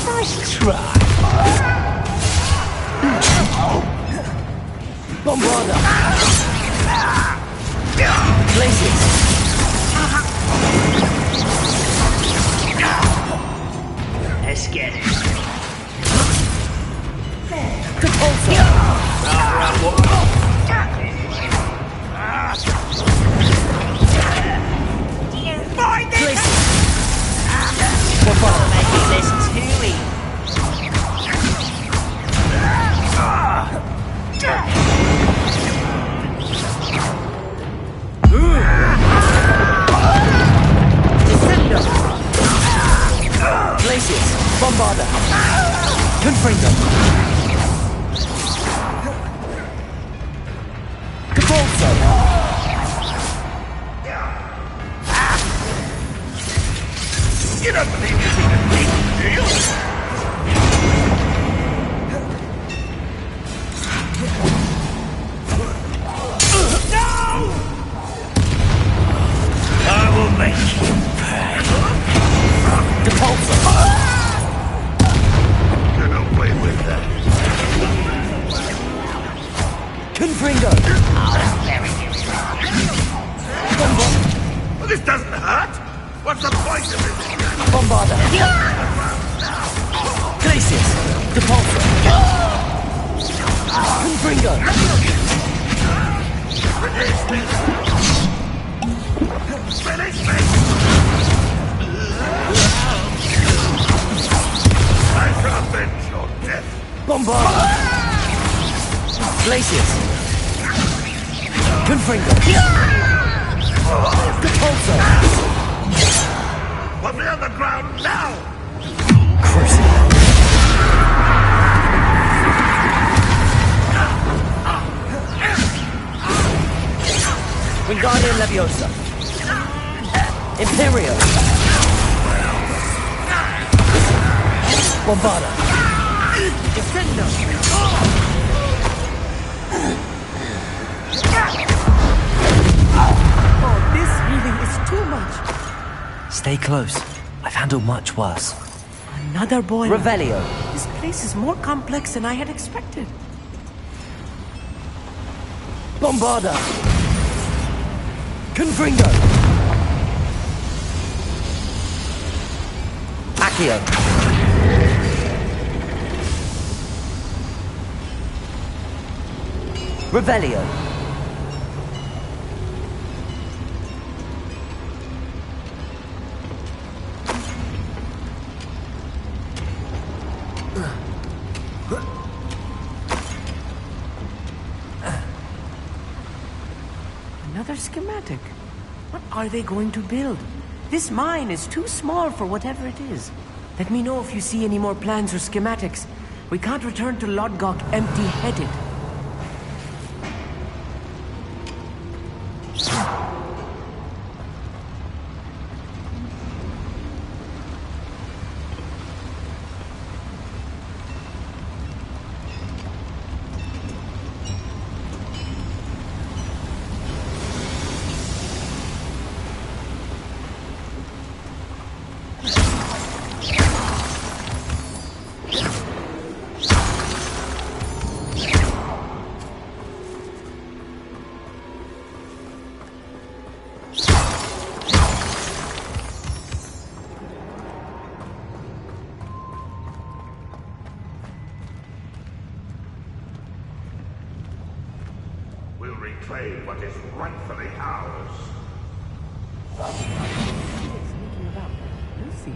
S23: Nice try.
S5: Bombarda! Glacius!
S23: Let's get it.
S5: Compulsor!
S23: Do you find this?
S5: Glacius!
S23: Bombarda making this too easy.
S5: Glacius! Bombarda! Confringo! Capolso!
S23: You don't believe you can beat me, do you? I will make you pay.
S5: Capolso!
S23: Get away with that.
S5: Confringo!
S23: Well, this doesn't hurt. What's the point of it?
S5: Bombarda! Glacius! Capolso! Confringo!
S23: Release me! Release me! I shall avenge your death.
S5: Bombarda! Glacius! Confringo! Capolso!
S23: Put me on the ground now!
S5: Crucible! Wingardium Leviosa! Imperio! Bombarda!
S22: Defender! Oh, this healing is too much.
S5: Stay close. I've handled much worse.
S22: Another boy.
S5: Revelio!
S22: This place is more complex than I had expected.
S5: Bombarda! Confringo! Accio! Revelio.
S22: Another schematic. What are they going to build? This mine is too small for whatever it is. Let me know if you see any more plans or schematics. We can't return to Lodgok empty-headed.
S23: We'll reclaim what is rightfully ours.
S22: Thinking about Lucy.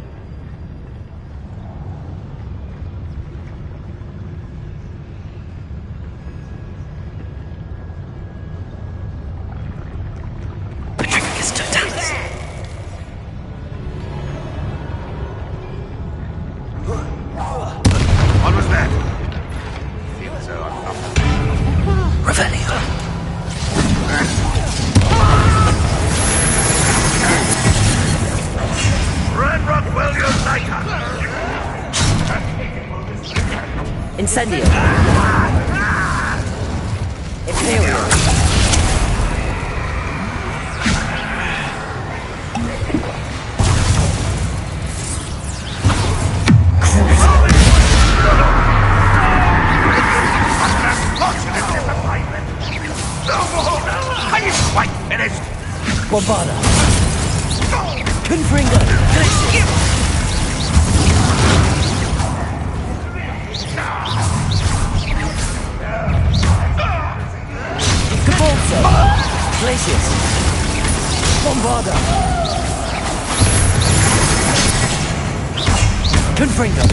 S23: What was that? Feels so uncomfortable.
S5: Revelio.
S23: Red Rock will unite us!
S5: Incendio. Imperial.
S23: Are you quite finished?
S5: Bombada. Confringo. Cabolso. Glacius. Bombada. Confringo.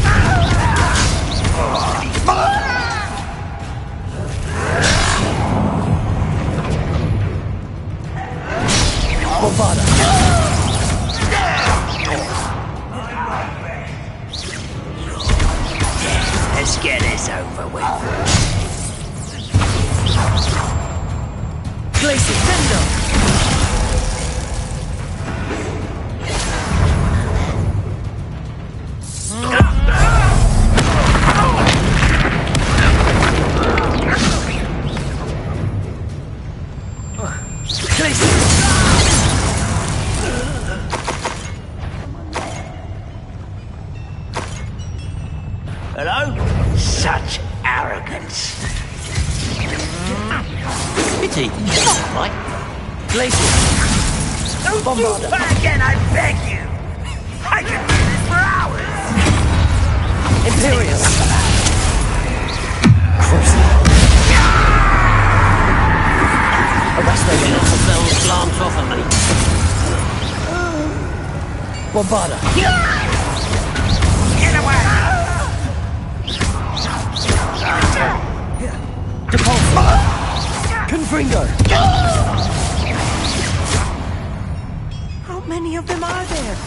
S5: Bombada.
S23: Let's get this over with.
S5: Glacius. Fendo.
S23: Hello? Such arrogance.
S5: Pity. Right. Glacius.
S23: Don't do that again, I beg you! I can do this for hours!
S5: Imperial. Arresto.
S23: Those glance off of me.
S5: Bombada.
S23: Get away!
S5: Depulso. Confringo.
S22: How many of them are there?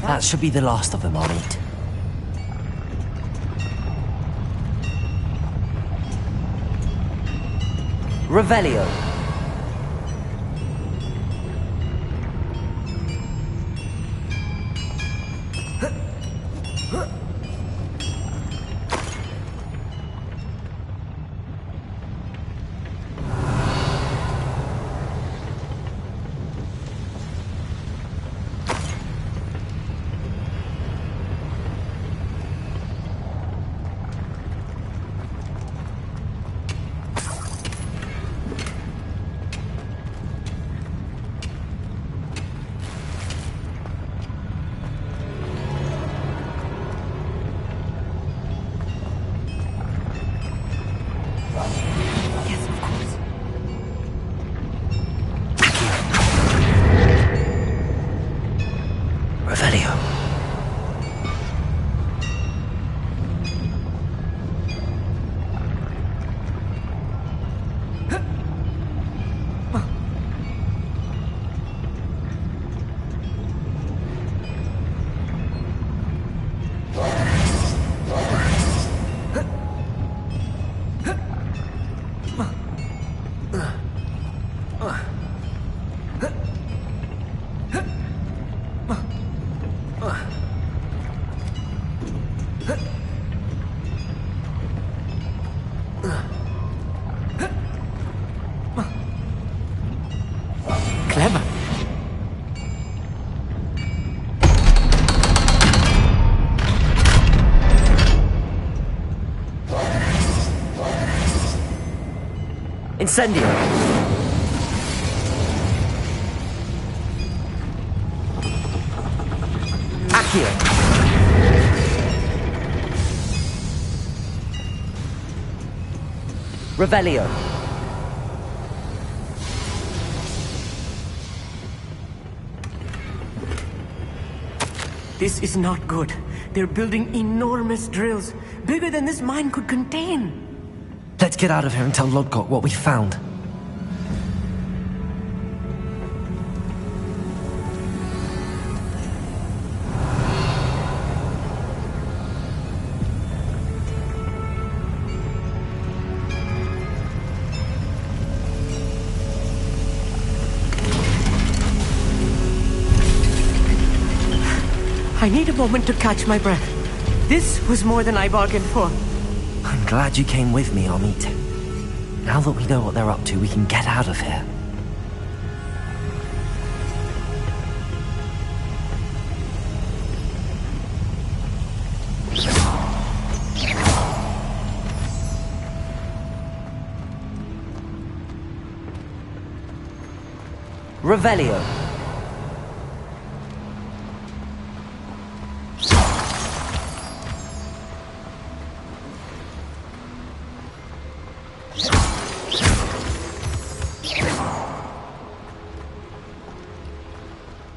S5: That should be the last of them, I'll eat. Revelio. Incendio! Accio! Revelio!
S22: This is not good. They're building enormous drills, bigger than this mine could contain.
S5: Let's get out of here and tell Lodgok what we found.
S22: I need a moment to catch my breath. This was more than I bargained for.
S5: I'm glad you came with me, Amit. Now that we know what they're up to, we can get out of here. Revelio.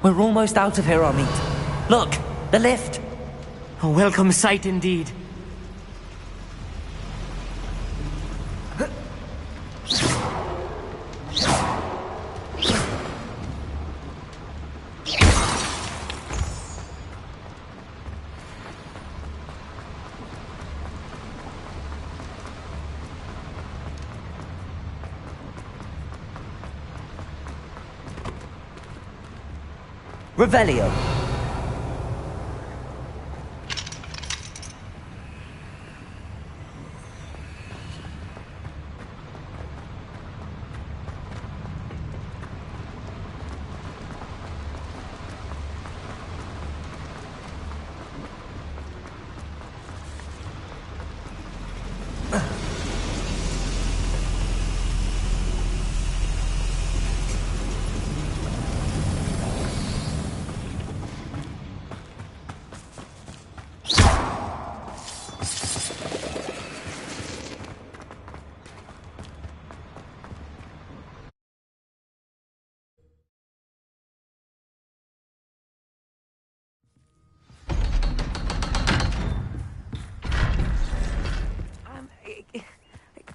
S5: We're almost out of here, Amit. Look, the lift.
S22: A welcome sight indeed.
S5: Revelio.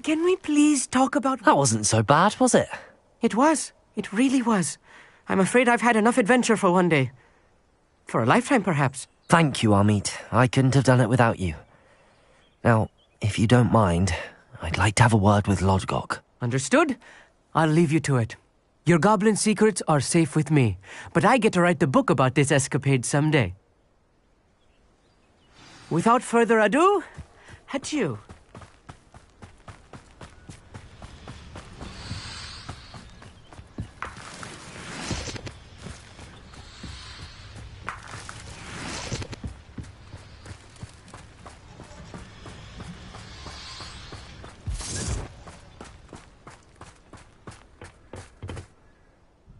S22: Can we please talk about...
S5: That wasn't so bad, was it?
S22: It was. It really was. I'm afraid I've had enough adventure for one day. For a lifetime, perhaps.
S5: Thank you, Amit. I couldn't have done it without you. Now, if you don't mind, I'd like to have a word with Lodgok.
S22: Understood? I'll leave you to it. Your goblin secrets are safe with me, but I get to write the book about this escapade someday. Without further ado, adieu.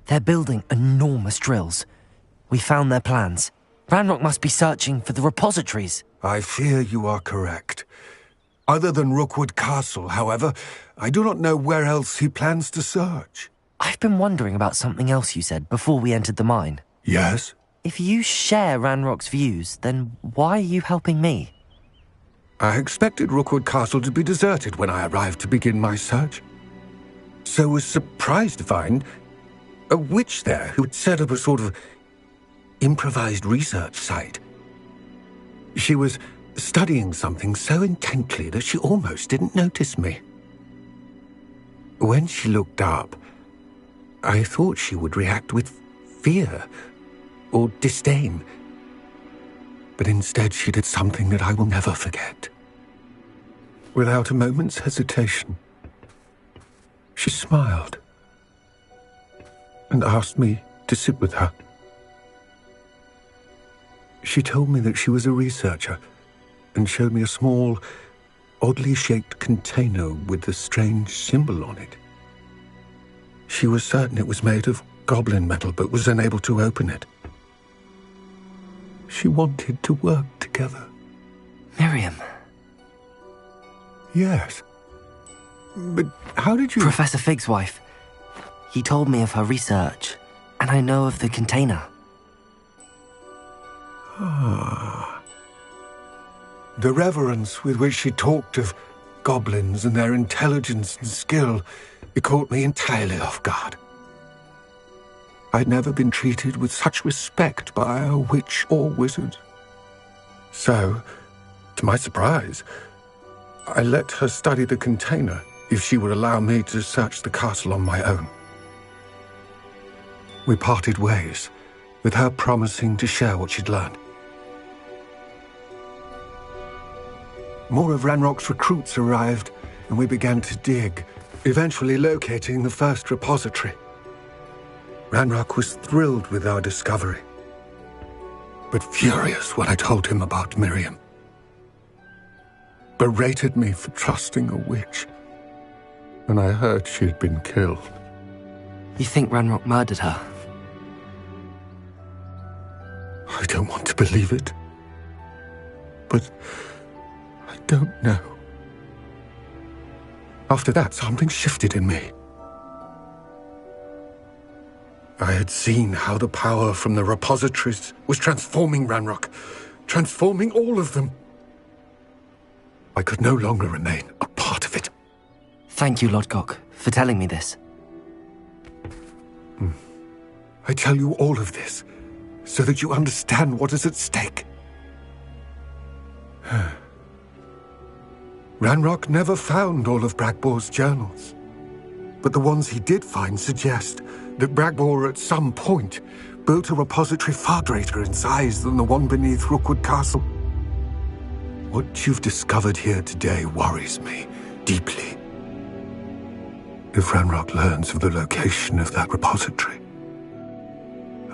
S5: They're building enormous drills. We found their plans. Ranrock must be searching for the repositories.
S16: I fear you are correct. Other than Rookwood Castle, however, I do not know where else he plans to search.
S5: I've been wondering about something else you said before we entered the mine.
S16: Yes?
S5: If you share Ranrock's views, then why are you helping me?
S16: I expected Rookwood Castle to be deserted when I arrived to begin my search. So was surprised to find a witch there who had set up a sort of improvised research site. She was studying something so intently that she almost didn't notice me. When she looked up, I thought she would react with fear or disdain. But instead she did something that I will never forget. Without a moment's hesitation, she smiled and asked me to sit with her. She told me that she was a researcher and showed me a small, oddly shaped container with a strange symbol on it.
S4: She was certain it was made of goblin metal, but was unable to open it. She wanted to work together.
S5: Miriam.
S4: Yes. But how did you...
S5: Professor Fig's wife. He told me of her research, and I know of the container.
S4: Ah. The reverence with which she talked of goblins and their intelligence and skill, it caught me entirely off guard. I'd never been treated with such respect by a witch or wizard. So, to my surprise, I let her study the container if she would allow me to search the castle on my own. We parted ways, with her promising to share what she'd learned. More of Ranrock's recruits arrived, and we began to dig, eventually locating the first repository. Ranrock was thrilled with our discovery, but furious when I told him about Miriam. Berated me for trusting a witch, and I heard she had been killed.
S5: You think Ranrock murdered her?
S4: I don't want to believe it, but I don't know. After that, something shifted in me. I had seen how the power from the repositories was transforming Ranrock, transforming all of them. I could no longer remain a part of it.
S5: Thank you, Lodgok, for telling me this.
S4: I tell you all of this so that you understand what is at stake. Ranrock never found all of Bragbor's journals, but the ones he did find suggest that Bragbor at some point built a repository far greater in size than the one beneath Rookwood Castle. What you've discovered here today worries me deeply. If Ranrock learns of the location of that repository,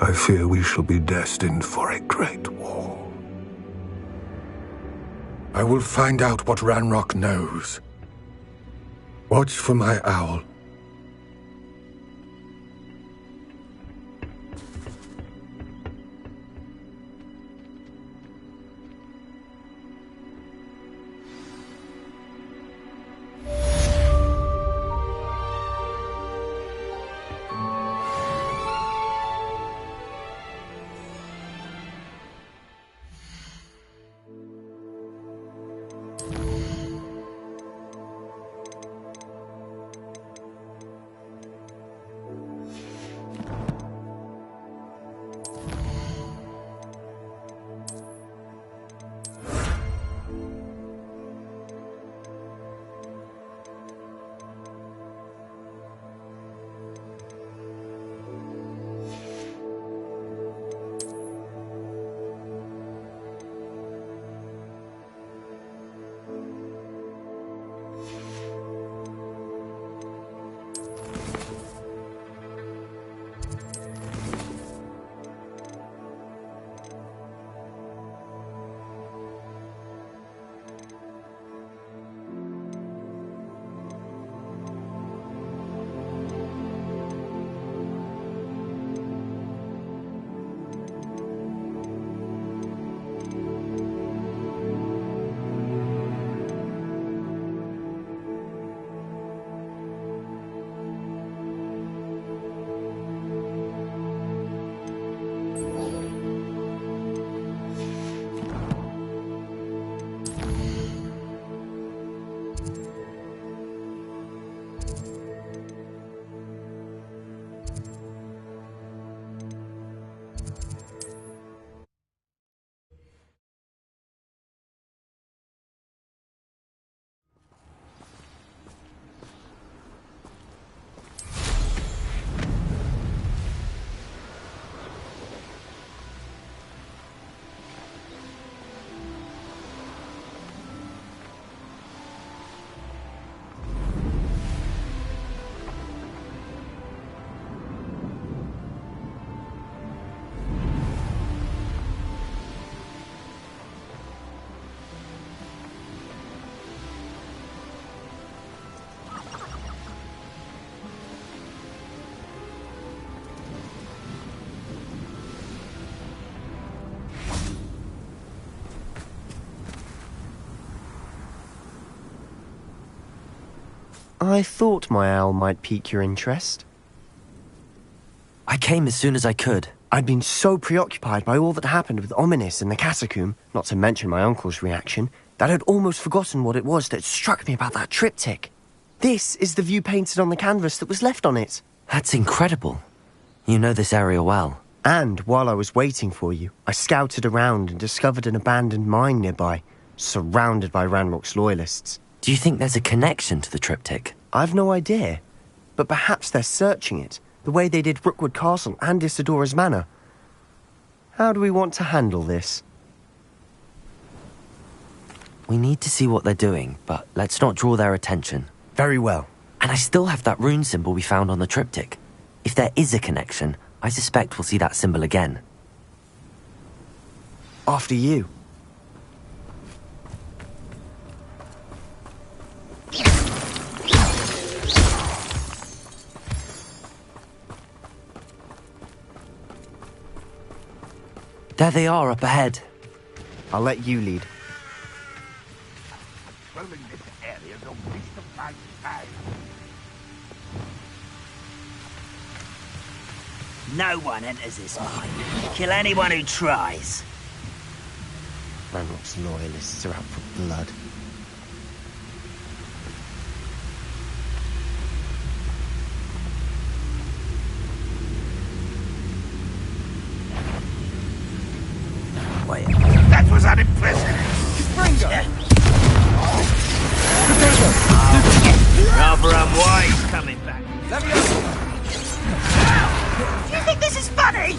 S4: I fear we shall be destined for a great war. I will find out what Ranrock knows. Watch for my owl.
S2: I thought my owl might pique your interest.
S8: I came as soon as I could.
S2: I'd been so preoccupied by all that happened with Ominis and the catacomb, not to mention my uncle's reaction, that I'd almost forgotten what it was that struck me about that triptych. This is the view painted on the canvas that was left on it.
S8: That's incredible. You know this area well.
S2: And while I was waiting for you, I scouted around and discovered an abandoned mine nearby, surrounded by Ranrock's loyalists.
S8: Do you think there's a connection to the triptych?
S2: I've no idea, but perhaps they're searching it, the way they did Rookwood Castle and Isidora's Manor. How do we want to handle this?
S8: We need to see what they're doing, but let's not draw their attention.
S2: Very well.
S8: And I still have that rune symbol we found on the triptych. If there is a connection, I suspect we'll see that symbol again.
S2: After you.
S8: There they are, up ahead.
S2: I'll let you lead.
S23: No one enters this mine. Kill anyone who tries.
S2: Ranrock's loyalists are out for blood.
S23: Wait, that was unimpressive.
S10: Springo!
S23: Rather unwise coming back.
S21: Do you think this is funny?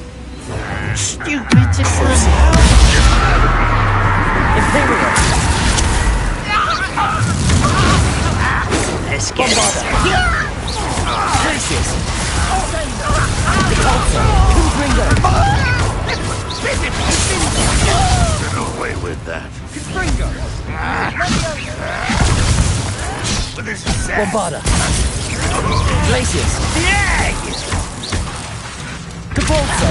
S23: Stupid to
S21: Imperial!
S23: Let's get it.
S21: Lucius!
S3: Get away with that.
S10: Springo!
S21: Bombarda! Glacius! Cabolzo!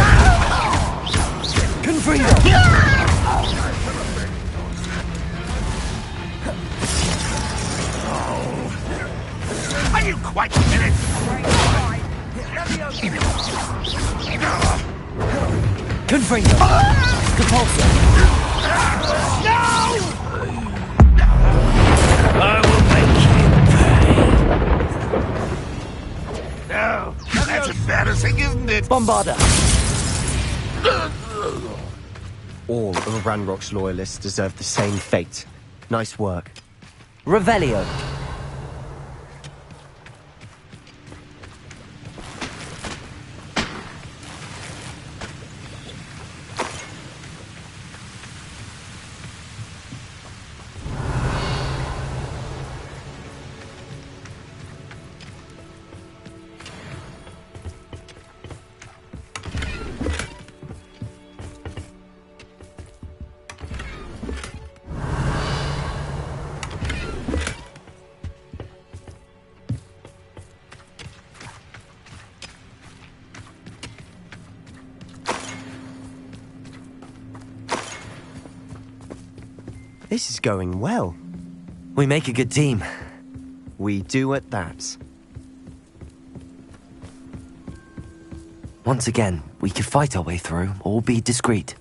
S21: Confrido!
S23: Are you quite finished?
S21: Confrido! Capulso!
S23: No! I will make you pay. No, that's embarrassing, isn't it?
S21: Bombarda!
S2: All of Ranrock's loyalists deserve the same fate. Nice work.
S21: Revelio!
S2: This is going well.
S8: We make a good team.
S2: We do at that.
S8: Once again, we could fight our way through, or be discreet.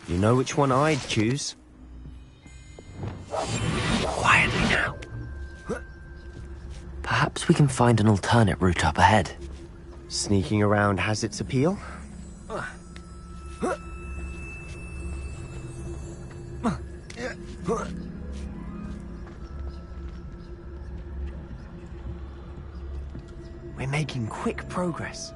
S2: You know which one I'd choose.
S8: Quietly now. Perhaps we can find an alternate route up ahead.
S2: Sneaking around has its appeal. We're making quick progress.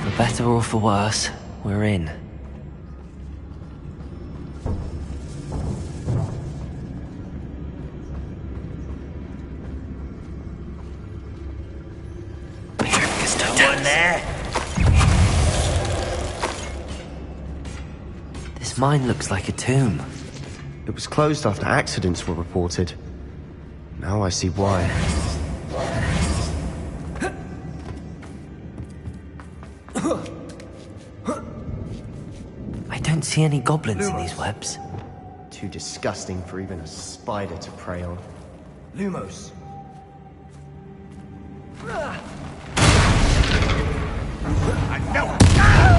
S8: For better or for worse, we're in.
S23: there?
S8: This mine looks like a tomb.
S2: It was closed after accidents were reported. Now I see why.
S8: I don't see any goblins in these webs.
S2: Too disgusting for even a spider to prey on.
S23: Lumos.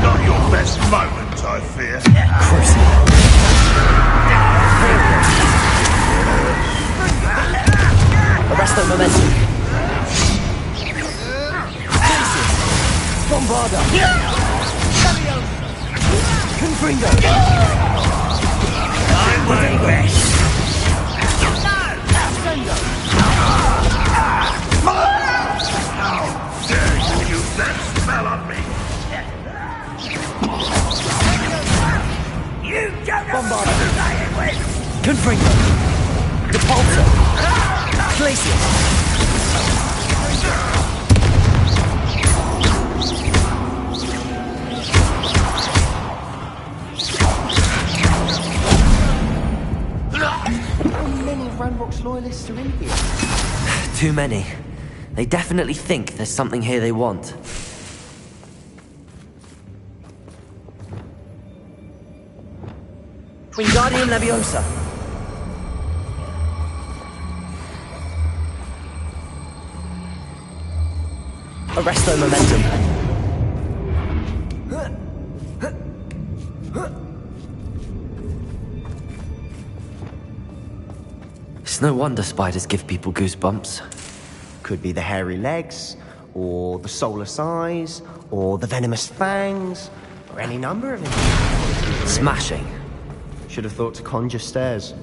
S3: Not your best moment, I fear.
S5: Arrest the momentum. Bombarda. Confringo.
S23: I'm my best. How dare you use that spell on me? You don't know what to play it with!
S5: Confringo. Depulso. Glacius.
S2: How many Ranrock's loyalists are in here?
S8: Too many. They definitely think there's something here they want.
S5: Wingardium Leviosa. Arresto Momentum.
S8: It's no wonder spiders give people goosebumps.
S2: Could be the hairy legs, or the soulless eyes, or the venomous fangs, or any number of them.
S8: Smashing.
S2: Should have thought to conjure stairs.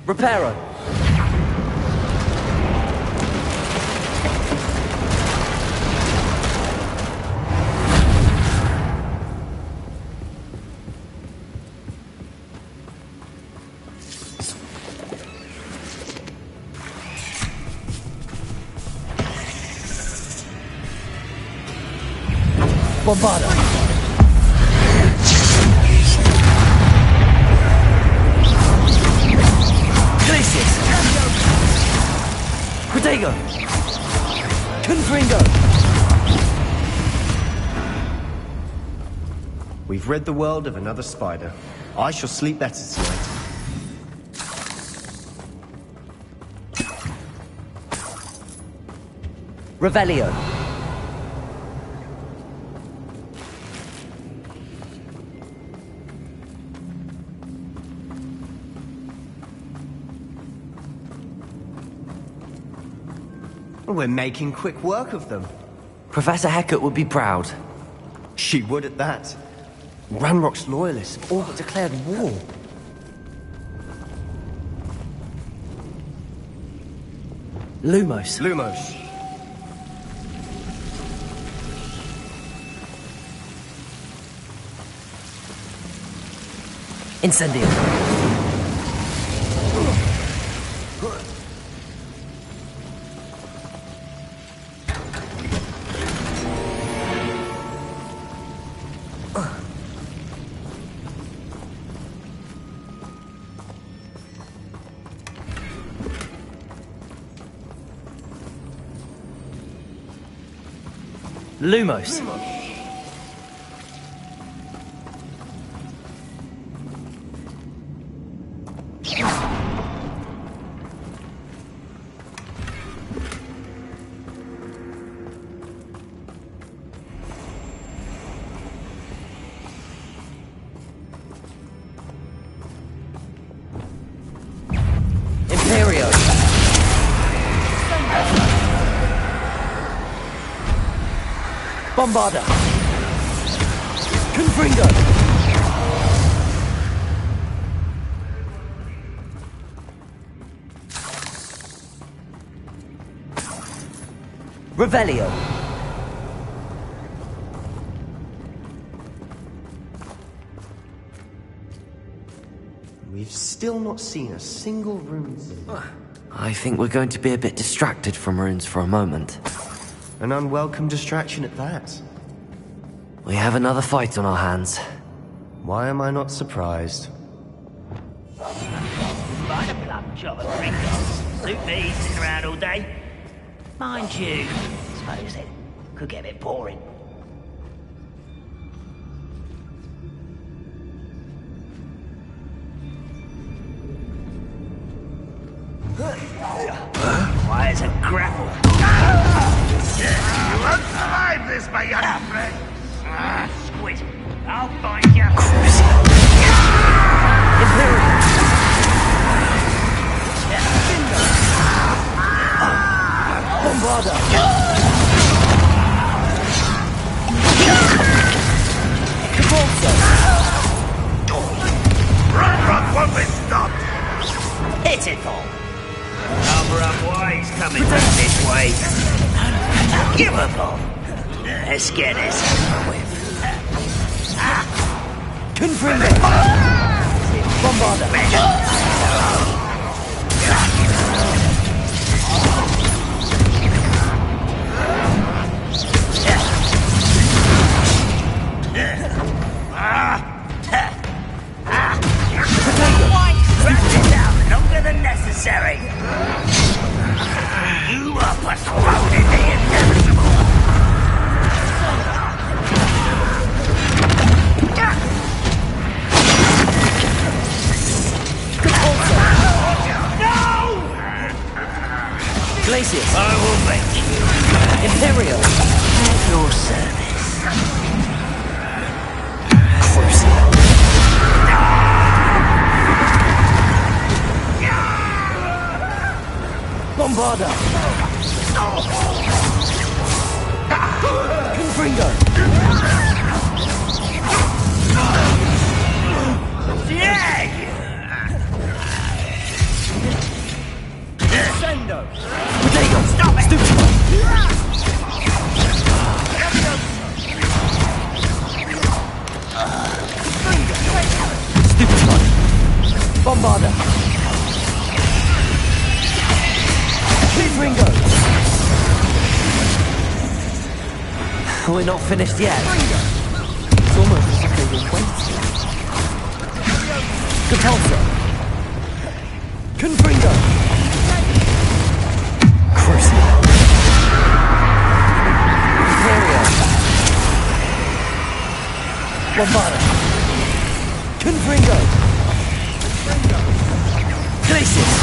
S5: Reparo. Bombarda. Glacius. Protego. Confringo.
S2: We've rid the world of another spider. I shall sleep better tonight.
S5: Revelio.
S2: We're making quick work of them.
S8: Professor Hecat would be proud.
S2: She would at that. Ranrock's loyalists have all but declared war.
S5: Lumos.
S2: Lumos.
S5: Incendio. Lumos. Imperio. Bombarda. Confringo. Revelio.
S2: still not seen a single rune.
S5: I think we're going to be a bit distracted from runes for a moment.
S2: An unwelcome distraction at that.
S5: We have another fight on our hands.
S2: Why am I not surprised?
S23: Find a plum job at Gringotts. Suit me, sitting around all day. Mind you, suppose it could get a bit boring. Why is a grapple? You won't survive this, my young friend. Squid, I'll find you.
S22: Bombarda!
S23: Rock won't be stopped. Pitiful. Cover-up wise coming back this way. Unforgivable. Let's get this over with.
S22: Confringo! Bombarda!
S23: Longer than necessary. You are postponing the inevitable. No!
S22: Glacius!
S23: I will make you.
S22: Imperial!
S23: At your service.
S22: Bombarda! Confringo!
S23: Sendo!
S22: Potato!
S23: Stop it!
S22: Stupid Bombarda! Ringo! We're not finished yet. It's almost as if they've been waiting. Capulsa! Confringo! Crucial! Imperial! Bombarda! Confringo! Glacius!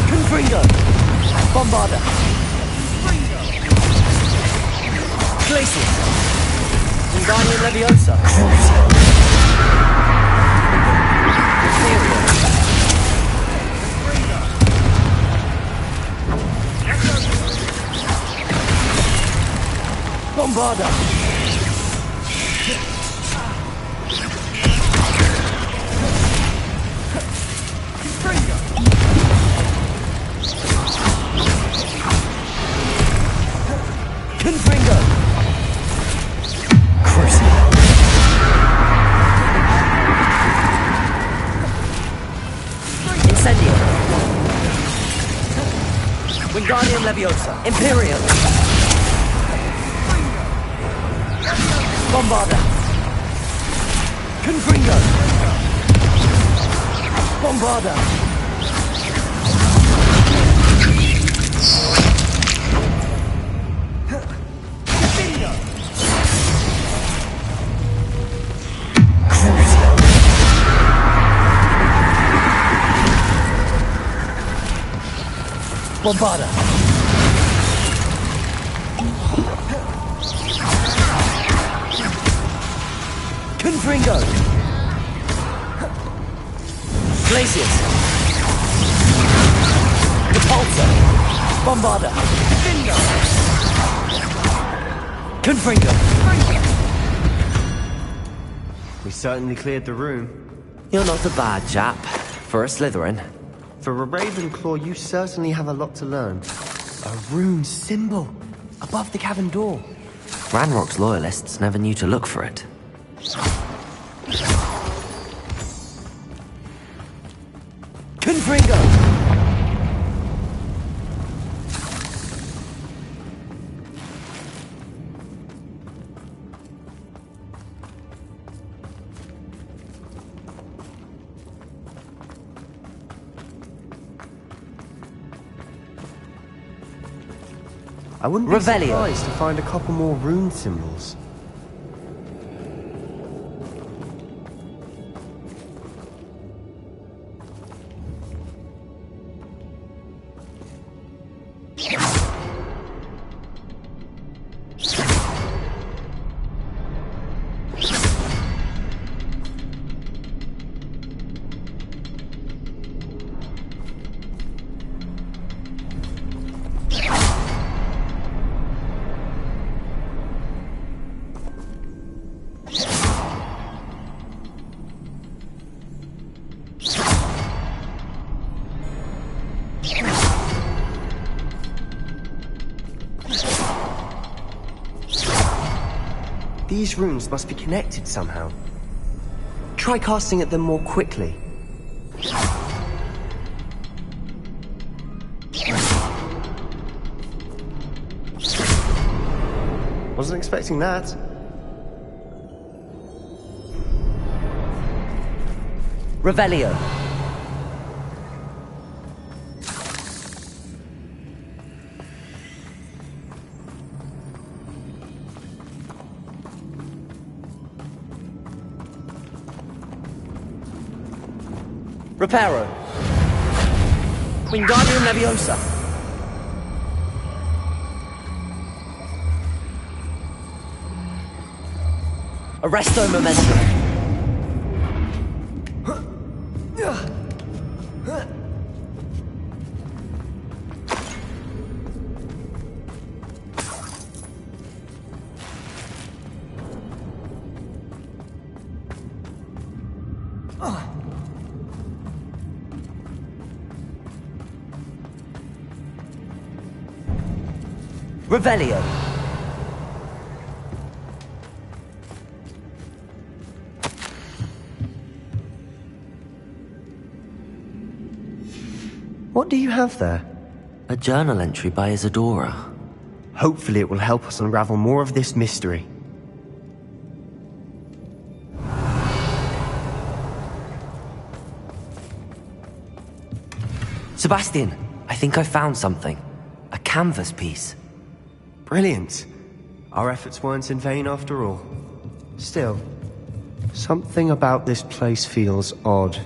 S22: Confringo! Bombarda! Glacius! Wingardium Leviosa! Imperial! Bombarda! Confringo! Crucial! Incendio! Wingardium Leviosa! Imperial! Bombarda! Confringo! Bombarda! Bombarda! Confringo! Glacius! Capulsa! Bombarda! Bingo! Confringo!
S2: We certainly cleared the room.
S5: You're not a bad chap. For a Slytherin.
S2: For a Ravenclaw, you certainly have a lot to learn. A rune symbol.
S5: Above the cavern door.
S8: Ranrock's loyalists never knew to look for it.
S5: Confringo!
S2: I wouldn't be
S5: Revelio.
S2: surprised to find a couple more rune symbols. These runes must be connected somehow. Try casting at them more quickly. Wasn't expecting that.
S5: Revelio. Reparo. Wingardium Leviosa. Arresto Momentum. Revelio.
S2: What do you have there?
S8: A journal entry by Isadora.
S2: Hopefully it will help us unravel more of this mystery.
S8: Sebastian, I think I found something. A canvas piece.
S2: Brilliant. Our efforts weren't in vain after all. Still, something about this place feels odd.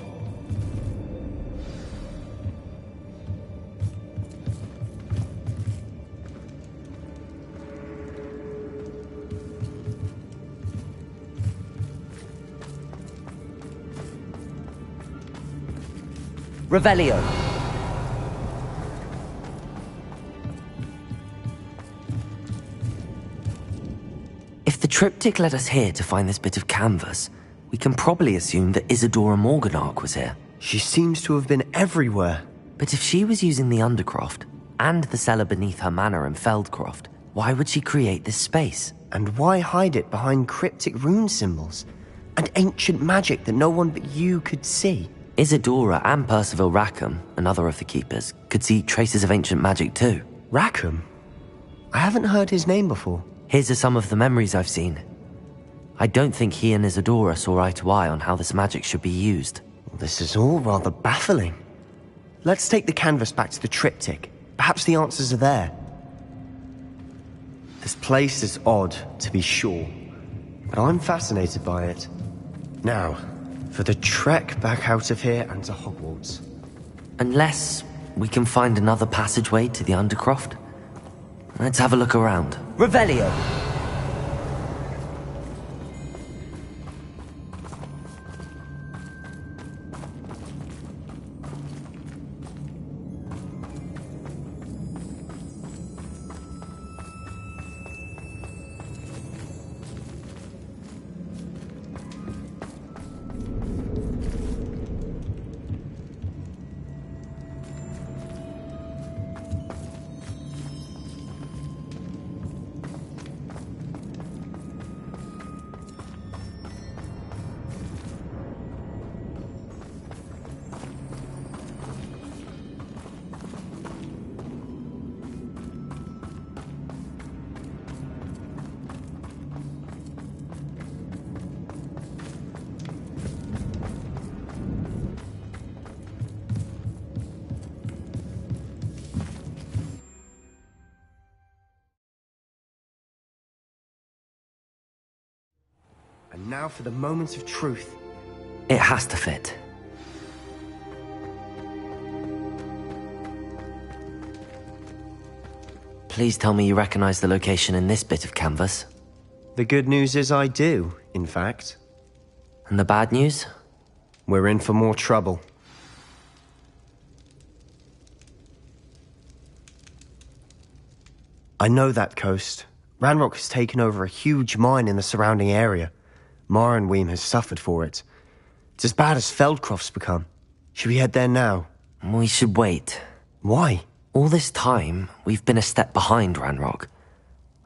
S5: Revelio.
S8: If the triptych led us here to find this bit of canvas, we can probably assume that Isadora Morganark was here.
S2: She seems to have been everywhere.
S8: But if she was using the Undercroft, and the cellar beneath her manor in Feldcroft, why would she create this space?
S2: And why hide it behind cryptic rune symbols? And ancient magic that no one but you could see?
S8: Isadora and Percival Rackham, another of the Keepers, could see traces of ancient magic too.
S2: Rackham? I haven't heard his name before.
S8: His are some of the memories I've seen. I don't think he and Isadora saw eye to eye on how this magic should be used.
S2: This is all rather baffling. Let's take the canvas back to the triptych. Perhaps the answers are there. This place is odd, to be sure, but I'm fascinated by it. Now, for the trek back out of here and to Hogwarts.
S8: Unless we can find another passageway to the Undercroft. Let's have a look around.
S5: Revelio.
S2: And now for the moment of truth.
S5: It has to fit. Please tell me you recognize the location in this bit of canvas.
S2: The good news is I do, in fact.
S5: And the bad news?
S2: We're in for more trouble. I know that coast. Ranrock has taken over a huge mine in the surrounding area. Morinweem has suffered for it. It's as bad as Feldcroft's become. Should we head there now?
S5: We should wait.
S2: Why?
S5: All this time, we've been a step behind Ranrock.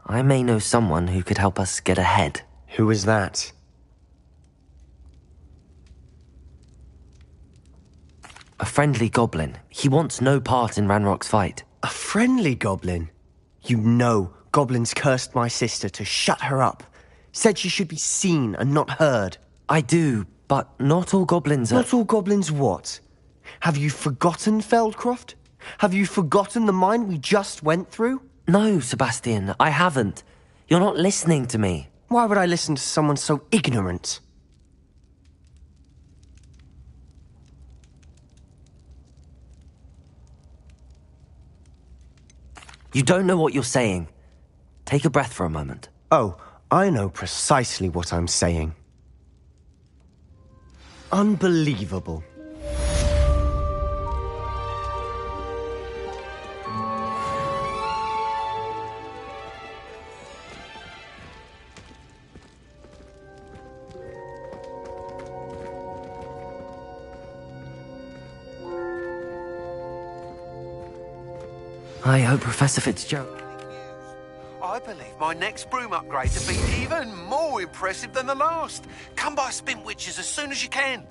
S5: I may know someone who could help us get ahead.
S2: Who is that?
S5: A friendly goblin. He wants no part in Ranrock's fight.
S2: A friendly goblin? You know goblins cursed my sister to shut her up. Said she should be seen and not heard.
S5: I do, but not all goblins are...
S2: Not all goblins what? Have you forgotten Feldcroft? Have you forgotten the mine we just went through?
S5: No, Sebastian, I haven't. You're not listening to me.
S2: Why would I listen to someone so ignorant?
S5: You don't know what you're saying. Take a breath for a moment.
S2: Oh, I know precisely what I'm saying. Unbelievable.
S5: I hope Professor Fitzgerald...
S6: I believe my next broom upgrade to be even more impressive than the last. Come by Spintwitches as soon as you can.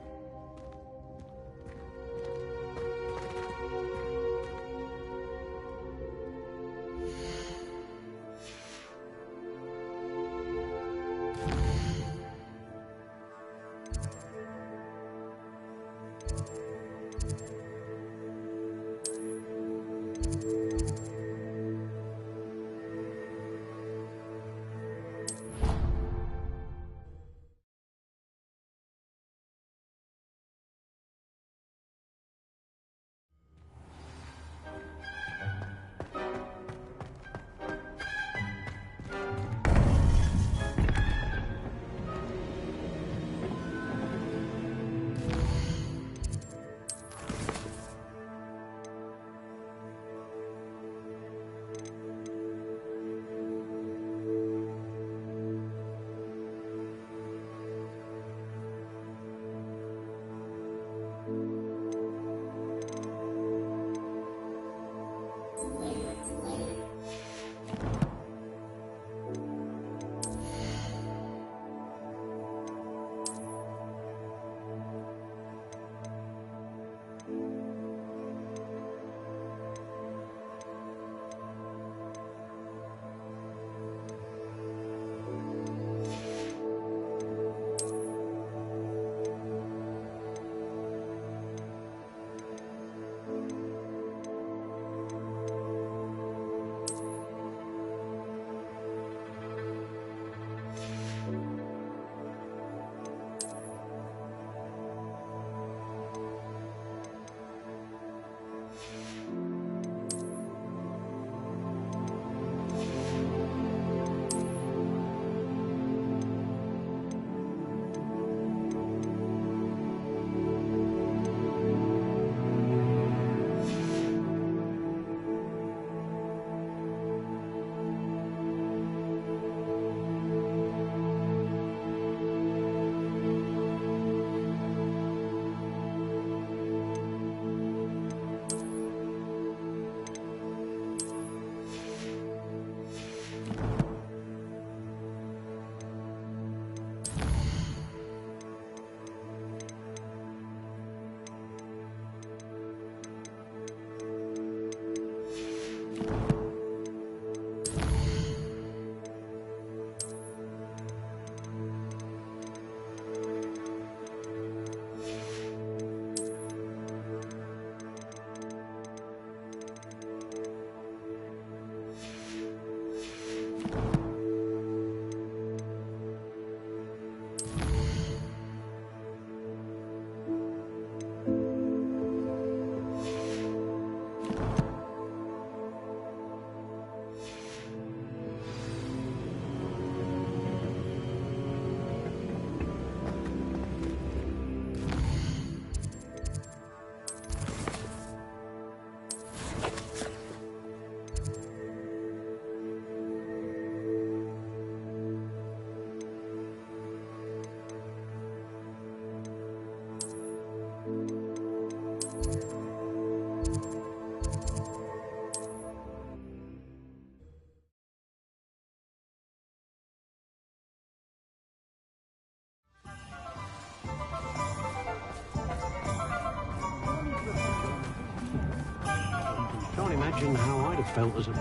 S9: imagine how I'd have felt as a boy.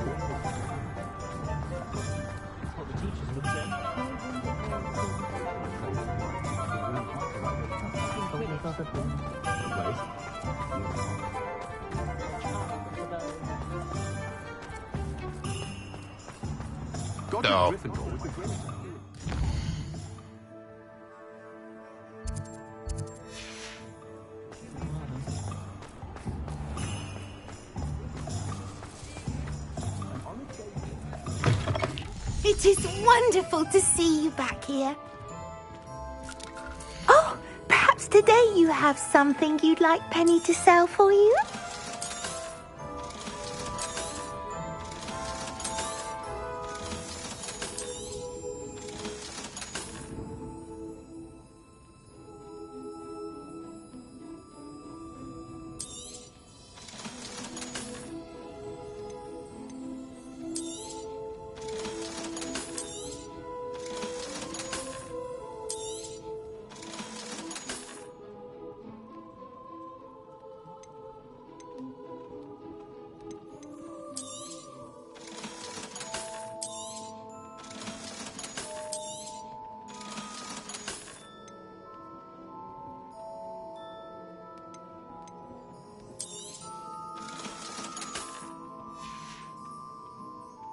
S19: What the teachers looked at.
S3: No.
S1: It is wonderful to see you back here. Oh, perhaps today you have something you'd like Penny to sell for you?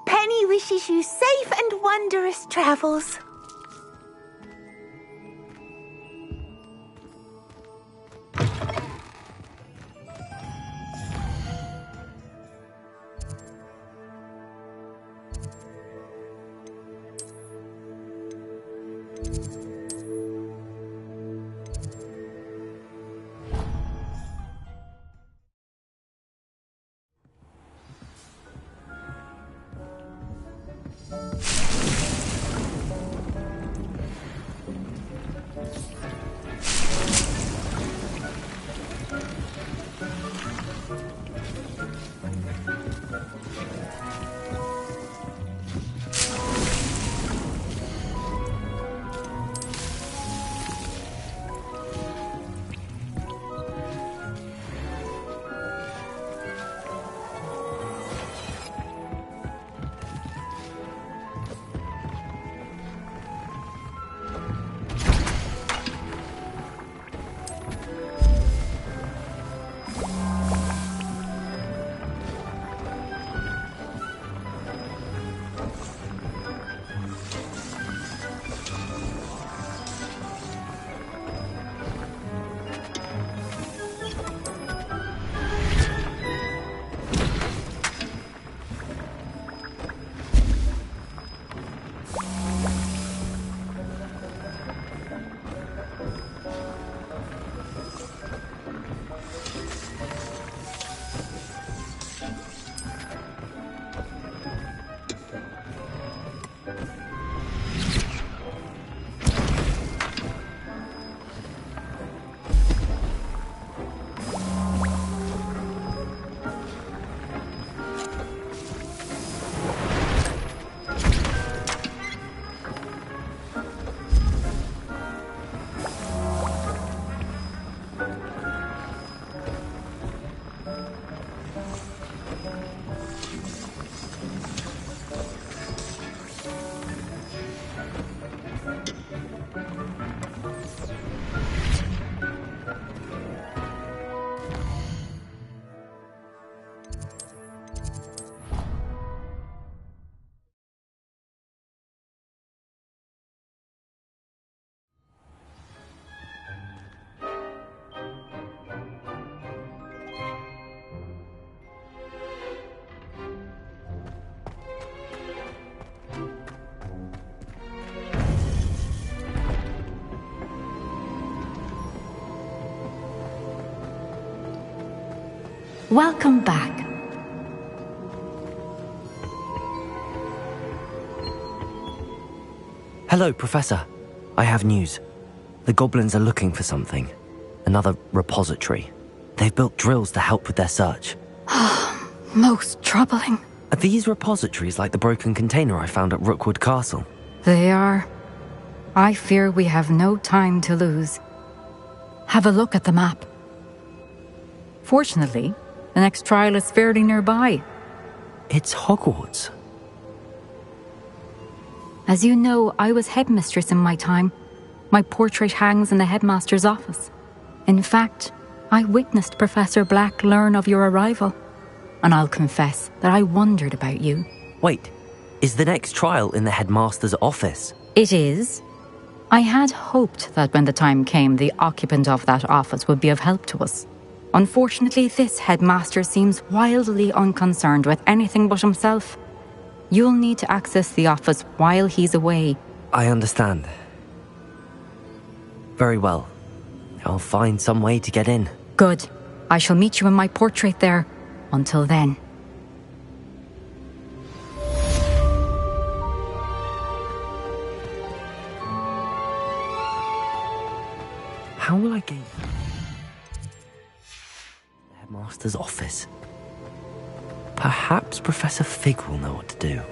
S1: Penny wishes you safe and wondrous travels.
S11: Welcome back.
S8: Hello, Professor. I have news. The goblins are looking for something. Another repository. They've built drills to help with their search.
S11: Most troubling.
S8: Are these repositories like the broken container I found at Rookwood Castle?
S11: They are. I fear we have no time to lose. Have a look at the map. Fortunately, the next trial is fairly nearby.
S5: It's Hogwarts.
S11: As you know, I was headmistress in my time. My portrait hangs in the headmaster's office. In fact, I witnessed Professor Black learn of your arrival. And I'll confess that I wondered about you.
S5: Wait, is the next trial in the headmaster's office?
S11: It is. I had hoped that when the time came, the occupant of that office would be of help to us. Unfortunately, this headmaster seems wildly unconcerned with anything but himself. You'll need to access the office while he's away.
S5: I understand. Very well. I'll find some way to get in.
S11: Good. I shall meet you in my portrait there. Until then.
S5: How will I get the headmaster's office? Perhaps Professor Fig will know what to do.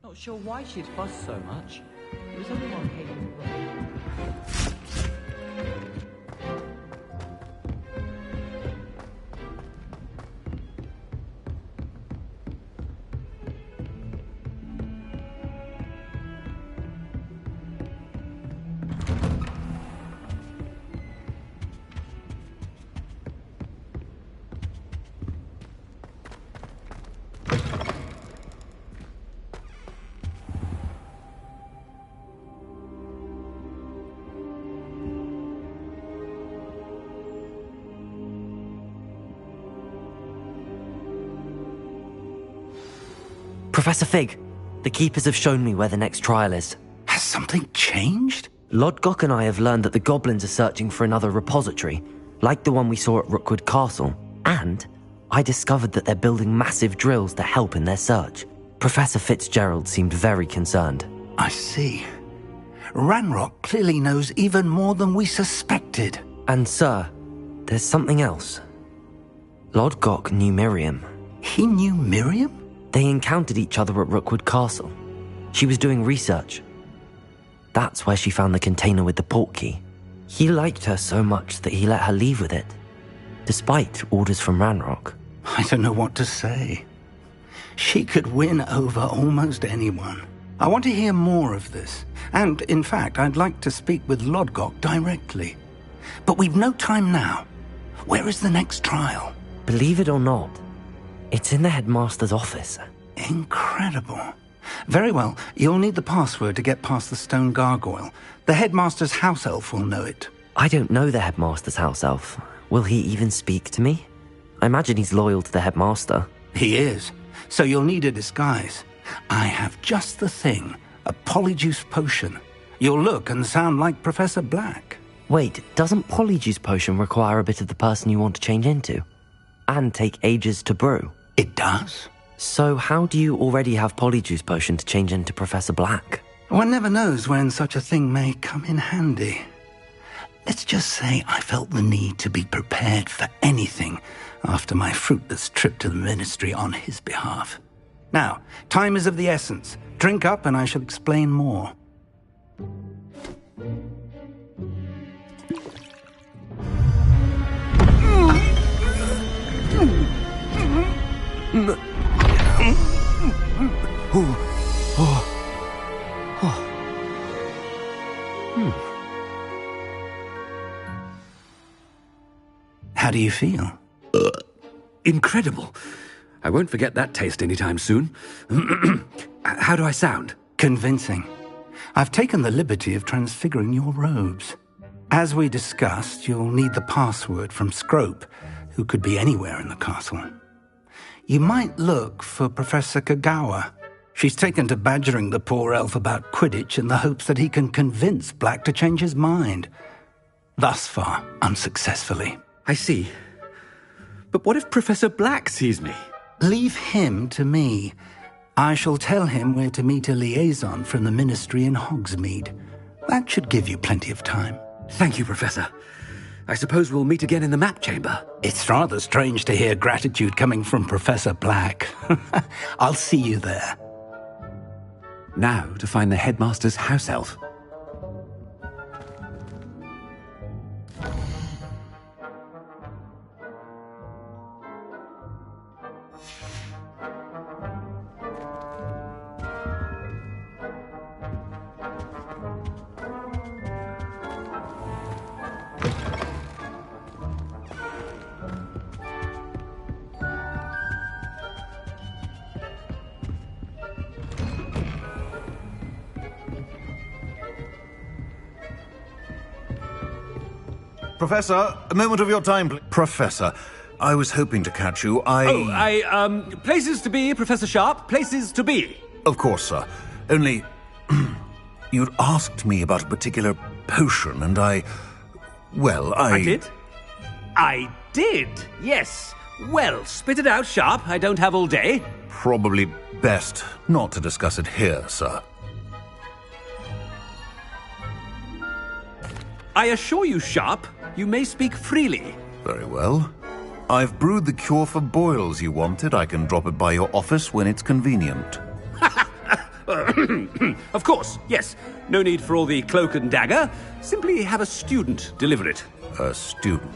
S13: Not sure why she'd fuss so much. It was only one cake.
S5: Professor Fig, the Keepers have shown me where the next trial is.
S3: Has something changed?
S5: Lodgok and I have learned that the goblins are searching for another repository, like the one we saw at Rookwood Castle, and I discovered that they're building massive drills to help in their search. Professor Fitzgerald seemed very concerned.
S14: I see. Ranrock clearly knows even more than we suspected.
S5: And sir, there's something else. Lodgok knew Miriam.
S14: He knew Miriam?
S5: They encountered each other at Rookwood Castle. She was doing research. That's where she found the container with the portkey. He liked her so much that he let her leave with it, despite orders from Ranrock.
S14: I don't know what to say. She could win over almost anyone. I want to hear more of this. And, in fact, I'd like to speak with Lodgok directly. But we've no time now. Where is the next trial?
S5: Believe it or not, it's in the headmaster's office.
S14: Incredible. Very well, you'll need the password to get past the stone gargoyle. The headmaster's house elf will know it.
S5: I don't know the headmaster's house elf. Will he even speak to me? I imagine he's loyal to the headmaster.
S14: He is. So you'll need a disguise. I have just the thing. A polyjuice potion. You'll look and sound like Professor Black.
S5: Wait, doesn't polyjuice potion require a bit of the person you want to change into? And take ages to brew?
S14: It does.
S5: So how do you already have polyjuice potion to change into Professor Black?
S14: One never knows when such a thing may come in handy. Let's just say I felt the need to be prepared for anything after my fruitless trip to the ministry on his behalf. Now, time is of the essence. Drink up and I shall explain more. How do you feel?
S15: Incredible. I won't forget that taste anytime soon. How do I sound?
S14: Convincing. I've taken the liberty of transfiguring your robes. As we discussed, you'll need the password from Scrope, who could be anywhere in the castle. You might look for Professor Kagawa. She's taken to badgering the poor elf about Quidditch in the hopes that he can convince Black to change his mind. Thus far, unsuccessfully.
S15: I see. But what if Professor Black sees me?
S14: Leave him to me. I shall tell him where to meet a liaison from the Ministry in Hogsmeade. That should give you plenty of time.
S15: Thank you, Professor. I suppose we'll meet again in the map chamber.
S14: It's rather strange to hear gratitude coming from Professor Black. I'll see you there.
S15: Now to find the headmaster's house elf.
S12: Professor, a moment of your time, please. Professor, I was hoping to catch you.
S15: Places to be, Professor Sharp. Places to be.
S12: Of course, sir. Only, you'd asked me about a particular potion, and I
S15: did? I did, yes. Well, spit it out, Sharp. I don't have all day.
S12: Probably best not to discuss it here, sir.
S15: I assure you, Sharp, you may speak freely.
S12: Very well. I've brewed the cure for boils you wanted. I can drop it by your office when it's convenient.
S15: Of course, yes. No need for all the cloak and dagger. Simply have a student deliver it.
S12: A student?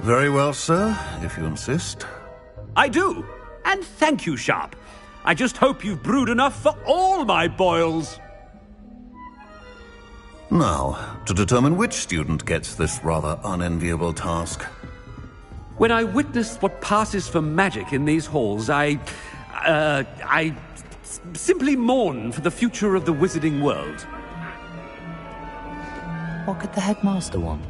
S12: Very well, sir, if you insist.
S15: I do. And thank you, Sharp. I just hope you've brewed enough for all my boils.
S12: Now, to determine which student gets this rather unenviable task.
S15: When I witness what passes for magic in these halls, I simply mourn for the future of the wizarding world.
S5: What could the headmaster want?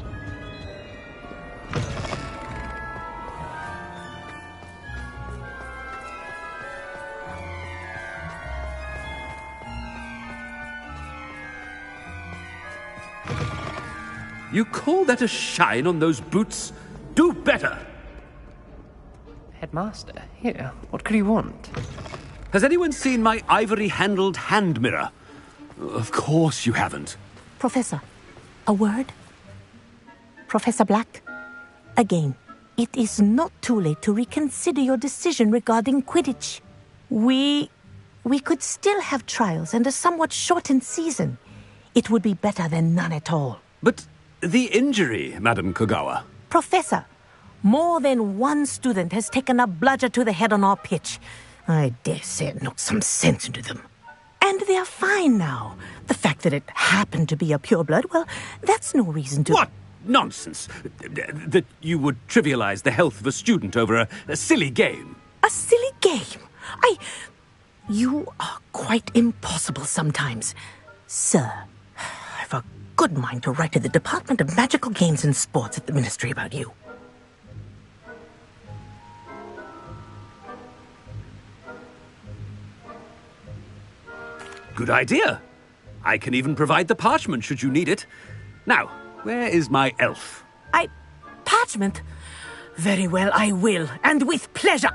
S15: You call that a shine on those boots? Do better!
S13: Headmaster, here, what could he want?
S15: Has anyone seen my ivory-handled hand mirror? Of course you haven't.
S17: Professor, a word? Professor Black, again, it is not too late to reconsider your decision regarding Quidditch. We could still have trials and a somewhat shortened season. It would be better than none at all.
S15: But the injury, Madam Kogawa.
S17: Professor, more than one student has taken a bludger to the head on our pitch. I dare say it knocked some sense into them. And they're fine now. The fact that it happened to be a pureblood, well, that's no reason to...
S15: What nonsense! That you would trivialize the health of a student over a silly game.
S17: A silly game? You are quite impossible sometimes. Sir, I've a good mind to write to the Department of Magical Games and Sports at the Ministry about you.
S15: Good idea. I can even provide the parchment should you need it. Now, where is my elf?
S17: Parchment? Very well, I will, and with pleasure.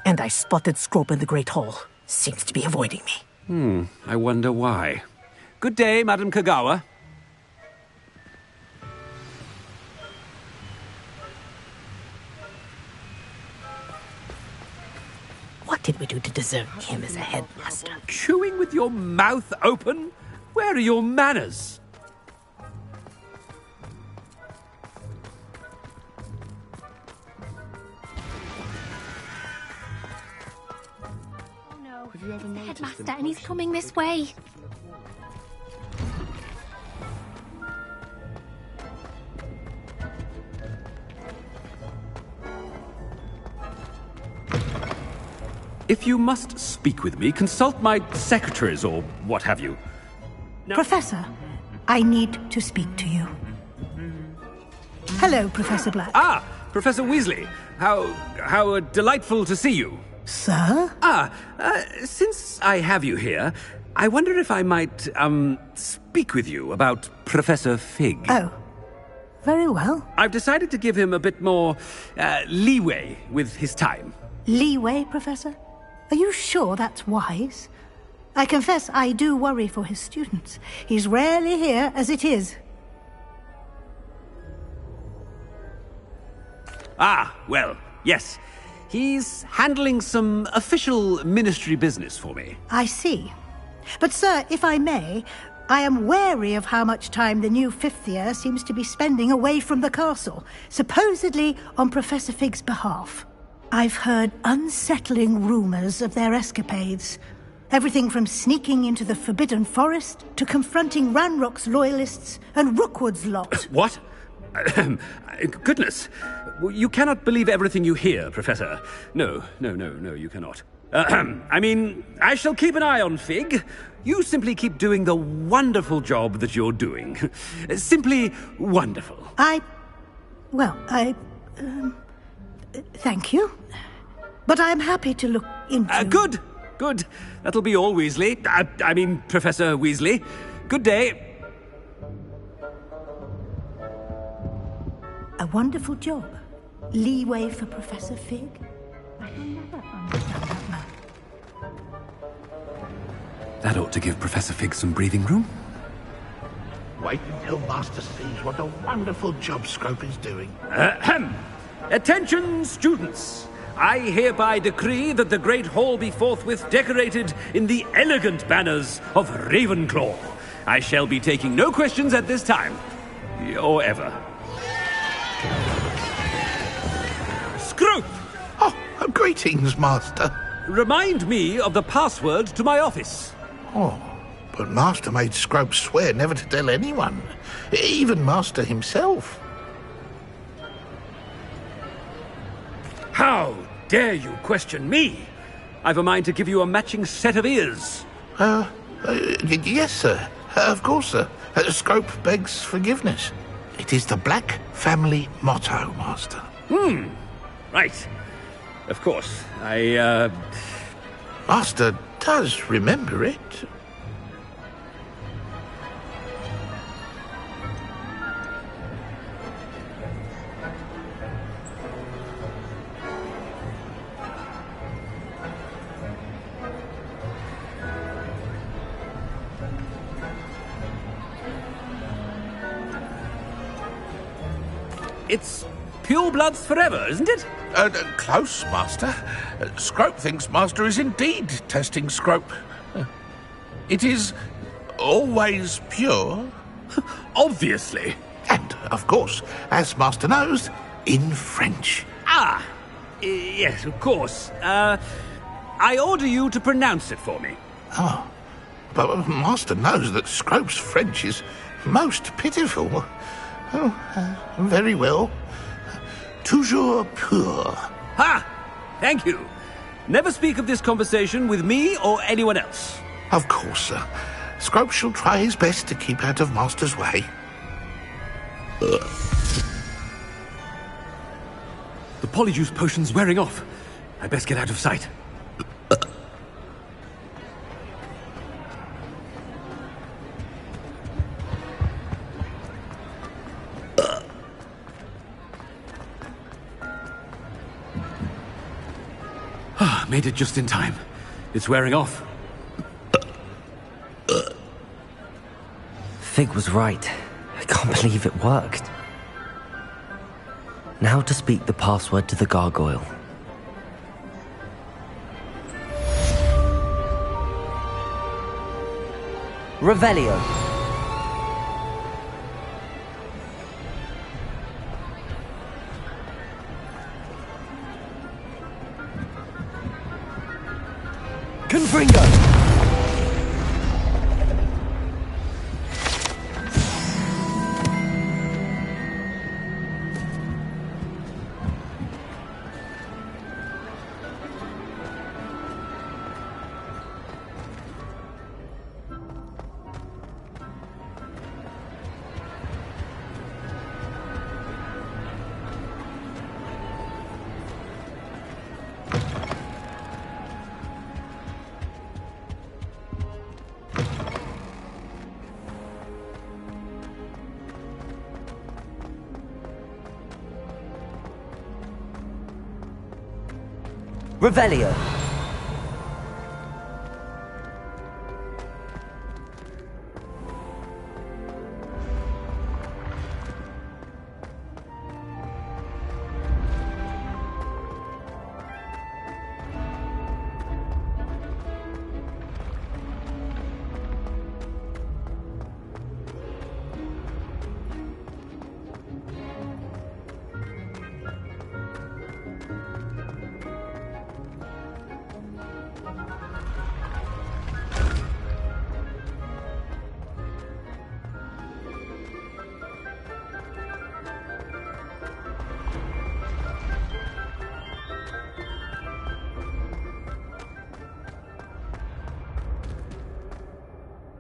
S17: And I spotted Scrope in the Great Hall. Seems to be avoiding me.
S15: I wonder why. Good day, Madam Kogawa.
S17: What did we do to deserve him as a headmaster?
S15: Chewing with your mouth open? Where are your manners?
S20: Oh no, the headmaster, and he's coming this way.
S15: If you must speak with me, consult my secretaries or what have you.
S17: No. Professor, I need to speak to you. Hello, Professor Black.
S15: Ah, Professor Weasley. How delightful to see you.
S17: Sir?
S15: Since I have you here, I wonder if I might, speak with you about Professor Fig.
S17: Oh,
S7: Very well.
S15: I've decided to give him a bit more leeway with his time.
S7: Leeway, Professor? Are you sure that's wise? I confess I do worry for his students. He's rarely here as it is.
S15: Ah, well, yes. He's handling some official ministry business for me.
S7: I see. But, sir, if I may, I am wary of how much time the new fifth year seems to be spending away from the castle, supposedly on Professor Fig's behalf. I've heard unsettling rumors of their escapades. Everything from sneaking into the Forbidden Forest to confronting Ranrock's loyalists and Rookwood's lot.
S15: What? Goodness. You cannot believe everything you hear, Professor. No, you cannot. I mean, I shall keep an eye on Fig. You simply keep doing the wonderful job that you're doing. Simply wonderful.
S7: Thank you. But I'm happy to look into...
S15: Good. That'll be all, Weasley. I mean, Professor Weasley. Good day.
S7: A wonderful job. Leeway for Professor Fig. I will never understand that man.
S15: That ought to give Professor Fig some breathing room.
S16: Wait until Master sees what a wonderful job Scrope is doing.
S15: Attention, students! I hereby decree that the Great Hall be forthwith decorated in the elegant banners of Ravenclaw. I shall be taking no questions at this time. Or ever. Scrope!
S16: Oh, greetings, Master.
S15: Remind me of the password to my office.
S16: Oh, but Master made Scrope swear never to tell anyone. Even Master himself.
S15: How dare you question me? I've a mind to give you a matching set of ears.
S16: Yes, sir. Of course, sir. Scrope begs forgiveness. It is the Black family motto, Master.
S15: Right. Of course.
S16: Master does remember it.
S15: It's pure bloods forever, isn't it?
S16: Close, Master. Scrope thinks Master is indeed testing Scrope. It is always pure.
S15: Obviously.
S16: And, of course, as Master knows, in French.
S15: Yes, of course. I order you to pronounce it for me.
S16: Oh, but Master knows that Scrope's French is most pitiful. Oh, very well. Toujours pur.
S15: Ha! Thank you. Never speak of this conversation with me or anyone else.
S16: Of course, sir. Scrope shall try his best to keep out of Master's way.
S15: The polyjuice potion's wearing off. I best get out of sight. Made it just in time. It's wearing off.
S8: Fig was right. I can't believe it worked. Now to speak the password to the gargoyle. Revelio. Confringo! Revelio.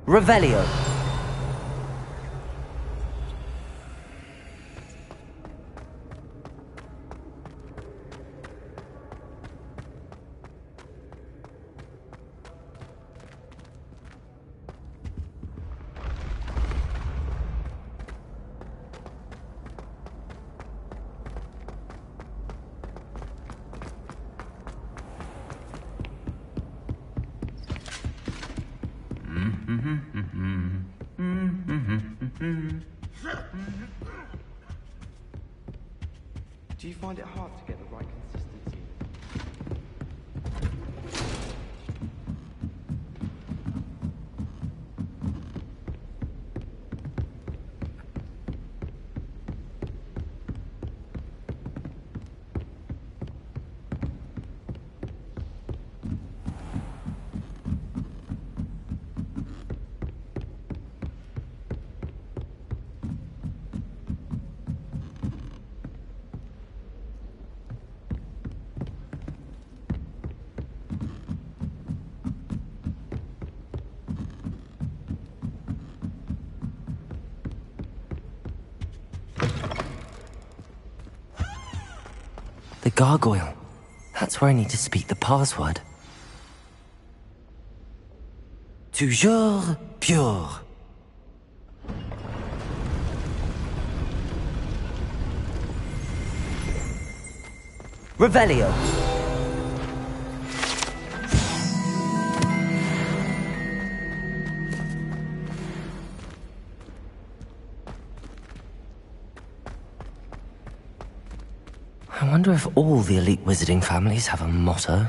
S8: Revelio.
S4: Do you find it hard to get the right consistency?
S8: The gargoyle. That's where I need to speak the password. Toujours pure. Revelio. I wonder if all the elite wizarding families have a motto.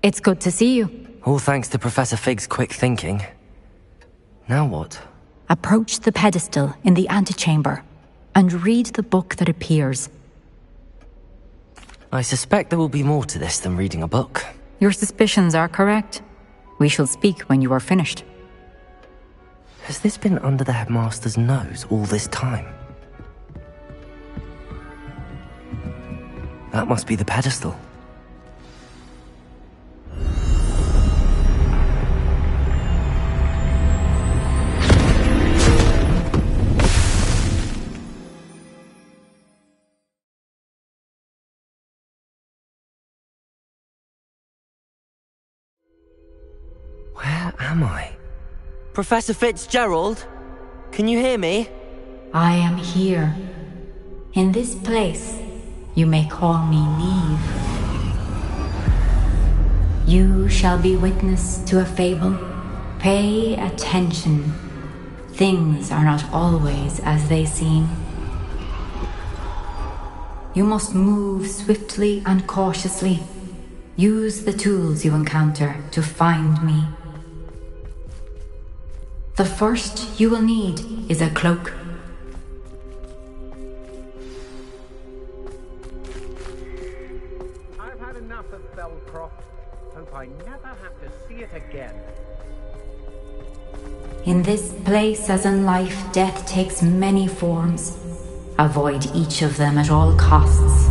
S11: It's good to see you.
S8: All thanks to Professor Fig's quick thinking. Now what?
S11: Approach the pedestal in the antechamber and read the book that appears.
S8: I suspect there will be more to this than reading a book.
S11: Your suspicions are correct. We shall speak when you are finished.
S8: Has this been under the headmaster's nose all this time? That must be the pedestal. Where am I? Professor Fitzgerald? Can you hear me?
S11: I am here. In this place, you may call me Neve. You shall be witness to a fable. Pay attention. Things are not always as they seem. You must move swiftly and cautiously. Use the tools you encounter to find me. The first you will need is a cloak.
S9: I've had enough of Belcroft. Hope I never have to see it again.
S11: In this place, as in life, death takes many forms. Avoid each of them at all costs.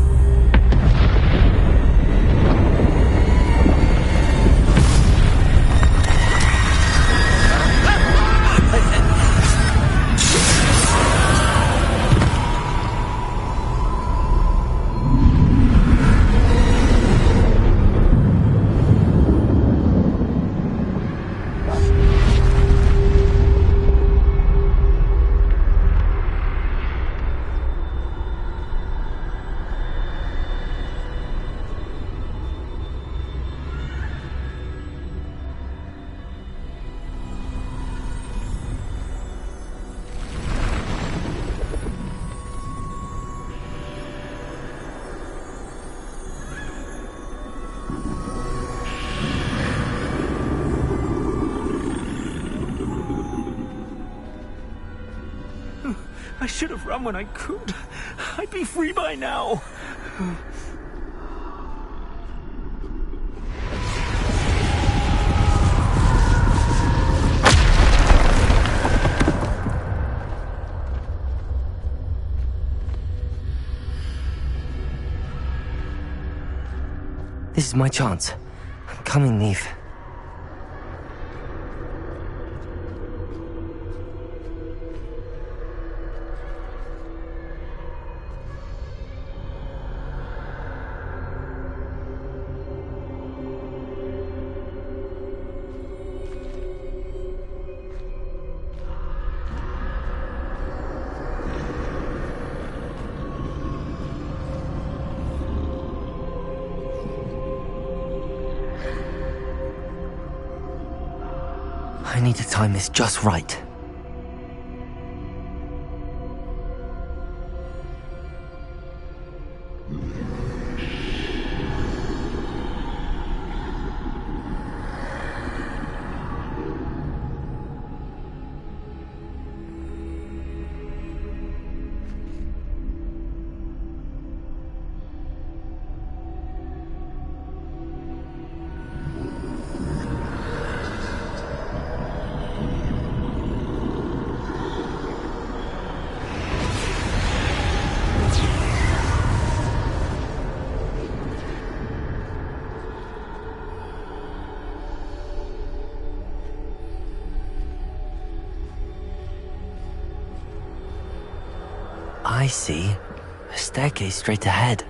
S10: I should have run when I could. I'd be free by now.
S5: This is my chance. I'm coming, Neve. I need to time this just right. I see. A staircase straight ahead.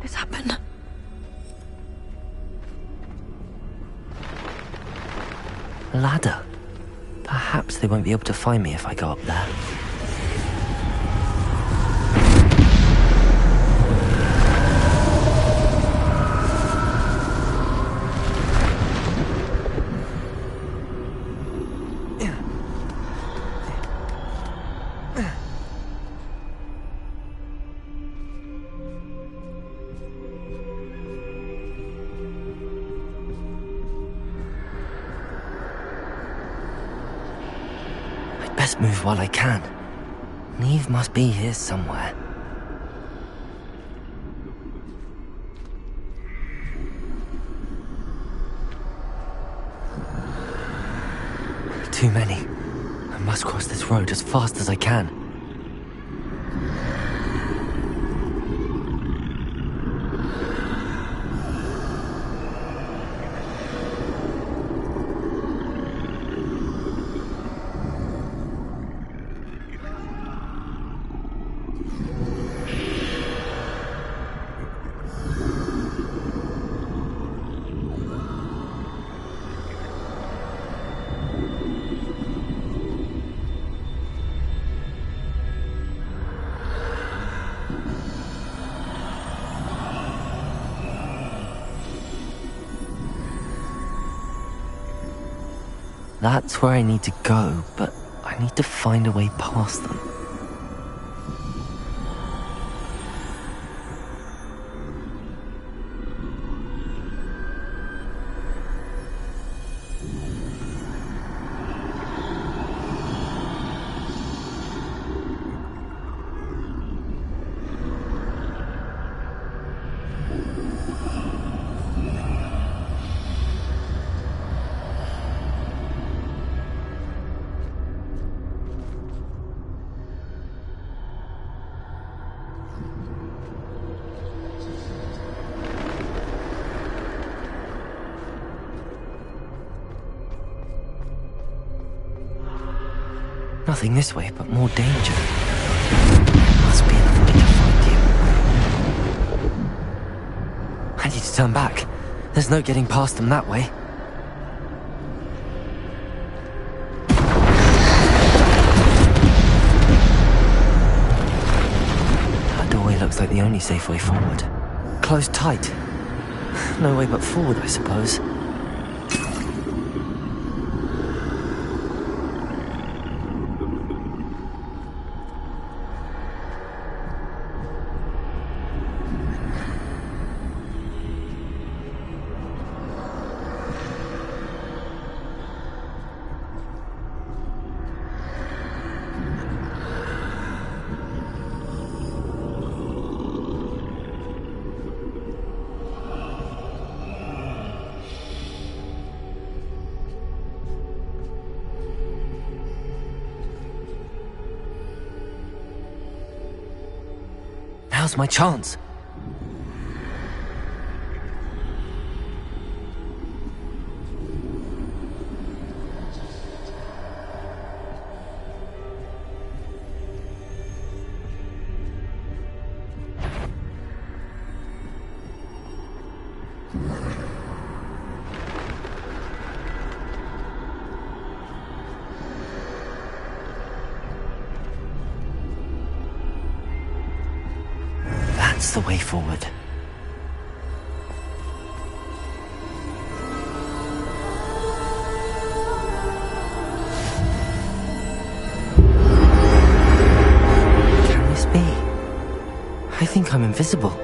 S11: This happened.
S5: Ladder. Perhaps they won't be able to find me if I go up there. Best move while I can. Neve must be here somewhere. Too many. I must cross this road as fast as I can. That's where I need to go, but I need to find a way past them. Nothing this way, but more danger. Must be another way to find you. I need to turn back. There's no getting past them that way. That doorway looks like the only safe way forward. Closed tight. No way but forward, I suppose. Now's my chance. That's the way forward. Can this be? I think I'm invisible.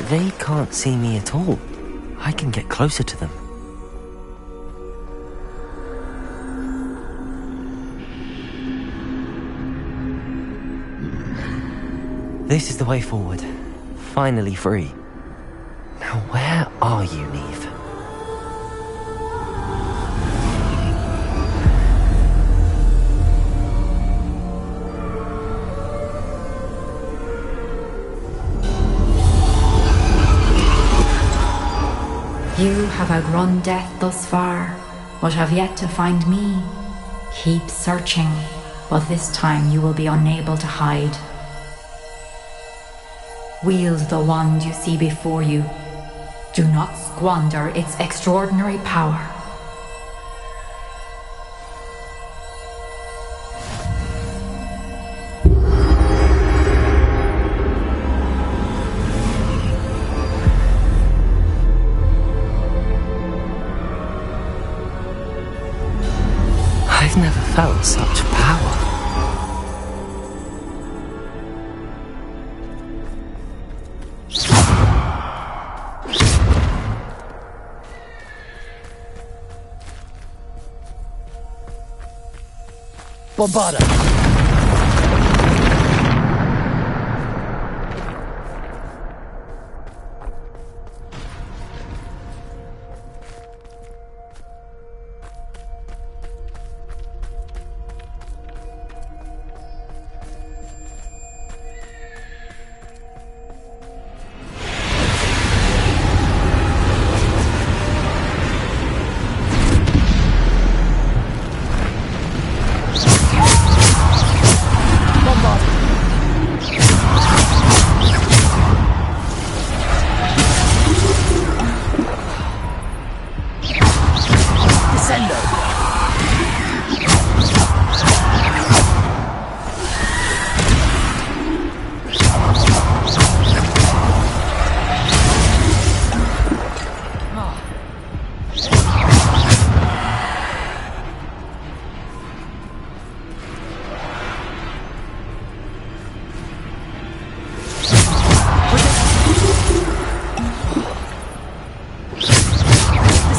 S5: They can't see me at all. I can get closer to them. This is the way forward. Finally free. Now where are you, Neve?
S11: You have outrun death thus far, but have yet to find me. Keep searching, but this time you will be unable to hide. Wield the wand you see before you. Do not squander its extraordinary power.
S5: I've never felt such power.
S18: Bombarda!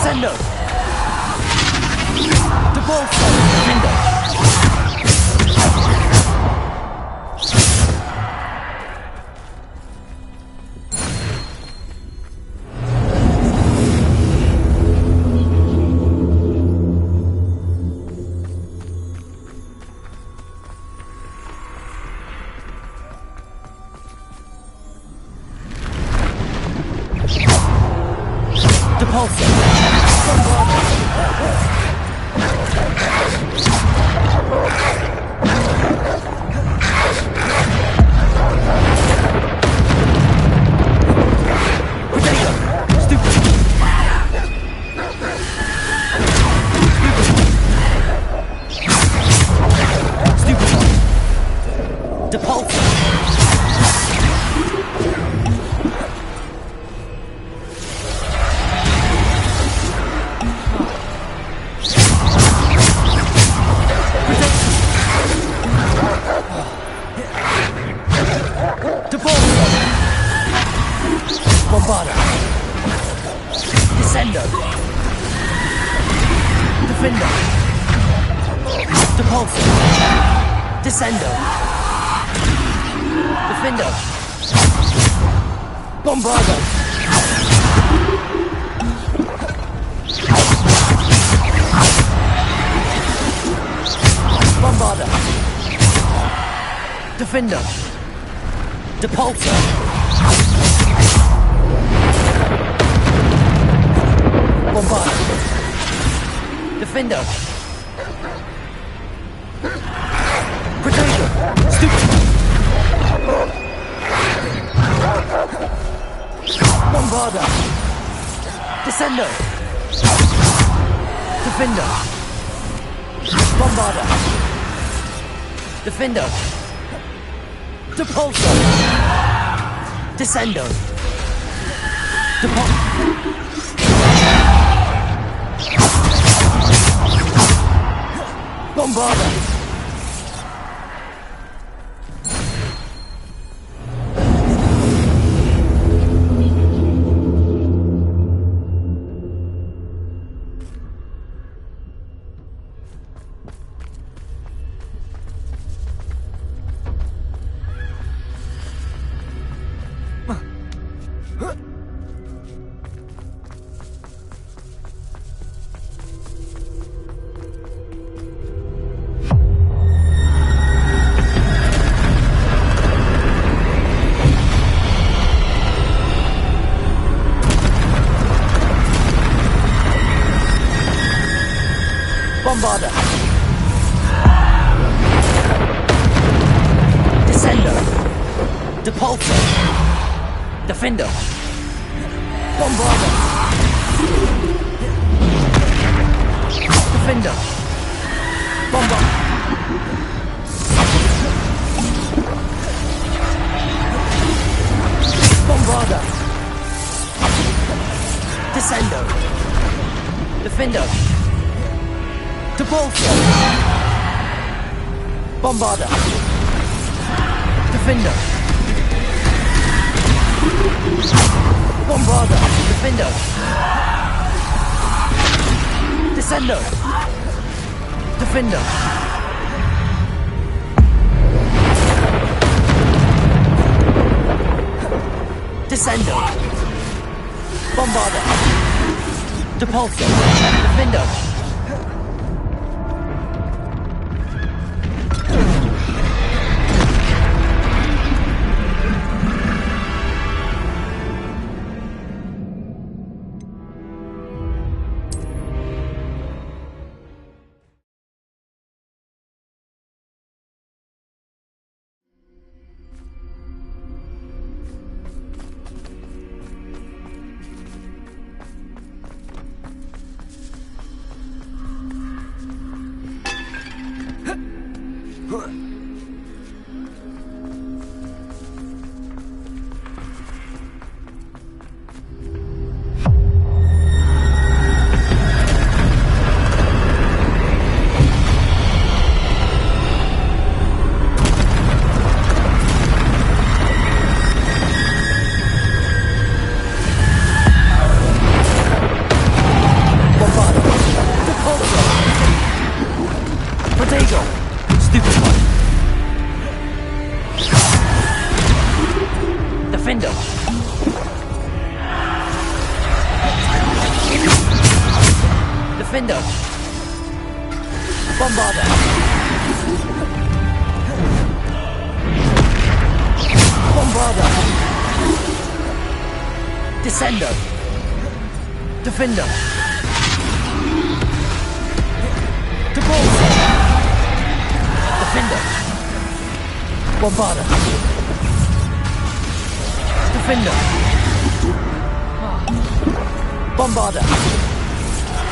S22: Descendo! Debolso! Defender! Defender! Depulso! Bombard! Defender! Protector! Stupid! Bombarder! Descender! Defender! Bombarder! Defender! Depulso! Descendo! Bombarder! Bombarder! Descender! Depulso! Defender! Bombarder! Defender! Bombarder! Bombarder! Descendo! Defender! Depulso! Bombarder! Defender! Bombarder! Defender! Descendo! Defender! Descendo! Bombarder! Depulso! Defender! Defender. Bombarder. Bombarder. Descender. Defender. Depulsor. Defender. Bombarder. Defender. Bombarder.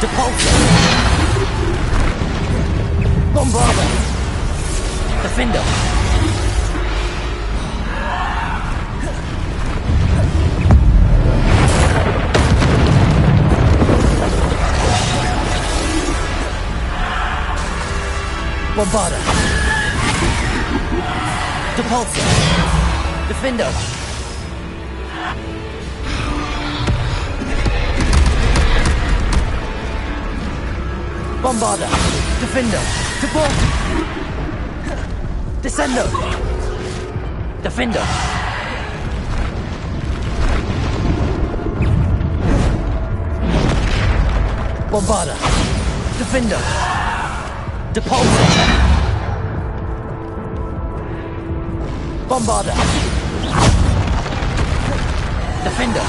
S22: Depulsor. Bombarder. Defender. Bombarder. Depulsor. Defender. Bombarder. Defender. Depulsor. Descender. Defender. Bombarder. Defender. Depulsor. Bombarder. Defender.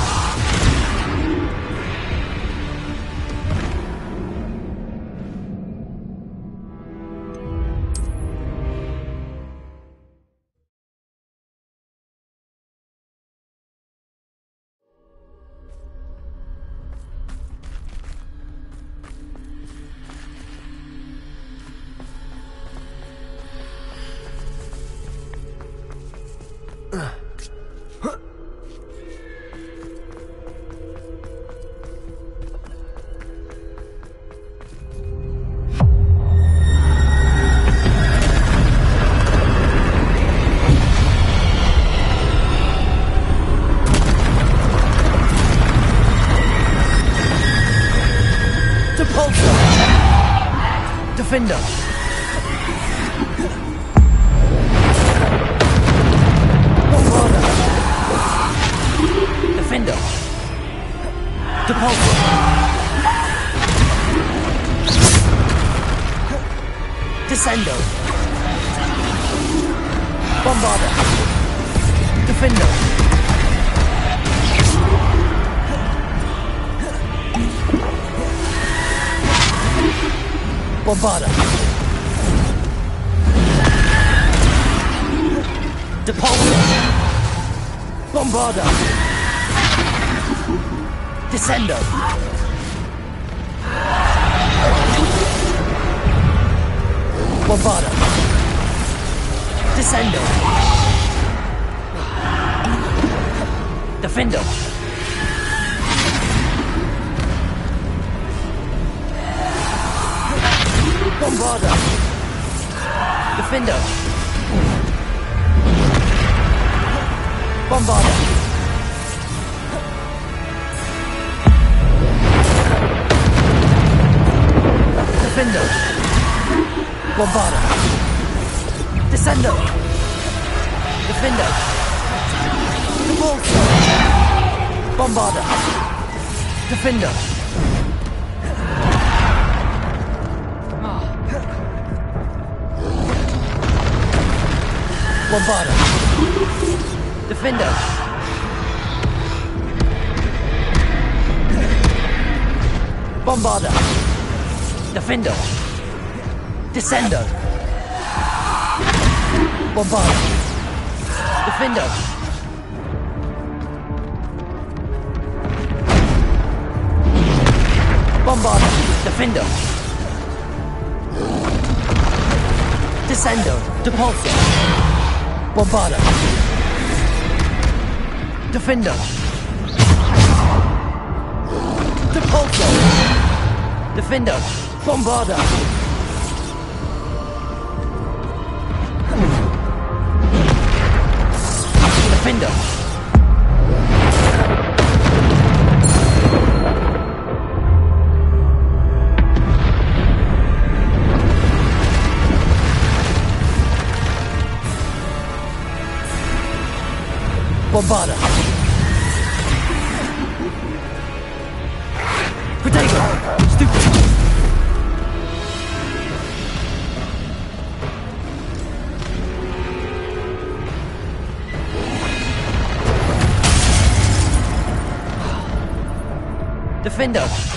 S22: Defender. Bombarder. Defender. Depulsor. Descender. Bombarder. Defender. Bombarder. Depulsor. Bombarder. Descender. Bombarder. Descender. Defender. Bombarder. Defender. Bombarder. Defender. Bombarder. Descender. Defender. Depulsor. Bombarder. Defender. Bombarder. Defender. Bombarder. Defender. Descender. Bombarder. Defender. Bombarder. Defender. Descender. Depulsor. Bombarder. Defender. Depulsor. Defender. Bombarder. Defender. Bombarder. Potato. Stupid. Defender!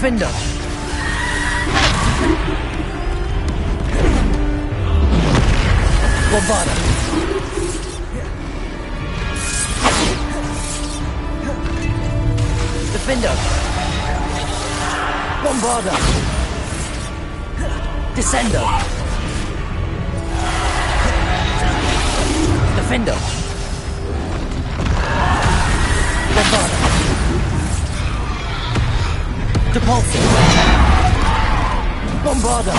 S22: Defender! Bombarda! Defender! Bombarda! Descender! Defender! Bombarda! Depulsor! Bombarda!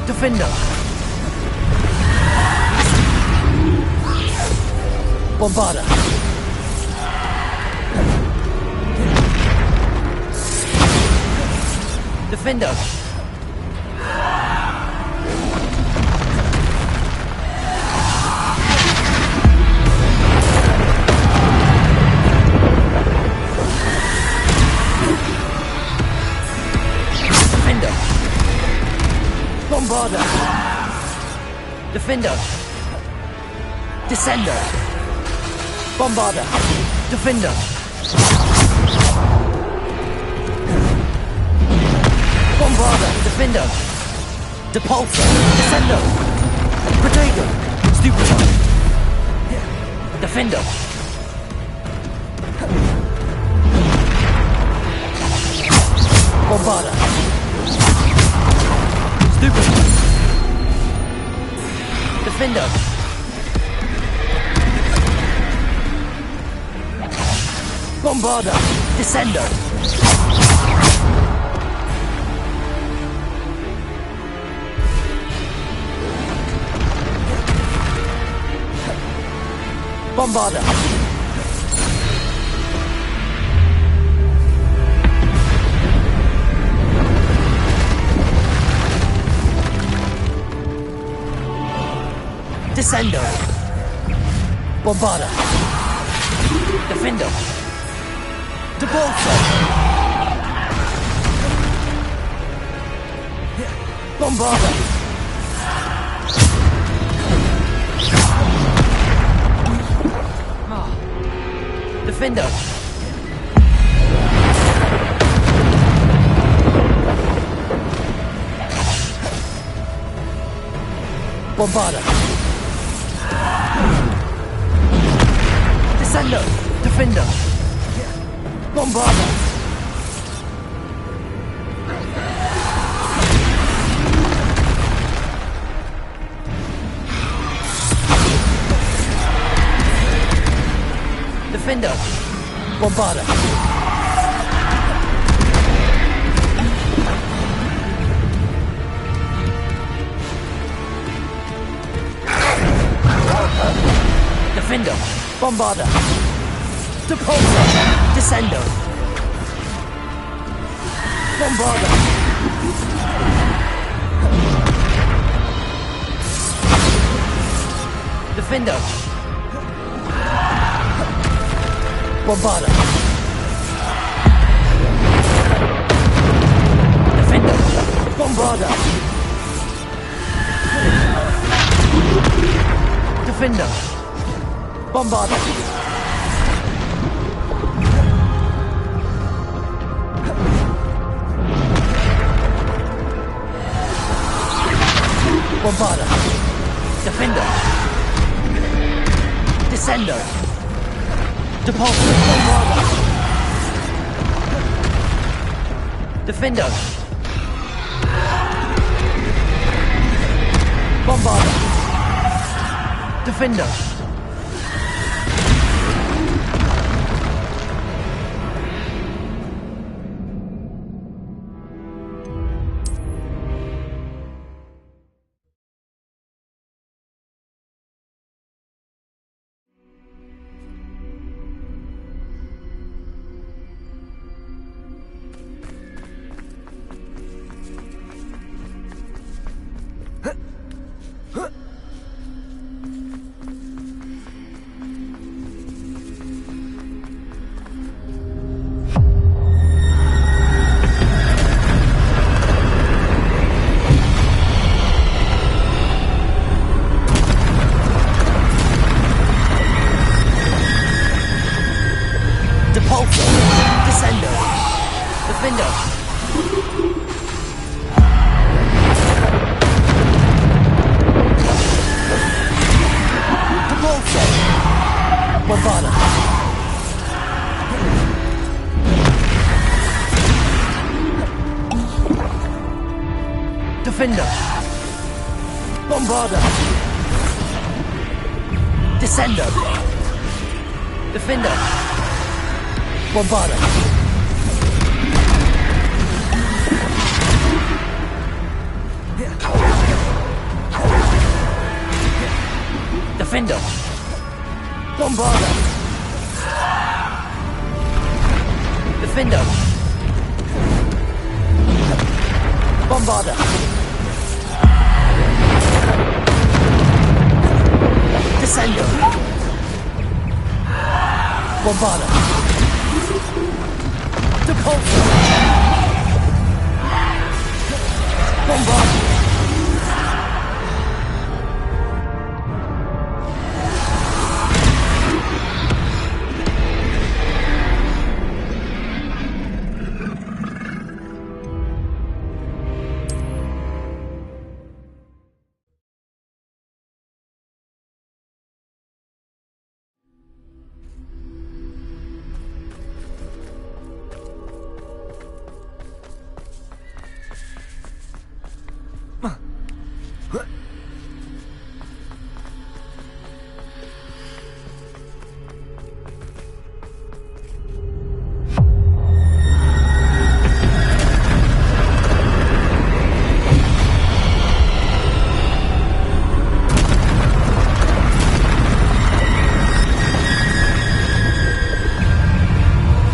S22: Defender! Bombarda! Defender! Bombarda! Defender! Descender! Bombarda! Defender! Bombarda! Defender! Depulsor! Descender! Protego! Stupefy! Defender! Bombarda! Stupefy! Defender! Bombarda! Descender! Bombarda! Descender! Bombarda! Defender! Depulsor! Bombarda! Defender! Bombarda! Descender! Defender! Bombarda! Defender! Bombarda! Defender! Bombarda! Depulsor! Descender! Bombarda! Defender! Bombarda! Defender! Bombarda! Defender! Bombarda! Bombarda! Defender! Descender! Depulsor! Bombarda! Defender! Bombarder! Defender! Defender! Bombarder! Descender! Defender! Bombarder! Defender! Bombarder! Defender! Bombarder! Descender! Bombarder! Depulsor! Bombarder!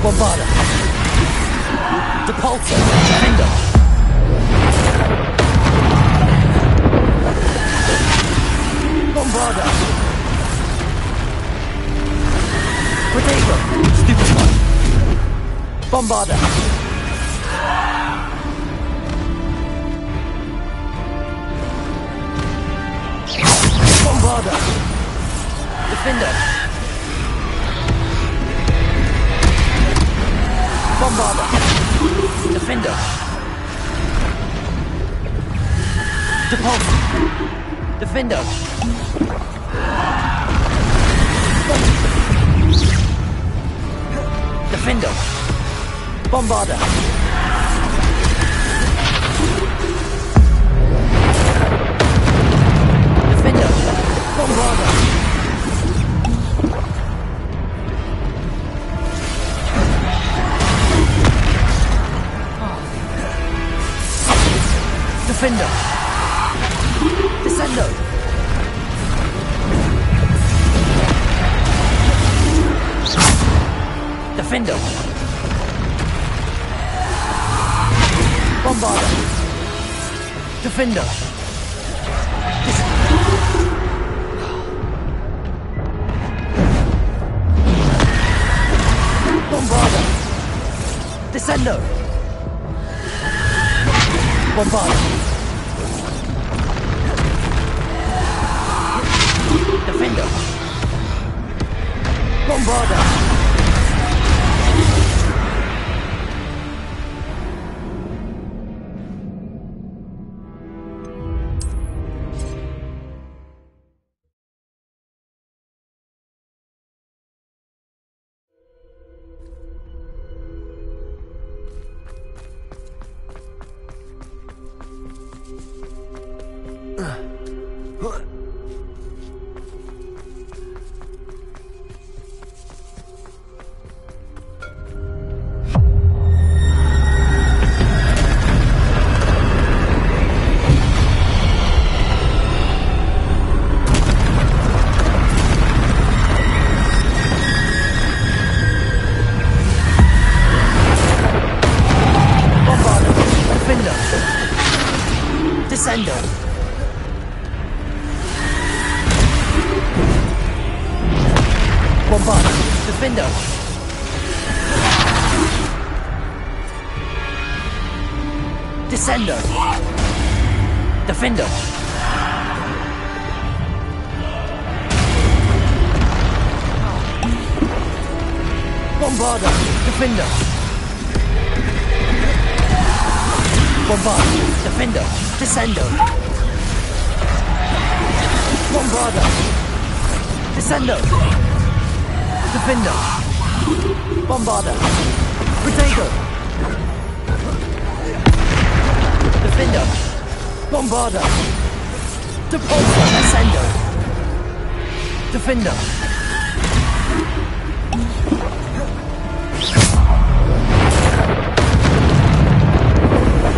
S22: Bombarder! Depulsor! Defender! Bombarder! Potato! Stupefy! Bombarder! Bombarder! Defender! Bombarder! Defender! Depulsor! Defender! Defender! Bombarder! Defender! Bombarder! Defender! Descender! Defender! Bombarder! Defender! Bombarder! Descender! Bombarder! Defender! Bombarder! Defender. Descender. Bombard. Defender. Descender. Defender. Bombarder. Defender. Bombard. Defender. Descender. Bombarder. Descender. Defender. Bombarder. Potato. Defender. Bombarder. Depulsor. Ascender. Defender.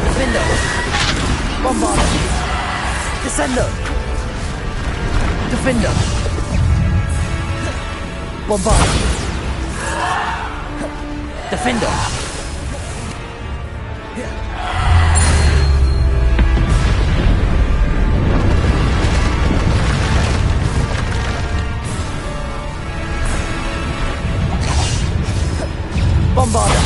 S22: Defender. Bombarder. Descender. Defender. Bombarder. Defender. Bombarder.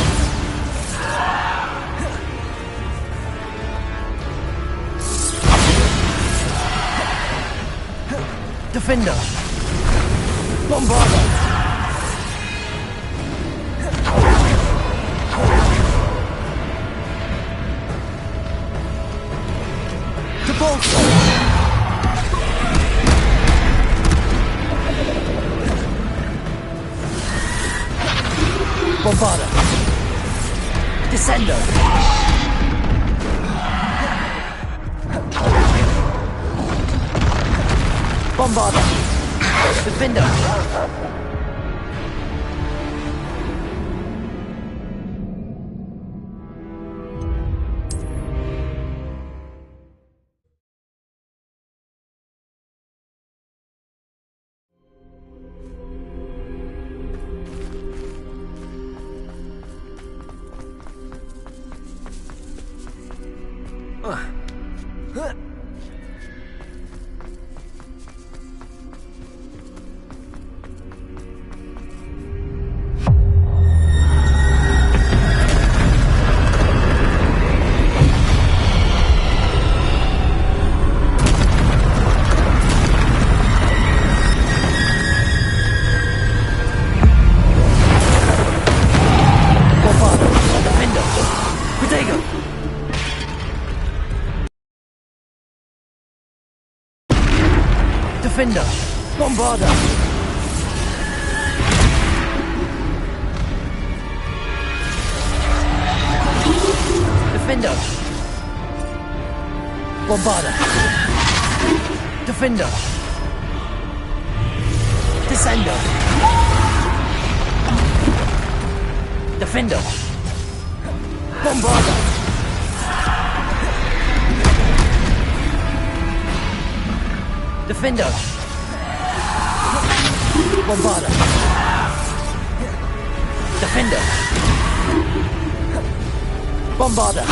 S22: Defender. Bombarder. Depulsor. Bombarder. Descender. Bombarder. Defender. Defender. Bombarder. Defender. Bombarder. Defender. Descender. Defender. Bombarder. Defender. Bombarder. Defender. Bombarder.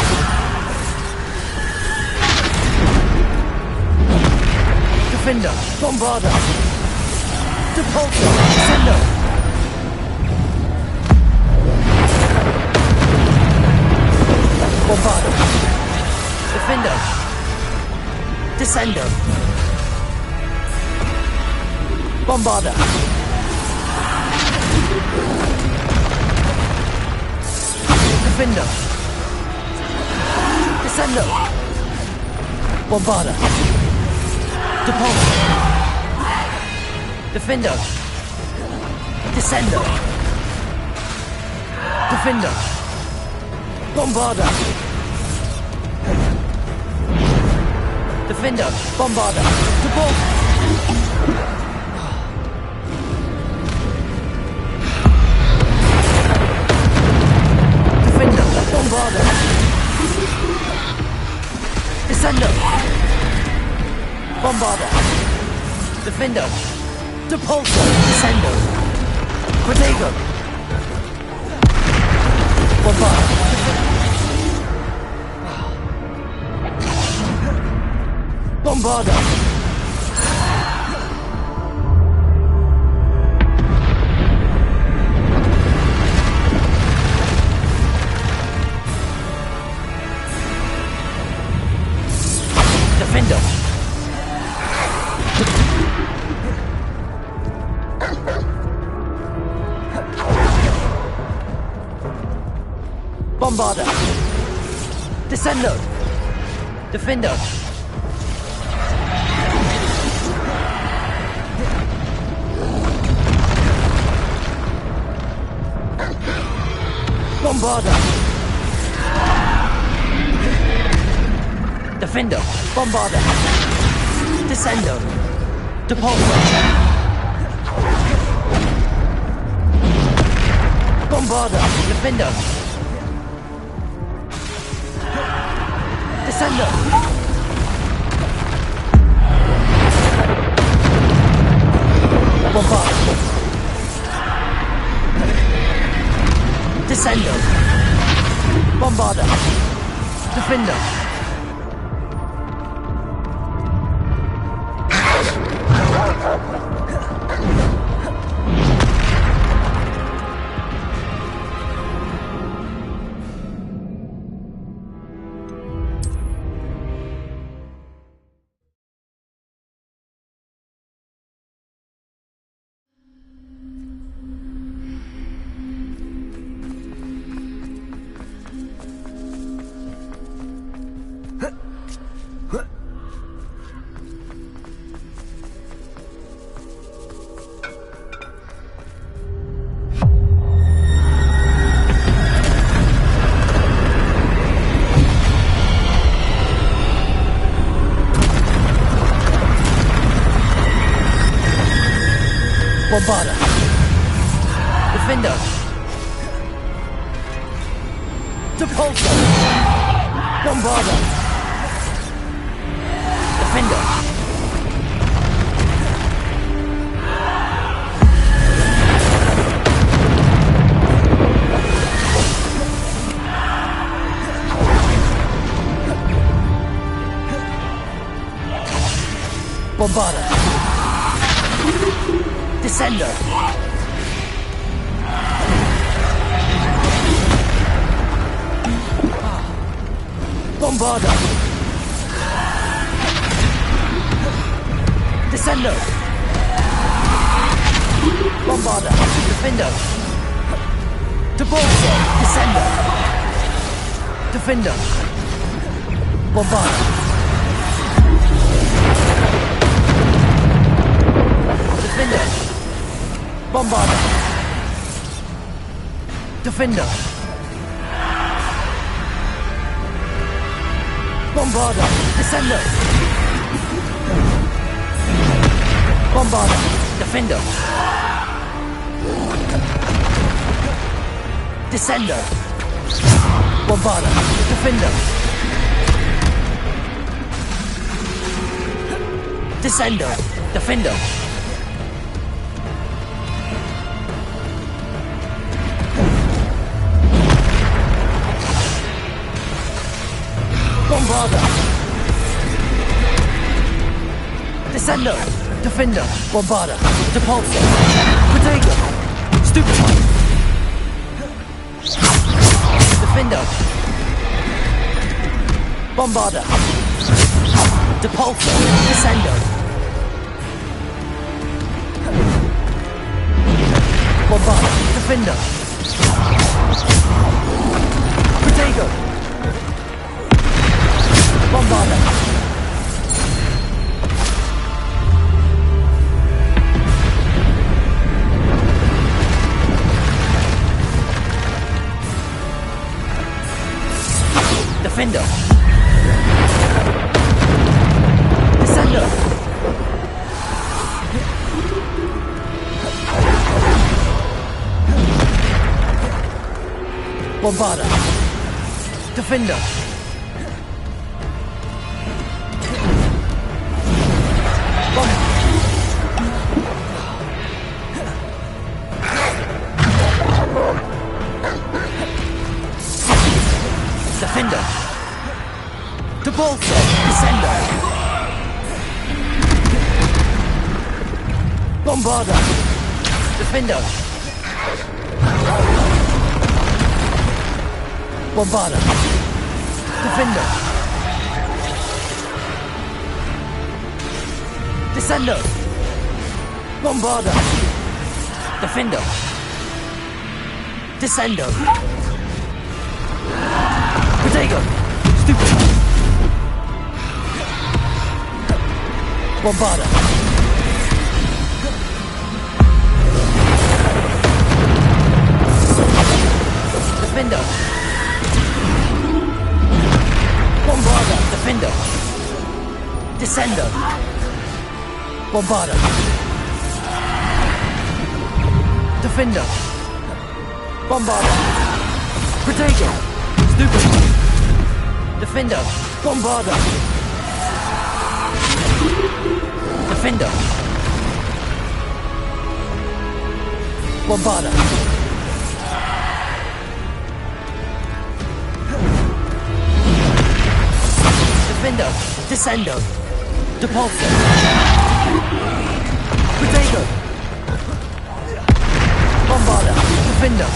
S22: Defender. Bombarder. Depulsor. Descender. Bombarder. Defender. Descender. Bombarder. Defender. Descender. Bombarder. Depulsor. Defender. Descender. Defender. Bombarder. Defender. Bombarder. Depulsor. Bombarder. Descender. Bombarder. Defender. Depulsor. Descender. Protego. Bombarder. Bombarder! Defender! Bombarder! Descender! Defender! Bombarder! Defender! Bombarder! Descender! Depulsor! Bombarder! Defender! Descender! Bombarder! Descender! Bombarder! Defender! Bombarder! Defender! Depulsor! Bombarder! Defender! Bombarder! Descender! Bombarder! Descender! Bombarder! Defender! Depulsor! Descender! Defender! Bombarder! Defender! Bombarder! Defender! Bombarder! Descender! Bombarder! Defender! Descender! Bombarder! Defender! Descender! Defender! Bombarder! Descender! Defender! Bombarder! Depulsor! Protego! Stupefy! Defender! Bombarder! Depulsor! Descender! Bombarder! Defender! Protego! Bombarder! Defender! Descender! Bombarder! Defender! Defender! Depulsor! Descender!
S5: Bombarda! Defender! Bombarda! Defender! Descendo! Bombarda! Defender! Descendo! Protego! Stupid! Bombarda! Defender! Bombarda! Defender! Descendo! Bombarda! Defender! Bombarda! Protego! Stupid! Defender! Bombarda! Defender! Bombarda! Defender! Descendo! Depulso! Protego! Bombarda! Defender!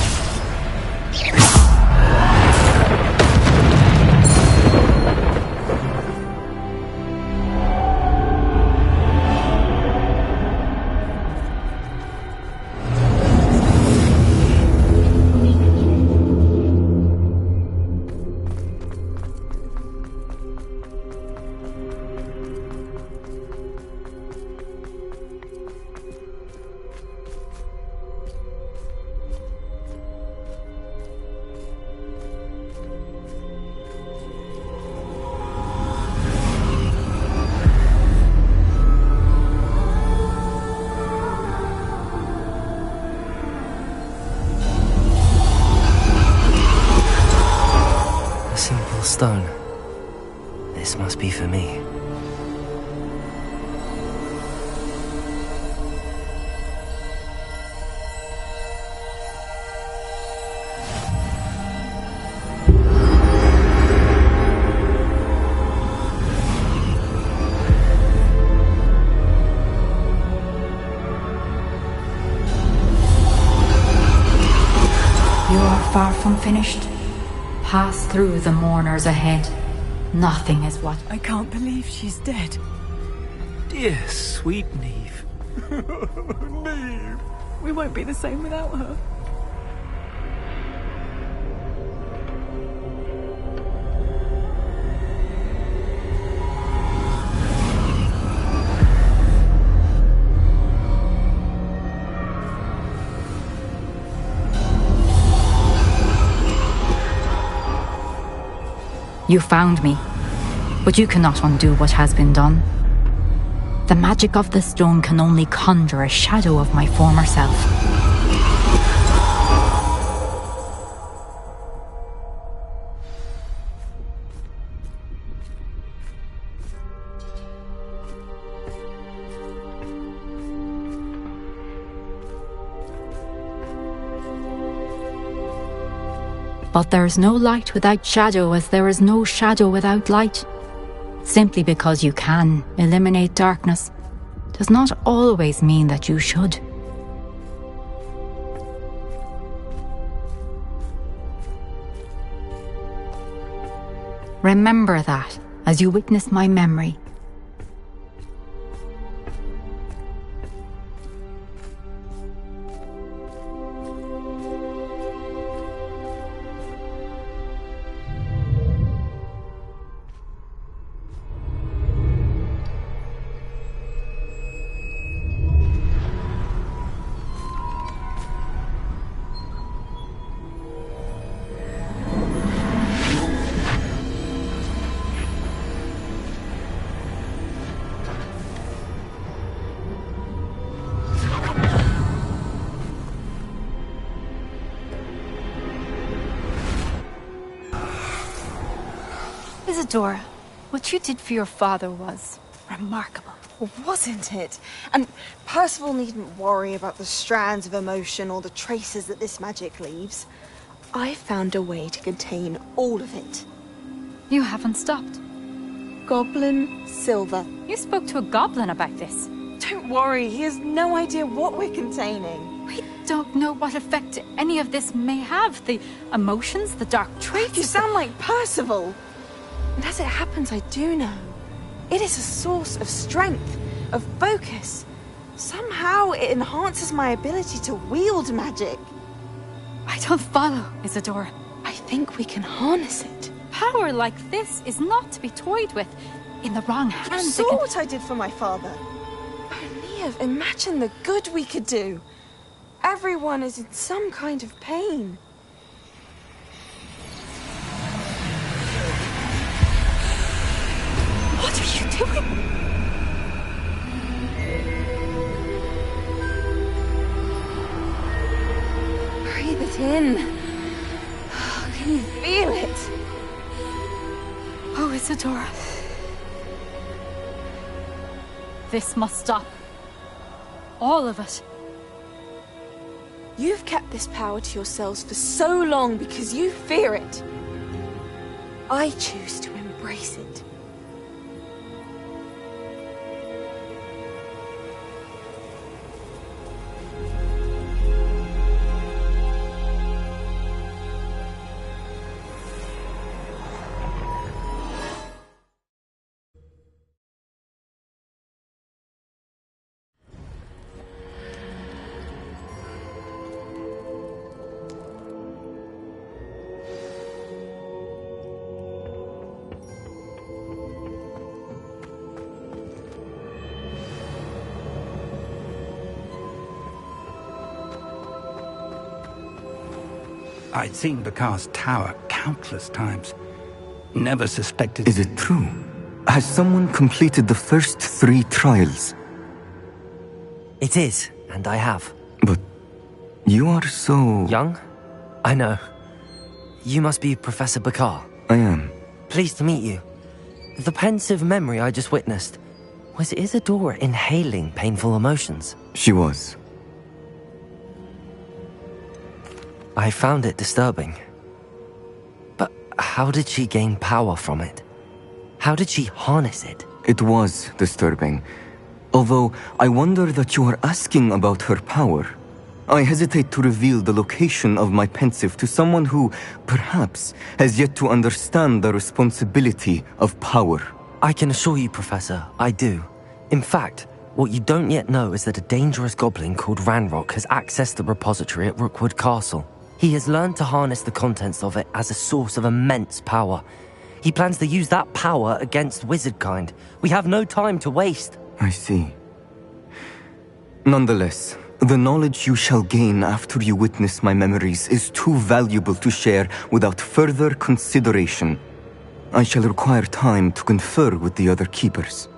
S5: Stone. This must be for me.
S11: You are far from finished. Pass through the mourners ahead. Nothing is what...
S18: I can't believe she's dead.
S10: Dear sweet Neve.
S18: Neve. We won't be the same without her.
S11: You found me, but you cannot undo what has been done. The magic of the stone can only conjure a shadow of my former self. But there is no light without shadow, as there is no shadow without light. Simply because you can eliminate darkness does not always mean that you should. Remember that as you witness my memory.
S21: Isadora, what you did for your father was remarkable.
S23: Wasn't it? And Percival needn't worry about the strands of emotion or the traces that this magic leaves. I found a way to contain all of it.
S11: You haven't stopped.
S23: Goblin silver.
S11: You spoke to a goblin about this.
S23: Don't worry, he has no idea what we're containing.
S21: We don't know what effect any of this may have. The emotions, the dark traits.
S23: You sound like Percival. And as it happens, I do know. It is a source of strength, of focus. Somehow it enhances my ability to wield magic.
S21: I don't follow, Isadora.
S23: I think we can harness it.
S21: Power like this is not to be toyed with. In the wrong hands,
S23: You saw what I did for my father. Neve, imagine the good we could do. Everyone is in some kind of pain.
S21: What are you doing?
S23: Breathe it in. Can you feel it?
S21: Oh, Isadora. This must stop. All of it.
S23: You've kept this power to yourselves for so long because you fear it. I choose to embrace it.
S14: I'd seen Bakar's tower countless times. Never suspected...
S2: Is it true? Has someone completed the first 3 trials?
S8: It is, and I have.
S2: But you are so...
S8: Young? I know. You must be Professor Bakar.
S2: I am.
S8: Pleased to meet you. The pensive memory I just witnessed, was Isadora inhaling painful emotions?
S2: She was.
S8: I found it disturbing. But how did she gain power from it? How did she harness it?
S2: It was disturbing. Although, I wonder that you are asking about her power. I hesitate to reveal the location of my pensive to someone who, perhaps, has yet to understand the responsibility of power.
S8: I can assure you, Professor, I do. In fact, what you don't yet know is that a dangerous goblin called Ranrock has accessed the repository at Rookwood Castle. He has learned to harness the contents of it as a source of immense power. He plans to use that power against wizardkind. We have no time to waste.
S2: I see. Nonetheless, the knowledge you shall gain after you witness my memories is too valuable to share without further consideration. I shall require time to confer with the other keepers.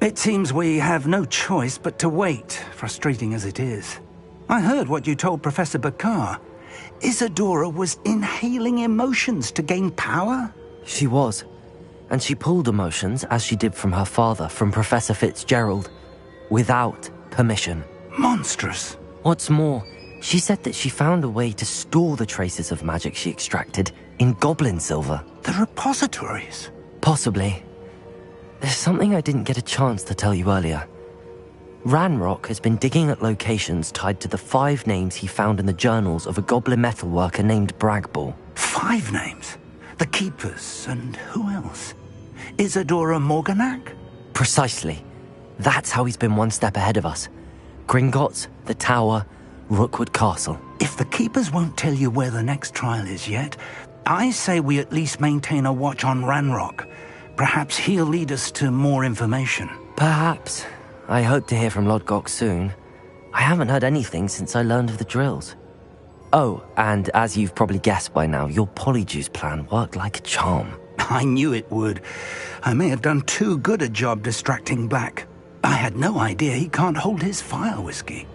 S14: It seems we have no choice but to wait, frustrating as it is. I heard what you told Professor Bakar. Isadora was inhaling emotions to gain power?
S8: She was. And she pulled emotions, as she did from her father, from Professor Fitzgerald, without permission.
S14: Monstrous.
S8: What's more, she said that she found a way to store the traces of magic she extracted in goblin silver.
S14: The repositories?
S8: Possibly. There's something I didn't get a chance to tell you earlier. Ranrock has been digging at locations tied to the 5 names he found in the journals of a goblin metalworker named Bragball.
S14: 5 names? The Keepers, and who else? Isadora Morganac?
S8: Precisely. That's how he's been one step ahead of us. Gringotts, the Tower, Rookwood Castle.
S14: If the Keepers won't tell you where the next trial is yet, I say we at least maintain a watch on Ranrock. Perhaps he'll lead us to more information.
S8: Perhaps. I hope to hear from Lodgok soon. I haven't heard anything since I learned of the drills. Oh, and as you've probably guessed by now, your Polyjuice plan worked like a charm.
S14: I knew it would. I may have done too good a job distracting Black. I had no idea he can't hold his fire whiskey.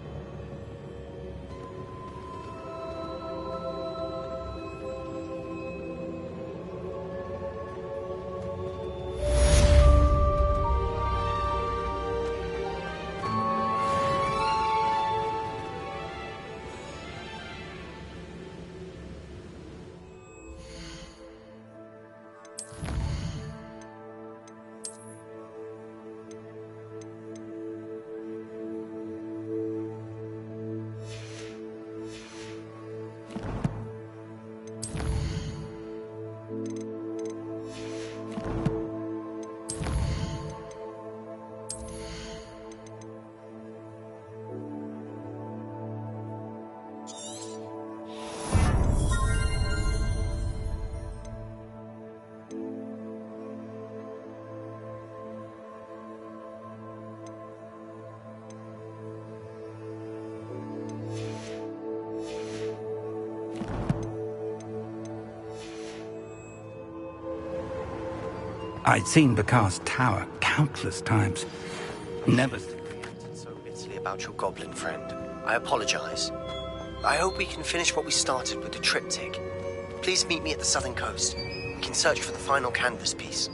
S14: I'd seen Bakar's tower countless times. Never
S1: so bitterly about your goblin friend. I apologize. I hope we can finish what we started with the triptych. Please meet me at the southern coast. We can search for the final canvas piece.